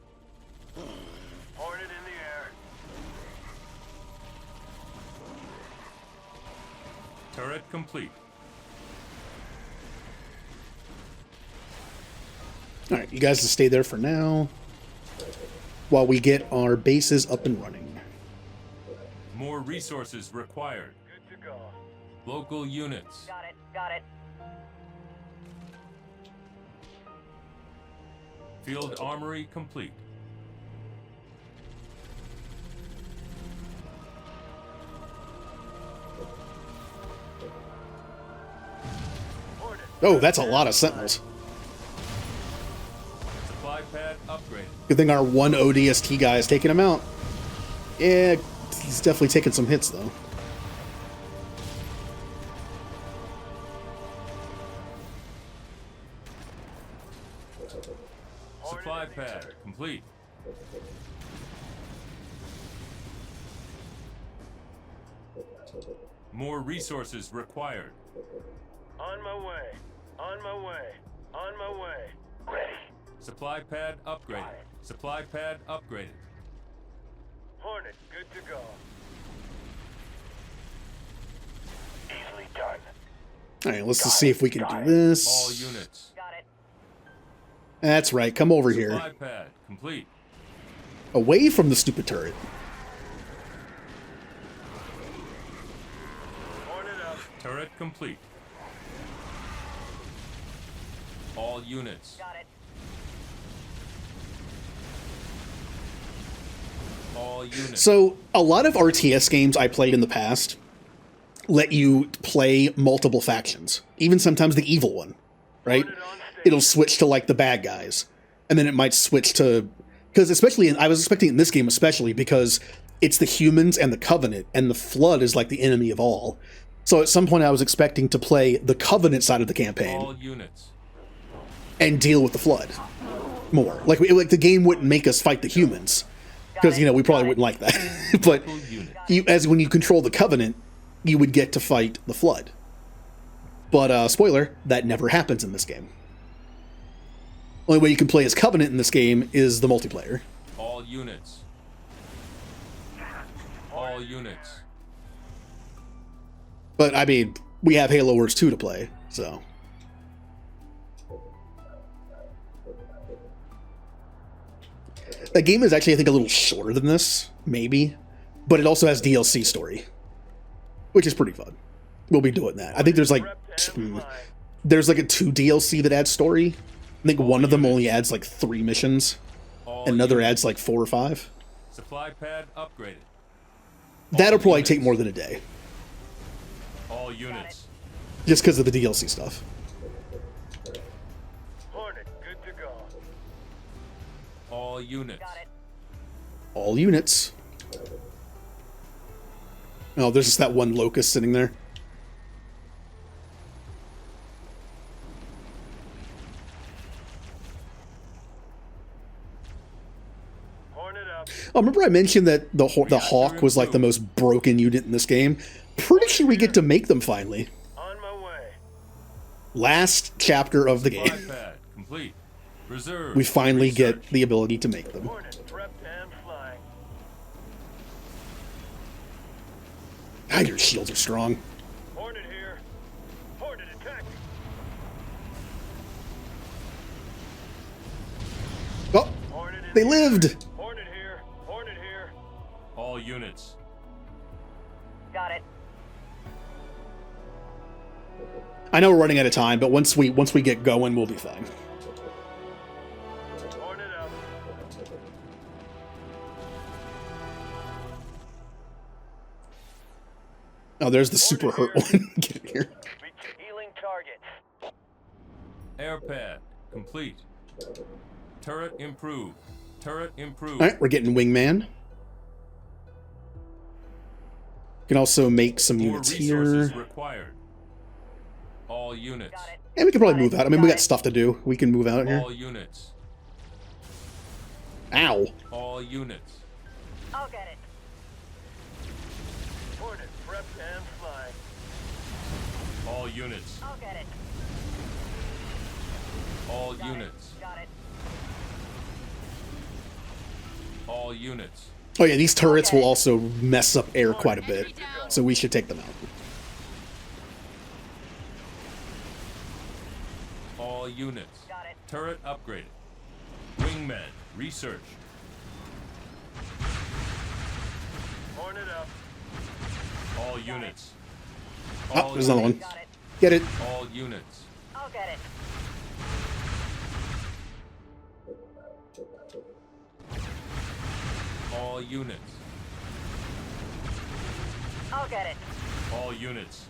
Hornet in the air. Turret complete. All right, you guys can stay there for now while we get our bases up and running. More resources required. Good to go. Local units. Got it. Got it. Field armory complete. Oh, that's a lot of sentinels. Supply pad upgraded. Good thing our one ODST guy is taking him out. Yeah, he's definitely taking some hits, though. Supply pad complete. More resources required. On my way. On my way. On my way. Ready. Supply pad upgraded. Supply pad upgraded. Hornet, good to go. Easily done. All right, let's just see if we can do this. All units. Got it. That's right, come over here. Supply pad complete. Away from the stupid turret. Hornet up. Turret complete. All units. Got it. All units. So, a lot of RTS games I played in the past let you play multiple factions. Even sometimes the evil one, right? It'll switch to, like, the bad guys. And then it might switch to... Because especially, I was expecting in this game especially, because it's the humans and the Covenant, and the Flood is, like, the enemy of all. So at some point I was expecting to play the Covenant side of the campaign. All units. And deal with the Flood more. Like the game wouldn't make us fight the humans. Because, you know, we probably wouldn't like that. But when you control the Covenant, you would get to fight the Flood. But, spoiler, that never happens in this game. Only way you can play as Covenant in this game is the multiplayer. All units. All units. But, I mean, we have Halo Wars 2 to play, so. That game is actually, I think, a little shorter than this, maybe, but it also has DLC story, which is pretty fun. We'll be doing that. I think there's like a 2 DLC that adds story. I think one of them only adds like 3 missions, and another adds like 4 or 5. Supply pad upgraded. That'll probably take more than a day. All units. Just because of the DLC stuff. Hornet, good to go. All units. All units. Oh, there's just that one locust sitting there. Oh, remember I mentioned that the Hawk was like the most broken unit in this game? Pretty sure we get to make them finally. On my way. Last chapter of the game. Complete. Reserve. We finally get the ability to make them. Hornet prepped and flying. Ah, your shields are strong. Hornet here. Hornet attacking. Oh, they lived. Hornet here. Hornet here. All units. Got it. I know we're running out of time, but once we get going, we'll be fine. Hornet up. Oh, there's the super hurt one. Get in here. Healing targets. Air pad complete. Turret improved. Turret improved. All right, we're getting wingman. We can also make some units here. Required. All units. And we can probably move out. I mean, we got stuff to do. We can move out here. All units. Ow. All units. I'll get it. Hornet prepped and flying. All units. I'll get it. All units. Got it. All units. Oh yeah, these turrets will also mess up air quite a bit, so we should take them out. All units. Turret upgraded. Wingman. Research. Hornet up. All units. Oh, there's another one. Get it. All units. I'll get it. All units. I'll get it. All units.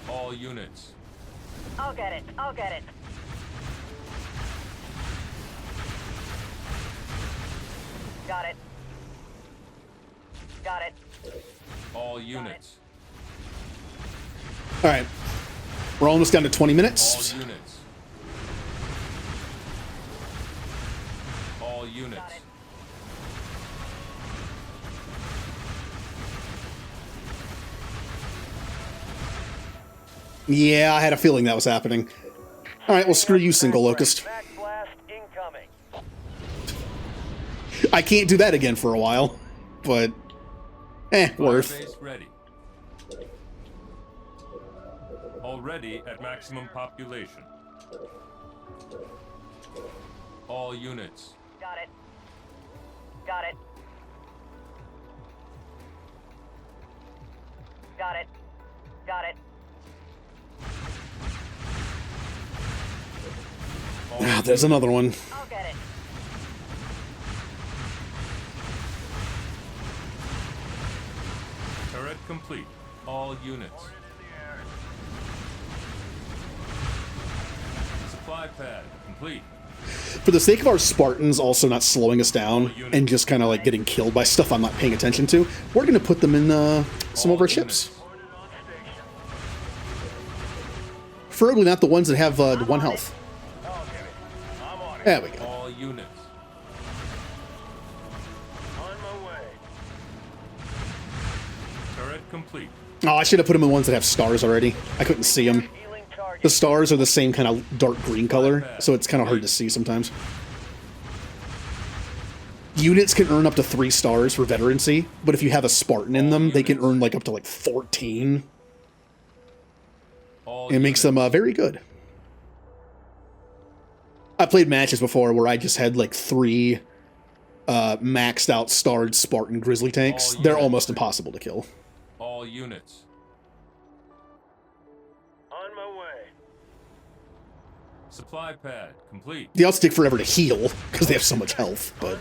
All units. I'll get it. I'll get it. Got it. Got it. All units. All right. We're almost down to 20 minutes. All units. All units. Yeah, I had a feeling that was happening. All right, well, screw you, single locust. Back blast incoming. I can't do that again for a while, but worth. Base ready. Already at maximum population. All units. Got it. Got it. Got it. Got it. Ah, there's another one. I'll get it. Turret complete. All units. Supply pad complete. For the sake of our Spartans also not slowing us down and just kind of like getting killed by stuff I'm not paying attention to, we're going to put them in some of our ships. Preferably not the ones that have 1 health. There we go. All units. On my way. Turret complete. Oh, I should have put them in ones that have stars already. I couldn't see them. The stars are the same kind of dark green color, so it's kind of hard to see sometimes. Units can earn up to 3 stars for veterancy, but if you have a Spartan in them, they can earn like up to like 14. It makes them very good. I played matches before where I just had like 3 maxed out starred Spartan Grizzly tanks. They're almost impossible to kill. All units. On my way. Supply pad complete. They also take forever to heal because they have so much health. But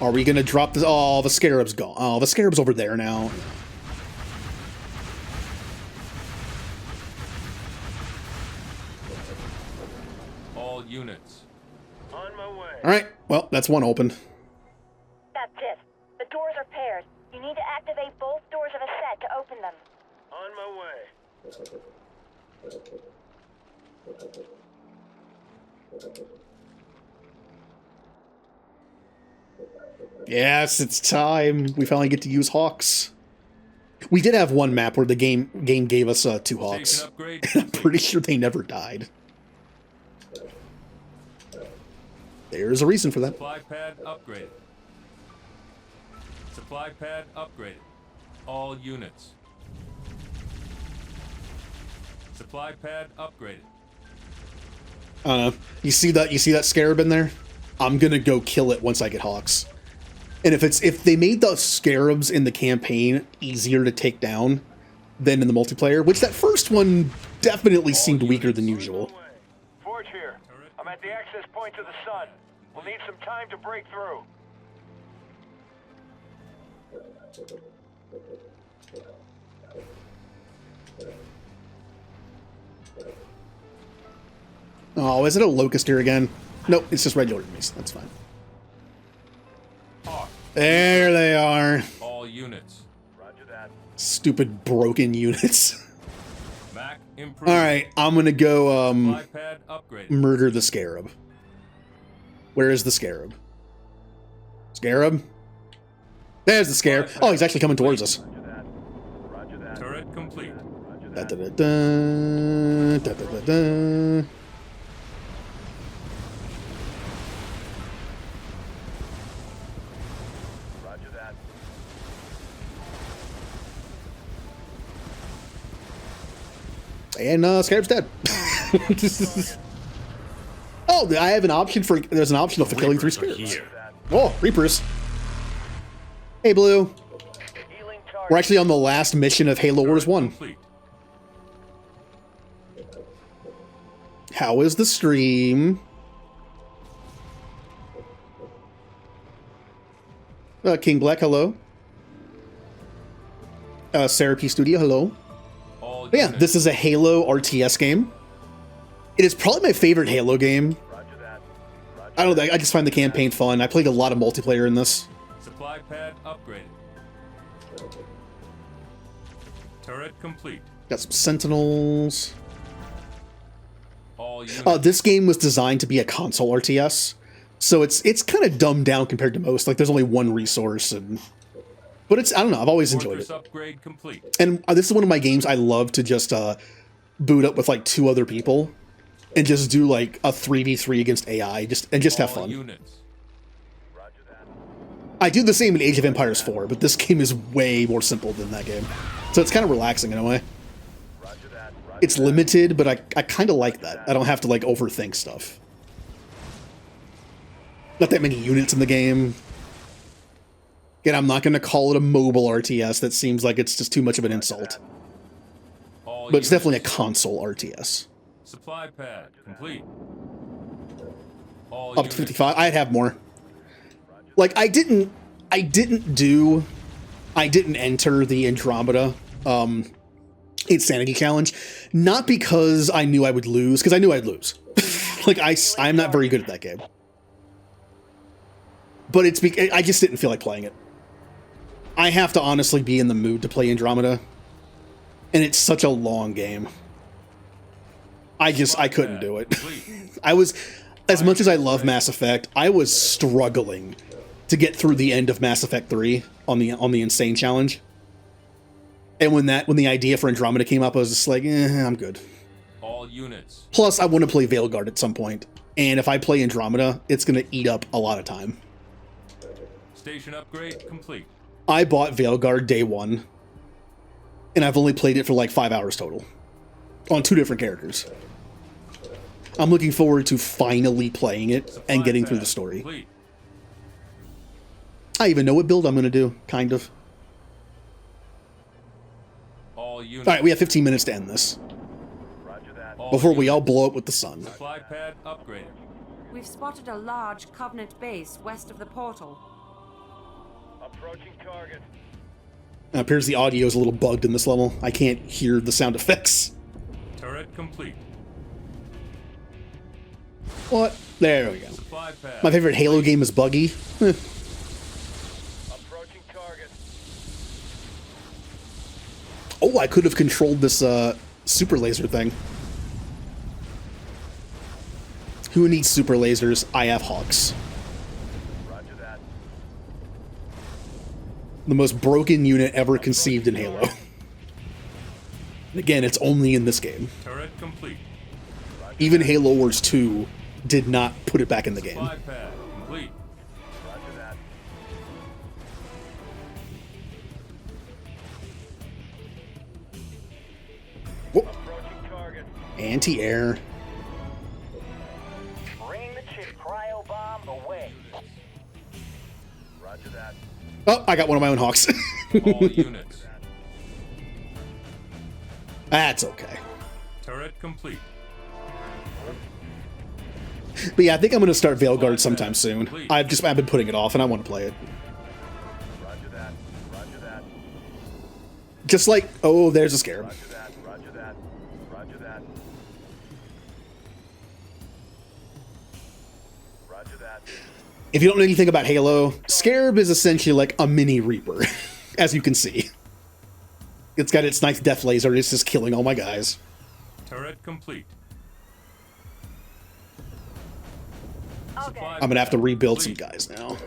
are we gonna drop this? Oh, the Scarab's gone. Oh, the Scarab's over there now. All units. On my way. All right. Well, that's one open. That's it. The doors are paired. You need to activate both doors of a set to open them. On my way. Yes, it's time. We finally get to use Hawks. We did have one map where the game gave us 2 Hawks. I'm pretty sure they never died. There's a reason for that. Supply pad upgraded. Supply pad upgraded. All units. Supply pad upgraded. You see that Scarab in there? I'm gonna go kill it once I get Hawks. And if they made the Scarabs in the campaign easier to take down than in the multiplayer, which that first one definitely seemed weaker than usual. Forge here. I'm at the access point to the sun. We'll need some time to break through. Oh, is it a Locust here again? Nope, it's just regular enemies. That's fine. There they are. All units. Roger that. Stupid broken units. Mac improved. Alright, I'm gonna go Supply pad upgraded. murder the Scarab. Where is the Scarab? Scarab? There's the Scarab. Oh, he's actually coming towards us. Roger that. Turret complete. Da, da, da, da, da, da, da, da. Roger that. And Scarab's dead. Oh, I have an option for. There's an option for killing 3 Scarabs. Oh, Reapers. Hey, Blue. We're actually on the last mission of Halo Wars 1. How is the stream? King Black, hello. Sarah P Studio, hello. But yeah, this is a Halo RTS game. It is probably my favorite Halo game. I don't know, I just find the campaign fun. I played a lot of multiplayer in this. Supply pad upgraded. Turret complete. Got some Sentinels. All units. This game was designed to be a console RTS, so it's kind of dumbed down compared to most. Like, there's only one resource, but it's, I don't know, I've always enjoyed it. Upgrade complete. And this is one of my games I love to just boot up with like 2 other people and just do like a 3v3 against AI, just have fun. Units. I do the same in Age of Empires 4, but this game is way more simple than that game. So it's kind of relaxing in a way. It's limited, but I kind of like that. I don't have to like overthink stuff. Not that many units in the game. Again, I'm not going to call it a mobile RTS. That seems like it's just too much of an insult. But it's definitely a console RTS. Supply pad complete. Up to 55. I'd have more. Like, I didn't enter the Andromeda Insanity Challenge, not because I knew I would lose, because I knew I'd lose. Like, I'm not very good at that game. But it's because I just didn't feel like playing it. I have to honestly be in the mood to play Andromeda. And it's such a long game. I couldn't do it. I was, as much as I love Mass Effect, I was struggling to get through the end of Mass Effect 3 on the Insane Challenge. And when the idea for Andromeda came up, I was just like, I'm good. All units. Plus, I want to play Veilguard at some point. And if I play Andromeda, it's going to eat up a lot of time. Station upgrade complete. I bought Veilguard day 1. and I've only played it for like 5 hours total on 2 different characters. I'm looking forward to finally playing it and getting through the story. I even know what build I'm going to do, kind of. Alright, we have 15 minutes to end this. Before we all blow up with the sun. Supply pad upgraded. We've spotted a large Covenant base west of the portal. Approaching target. It appears the audio is a little bugged in this level. I can't hear the sound effects. Turret complete. What? There we go. Supply pad. My favorite Halo game is buggy. Approaching target. Oh, I could have controlled this super laser thing. Who needs super lasers? I have Hawks. Roger that. The most broken unit ever conceived in Halo. Again, it's only in this game. Turret complete. Even Halo Wars 2 did not put it back in the game. Supply pad complete. Roger that. Whoop. Approaching target. Anti-air. Bring the chip cryo bomb away. Roger that. Oh, I got one of my own Hawks. All units. That's okay. Turret complete. But yeah, I think I'm going to start Veilguard sometime soon. I've been putting it off, and I want to play it. Roger that. Roger that. Just like, oh, there's a Scarab. Roger that. Roger that. Roger that. Roger that. If you don't know anything about Halo, Scarab is essentially like a mini Reaper, as you can see. It's got its nice death laser, it's just killing all my guys. Turret complete. Okay. I'm gonna have to rebuild some guys now.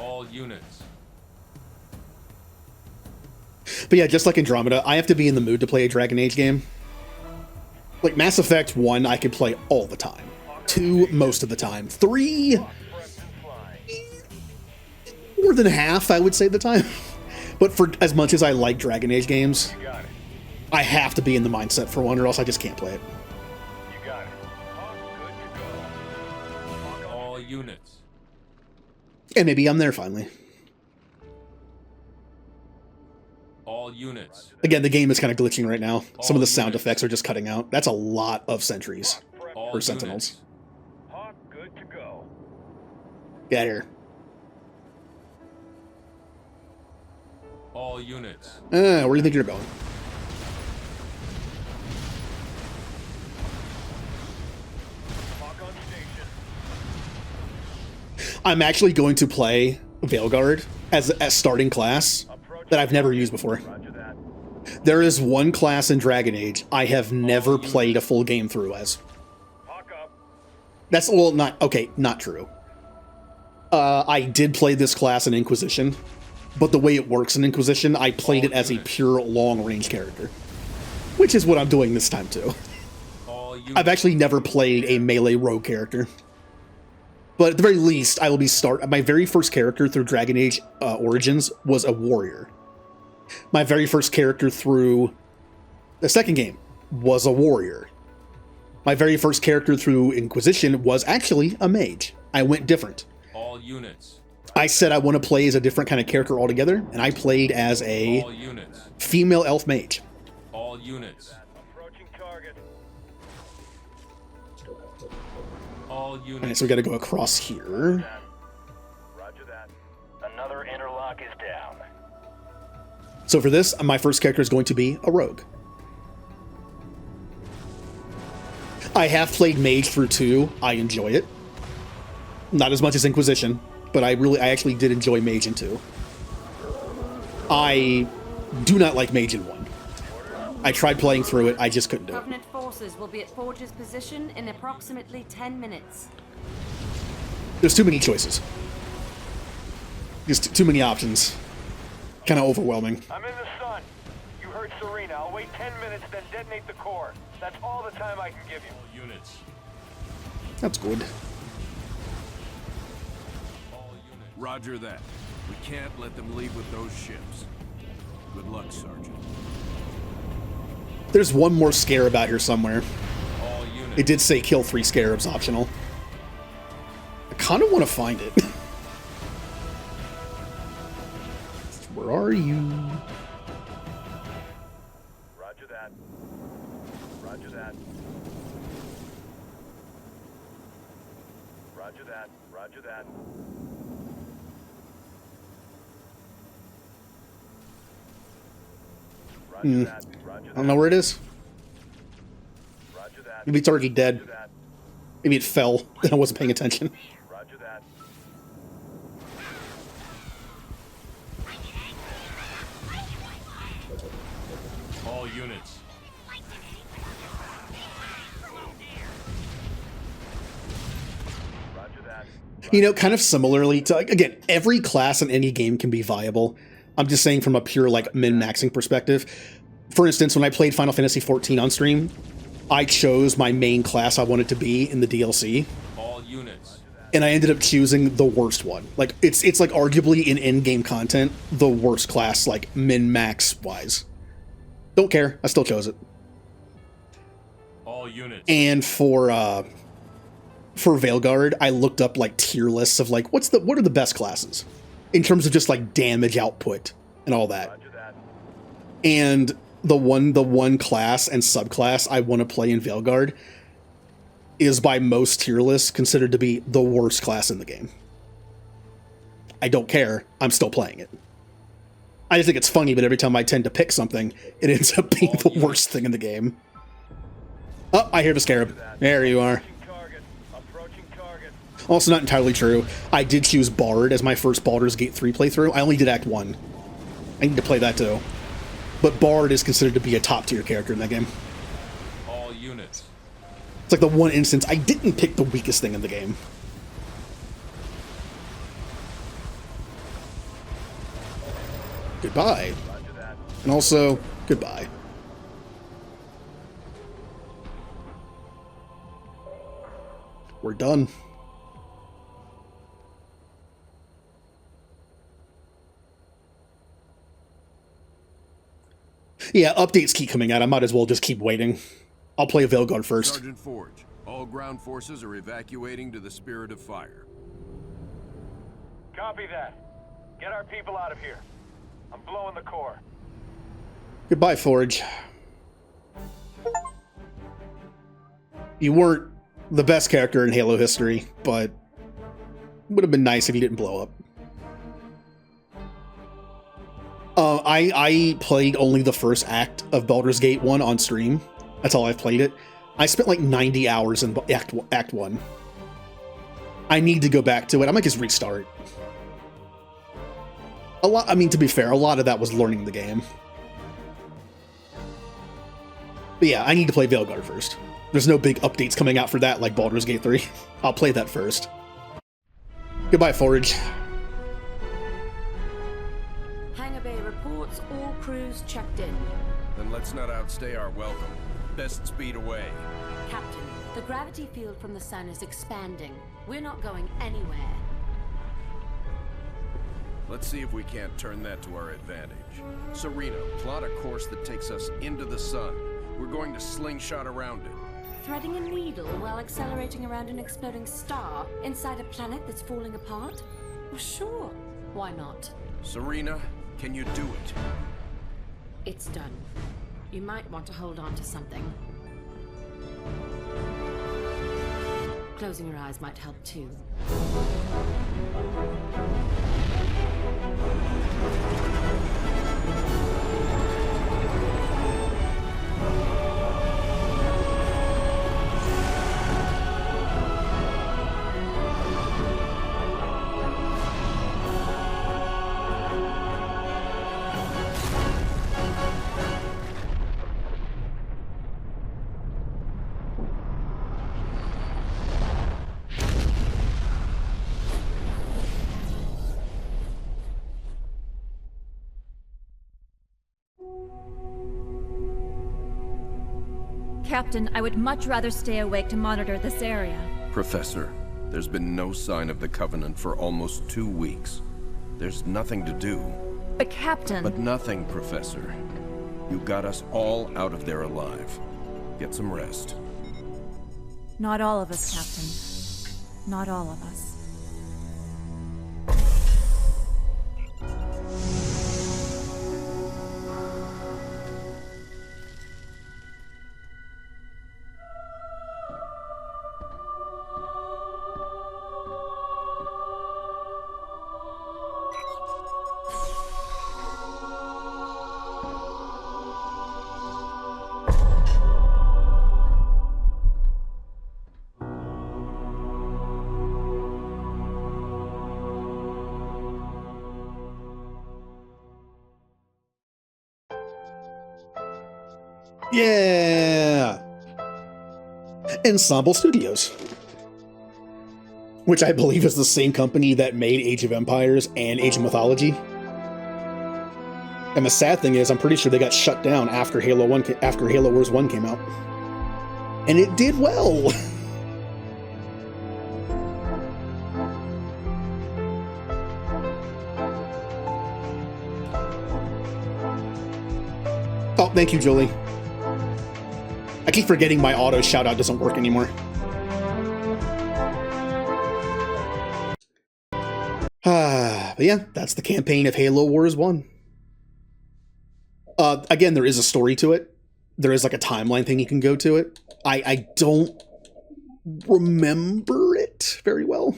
All units. But yeah, just like Andromeda, I have to be in the mood to play a Dragon Age game. Like Mass Effect 1, I can play all the time. 2, most of the time. 3, more than half, I would say, the time. But for as much as I like Dragon Age games, I have to be in the mindset for one, or else I just can't play it. You got it. Good to go. All units. And maybe I'm there finally. All units. Again, the game is kind of glitching right now. Some of the sound effects are just cutting out. That's a lot of sentries. Or sentinels. Hawk, good to go. Get here. All units. Where do you think you're going? Hawk on station. I'm actually going to play Veilguard as starting class that I've never used before. Roger that. There is one class in Dragon Age I have never played a full game through as. Hawk up. That's, well, not true. I did play this class in Inquisition, but the way it works in Inquisition, I played it as a pure long-range character. Which is what I'm doing this time, too. I've actually never played a melee rogue character. But at the very least, I will be my very first character through Dragon Age Origins was a warrior. My very first character through the second game was a warrior. My very first character through Inquisition was actually a mage. I went different. All units. I said I want to play as a different kind of character altogether, and I played as a female elf mage. All units. Approaching target. All units. Alright, so we gotta go across here. Roger that. Another interlock is down. So for this, my first character is going to be a rogue. I have played mage through 2. I enjoy it. Not as much as Inquisition, but I actually did enjoy mage in 2. I do not like mage in 1. I tried playing through it, I just couldn't do it. Covenant forces will be at Forge's position in approximately 10 minutes. There's too many choices. Just too many options. Kind of overwhelming. I'm in the sun. You heard Serena. I'll wait 10 minutes, then detonate the core. That's all the time I can give you. All units. That's good. Roger that. We can't let them leave with those ships. Good luck, Sergeant. There's one more scarab out here somewhere. All units. It did say kill 3 scarabs optional. I kind of want to find it. Where are you? Roger that. Roger that. Roger that. Roger that. I don't know where it is. Maybe it's already dead. Maybe it fell and I wasn't paying attention. Roger that. All units. Roger that. You know, kind of similarly to, again, every class in any game can be viable. I'm just saying from a pure, like, min-maxing perspective. For instance, when I played Final Fantasy XIV on stream, I chose my main class I wanted to be in the DLC. All units. And I ended up choosing the worst one. Like, it's like arguably in in-game content, the worst class, like, min-max wise. Don't care. I still chose it. All units. And for Veilguard, I looked up like tier lists of like what are the best classes in terms of just like damage output and all that. And the one class and subclass I want to play in Veilguard is by most tier lists considered to be the worst class in the game. I don't care. I'm still playing it. I just think it's funny, but every time I tend to pick something, it ends up being the worst thing in the game. Oh, I hear the scarab. There you are. Also not entirely true. I did choose Bard as my first Baldur's Gate 3 playthrough. I only did Act 1. I need to play that too. But Bard is considered to be a top tier character in that game. All units. It's like the one instance I didn't pick the weakest thing in the game. Goodbye. And also, goodbye. We're done. Yeah, updates keep coming out. I might as well just keep waiting. I'll play Veilguard first. Sergeant Forge, all ground forces are evacuating to the Spirit of Fire. Copy that. Get our people out of here. I'm blowing the core. Goodbye, Forge. You weren't the best character in Halo history, but it would have been nice if you didn't blow up. I played only the first act of Baldur's Gate 1 on stream. That's all I've played it. I spent like 90 hours in Act 1. I need to go back to it. I might just restart. I mean, to be fair, a lot of that was learning the game. But yeah, I need to play Veilguard first. There's no big updates coming out for that like Baldur's Gate 3. I'll play that first. Goodbye, Forge. Hangar Bay reports all crews checked in. Then let's not outstay our welcome. Best speed away. Captain, the gravity field from the sun is expanding. We're not going anywhere. Let's see if we can't turn that to our advantage. Serena, plot a course that takes us into the sun. We're going to slingshot around it. Threading a needle while accelerating around an exploding star inside a planet that's falling apart? Well, sure. Why not? Serena, can you do it? It's done. You might want to hold on to something. Closing your eyes might help too. Captain, I would much rather stay awake to monitor this area. Professor, there's been no sign of the Covenant for almost 2 weeks. There's nothing to do. But Captain... But nothing, Professor. You got us all out of there alive. Get some rest. Not all of us, Captain. Not all of us. Yeah! Ensemble Studios. Which I believe is the same company that made Age of Empires and Age of Mythology. And the sad thing is, I'm pretty sure they got shut down after Halo Wars 1 came out. And it did well! Oh, thank you, Julie. I keep forgetting my auto shout-out doesn't work anymore. But yeah, that's the campaign of Halo Wars 1. Again, there is a story to it. There is like a timeline thing you can go to it. I don't remember it very well.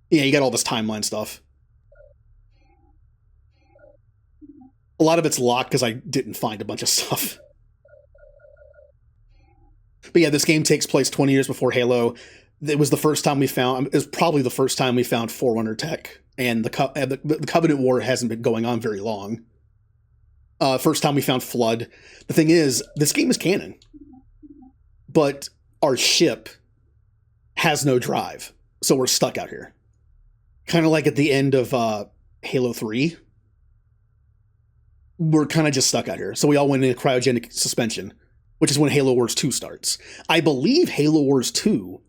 Yeah, you got all this timeline stuff. A lot of it's locked because I didn't find a bunch of stuff. But yeah, this game takes place 20 years before Halo. It was the first time we found, it was probably the first time we found Forerunner tech, and the Covenant War hasn't been going on very long. First time we found Flood. The thing is, this game is canon, but our ship has no drive, so we're stuck out here. Kind of like at the end of Halo 3. We're kind of just stuck out here. So we all went into cryogenic suspension, which is when Halo Wars 2 starts. I believe Halo Wars 2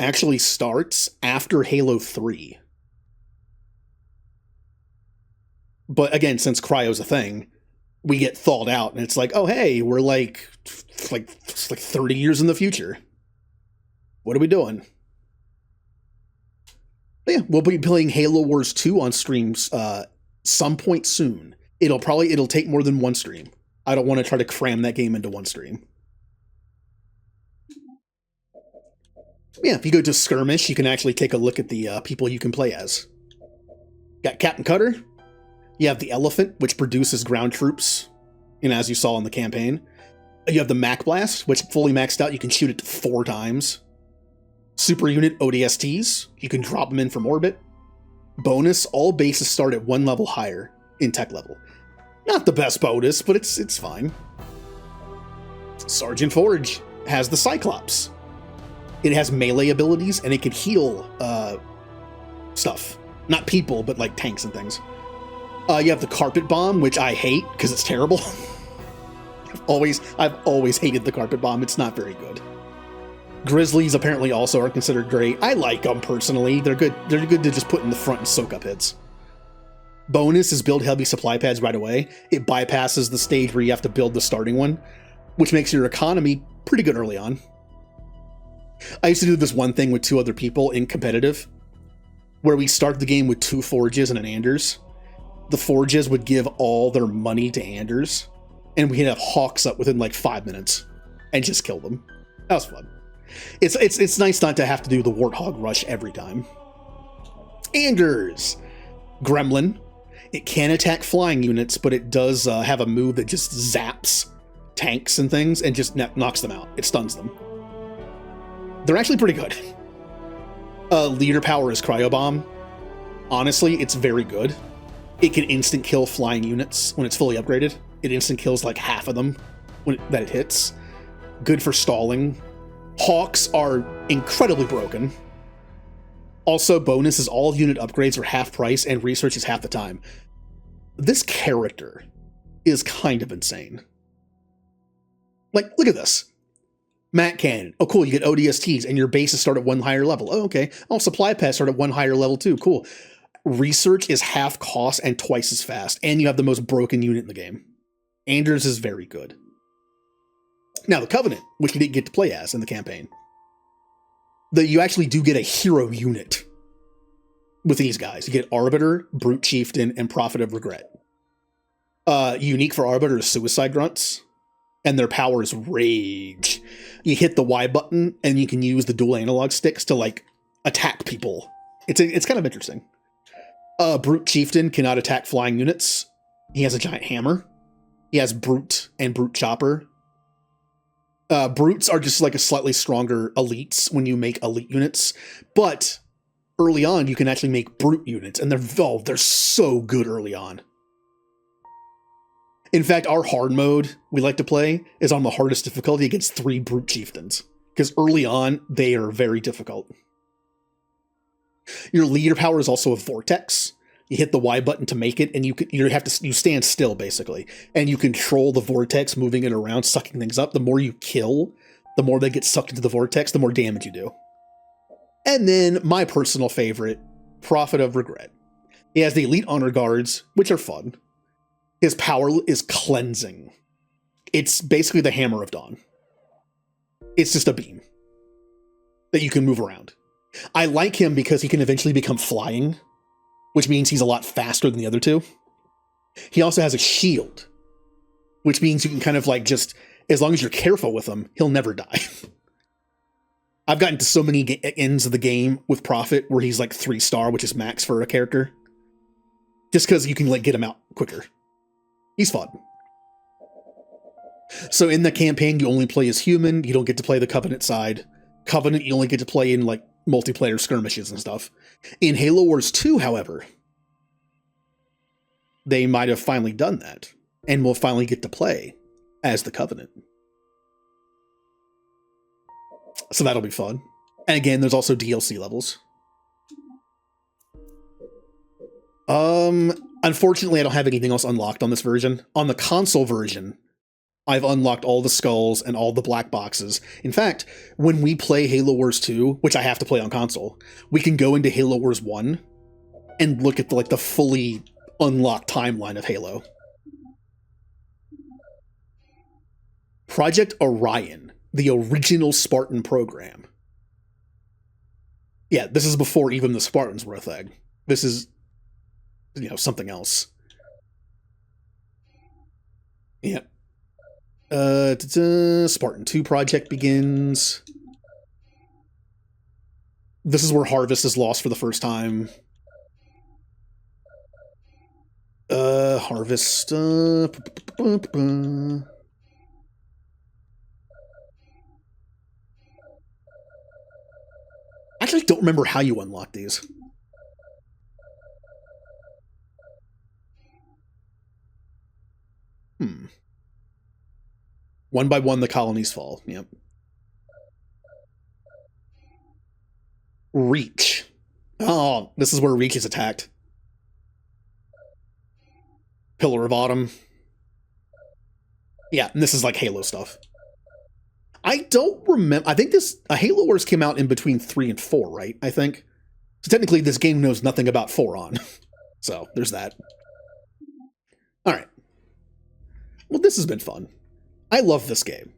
actually starts after Halo 3. But again, since cryo's a thing, we get thawed out, and it's like, oh hey, we're like 30 years in the future. What are we doing? But yeah, we'll be playing Halo Wars 2 on streams some point soon. It'll take more than one stream. I don't want to try to cram that game into one stream. Yeah, if you go to Skirmish, you can actually take a look at the people you can play as. Got Captain Cutter. You have the Elephant, which produces ground troops, as you saw in the campaign. You have the Mac Blast, which fully maxed out, you can shoot it 4 times. Super Unit ODSTs, you can drop them in from orbit. Bonus, all bases start at 1 level higher in tech level. Not the best bonus, but it's fine. Sergeant Forge has the Cyclops. It has melee abilities, and it can heal stuff. Not people, but like tanks and things. You have the Carpet Bomb, which I hate, because it's terrible. I've always hated the Carpet Bomb. It's not very good. Grizzlies apparently also are considered great. I like them personally. They're good. They're good to just put in the front and soak up hits. Bonus is build heavy supply pads right away. It bypasses the stage where you have to build the starting one, which makes your economy pretty good early on. I used to do this one thing with 2 other people in competitive, where we start the game with 2 Forges and an Anders. The Forges would give all their money to Anders, and we'd have Hawks up within like 5 minutes and just kill them. That was fun. It's nice not to have to do the Warthog rush every time. Anders! Gremlin. It can attack flying units, but it does have a move that just zaps tanks and things and just knocks them out. It stuns them. They're actually pretty good. Leader power is Cryo Bomb. Honestly, it's very good. It can instant kill flying units when it's fully upgraded. It instant kills like half of them that it hits. Good for stalling. Hawks are incredibly broken. Also, bonus is all unit upgrades are half price and research is half the time. This character is kind of insane. Like, look at this. Mat Cannon. Oh, cool. You get ODSTs and your bases start at one higher level. Oh, okay. Oh, supply pads start at one higher level too. Cool. Research is half cost and twice as fast. And you have the most broken unit in the game. Anders is very good. Now, the Covenant, which you didn't get to play as in the campaign. You actually do get a hero unit with these guys. You get Arbiter, Brute Chieftain, and Prophet of Regret. Unique for Arbiter is Suicide Grunts. And their power is Rage. You hit the Y button, and you can use the dual analog sticks to, like, attack people. It's kind of interesting. Brute Chieftain cannot attack flying units. He has a giant hammer. He has Brute and Brute Chopper. Brutes are just like a slightly stronger elites when you make elite units. But early on, you can actually make Brute units, and they're so good early on. In fact, our hard mode we like to play is on the hardest difficulty against 3 Brute Chieftains. Because early on, they are very difficult. Your leader power is also a Vortex. You hit the Y button to make it, and you stand still, basically. And you control the Vortex, moving it around, sucking things up. The more you kill, the more they get sucked into the Vortex, the more damage you do. And then, my personal favorite, Prophet of Regret. He has the Elite Honor Guards, which are fun. His power is Cleansing. It's basically the Hammer of Dawn. It's just a beam that you can move around. I like him because he can eventually become flying, which means he's a lot faster than the other two. He also has a shield, which means you can kind of like just, as long as you're careful with him, he'll never die. I've gotten to so many ends of the game with Prophet where he's like 3-star, which is max for a character. Just because you can like get him out quicker. He's fun. So in the campaign, you only play as human. You don't get to play the Covenant side. Covenant, you only get to play in like multiplayer skirmishes and stuff. In Halo Wars 2, however, they might have finally done that. And we'll finally get to play as the Covenant. So that'll be fun. And again, there's also DLC levels. Unfortunately, I don't have anything else unlocked on this version. On the console version, I've unlocked all the skulls and all the black boxes. In fact, when we play Halo Wars 2, which I have to play on console, we can go into Halo Wars 1 and look at the fully unlocked timeline of Halo. Project Orion, the original Spartan program. Yeah, this is before even the Spartans were a thing. This is, something else. Yep. Spartan 2 project begins. This is where Harvest is lost for the first time. Harvest. I actually don't remember how you unlock these. One by one, the colonies fall. Yep. Reach. Oh, this is where Reach is attacked. Pillar of Autumn. Yeah, and this is like Halo stuff. I don't remember. I think Halo Wars came out in between 3 and 4, right? I think. So technically, this game knows nothing about 4 on. So, there's that. Alright. Well, this has been fun. I love this game.